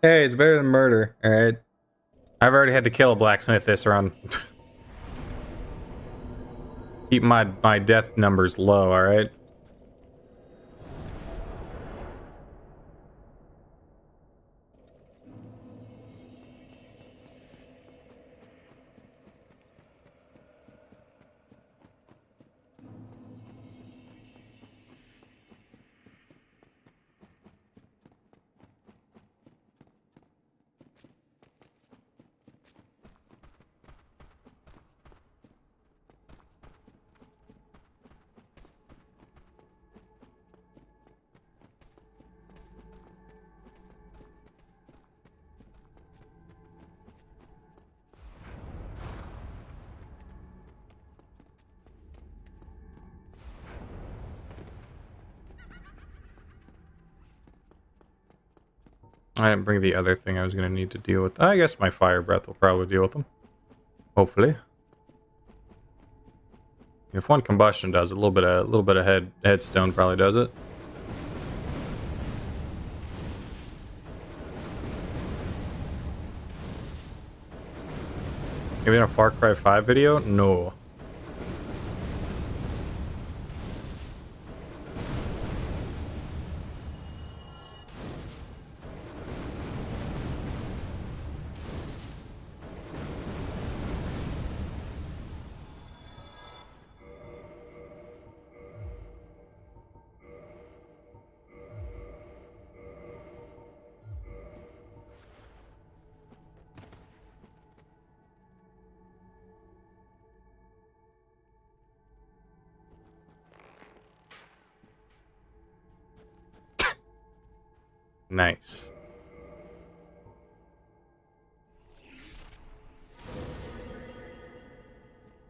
Hey, it's better than murder. Alright. I've already had to kill a blacksmith this round. Keep my death numbers low, alright? I didn't bring the other thing I was going to need to deal with. I guess my fire breath will probably deal with them. Hopefully. If one combustion does it, a little bit of headstone probably does it. Maybe in a Far Cry 5 video? No. Nice. I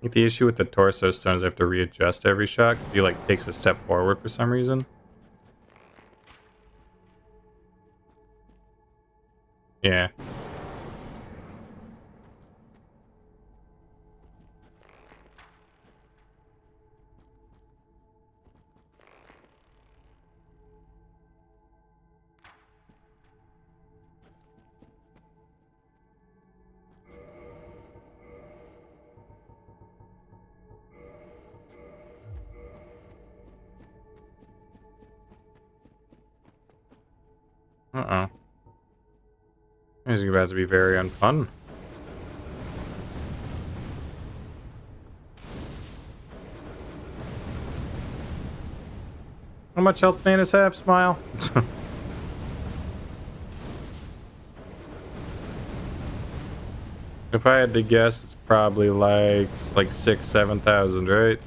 think the issue with the torso stones, I have to readjust every shot because he like takes a step forward for some reason. Yeah. Uh-oh. This is about to be very unfun. How much health Manus have? Smile. If I had to guess, it's probably like 6,000-7,000, right?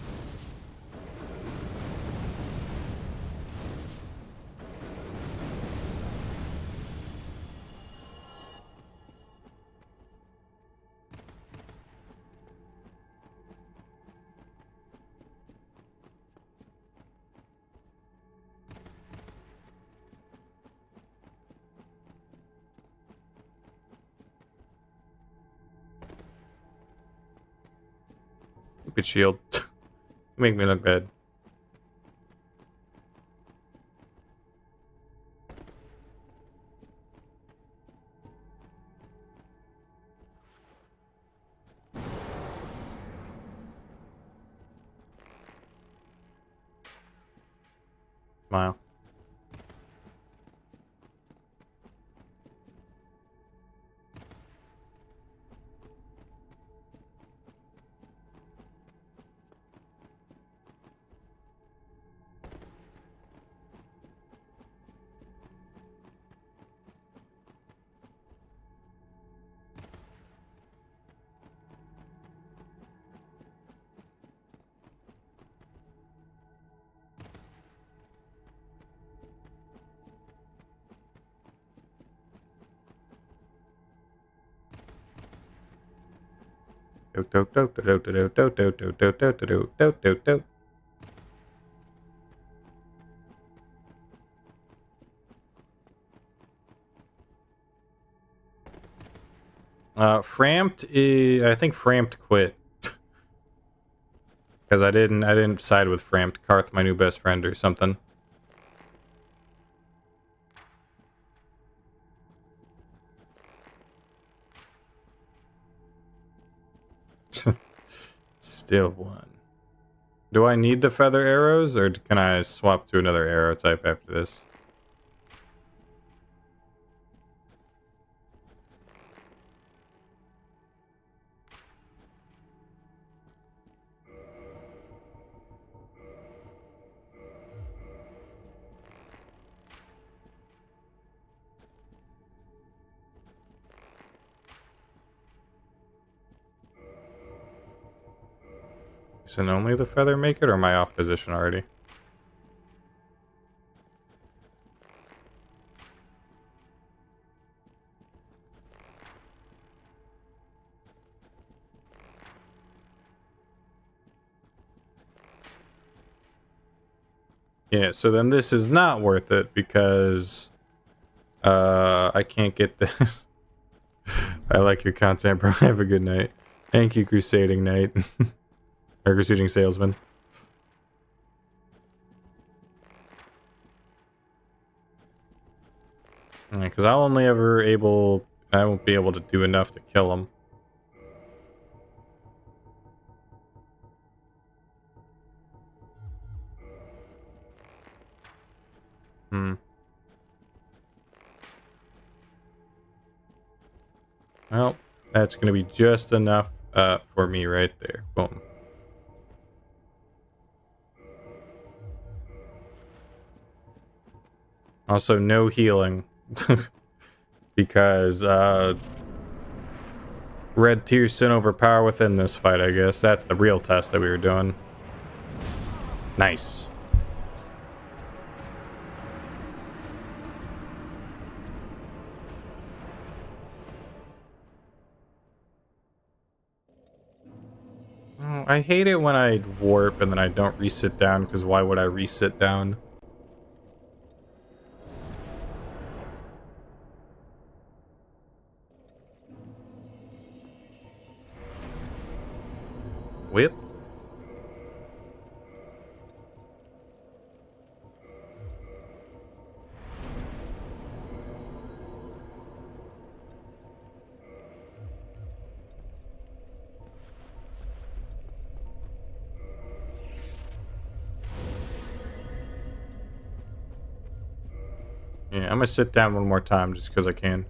Stupid shield. Make me look bad. Smile. Framped is, I think Framped quit. Because I didn't side with Framped. Karth, my new best friend or something. Still one. Do I need the feather arrows, or can I swap to another arrow type after this? Can only the feather make it, or am I off position already? Yeah, so then this is not worth it because I can't get this. I like your content, bro. Have a good night. Thank you, Crusading Knight. Or Crusading Salesman. Because I won't be able to do enough to kill him. Hmm. Well, that's going to be just enough for me right there. Boom. Also, no healing. Because red tears sent overpower within this fight, I guess. That's the real test that we were doing. Nice. Oh, I hate it when I warp and then I don't resit down, because why would I resit down? Whip? Yeah, I'm gonna sit down one more time just because I can.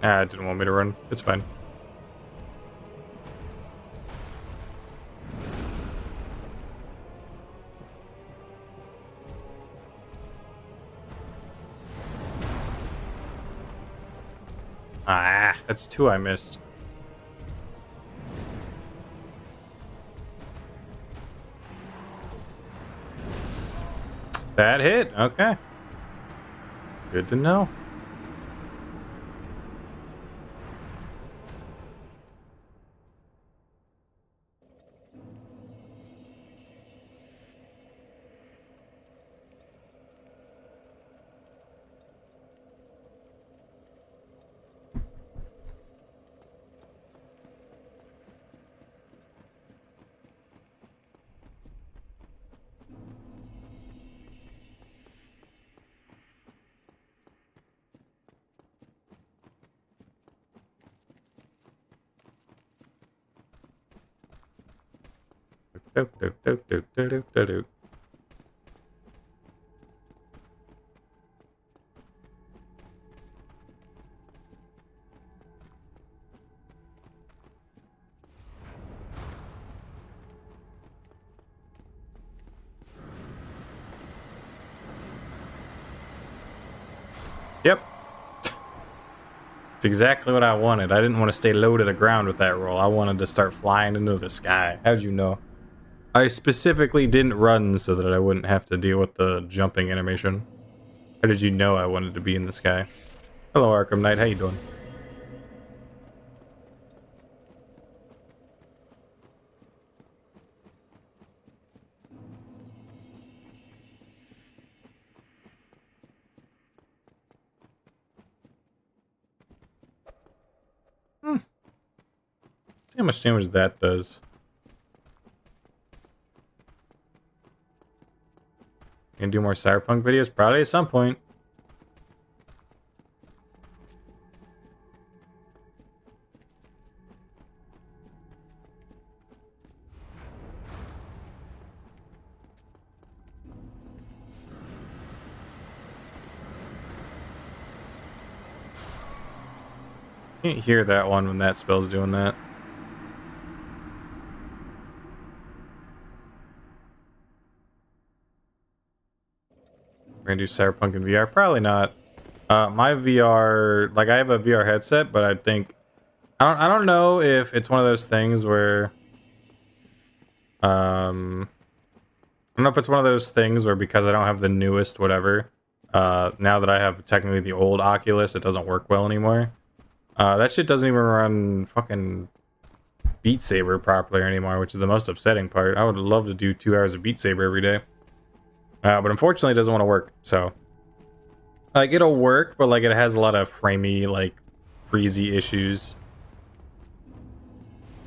Ah, it didn't want me to run. It's fine. Ah, that's two I missed. That hit. Okay. Good to know. Do, do, do, do, do, do, do, do. Yep. It's exactly what I wanted. I didn't want to stay low to the ground with that roll. I wanted to start flying into the sky. How'd you know? I specifically didn't run so that I wouldn't have to deal with the jumping animation. How did you know I wanted to be in the sky? Hello, Arkham Knight. How you doing? See how much damage that does. Gonna do more Cyberpunk videos? Probably at some point. Can't hear that one when that spell's doing that. We're gonna do Cyberpunk in VR? Probably not. My VR, like I have a VR headset, but I think I don't know if it's one of those things where I don't know if it's one of those things where because I don't have the newest whatever, now that I have technically the old Oculus, it doesn't work well anymore. That shit doesn't even run fucking Beat Saber properly anymore, which is the most upsetting part. I would love to do 2 hours of Beat Saber every day. But unfortunately it doesn't want to work, so like it'll work, but like it has a lot of framey, like freezy issues.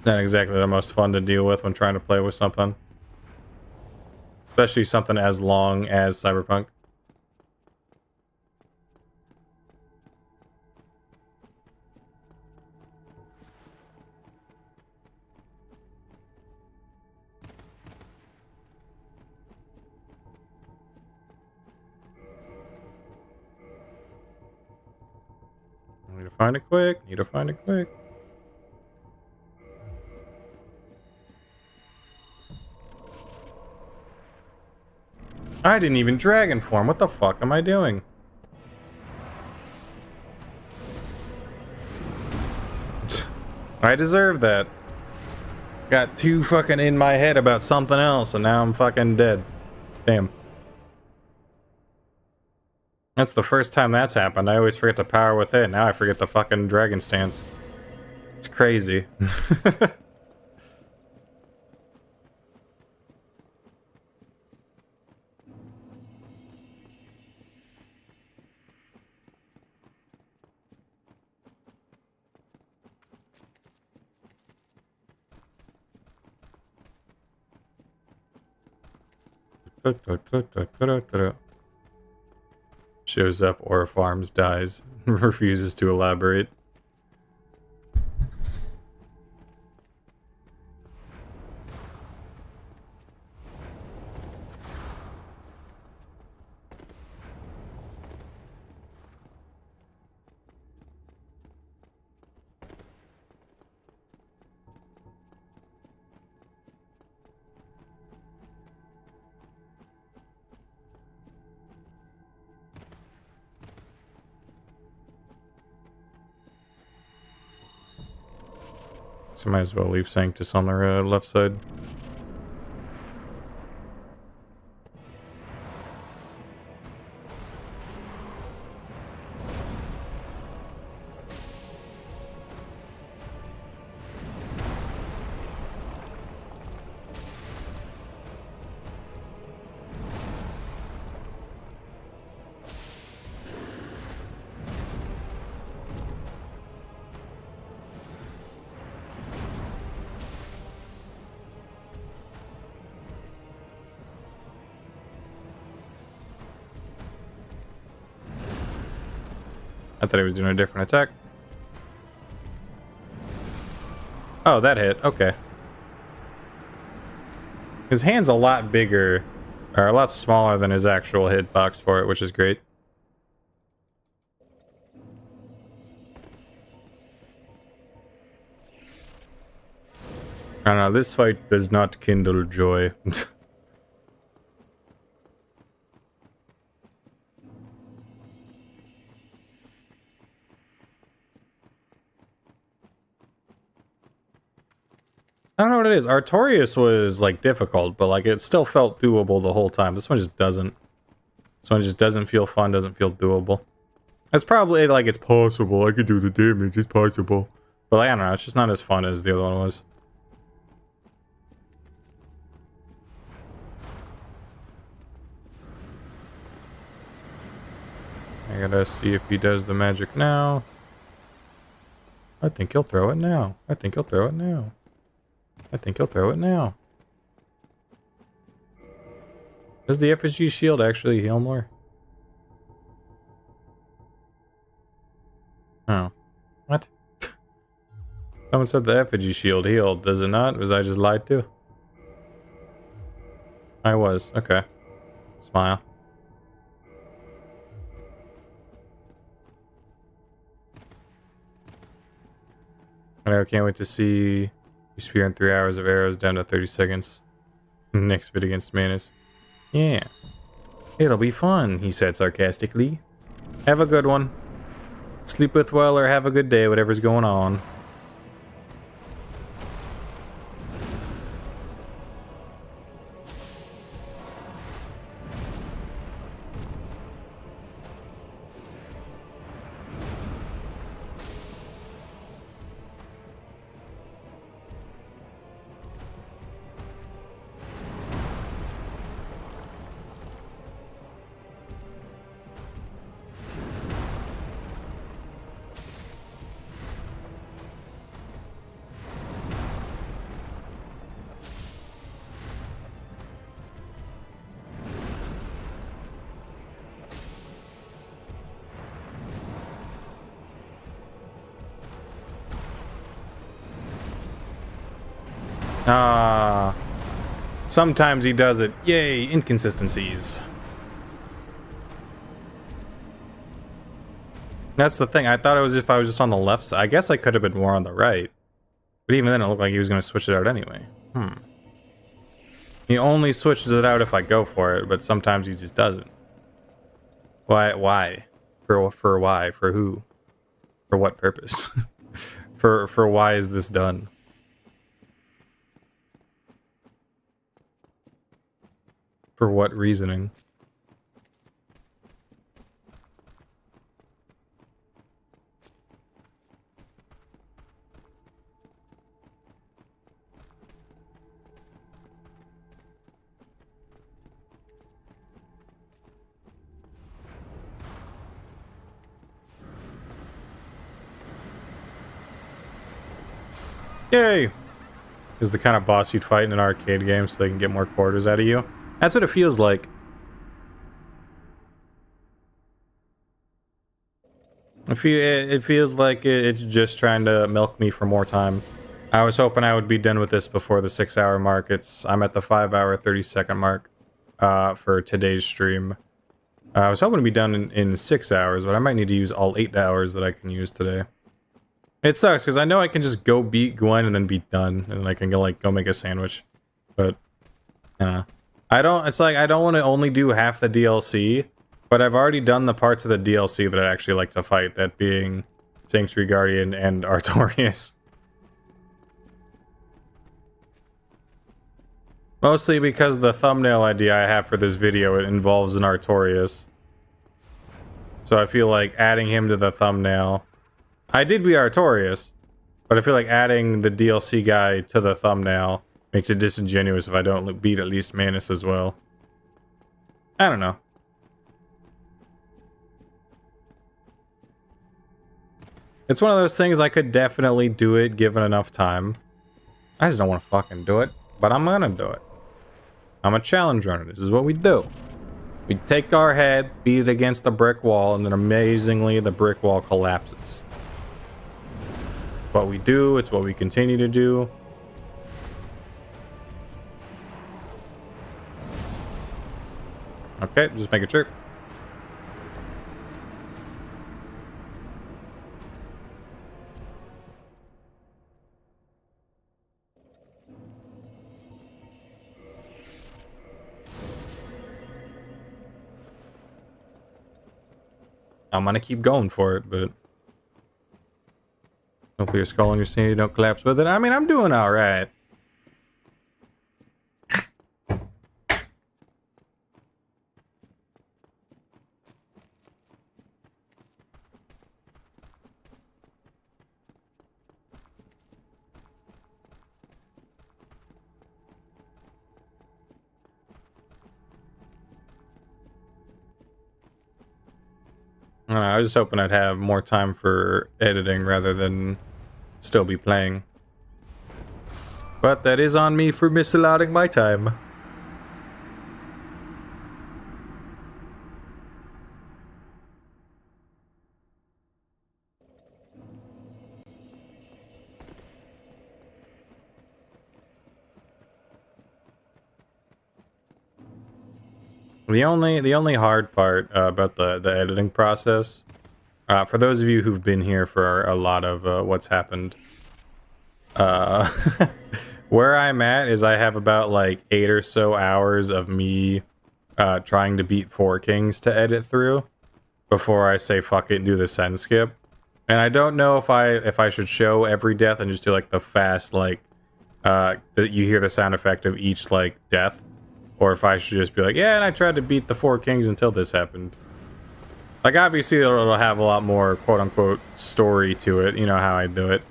Not exactly the most fun to deal with when trying to play with something. Especially something as long as Cyberpunk. Need to find it quick. Need to find it quick. I didn't even dragon form. What the fuck am I doing? I deserve that. Got too fucking in my head about something else, and now I'm fucking dead. Damn. That's the first time that's happened. I always forget to power with it. Now I forget the fucking dragon stance. It's crazy. Shows up, Aura Farms, dies, refuses to elaborate. So might as well leave Sanctus on the left side. I thought he was doing a different attack. Oh, that hit. Okay. His hand's a lot bigger, or a lot smaller than his actual hitbox for it, which is great. I don't know, this fight does not kindle joy. I don't know what it is. Artorias was like difficult, but like it still felt doable the whole time. This one just doesn't. This one just doesn't feel fun, doesn't feel doable. It's probably like it's possible. I could do the damage, it's possible. But like, I don't know, it's just not as fun as the other one was. I gotta see if he does the magic now. I think he'll throw it now. I think he'll throw it now. I think he'll throw it now. Does the FSG shield actually heal more? Oh. What? Someone said the effigy shield healed. Does it not? Was I just lied to? I was. Okay. Smile. I can't wait to see you spear in 3 hours of arrows down to 30 seconds. Next vid against Manus. Yeah. It'll be fun, he said sarcastically. Have a good one. Sleep with well or have a good day, whatever's going on. Sometimes he does it. Yay, inconsistencies. That's the thing. I thought it was if I was just on the left side. I guess I could have been more on the right. But even then, it looked like he was going to switch it out anyway. He only switches it out if I go for it, but sometimes he just doesn't. Why? For why? For who? For what purpose? for why is this done? For what reasoning? Yay! Is the kind of boss you'd fight in an arcade game so they can get more quarters out of you. That's what it feels like. It feels like it's just trying to milk me for more time. I was hoping I would be done with this before the 6-hour mark. I'm at the 5-hour 30-second mark for today's stream. I was hoping to be done in 6 hours, but I might need to use all 8 hours that I can use today. It sucks because I know I can just go beat Gwen and then be done, and then I can go make a sandwich. But I don't. It's like I don't want to only do half the DLC, but I've already done the parts of the DLC that I actually like to fight. That being Sanctuary Guardian and Artorias. Mostly because the thumbnail idea I have for this video, it involves an Artorias. So I feel like adding him to the thumbnail. I did beat Artorias, but I feel like adding the DLC guy to the thumbnail makes it disingenuous if I don't beat at least Manus as well. I don't know. It's one of those things I could definitely do it given enough time. I just don't want to fucking do it, but I'm gonna do it. I'm a challenge runner. This is what we do. We take our head, beat it against the brick wall, and then amazingly the brick wall collapses. What we do, it's what we continue to do. Okay, just make it sure. I'm gonna keep going for it, but hopefully your skull and your sanity don't collapse with it. I mean, I'm doing all right. I don't know, I was just hoping I'd have more time for editing rather than still be playing. But that is on me for misallotting my time. The only hard part about the editing process, for those of you who've been here for a lot of what's happened, Uh, where I'm at is I have about like 8 or so hours of me trying to beat 4 kings to edit through before I say fuck it and do the send skip. And I don't know if I should show every death and just do like the fast like that you hear the sound effect of each like death, or if I should just be like, yeah, and I tried to beat the 4 kings until this happened. Like obviously it'll have a lot more quote unquote story to it, you know how I do it.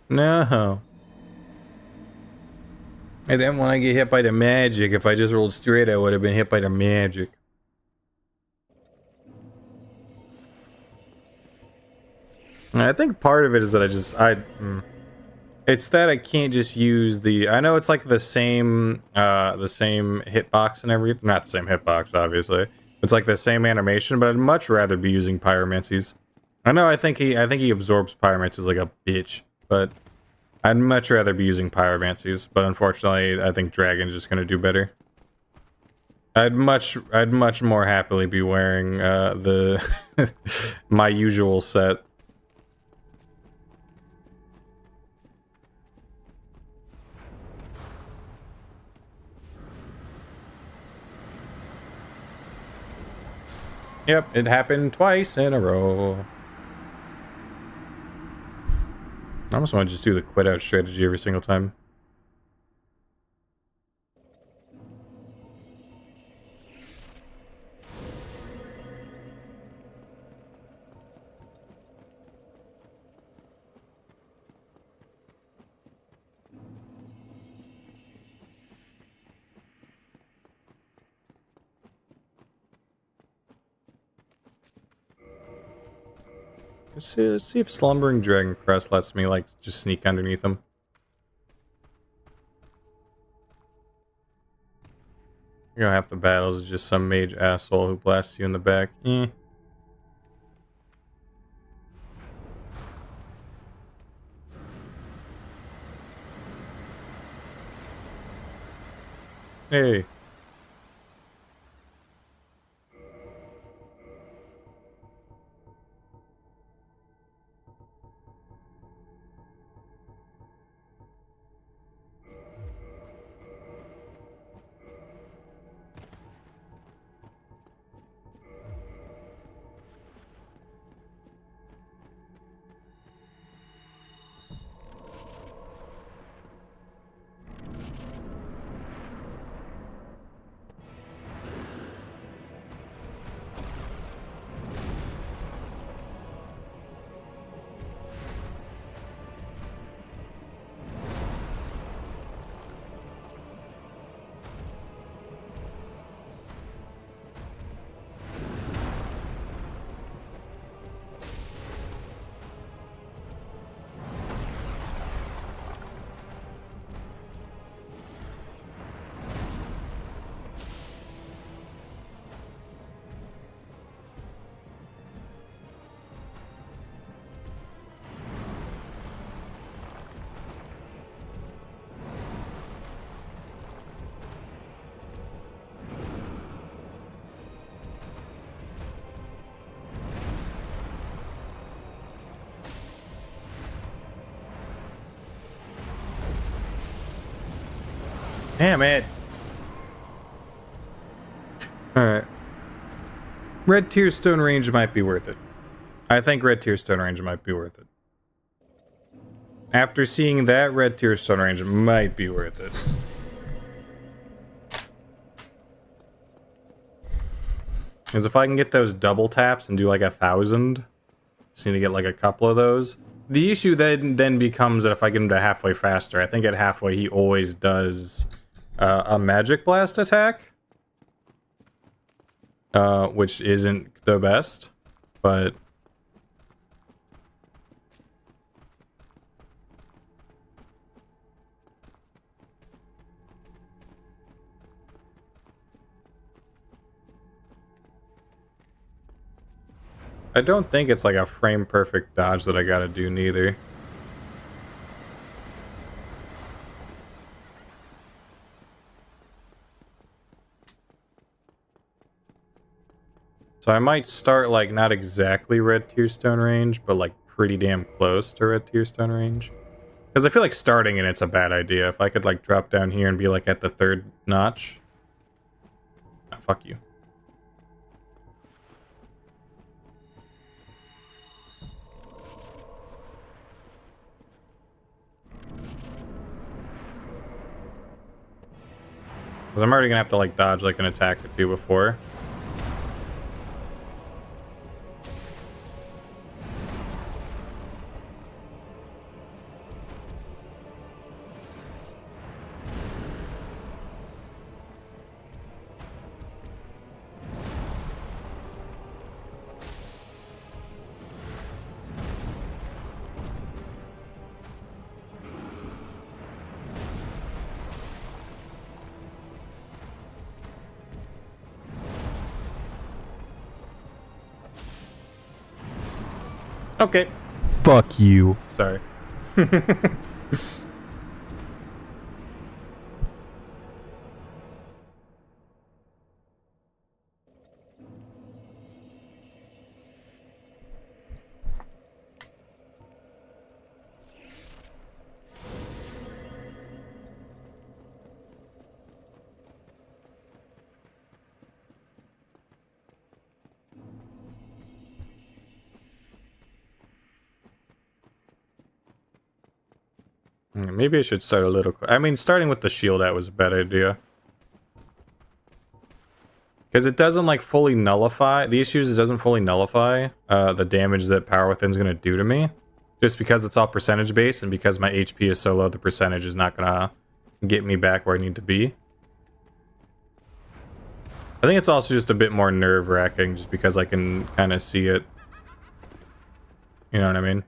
No. I didn't want to get hit by the magic. If I just rolled straight, I would have been hit by the magic. And I think part of it is that it's that I can't just use the, I know it's like the same hitbox and everything. Not the same hitbox, obviously. It's like the same animation, but I'd much rather be using pyromancies. I know I think he absorbs pyromancies like a bitch, but I'd much rather be using pyromancies, but unfortunately, I think Dragon's just gonna do better. I'd much more happily be wearing the my usual set. Yep, it happened twice in a row. I almost want to just do the quit out strategy every single time. Let's see if Slumbering Dragon Crest lets me, like, just sneak underneath him. You know, half the battles is just some mage asshole who blasts you in the back. Hey. Damn it. Alright. Red Tear Stone Range might be worth it. I think Red Tear Stone Range might be worth it. After seeing that, Red Tear Stone Range might be worth it. Because if I can get those double taps and do like 1,000, just need to get like a couple of those. The issue then becomes that if I get him to halfway faster, I think at halfway he always does a Magic Blast attack. Which isn't the best, but... I don't think it's like a frame perfect dodge that I gotta do neither. So I might start like not exactly Red Tear Stone range, but like pretty damn close to Red Tier Stone range. Because I feel like starting in it's a bad idea. If I could like drop down here and be like at the 3rd notch. Oh, fuck you. Because I'm already gonna have to like dodge like an attack or two before. Okay. Fuck you. Sorry. Maybe I should start a little... I mean, starting with the shield out was a bad idea. Because it doesn't, like, fully nullify... The issue is it doesn't fully nullify the damage that Power Within's going to do to me. Just because it's all percentage-based, and because my HP is so low, the percentage is not going to get me back where I need to be. I think it's also just a bit more nerve-wracking, just because I can kind of see it. You know what I mean?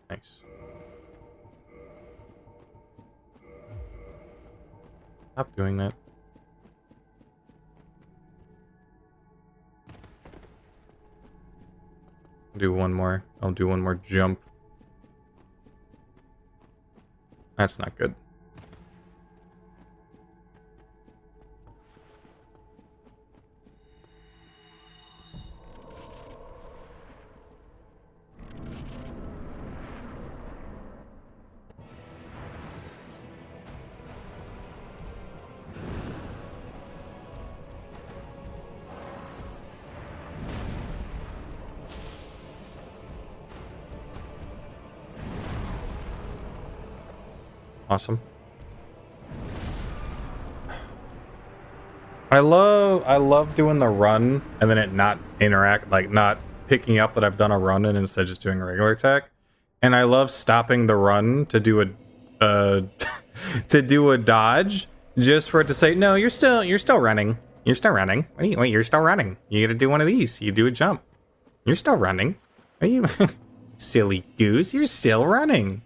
Nice. Stop doing that. Do one more. I'll do one more jump. That's not good. Awesome. I love doing the run and then it not interact, like not picking up that I've done a run and instead just doing a regular attack. And I love stopping the run to do a to do a dodge just for it to say, no, you're still running. You're still running. Wait, you're still running. You gotta do one of these. You do a jump. You're still running. Are you silly goose? You're still running.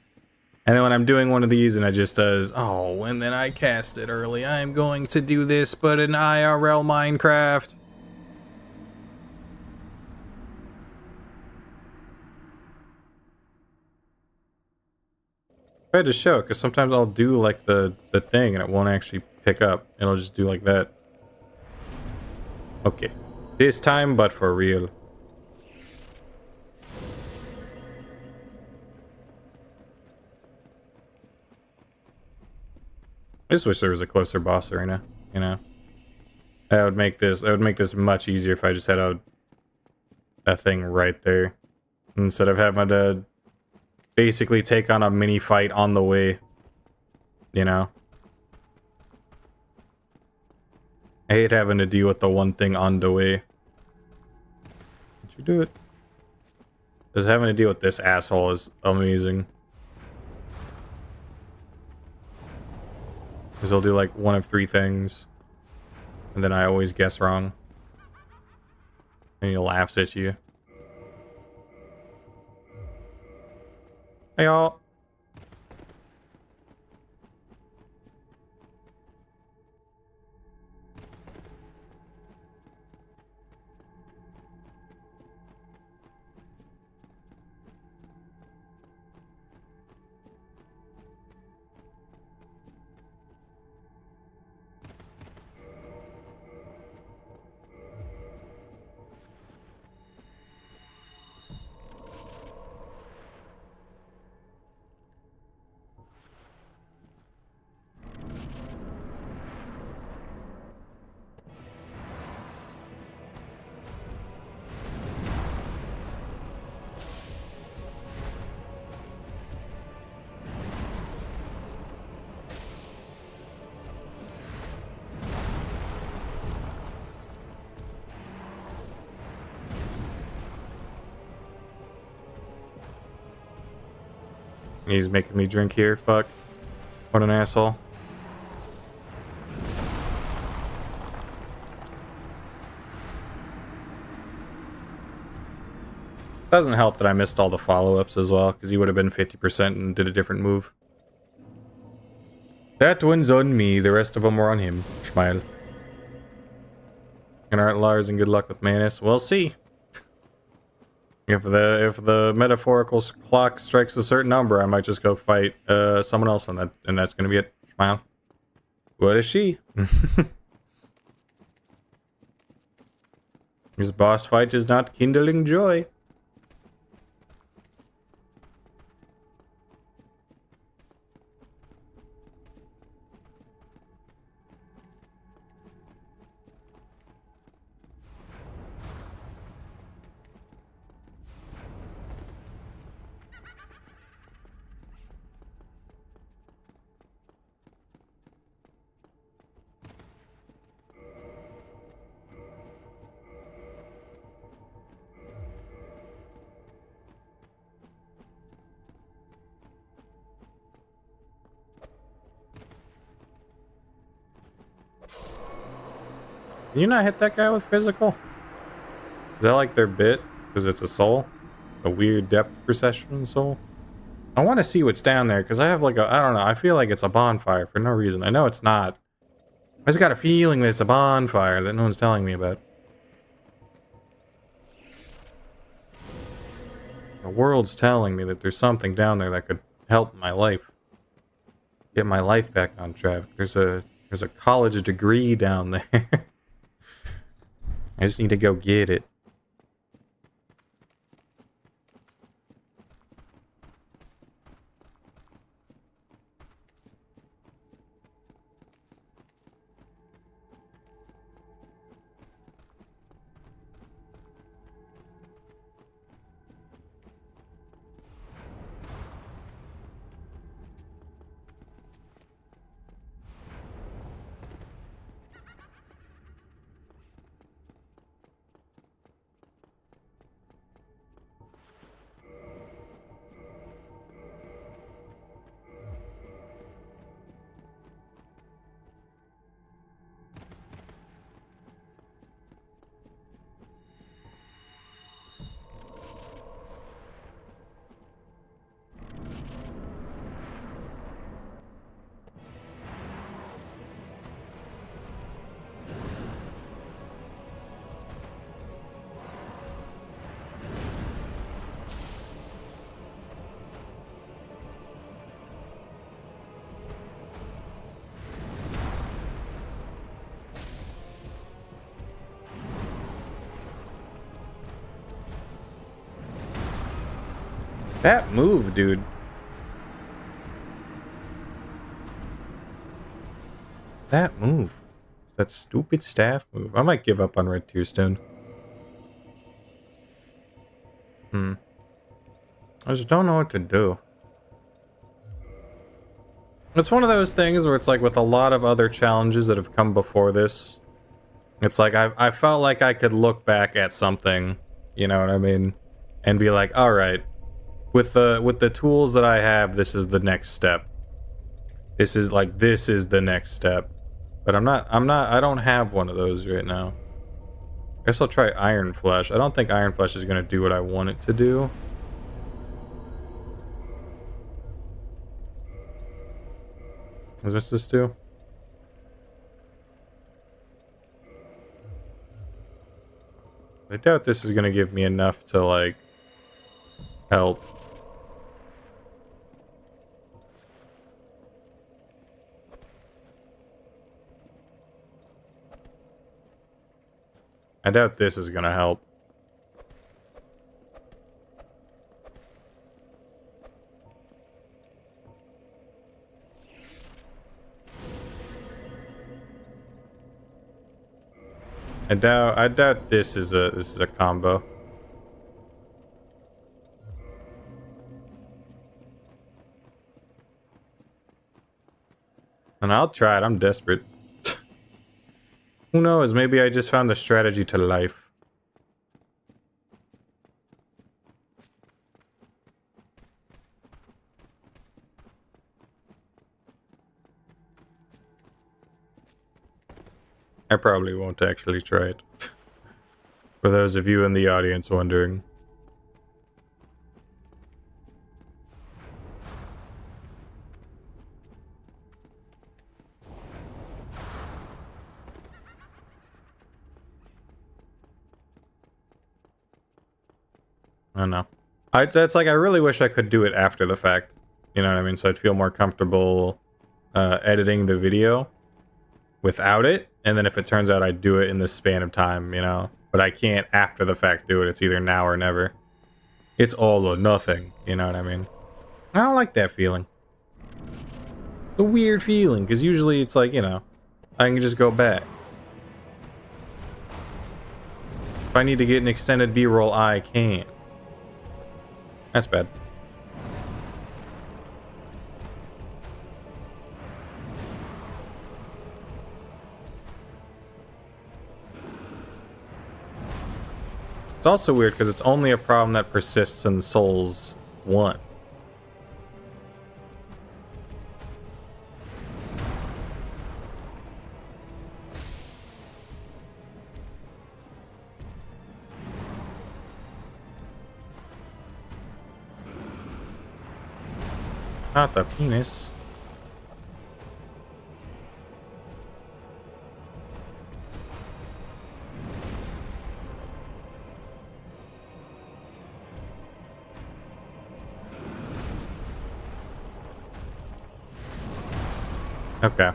And then when I'm doing one of these and it just does, oh, and then I cast it early. I'm going to do this, but in IRL Minecraft. I had to show it, because sometimes I'll do like the thing and it won't actually pick up. It'll just do like that. Okay. This time, but for real. I just wish there was a closer boss arena, you know? That would make this much easier if I just had a thing right there. Instead of having to basically take on a mini fight on the way. You know? I hate having to deal with the one thing on the way. Did you do it? Just having to deal with this asshole is amazing. Because he'll do like one of 3 things. And then I always guess wrong. And he laughs at you. Hey y'all. He's making me drink here. Fuck. What an asshole. Doesn't help that I missed all the follow-ups as well, because he would have been 50% and did a different move. That one's on me, the rest of them were on him. Smile. And alright, Lars, and good luck with Manus. We'll see. If the metaphorical clock strikes a certain number, I might just go fight someone else on that, and that's gonna be it. Smile. What is she? His boss fight is not kindling joy. Can you not hit that guy with physical? Is that like their bit? Because it's a soul? A weird depth perception soul? I want to see what's down there, because I have like a... I don't know, I feel like it's a bonfire for no reason. I know it's not. I just got a feeling that it's a bonfire that no one's telling me about. The world's telling me that there's something down there that could help my life. Get my life back on track. There's a college degree down there. I just need to go get it. That move, dude. That move. That stupid staff move. I might give up on Red Tear Stone. I just don't know what to do. It's one of those things where it's like with a lot of other challenges that have come before this. It's like I felt like I could look back at something, you know what I mean? And be like, alright. With the tools that I have, this is the next step. This is the next step. But I don't have one of those right now. I guess I'll try Iron Flesh. I don't think Iron Flesh is gonna do what I want it to do. What's this do? I doubt this is gonna give me enough to like help. I doubt this is gonna help. I doubt this is a combo. And I'll try it, I'm desperate. Who knows, maybe I just found the strategy to life. I probably won't actually try it. For those of you in the audience wondering. I don't know. That's like, I really wish I could do it after the fact. You know what I mean? So I'd feel more comfortable editing the video without it. And then if it turns out I do it in this span of time, you know? But I can't after the fact do it. It's either now or never. It's all or nothing. You know what I mean? I don't like that feeling. A weird feeling, because usually it's like, you know, I can just go back. If I need to get an extended B-roll, I can. That's bad. It's also weird because it's only a problem that persists in Souls 1. Not the penis. Okay.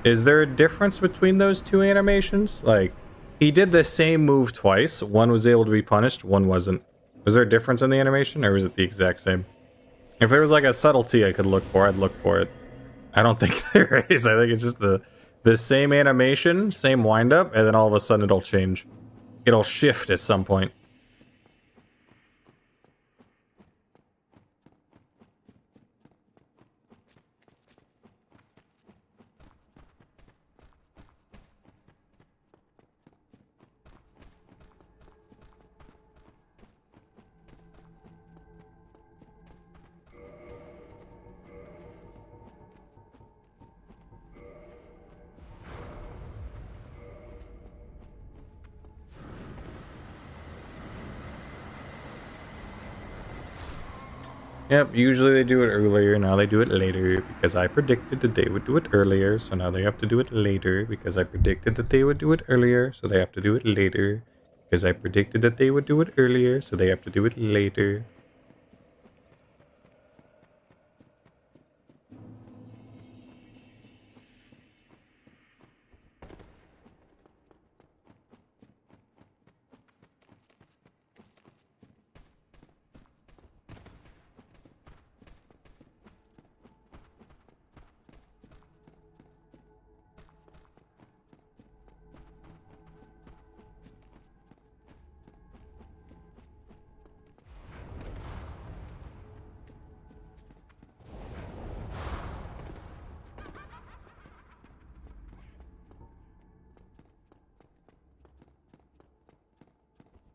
Is there a difference between those two animations? Like, he did the same move twice. One was able to be punished, one wasn't. Was there a difference in the animation, or was it the exact same? If there was like a subtlety I could look for, I'd look for it. I don't think there is. I think it's just the same animation, same wind-up, and then all of a sudden it'll change. It'll shift at some point. Yep, usually they do it earlier, now they do it later, because I predicted that they would do it earlier, so now they have to do it later, because I predicted that they would do it earlier, so they have to do it later, because I predicted that they would do it earlier, so they have to do it later.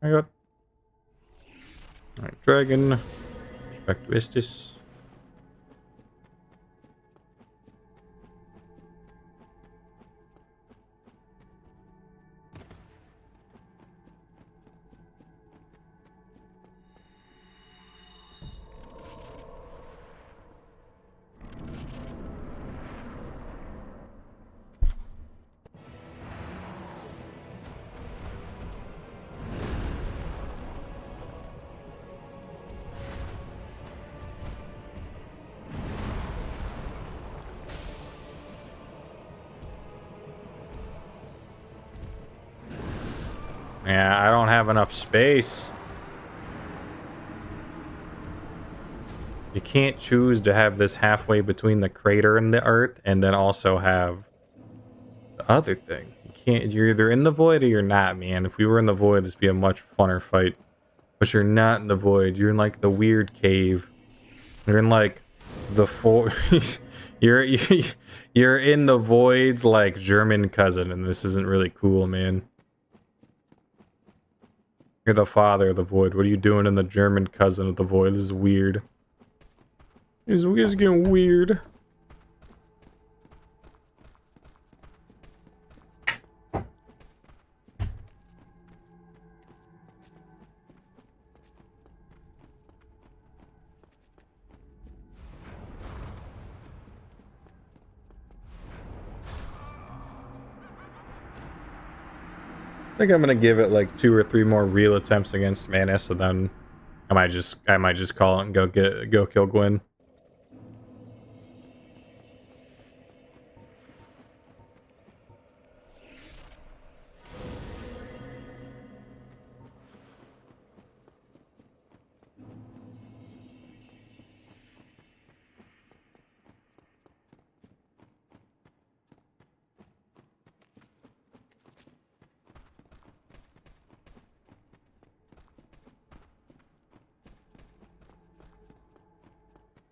I got... Alright, dragon. Back to Estus. Yeah, I don't have enough space. You can't choose to have this halfway between the crater and the earth and then also have the other thing. You can't, you're either in the void or you're not, man. If we were in the void, this would be a much funner fight. But you're not in the void. You're in like the weird cave. You're in like the you're in the void's like German cousin, and this isn't really cool, man. You're the father of the void. What are you doing in the German cousin of the void? This is weird. This is getting weird. I think I'm gonna give it like 2 or 3 more real attempts against Manus, and then I might just call it and go kill Gwyn.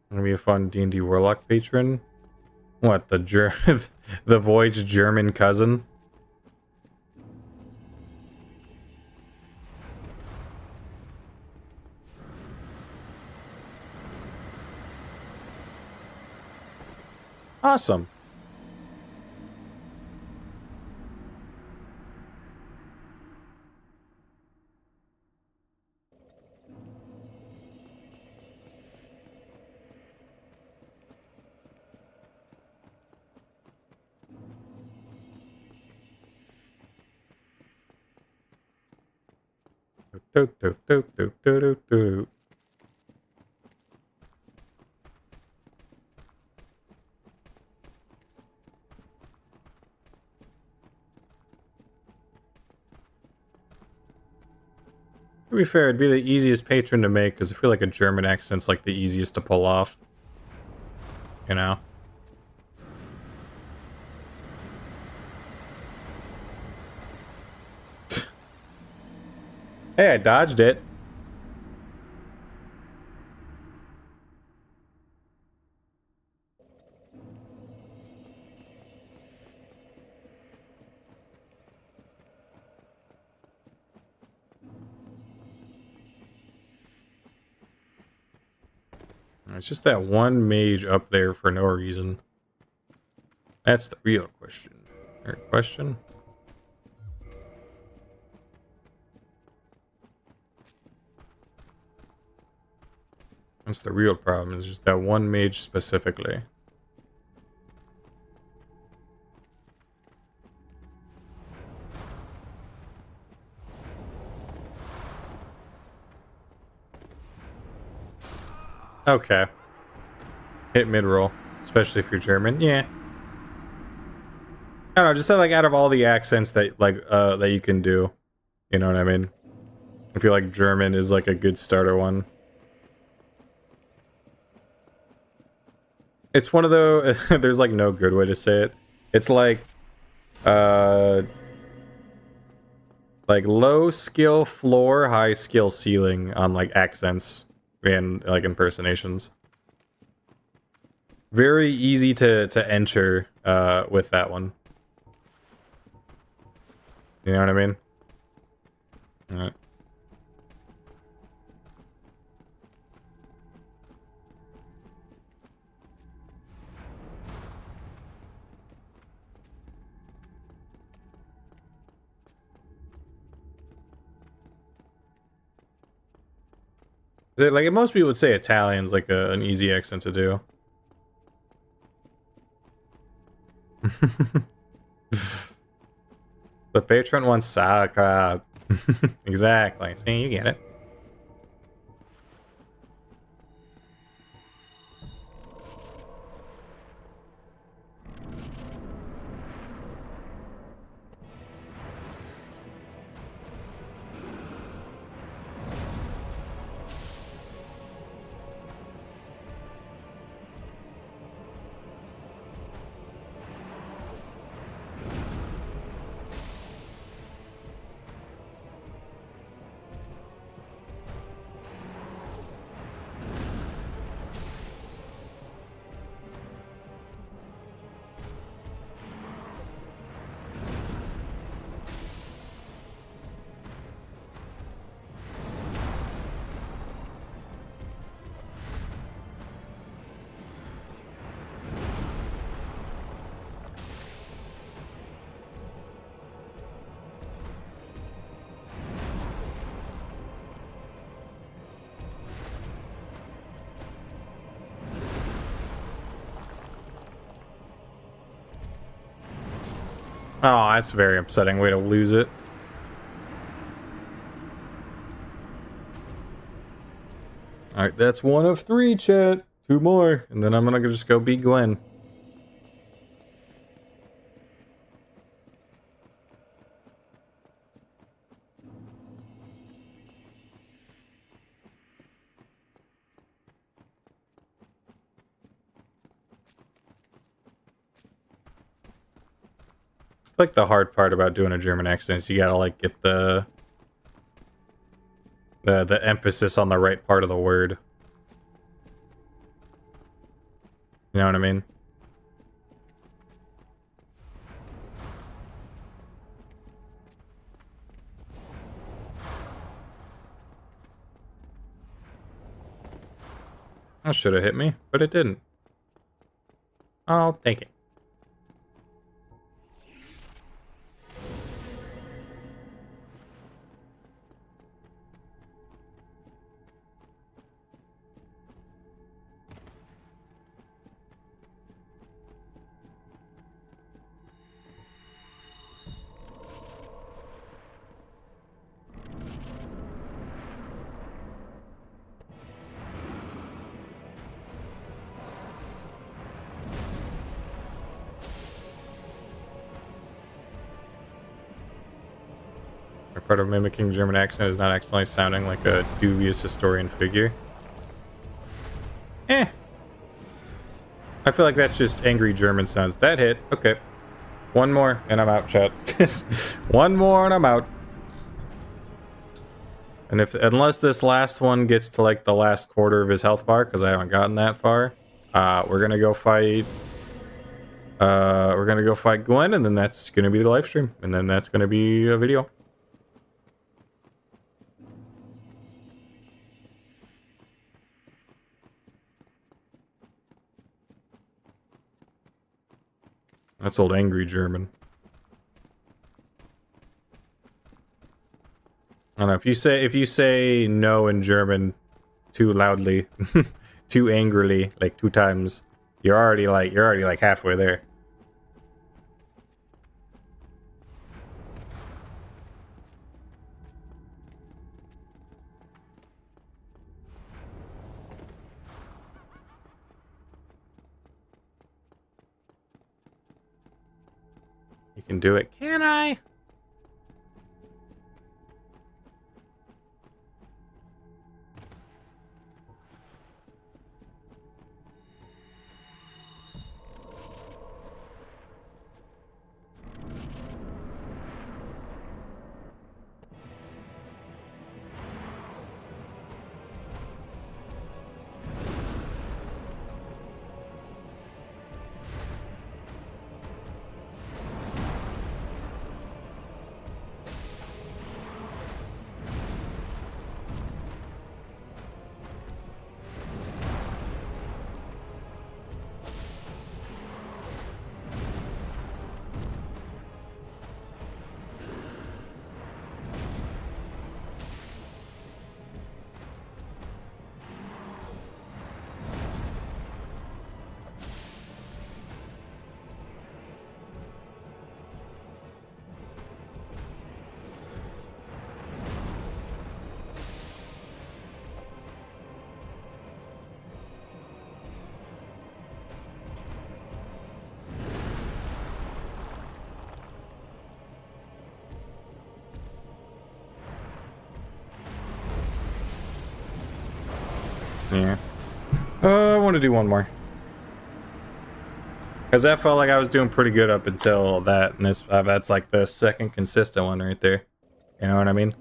Gonna be a fun D&D Warlock patron. What, the the Void's German cousin? Awesome. Do, do, do, do, do, do, do. To be fair, it'd be the easiest patron to make because I feel like a German accent's like the easiest to pull off. You know? Hey, I dodged it. It's just that one mage up there for no reason. That's the real question. Or question? That's the real problem, is just that one mage specifically. Okay. Hit mid-roll. Especially if you're German. Yeah. I don't know, just like out of all the accents that that you can do. You know what I mean? I feel like German is like a good starter one. It's one of those there's like no good way to say it. It's like low skill floor, high skill ceiling on like accents and like impersonations. Very easy to enter with that one. You know what I mean? All right. Like most people would say Italian's like an easy accent to do. The patron wants sauerkraut. Exactly. See, you get it. Oh, that's a very upsetting way to lose it. Alright, that's one of 3, chat. 2 more, and then I'm gonna just go beat Gwen. Like the hard part about doing a German accent is you gotta like get the emphasis on the right part of the word. You know what I mean? That should have hit me, but it didn't. I'll take it. Part of mimicking German accent is not accidentally sounding like a dubious historian figure. I feel like that's just angry German sounds. That hit. Okay. One more and I'm out, chat. One more and I'm out. And unless this last one gets to like the last quarter of his health bar, because I haven't gotten that far, we're gonna go fight. We're gonna go fight Gwen, and then that's gonna be the live stream, and then that's gonna be a video. That's old angry German. I don't know if you say no in German too loudly, too angrily, like 2 times, you're already like halfway there. You can do it. Can I? Yeah. I want to do one more. Because I felt like I was doing pretty good up until that. And that's like the second consistent one right there. You know what I mean?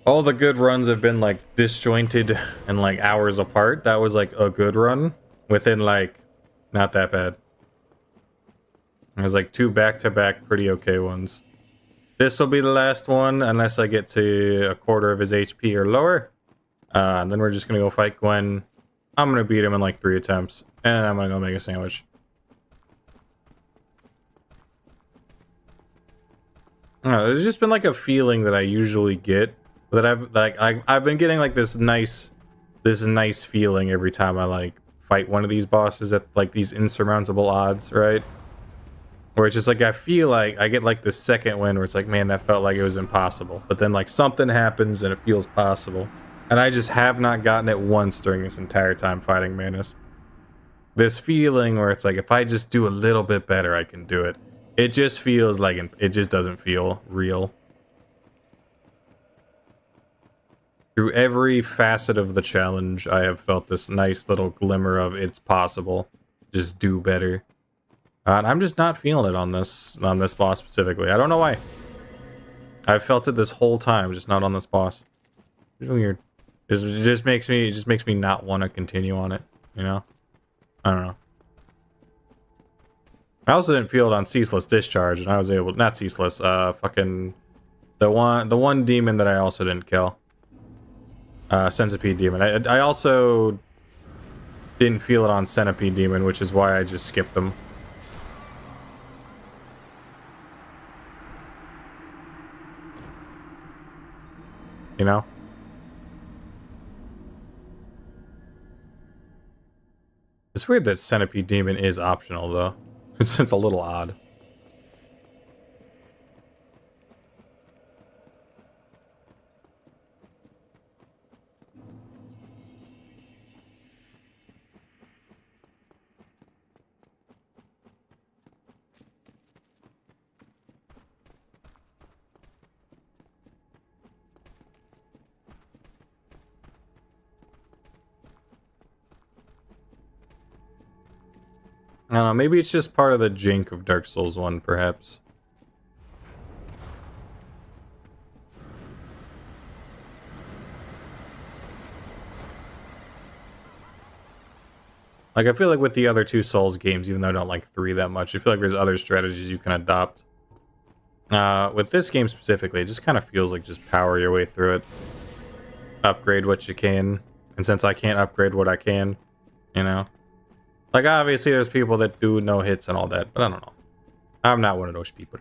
All the good runs have been like disjointed and like hours apart. That was like a good run within like not that bad. It was like 2 back-to-back pretty okay ones. This will be the last one unless I get to a quarter of his HP or lower. And then we're just going to go fight Gwen. I'm going to beat him in like 3 attempts. And I'm going to go make a sandwich. I don't know, there's just been like a feeling that I usually get. That I've been getting like this nice feeling every time I like fight one of these bosses at like these insurmountable odds, right? Where it's just like I feel like I get like the second win where it's like, man, that felt like it was impossible. But then like something happens and it feels possible. And I just have not gotten it once during this entire time fighting Manus. This feeling where it's like, if I just do a little bit better, I can do it. It just feels like it just doesn't feel real. Through every facet of the challenge, I have felt this nice little glimmer of it's possible. Just do better. And I'm just not feeling it on this boss specifically. I don't know why. I've felt it this whole time, just not on this boss. It's weird. It just makes me not want to continue on it, you know? I don't know. I also didn't feel it on Ceaseless Discharge, and I was able, not Ceaseless, fucking the one demon that I also didn't kill. Centipede Demon. I also didn't feel it on Centipede Demon, which is why I just skipped them. You know? It's weird that Centipede Demon is optional, though. It's a little odd. I don't know, maybe it's just part of the jink of Dark Souls 1, perhaps. Like, I feel like with the other two Souls games, even though I don't like 3 that much, I feel like there's other strategies you can adopt. With this game specifically, it just kind of feels like just power your way through it. Upgrade what you can. And since I can't upgrade what I can, you know? Like, obviously, there's people that do no hits and all that, but I don't know. I'm not one of those people.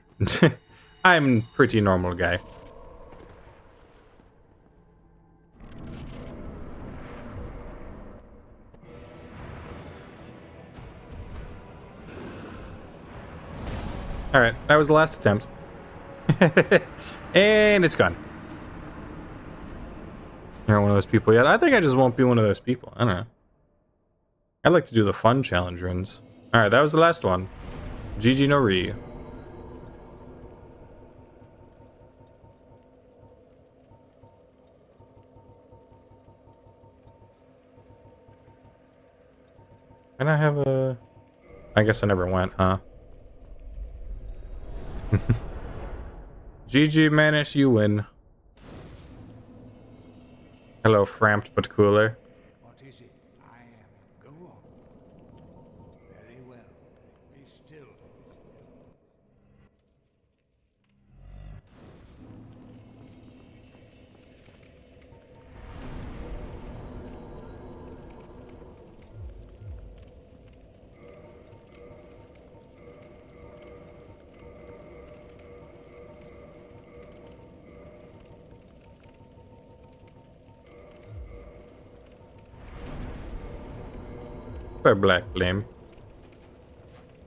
I'm a pretty normal guy. Alright, that was the last attempt. And it's gone. You're not one of those people yet. I think I just won't be one of those people. I don't know. I like to do the fun challenge runs. Alright, that was the last one. GG no Re. Can I have a... I guess I never went, huh? GG Manus, you win. Hello, framped but cooler. What is it? I am. Go on. Very well. Be still. For Black Flame.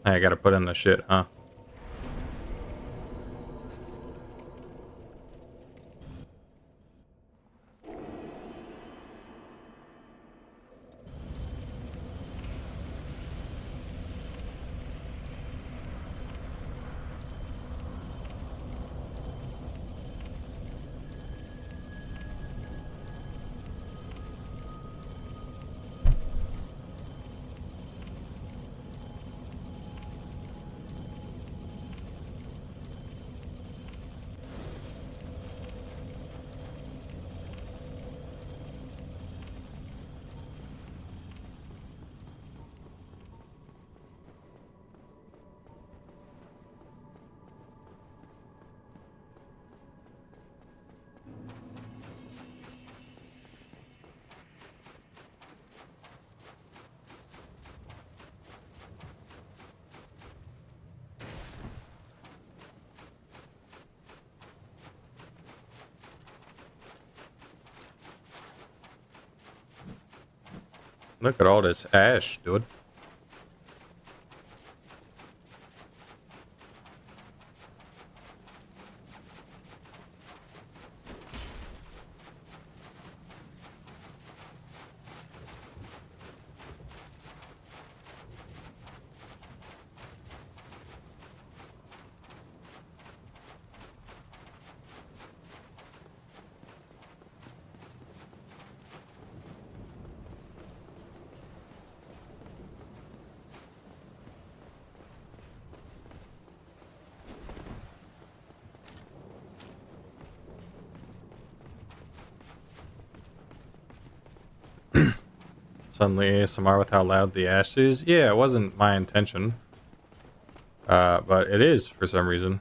I gotta put in the shit, huh? Look at all this ash, dude. Suddenly ASMR with how loud the ash is. Yeah, it wasn't my intention. But it is for some reason.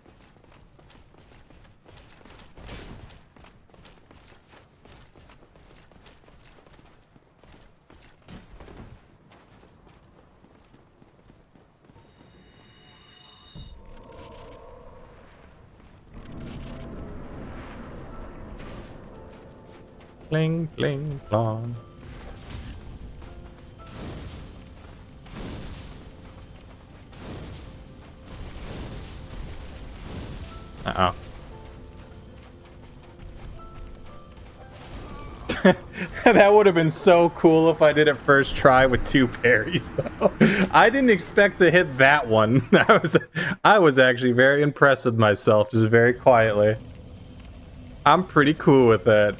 Bling, bling, blong. Uh-oh. That would have been so cool if I did it first try with 2 parries, though. I didn't expect to hit that one. I was actually very impressed with myself, just very quietly. I'm pretty cool with that.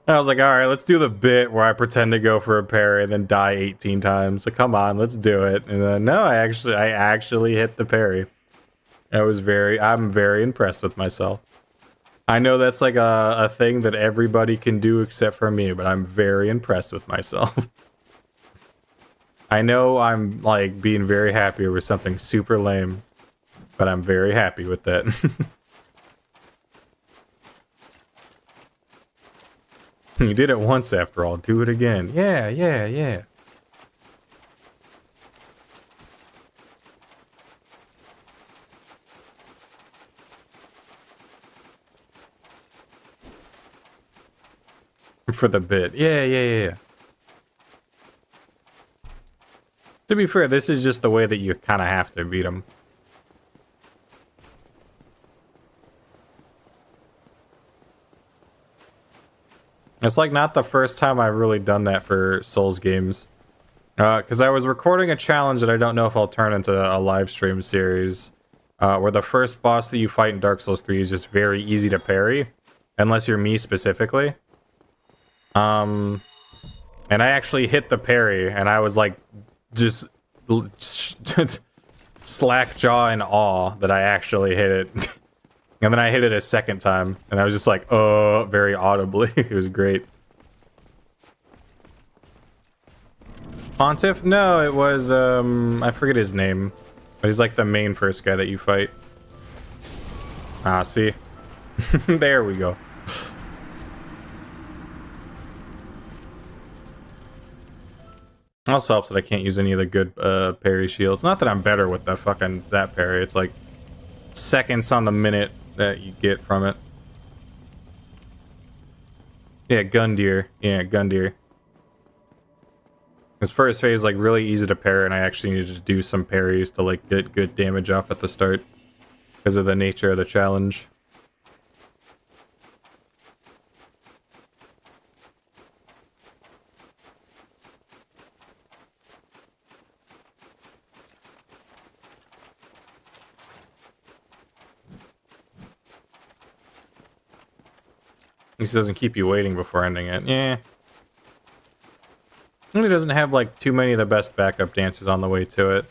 I was like, all right, let's do the bit where I pretend to go for a parry and then die 18 times. So come on, let's do it. And then no, I actually hit the parry. I'm very impressed with myself. I know that's like a thing that everybody can do except for me, but I'm very impressed with myself. I know I'm like being very happy over something super lame, but I'm very happy with that. You did it once after all, do it again. Yeah, yeah, yeah. For the bit. Yeah, yeah, yeah, yeah. To be fair, this is just the way that you kind of have to beat him. It's like not the first time I've really done that for Souls games. Because I was recording a challenge that I don't know if I'll turn into a live stream series. Where the first boss that you fight in Dark Souls 3 is just very easy to parry. Unless you're me specifically. And I actually hit the parry and I was like, just slack jaw in awe that I actually hit it. And then I hit it a second time, and I was just like, oh, very audibly. It was great. Pontiff? No, it was, I forget his name. But he's like the main first guy that you fight. Ah, see? There we go. Also helps that I can't use any of the good parry shields. Not that I'm better with that parry. It's like seconds on the minute that you get from it. Yeah, Gundyr. Yeah, Gundyr. His first phase is like really easy to parry, and I actually need to do some parries to like get good damage off at the start because of the nature of the challenge. At least it doesn't keep you waiting before ending it. Yeah. And it doesn't have like too many of the best backup dancers on the way to it.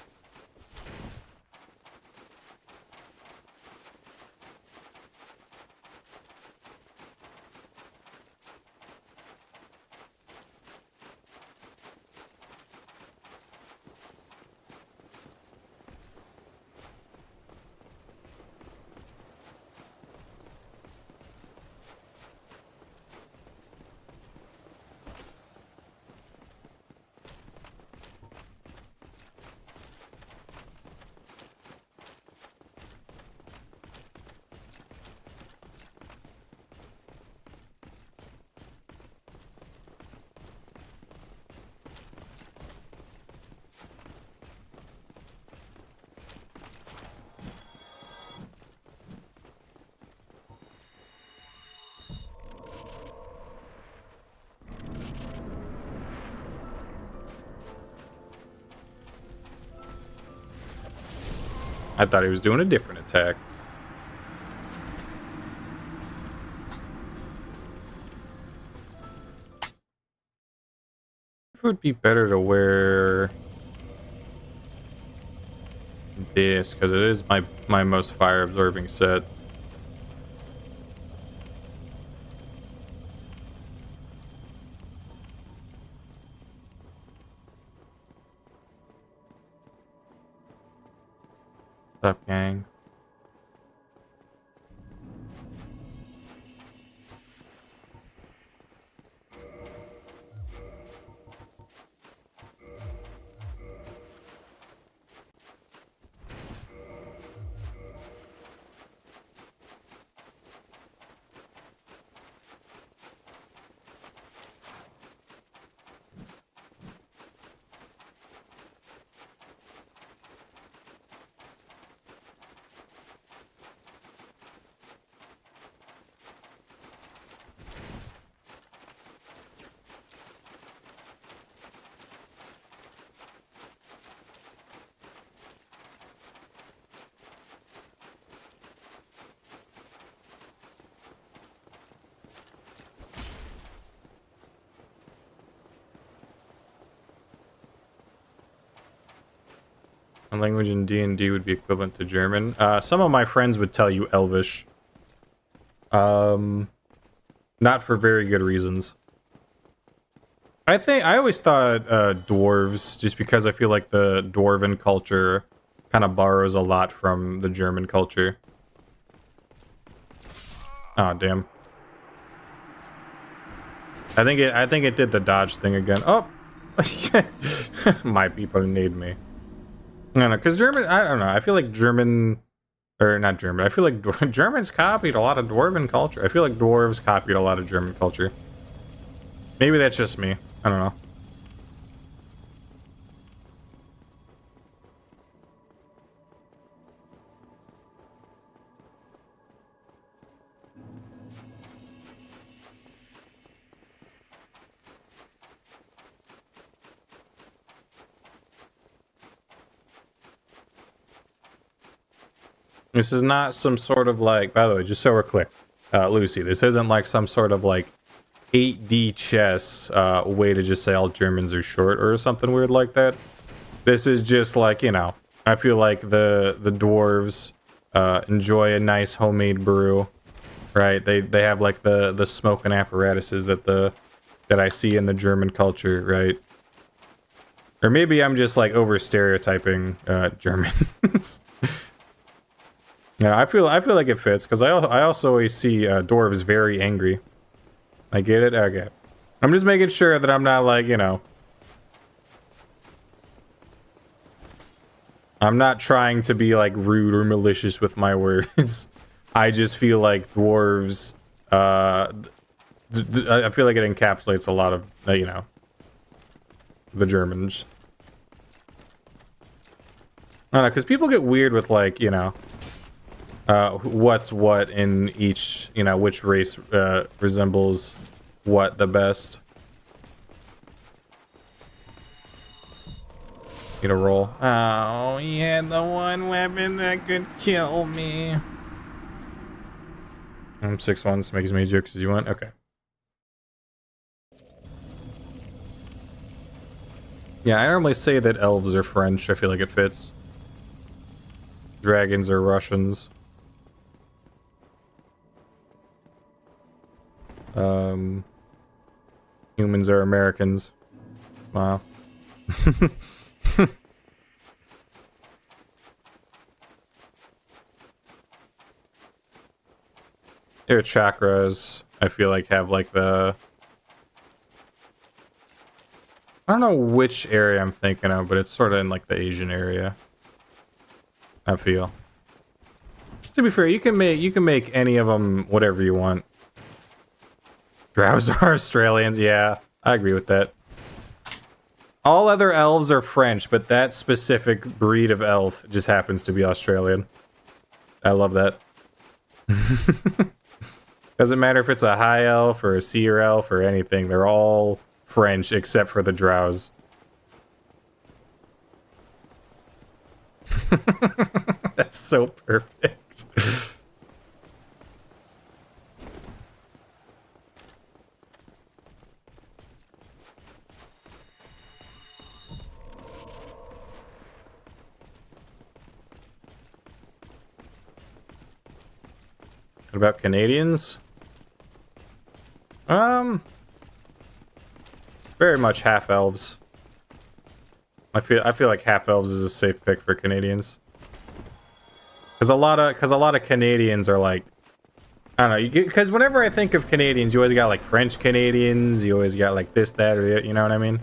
I thought he was doing a different attack. It would be better to wear this because it is my most fire absorbing set. What's up, gang? A language in D&D would be equivalent to German. Some of my friends would tell you Elvish. Not for very good reasons. I always thought dwarves, just because I feel like the dwarven culture kind of borrows a lot from the German culture. Oh, damn. I think it did the dodge thing again. Oh, my people need me. No, because German, I don't know. I feel like German, or not German. I feel like Germans copied a lot of dwarven culture. I feel like dwarves copied a lot of German culture. Maybe that's just me. I don't know. This is not some sort of like, by the way, just so we're clear, Lucy, this isn't like some sort of like 8D chess way to just say all Germans are short or something weird like that. This is just like, you know, I feel like the dwarves enjoy a nice homemade brew, right? They have like the smoking apparatuses that I see in the German culture, right? Or maybe I'm just like over stereotyping Germans. Yeah, I feel like it fits because I also always see dwarves very angry. I get it. Okay, I'm just making sure that I'm not like, you know, I'm not trying to be like rude or malicious with my words. I just feel like dwarves. I feel like it encapsulates a lot of you know, the Germans. I don't know, because people get weird with like, you know, what's what in each, you know, which race resembles what the best. Need a roll. Oh, he had the one weapon that could kill me. I'm 6'1", so make as many jokes as you want. Okay. Yeah, I normally say that elves are French. I feel like it fits. Dragons are Russians. Humans are Americans. Wow. Their chakras, I feel like, have like the... I don't know which area I'm thinking of, but it's sort of in like the Asian area. I feel. To be fair, you can make any of them whatever you want. Drows are Australians, yeah, I agree with that. All other elves are French, but that specific breed of elf just happens to be Australian. I love that. Doesn't matter if it's a high elf or a seer elf or anything, they're all French except for the drows. That's so perfect. What about Canadians? Very much half elves. I feel like half elves is a safe pick for Canadians. Because a lot of Canadians are like, I don't know, because whenever I think of Canadians, you always got like French Canadians, you always got like this, that, or the, you know what I mean?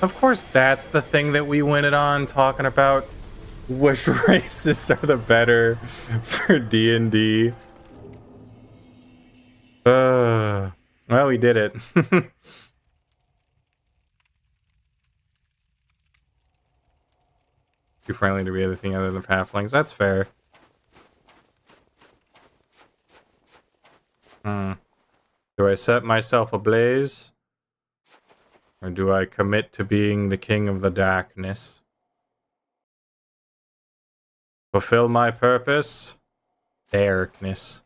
Of course, that's the thing that we win it on, talking about which races are the better for D&D. Well, we did it. Too friendly to be anything other than halflings. That's fair. Do I set myself ablaze? Or do I commit to being the king of the darkness? Fulfill my purpose? Darkness.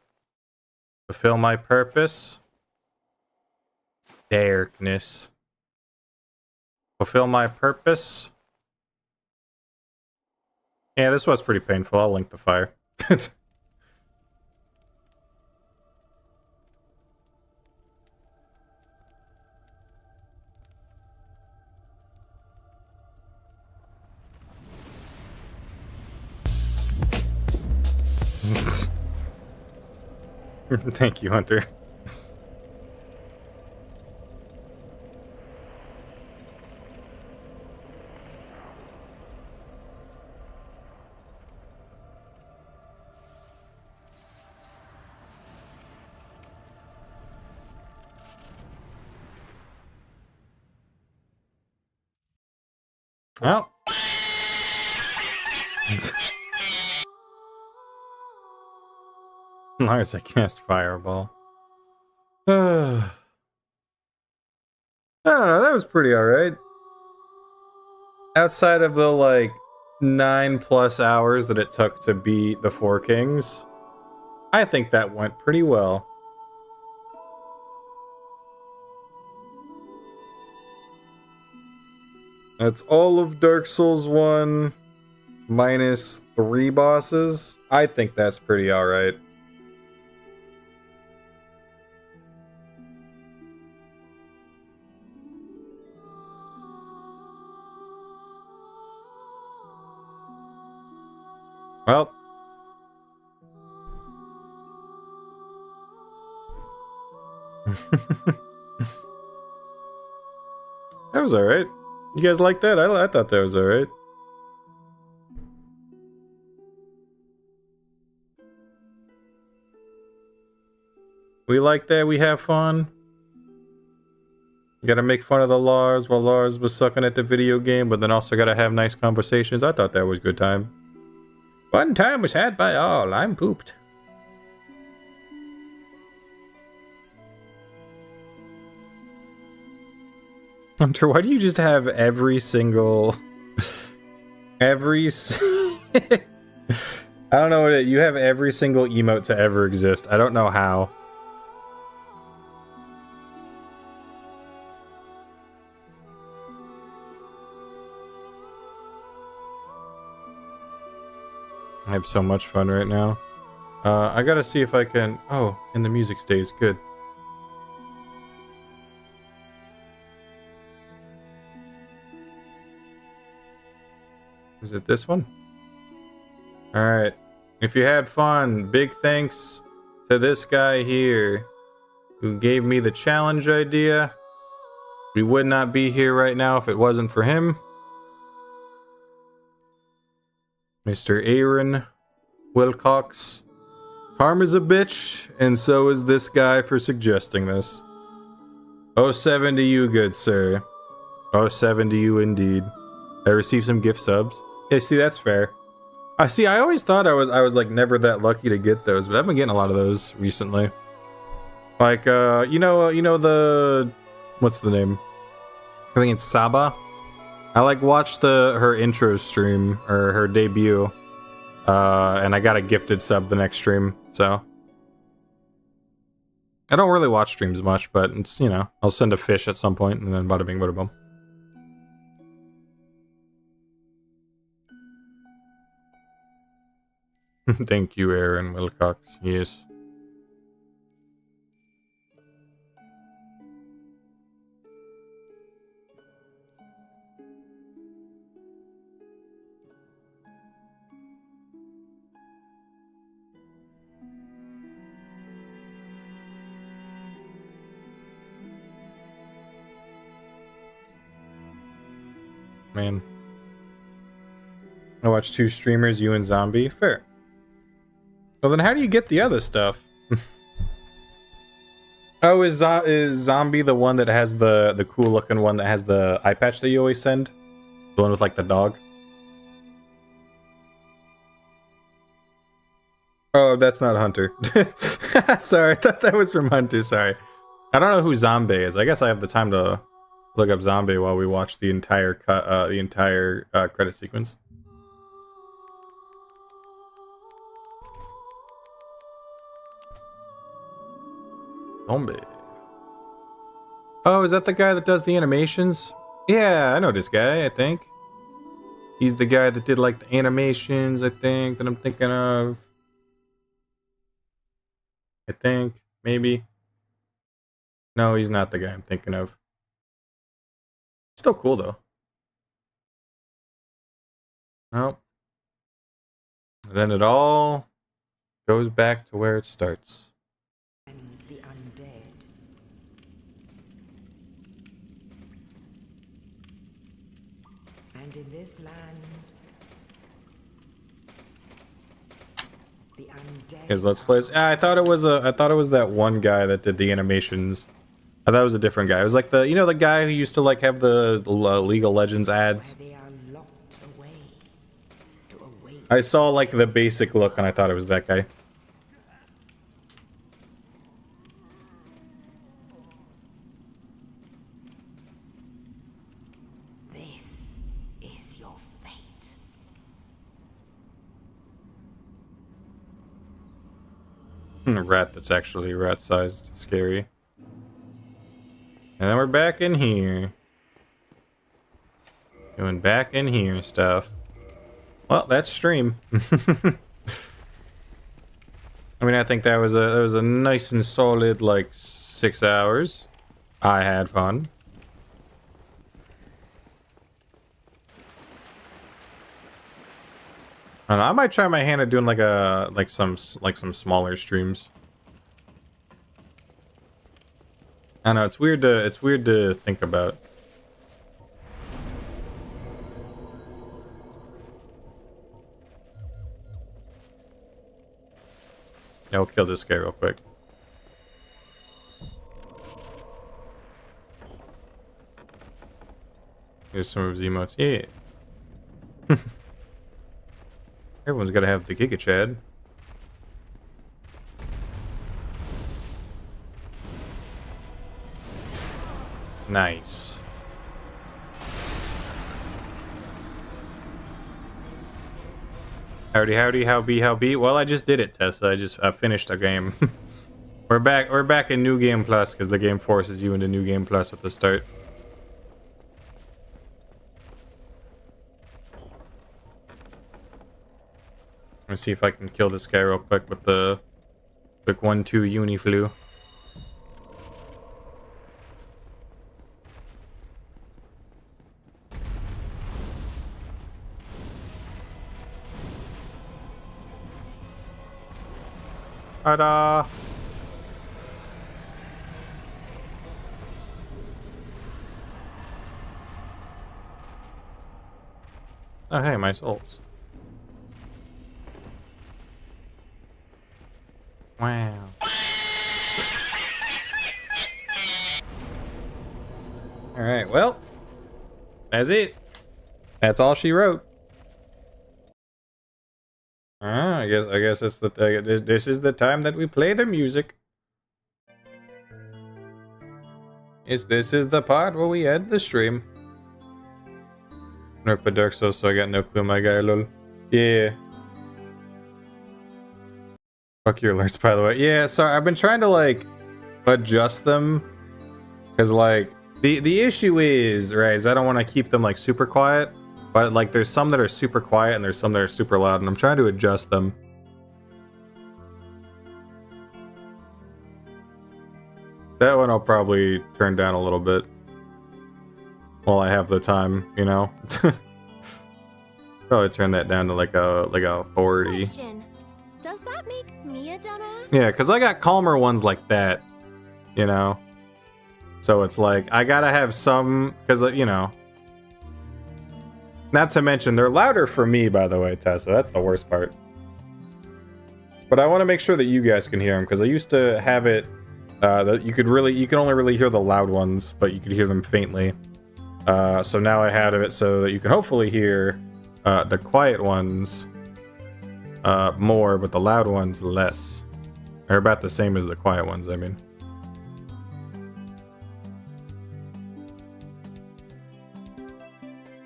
Fulfill my purpose? Darkness. Fulfill my purpose? Yeah, this was pretty painful. I'll link the fire. Thank you, Hunter. Well. Nice, I cast Fireball. I don't know, that was pretty alright. Outside of the, like, 9+ hours that it took to beat the Four Kings, I think that went pretty well. That's all of Dark Souls 1 minus 3 bosses. I think that's pretty alright. Well. That was alright. You guys like that? I thought that was alright. We like that, we have fun. You gotta make fun of the Lars while Lars was sucking at the video game, but then also gotta have nice conversations. I thought that was a good time. Fun time was had by all. I'm pooped. Hunter, why do you just have every single... I don't know what it... You have every single emote to ever exist. I don't know how. I have so much fun right now. I gotta see if I can... Oh, and the music stays good. Is it this one? Alright. If you had fun, big thanks to this guy here who gave me the challenge idea. We would not be here right now if it wasn't for him. Mr. Aaron Wilcox. Karma's a bitch, and so is this guy for suggesting this. 07 to you, good sir. 07 to you indeed. I received some gift subs. Yeah, see, that's fair. I always thought I was like never that lucky to get those, but I've been getting a lot of those recently. Like you know the what's the name? I think it's Saba. I like watched her intro stream or her debut. And I got a gifted sub the next stream, so I don't really watch streams much, but it's, you know, I'll send a fish at some point and then bada bing bada boom. Thank you, Aaron Wilcox. Yes. Man. I watched 2 streamers, you and Zombie. Fair. Well, then how do you get the other stuff? Oh, is Zombie the one that has the cool looking one that has the eye patch that you always send? The one with like the dog? Oh, that's not Hunter. Sorry, I thought that was from Hunter. Sorry. I don't know who Zombie is. I guess I have the time to look up Zombie while we watch the entire credit sequence. Zombie. Oh, is that the guy that does the animations? Yeah, I know this guy, I think. He's the guy that did like the animations, I think, that I'm thinking of. I think, maybe. No, he's not the guy I'm thinking of. Still cool though. Nope. Then it all goes back to where it starts. The undead. And in this land, the undead. His Let's Plays. I thought it was that one guy that did the animations. I thought it was a different guy. It was like the guy who used to like have the League of Legends ads. They are locked away to await. I saw like the basic look and I thought it was that guy. This is your fate. A rat that's actually rat-sized. Scary. And then we're back in here. Doing back in here stuff. Well, that's stream. I mean, I think that was a nice and solid like 6 hours. I had fun. I don't know, I might try my hand at doing like some smaller streams. I know it's weird to think about. Yeah, we'll kill this guy real quick. Here's some of his emotes. Yeah. Everyone's got to have the Giga Chad. Nice. Howdy, how be? Well, I just did it, Tessa. I finished a game. We're back in New Game Plus because the game forces you into New Game Plus at the start. Let me see if I can kill this guy real quick with the quick 1-2 Uniflu. Ta-da! Oh hey, my souls. Wow. Alright, well. That's it. That's all she wrote. I guess it's this is the time that we play the music. This is the part where we end the stream. Nerpa Dark Souls, so I got no clue, my guy, lol. Yeah. Fuck your alerts, by the way. Yeah, sorry, I've been trying to, like, adjust them. Because, like, the issue is, right, is I don't want to keep them, like, super quiet. But, like, there's some that are super quiet and there's some that are super loud. And I'm trying to adjust them. That one I'll probably turn down a little bit while I have the time, you know. Probably turn that down to like a 40. Question. Does that make me a dumbass? Yeah, because I got calmer ones like that, you know. So it's like I gotta have some, because you know. Not to mention they're louder for me, by the way, Tessa. That's the worst part. But I want to make sure that you guys can hear them, because I used to have it that you can only really hear the loud ones, but you could hear them faintly. So now I have it so that you can hopefully hear the quiet ones more, but the loud ones less. They're about the same as the quiet ones, I mean.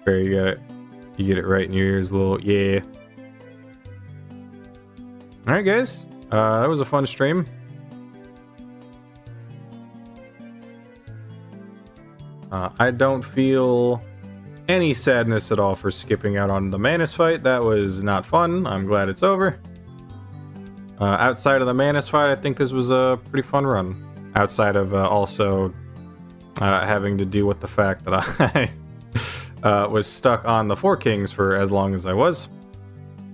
There you get it. You get it right in your ears, a little, yeah. Alright guys, that was a fun stream. I don't feel any sadness at all for skipping out on the Manus fight. That was not fun. I'm glad it's over. Outside of the Manus fight, I think this was a pretty fun run. Outside of also having to deal with the fact that I was stuck on the Four Kings for as long as I was.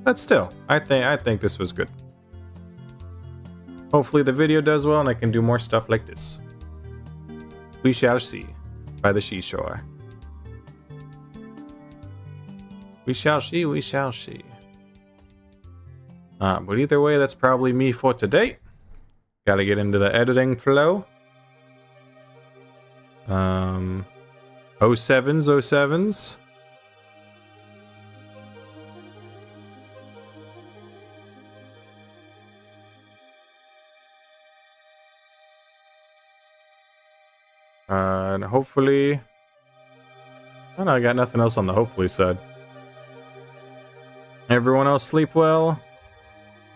But still, I think this was good. Hopefully the video does well and I can do more stuff like this. We shall see. By the seashore. We shall see, we shall see. But either way, that's probably me for today. Gotta get into the editing flow. 07s. And hopefully... Oh no, I got nothing else on the hopefully side. Everyone else sleep well.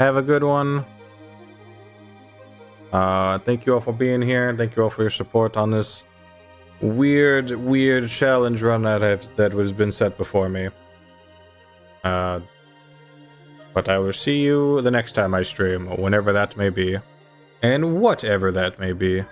Have a good one. Thank you all for being here. Thank you all for your support on this weird challenge run that has been set before me. But I will see you the next time I stream, whenever that may be. And whatever that may be.